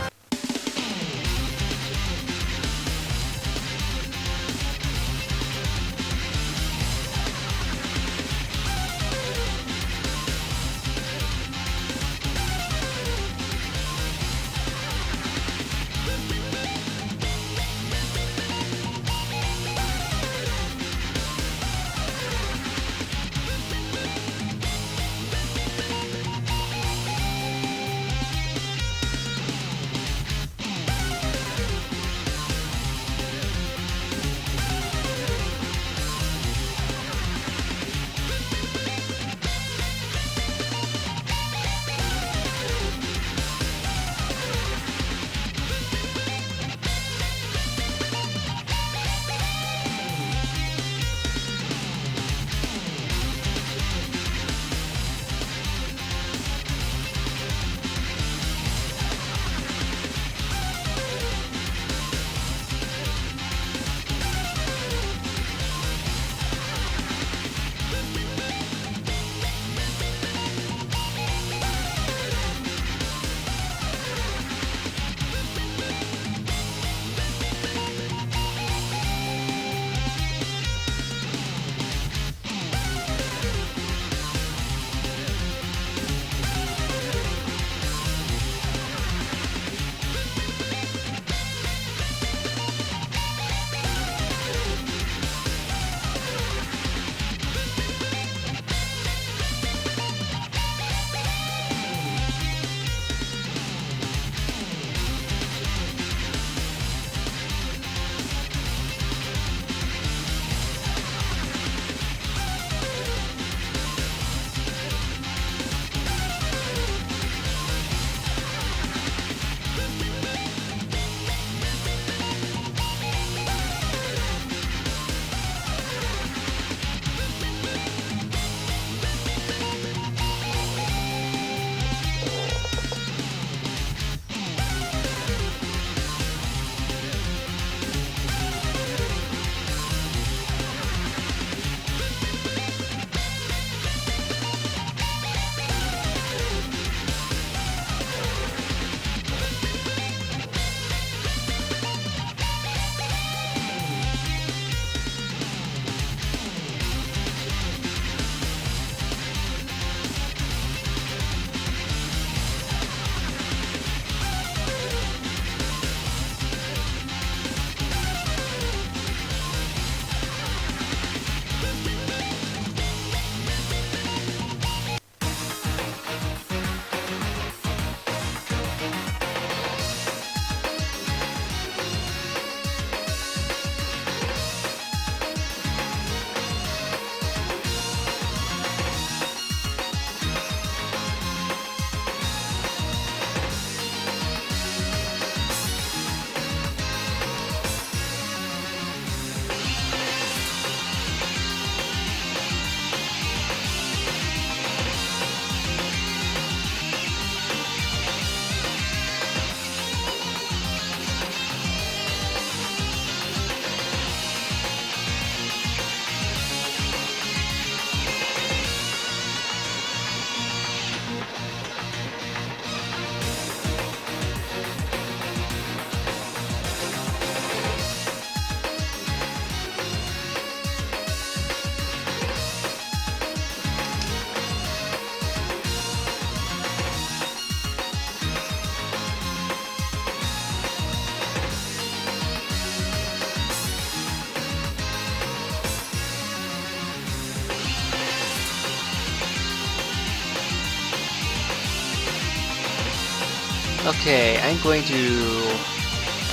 Okay, I'm going to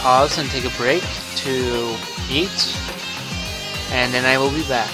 pause and take a break to eat, and then I will be back.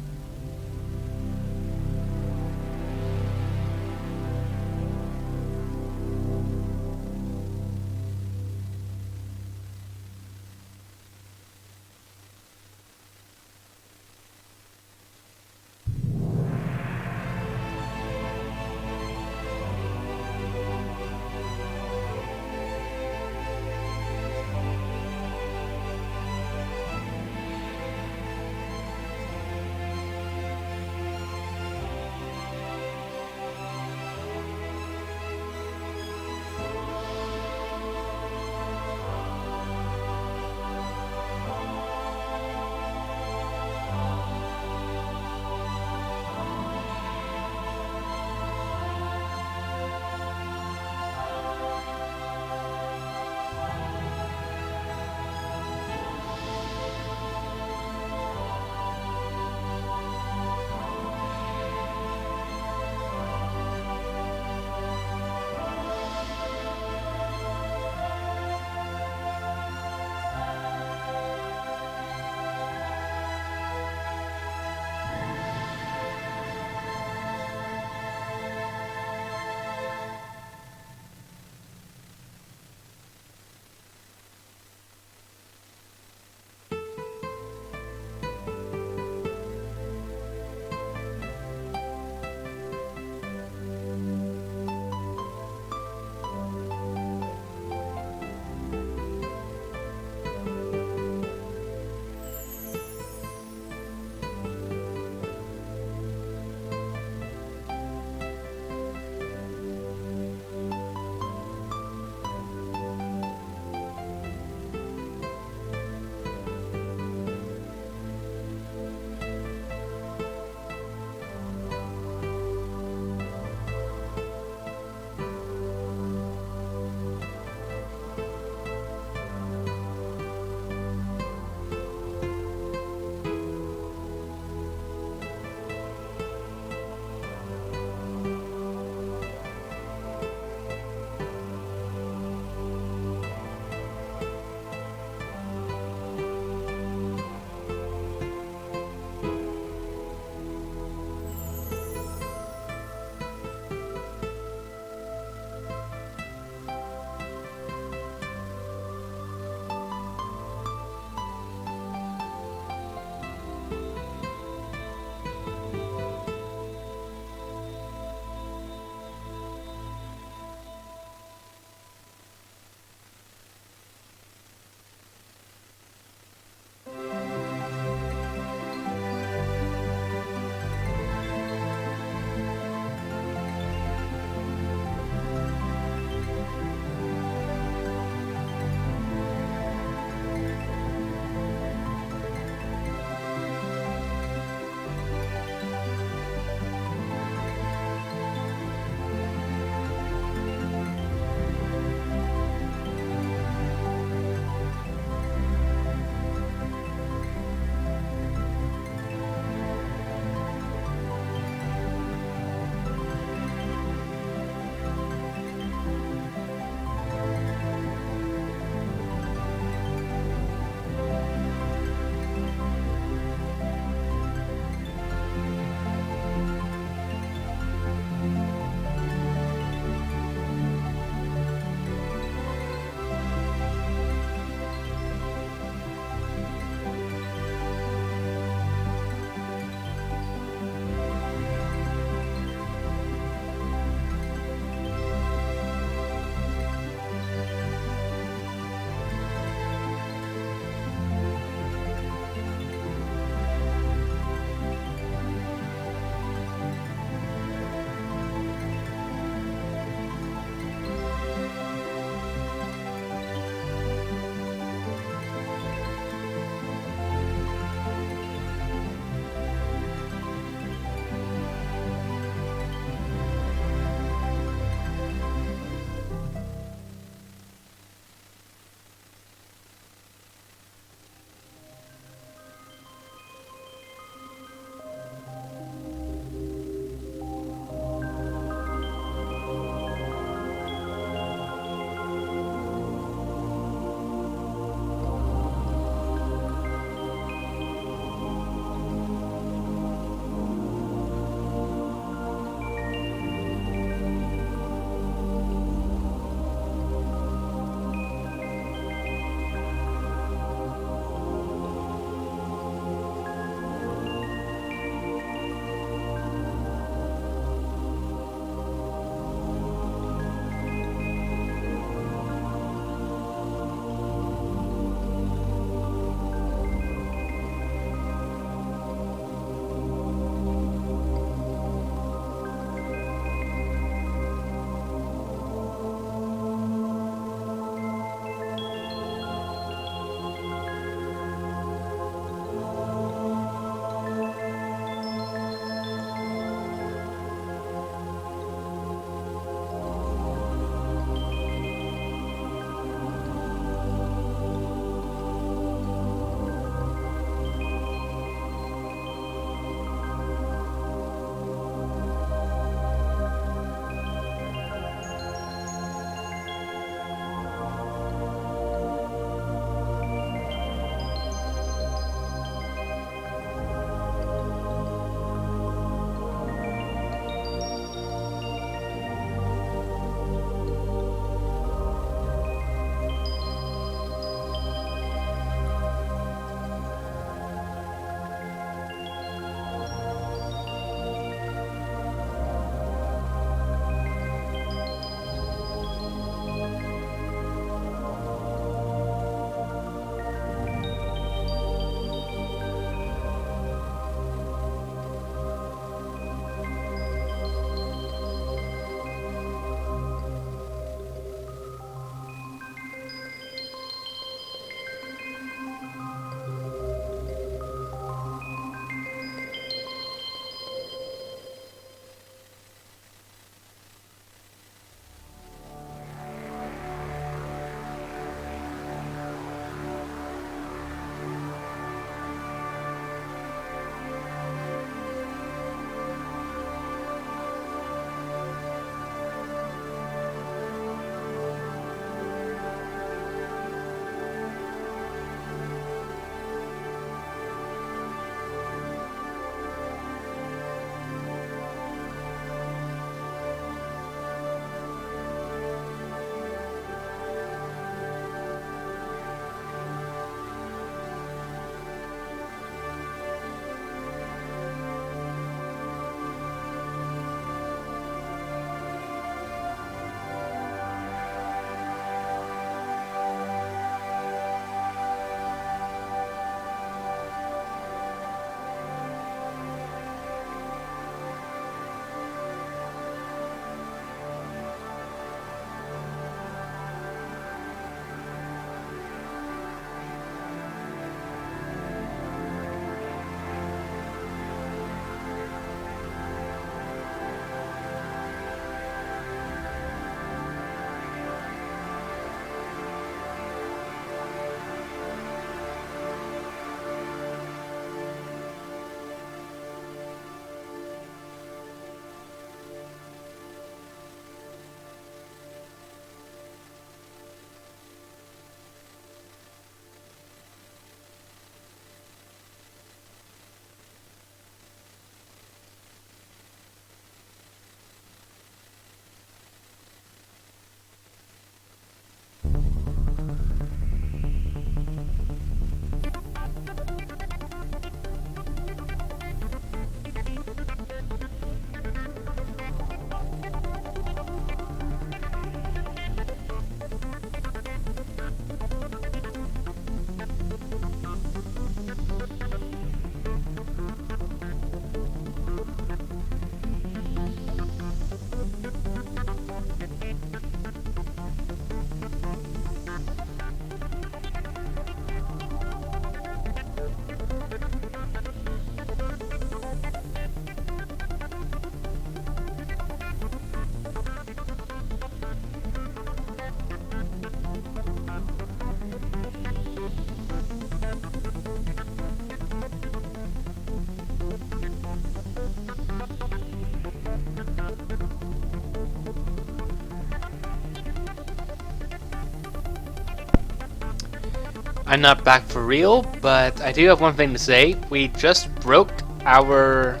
I'm not back for real, but I do have one thing to say. We just broke our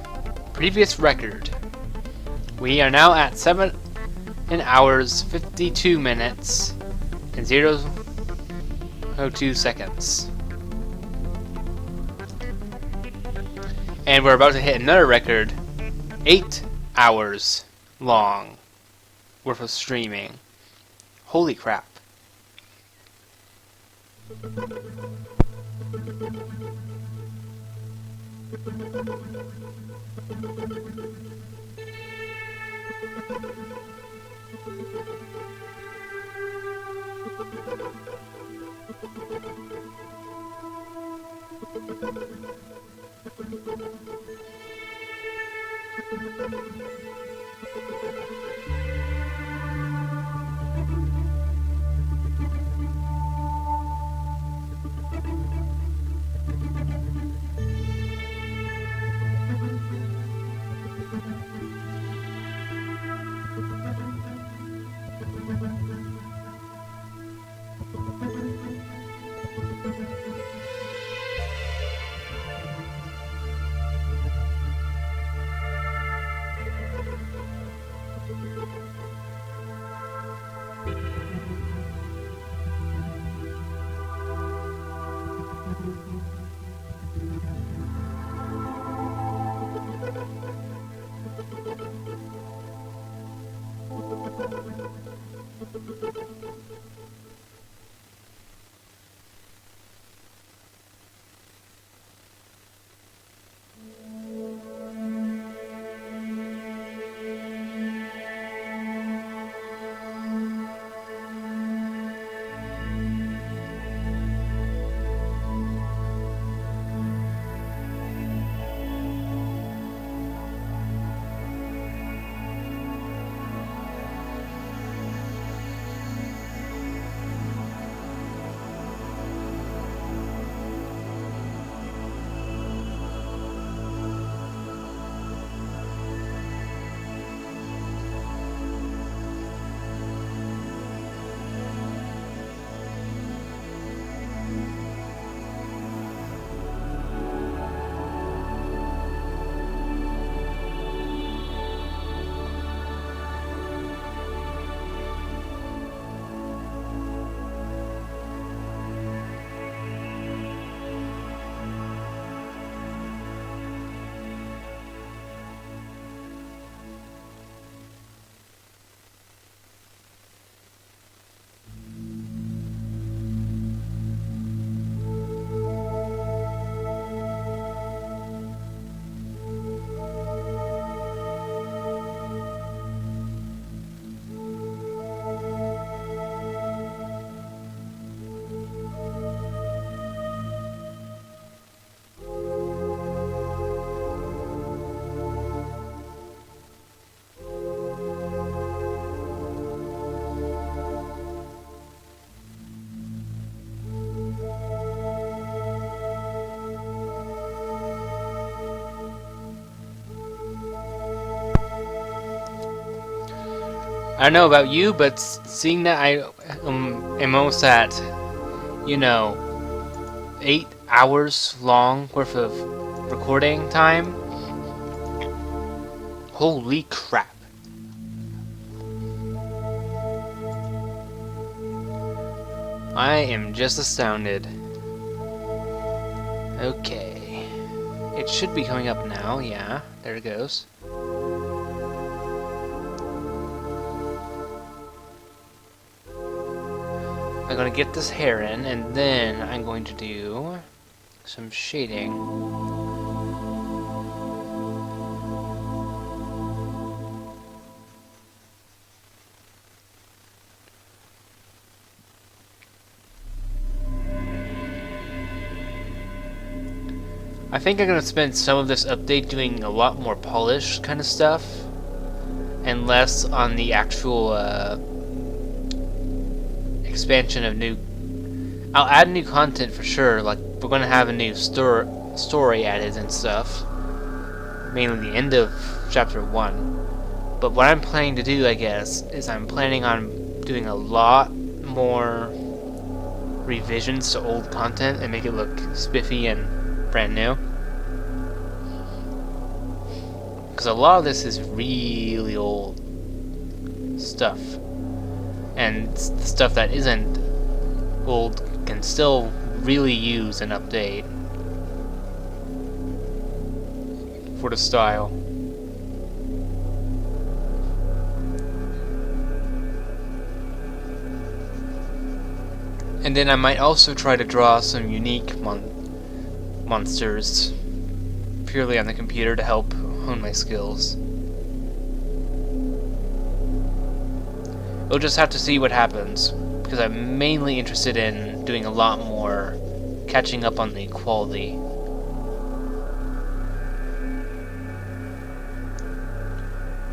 previous record. We are now at 7 hours, 52 minutes, and 0.02 seconds. And we're about to hit another record, 8 hours long worth of streaming. Holy crap. I don't know about you, but seeing that I am almost at, 8 hours long worth of recording time, holy crap. I am just astounded. Okay. It should be coming up now, yeah. There it goes. I'm gonna get this hair in, and then I'm going to do some shading. I think I'm gonna spend some of this update doing a lot more polished kind of stuff, and less on the actual expansion of new. I'll add new content for sure. Like we're gonna have a new story added and stuff, mainly the end of chapter 1. But what I'm planning to do, I guess, is I'm planning on doing a lot more revisions to old content and make it look spiffy and brand new. Because a lot of this is really old stuff. And the stuff that isn't old can still really use an update for the style. And then I might also try to draw some unique monsters purely on the computer to help hone my skills. We'll just have to see what happens, because I'm mainly interested in doing a lot more catching up on the quality.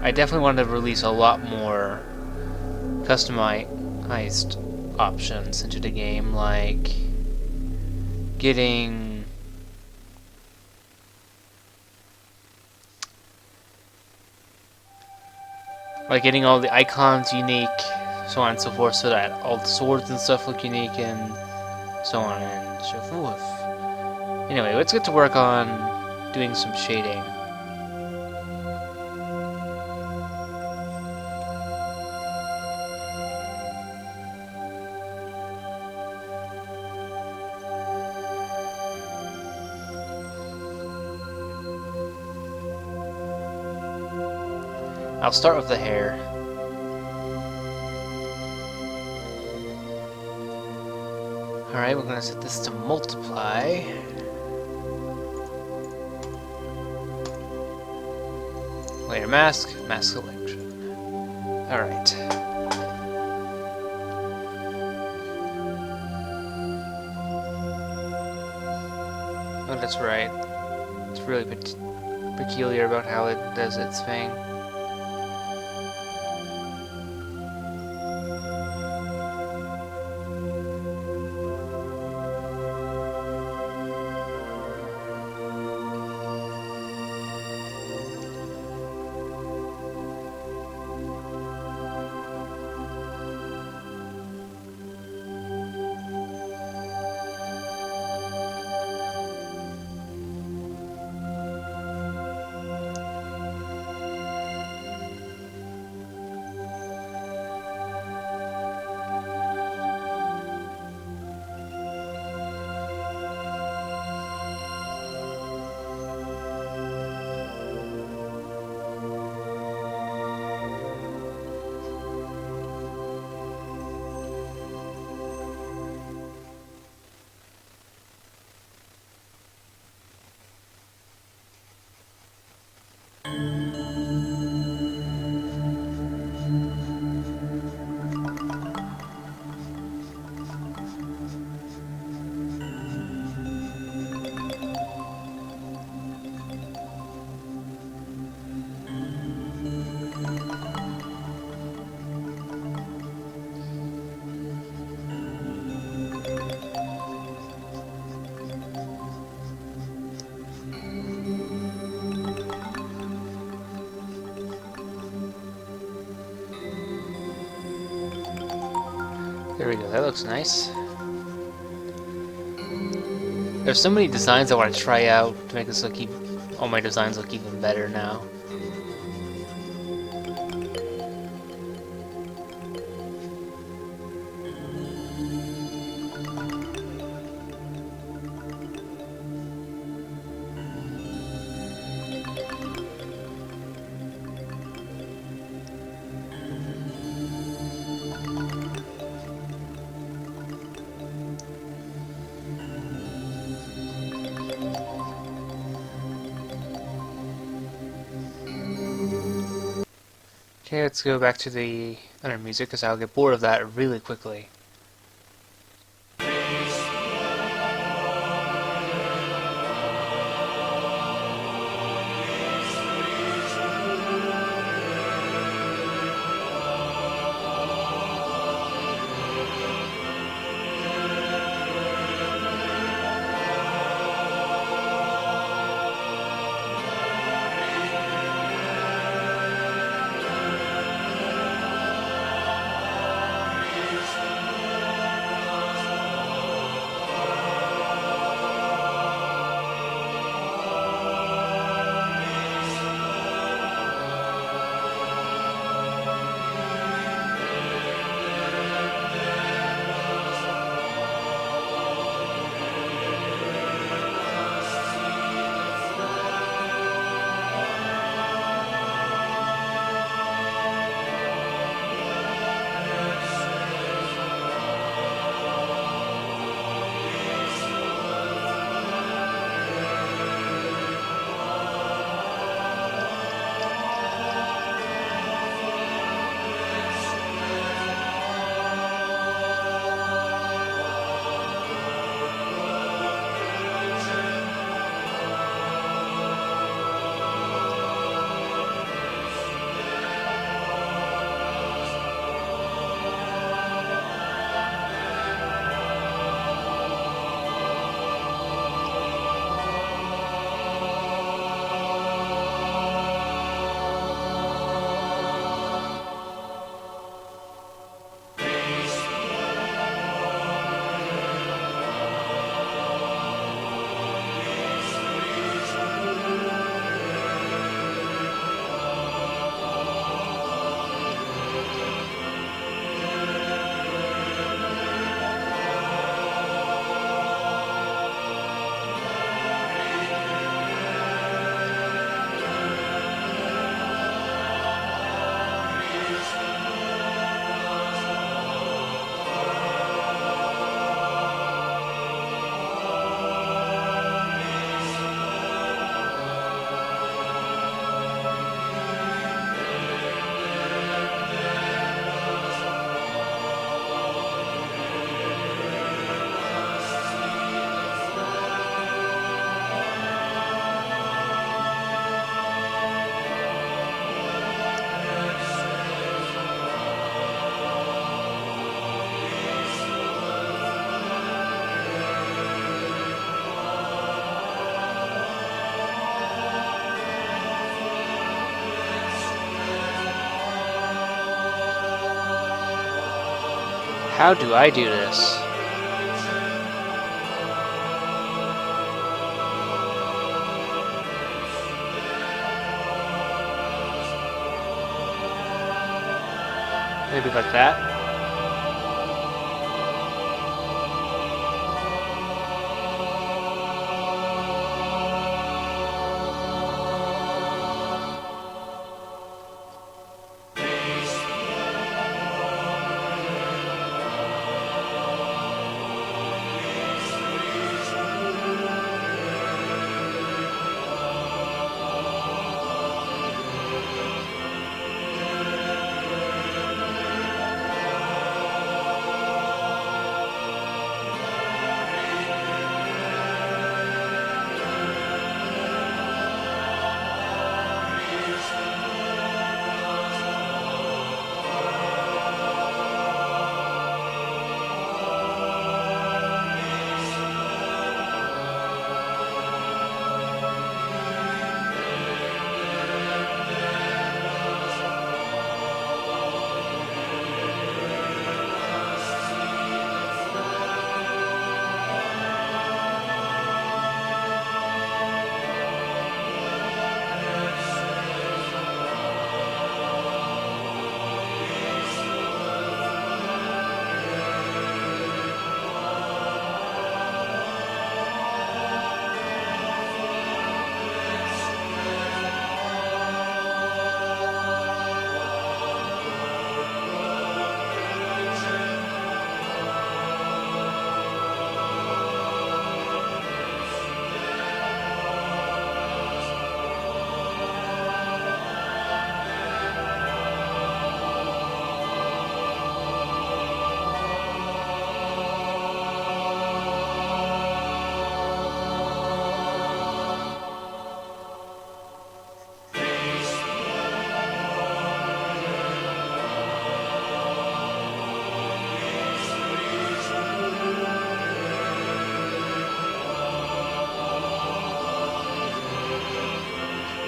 I definitely want to release a lot more customized options into the game, like getting all the icons unique, so on and so forth, so that all the swords and stuff look unique, and so on and so forth. Anyway, let's get to work on doing some shading. I'll start with the hair. Alright, we're gonna set this to multiply. Layer mask, mask selection. Alright. Oh, that's right. It's really peculiar about how it does its thing. There we go, that looks nice. There's so many designs I want to try out to make this look all my designs look even better now. Okay, let's go back to the other music, because I'll get bored of that really quickly. How do I do this? Maybe like that?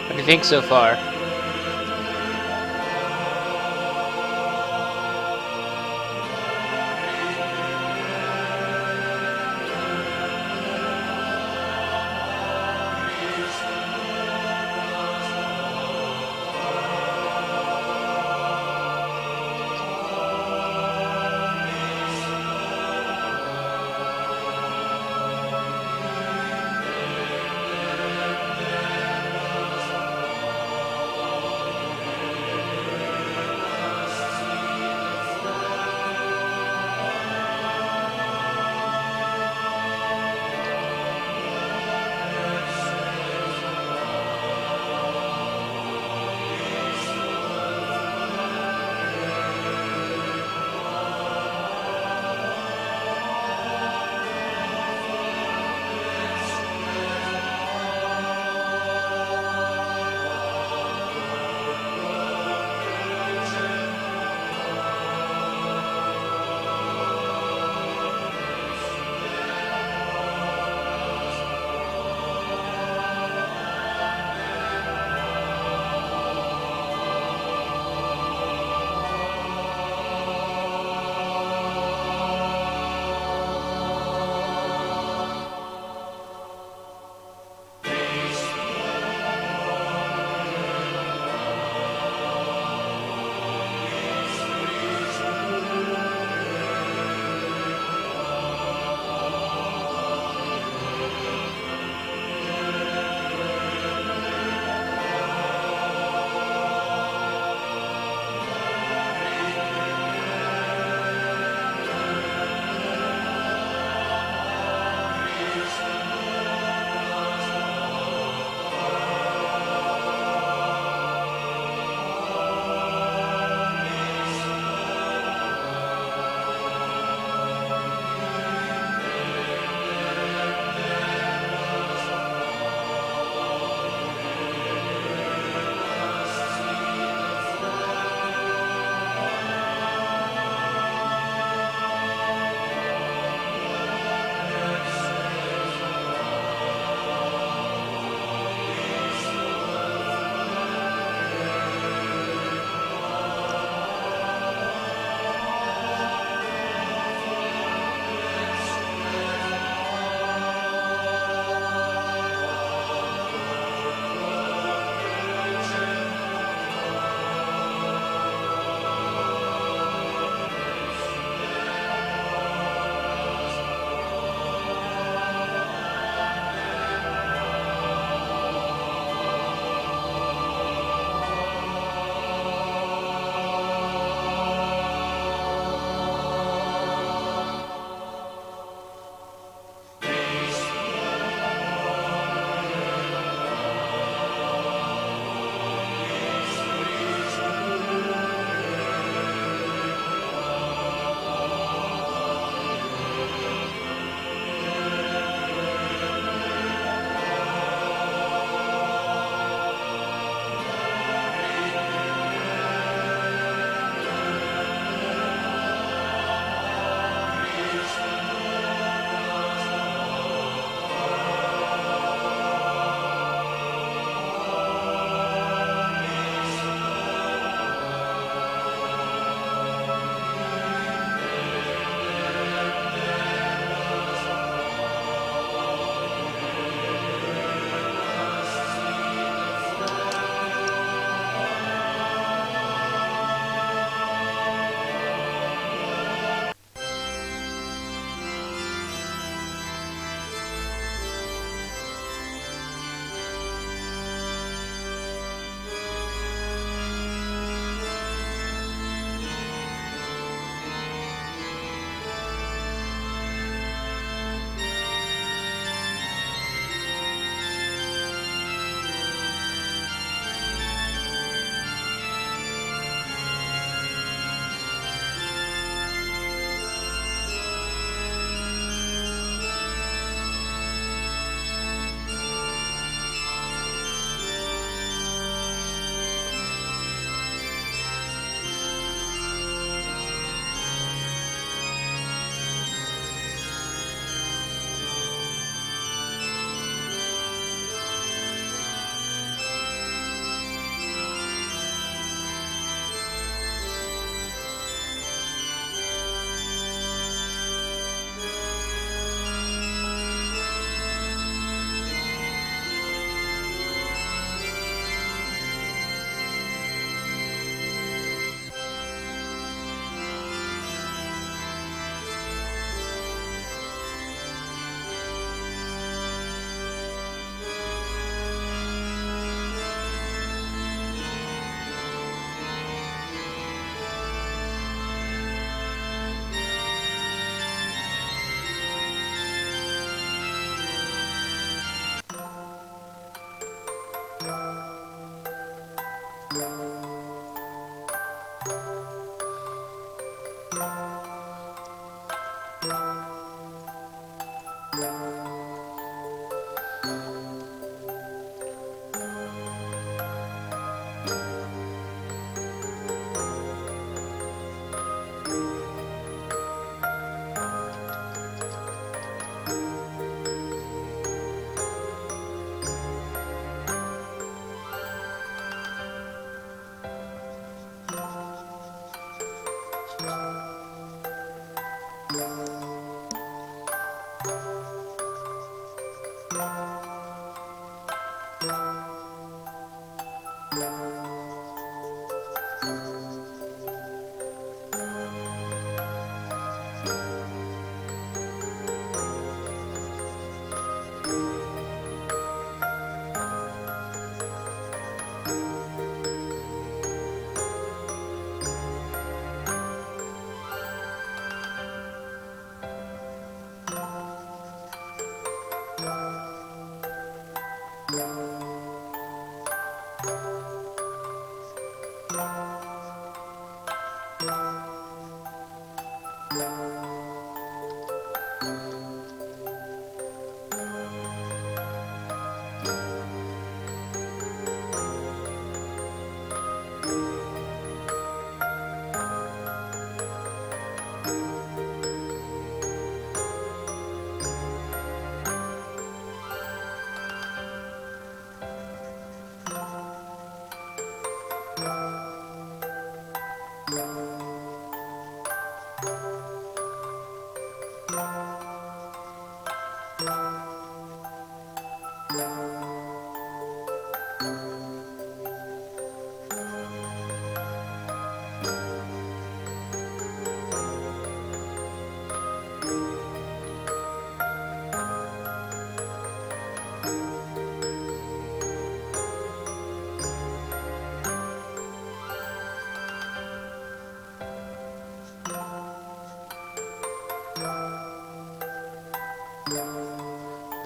What do you think so far?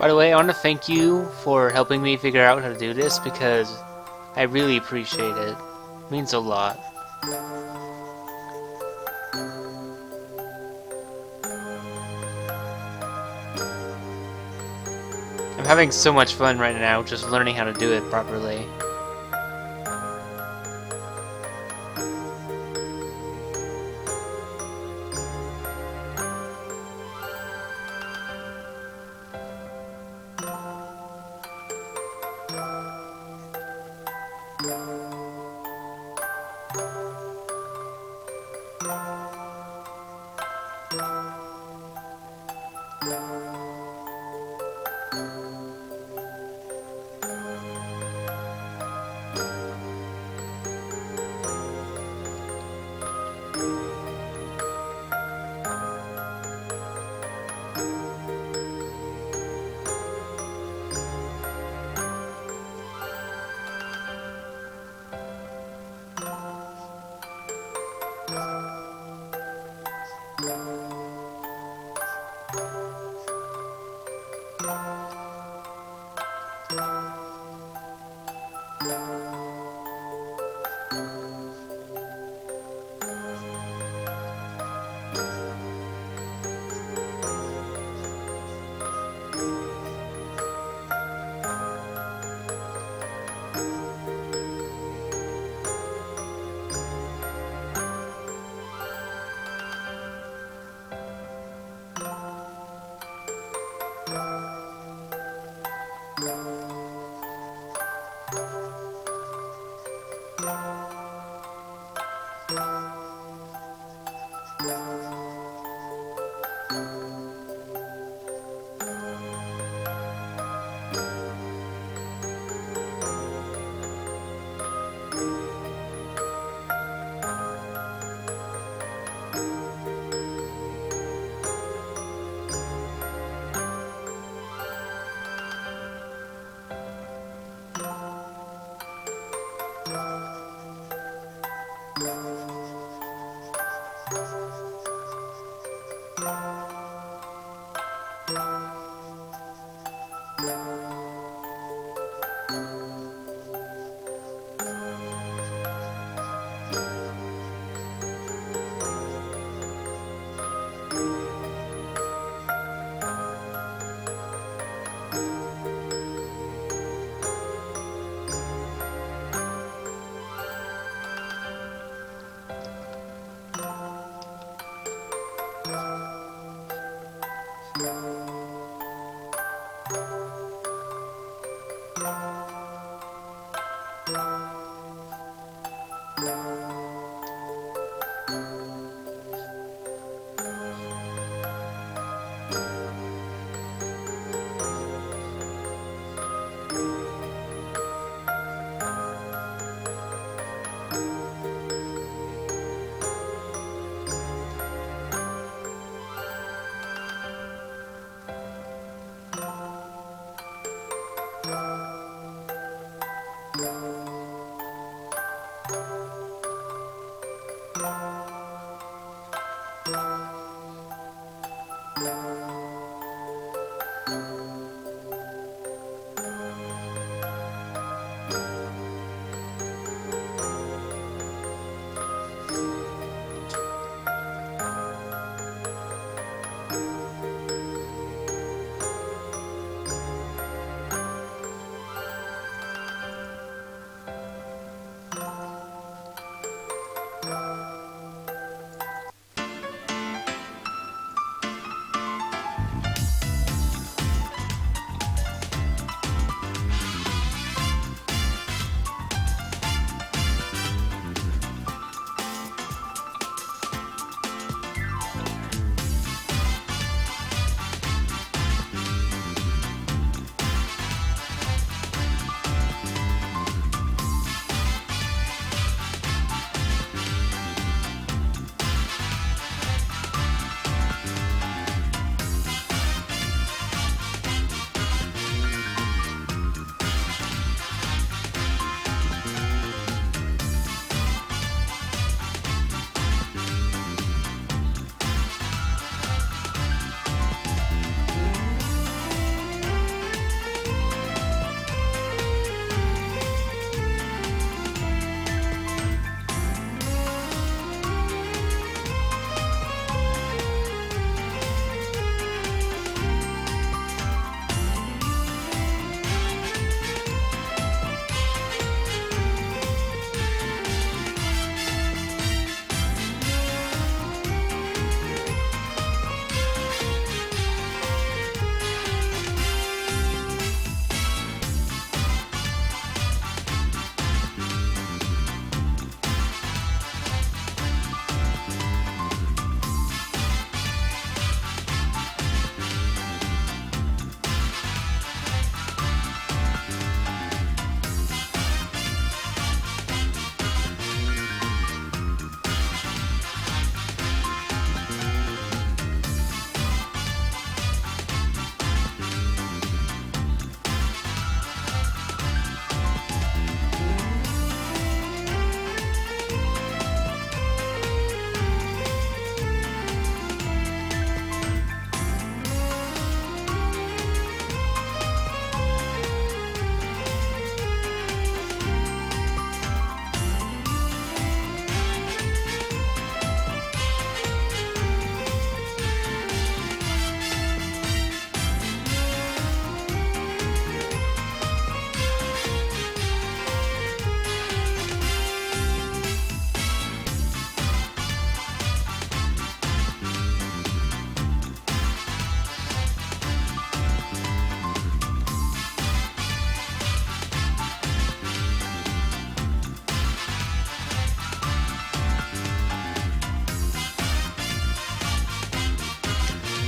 By the way, I want to thank you for helping me figure out how to do this because I really appreciate it. It means a lot. I'm having so much fun right now just learning how to do it properly.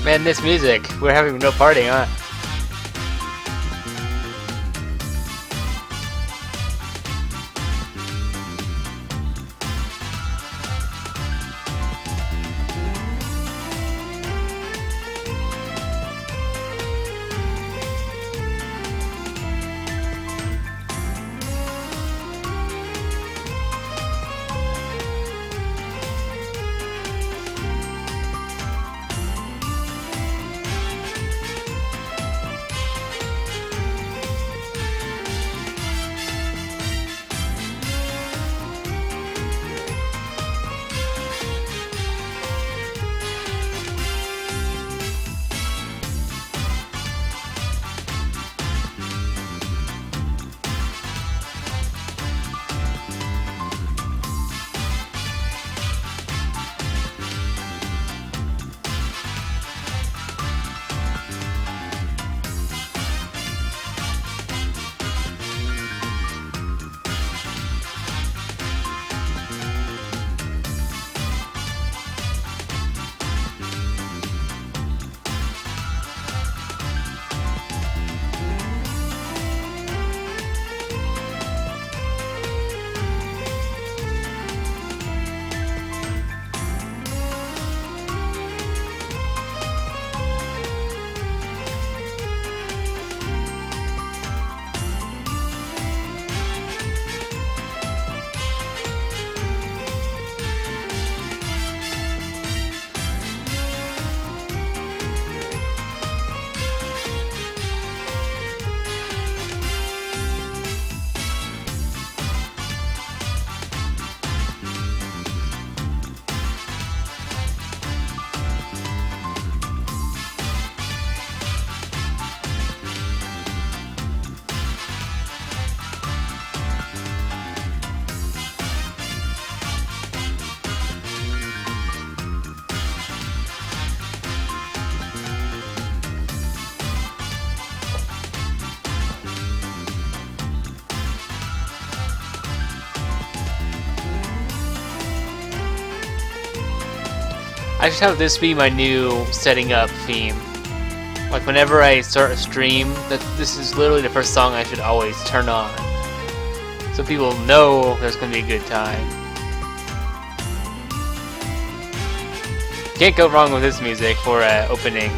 Man, this music. We're having no party, huh? I should have this be my new setting up theme. Like whenever I start a stream, that this is literally the first song I should always turn on, so people know there's gonna be a good time. Can't go wrong with this music for opening.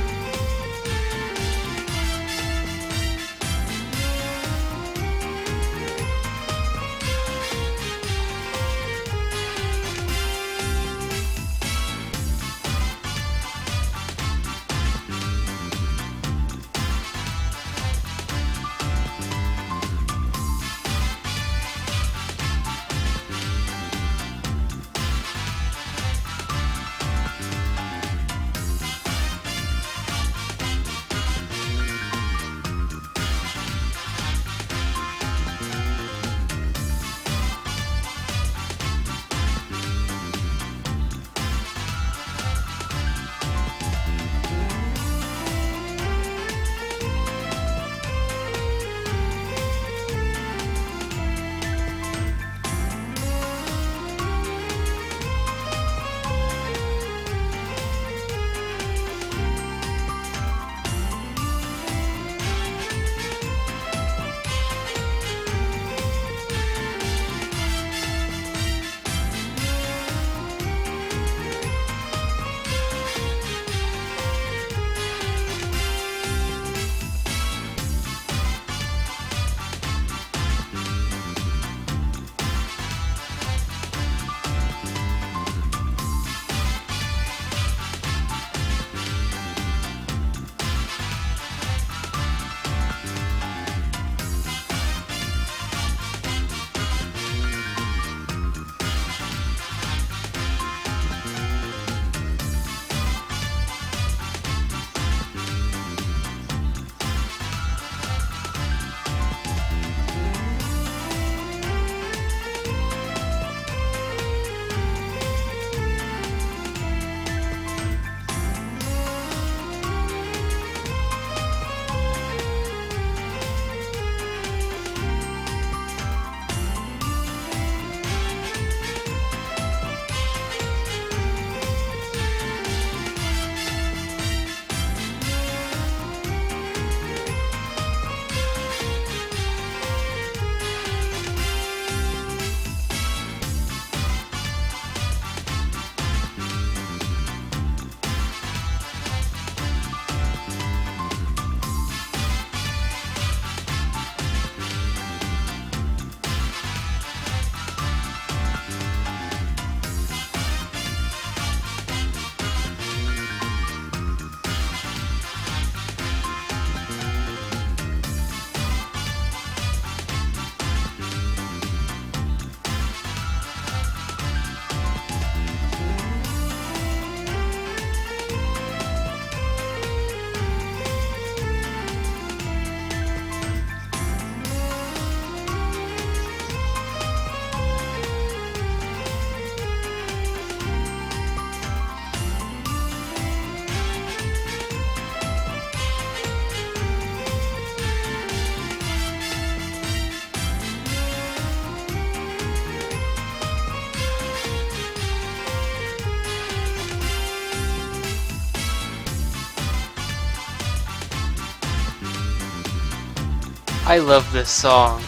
I love this song.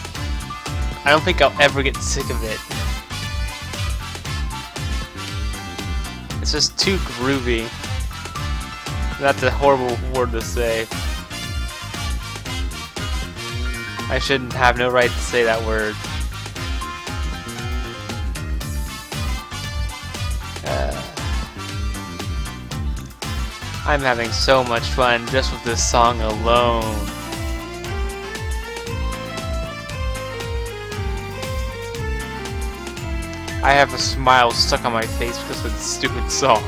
I don't think I'll ever get sick of it. It's just too groovy. That's a horrible word to say. I shouldn't have no right to say that word. I'm having so much fun just with this song alone. I have a smile stuck on my face because of this stupid song.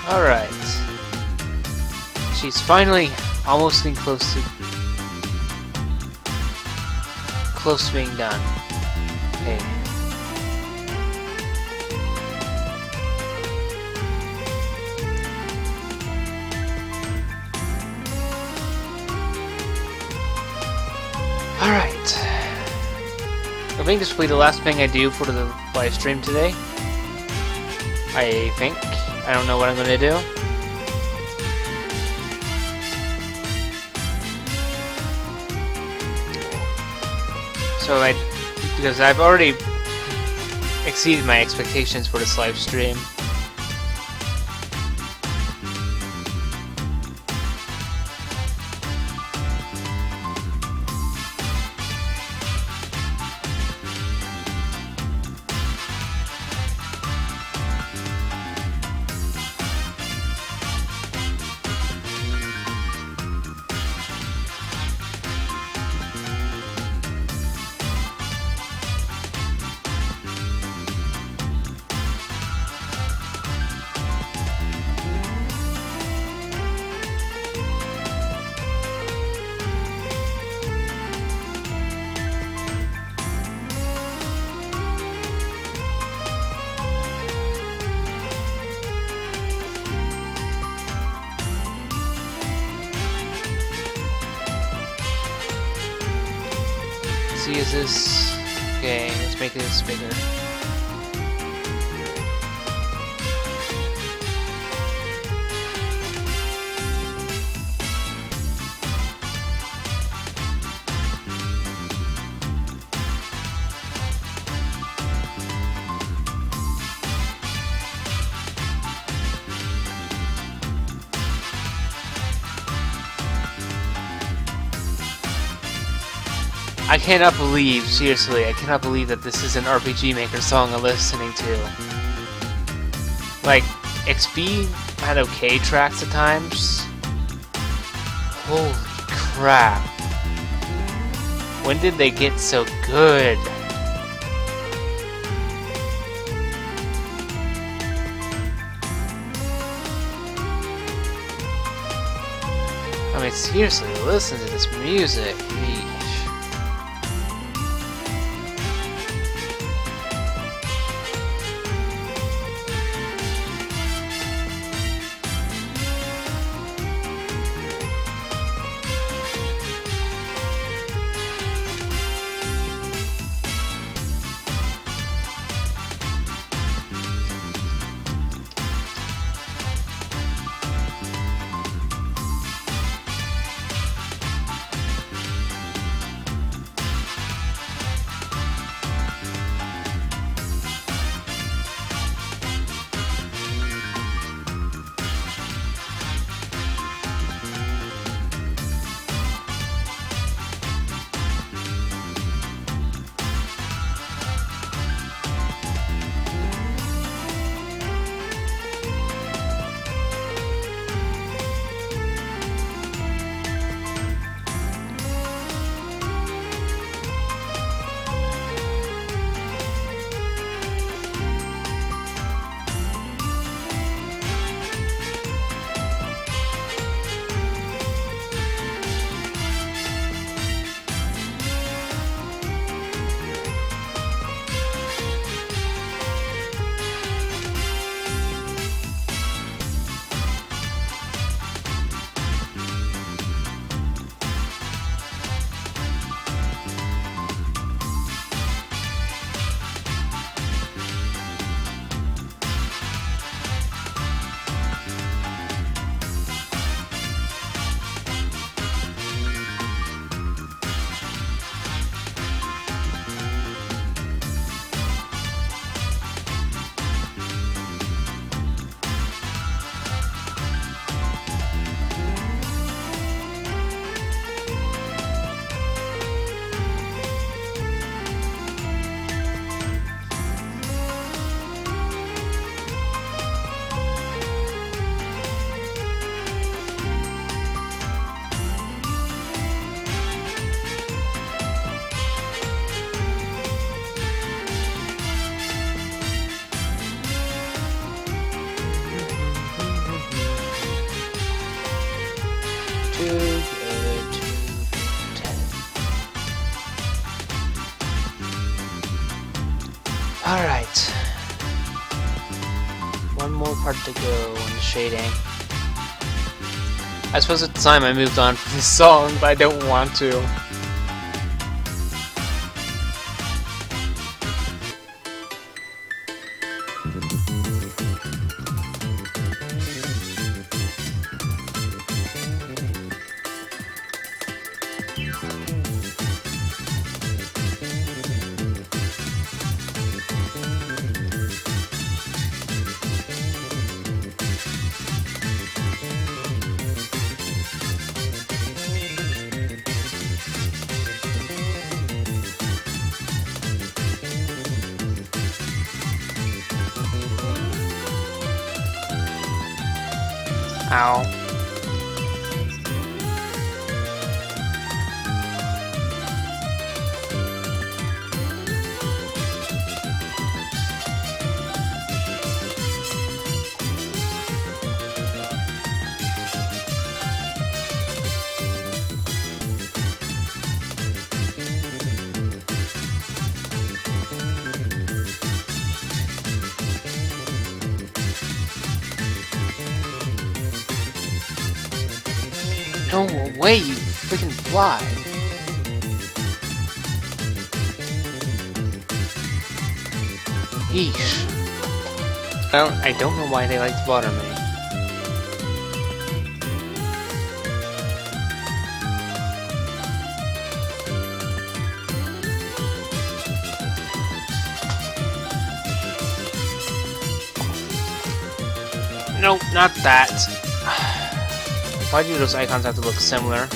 Alright. She's finally almost getting close to being done. Okay. Alright. I think this will be the last thing I do for the live stream today. I think. I don't know what I'm gonna do. So because I've already exceeded my expectations for this live stream. See, is this... Okay, let's make this bigger. I cannot believe, seriously, I cannot believe that this is an RPG Maker song I'm listening to. Like, XP had okay tracks at times. Holy crap. When did they get so good? I mean, seriously, listen to this music. Yeesh. more part to go in the shading. I suppose it's time I moved on from this song, but I don't want to. Ow. No way, you freaking fly! Yeesh. I don't know why they like to bother me. Nope, not that. Why do those icons have to look similar?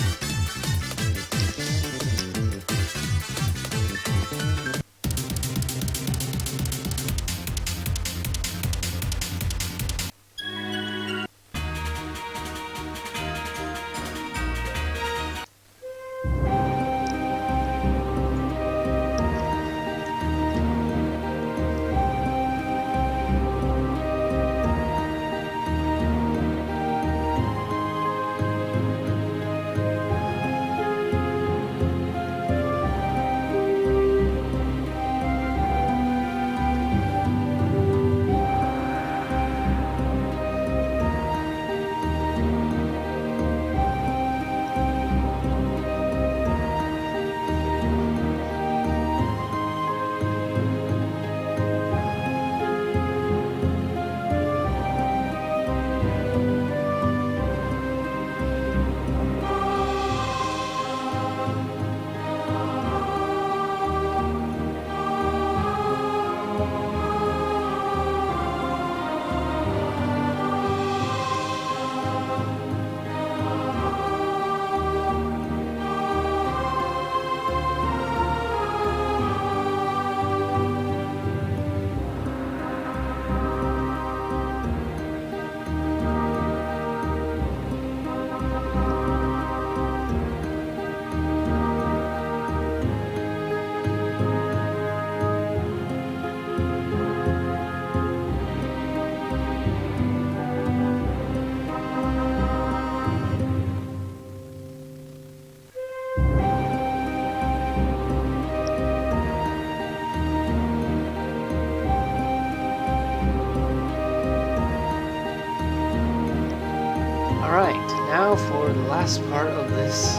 Alright, now for the last part of this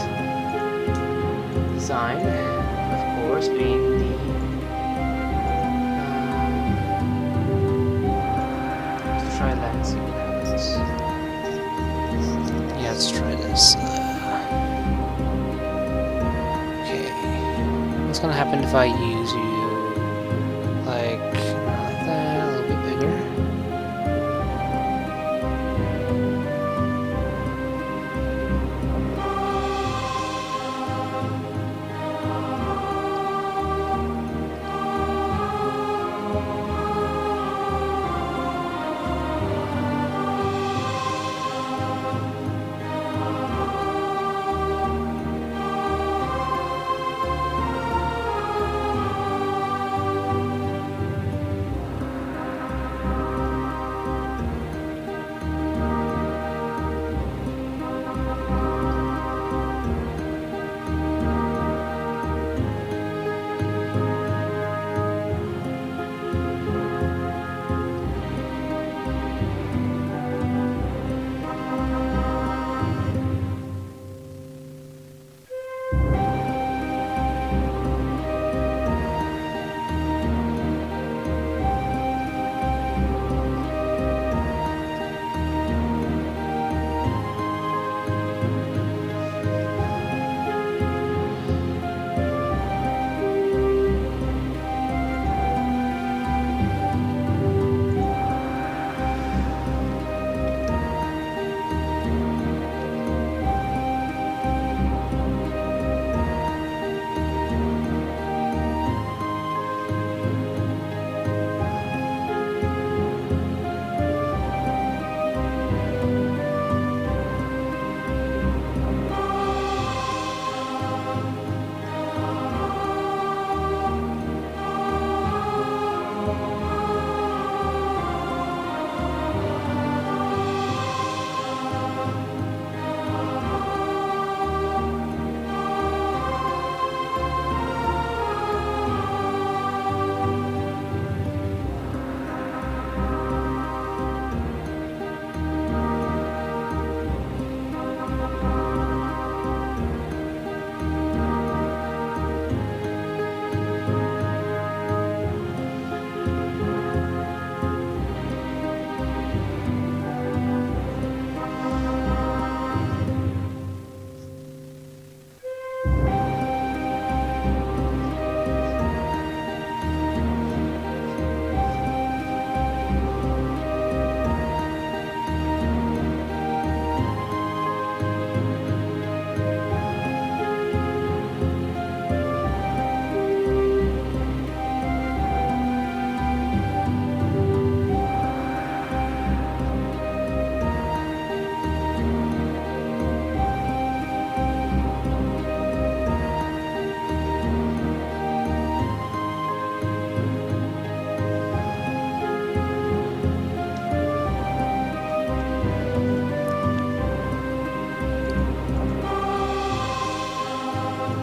design, of course, being the let's try that and see what happens. Yeah, let's try this. Okay. What's gonna happen if I use you like that, a little bit bigger?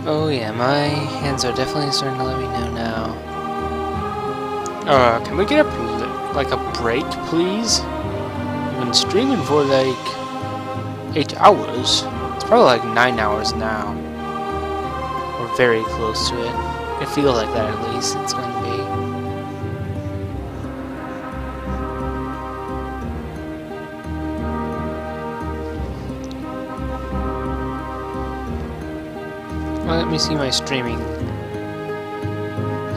Oh yeah, my hands are definitely starting to let me know now. Can we get like a break, please? I've been streaming for like 8 hours. It's probably like 9 hours now. We're very close to it. It feels like that at least. It's going to be. Well, let me see my streaming.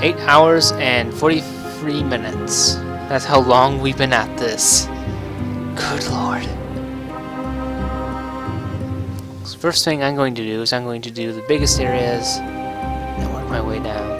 8 hours and 43 minutes. That's how long we've been at this. Good lord. So first thing I'm going to do is I'm going to do the biggest areas and work my way down.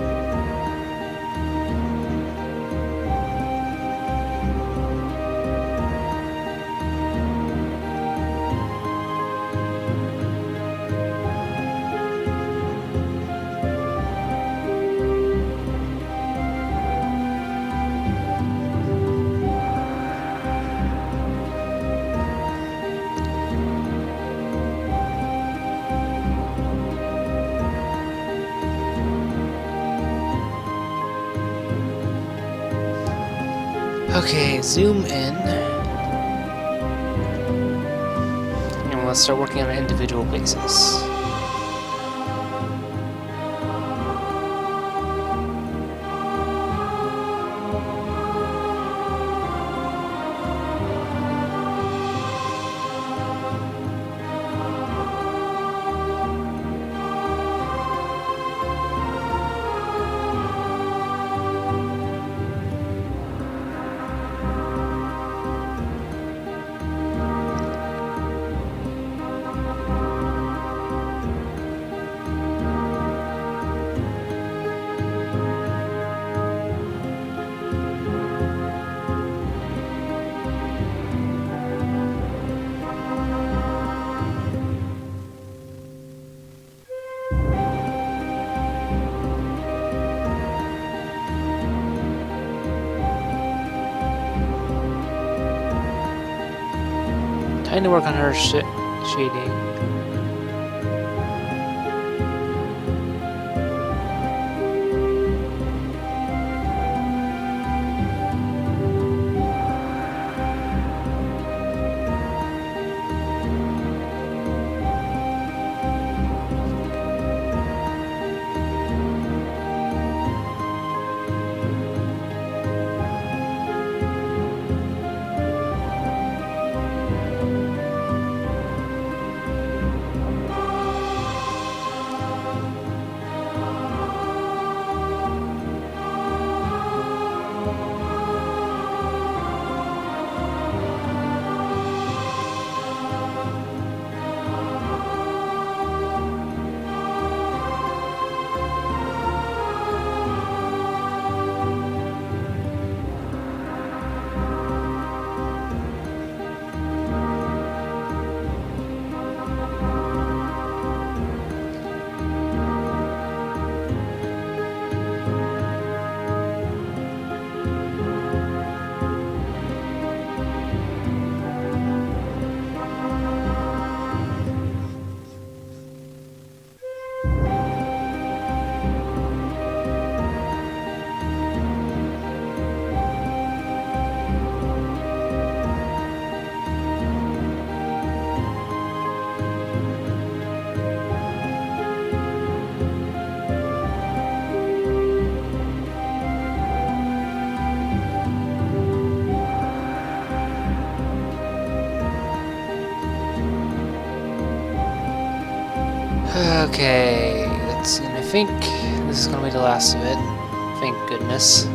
Okay, zoom in. And let's start working on an individual basis. Time to work on her shading. Okay, let's see. And I think this is gonna be the last of it. Thank goodness.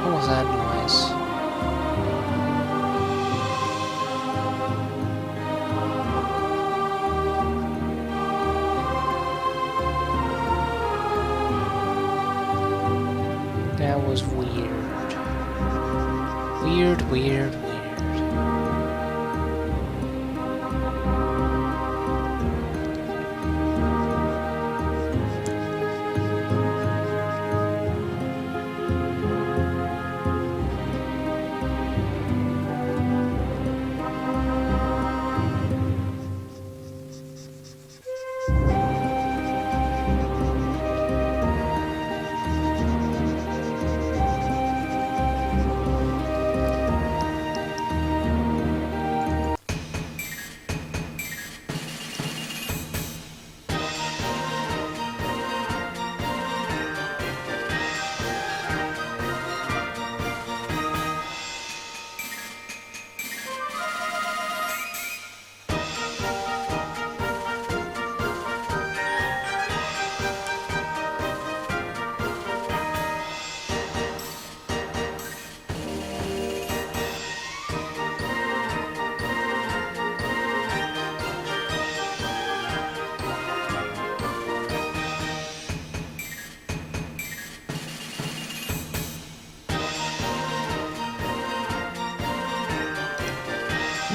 What was that noise?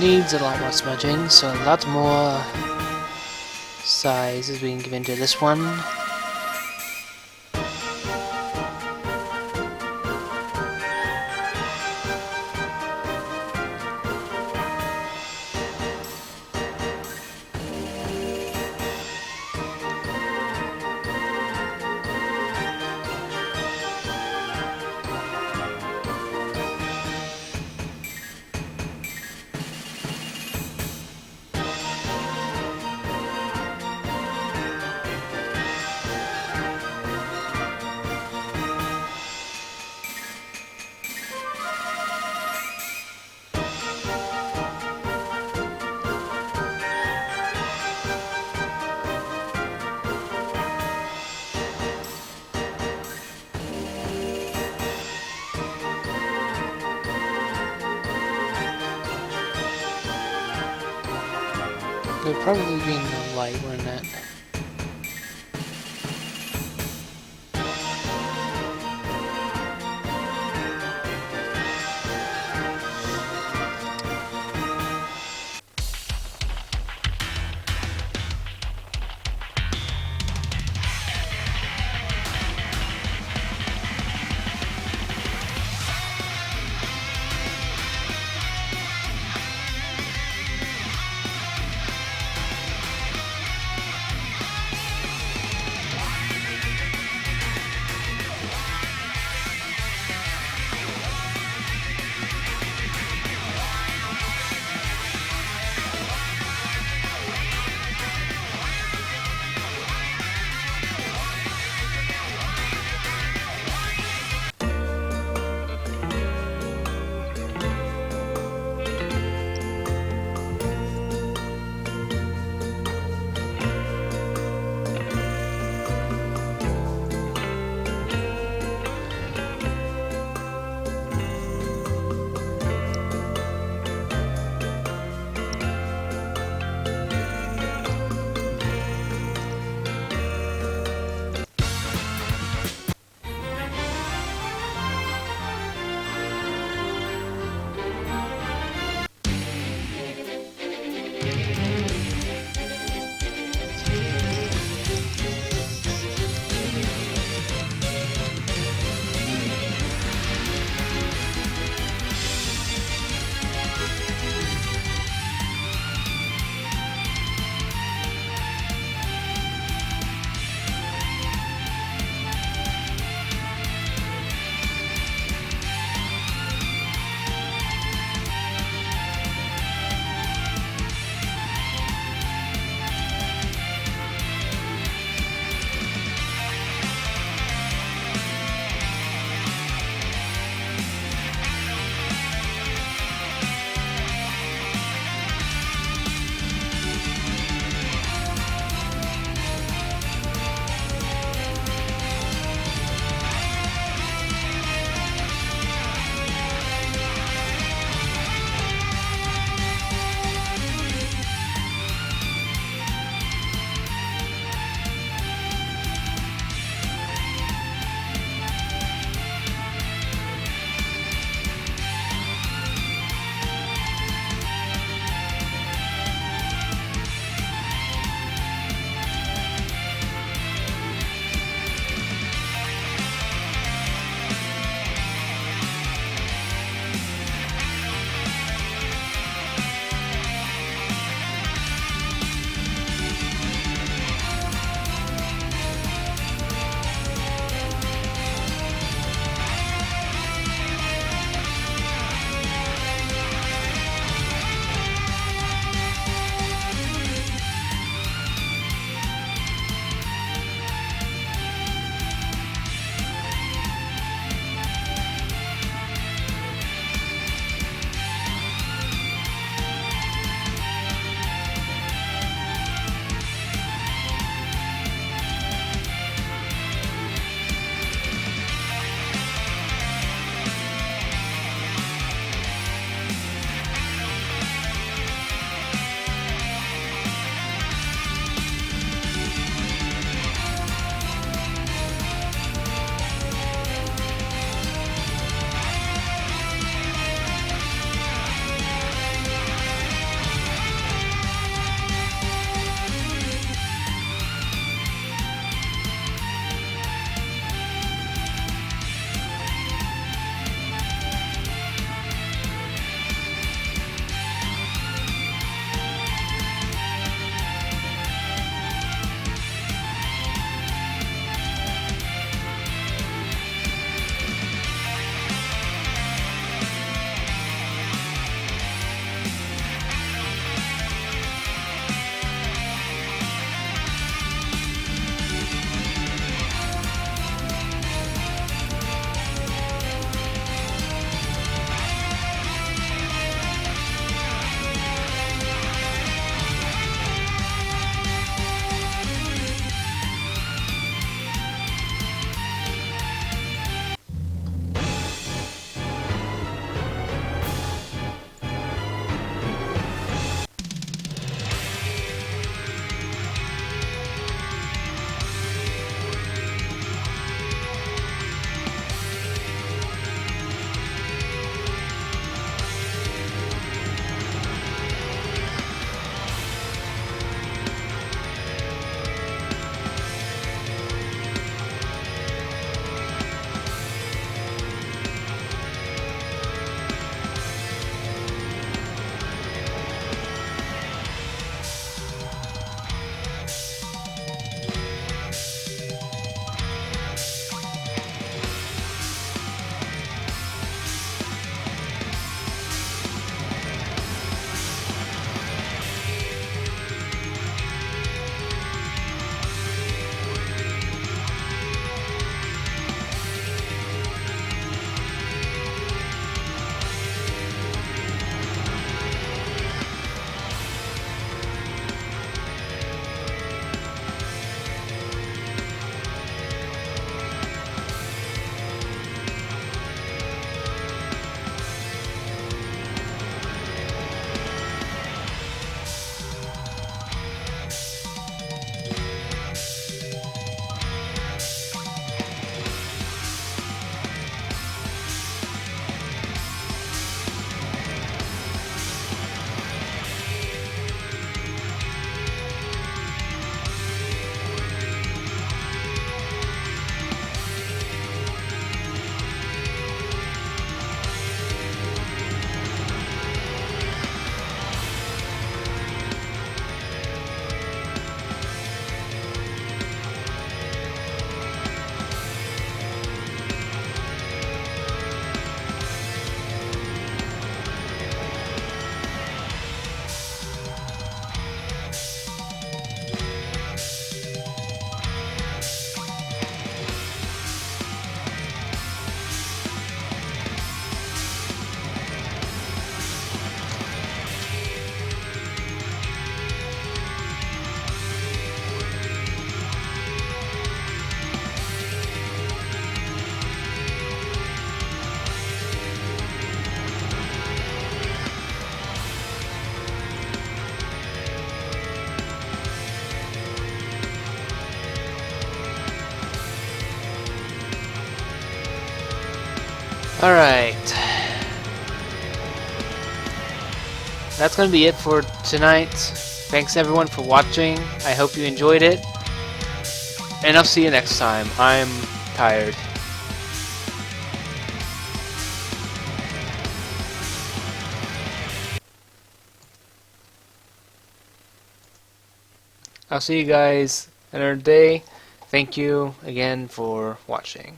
Needs a lot more smudging, so a lot more size is being given to this one. Could probably be in the light, wouldn't it? Alright. That's gonna be it for tonight. Thanks everyone for watching. I hope you enjoyed it. And I'll see you next time. I'm tired. I'll see you guys another day. Thank you again for watching.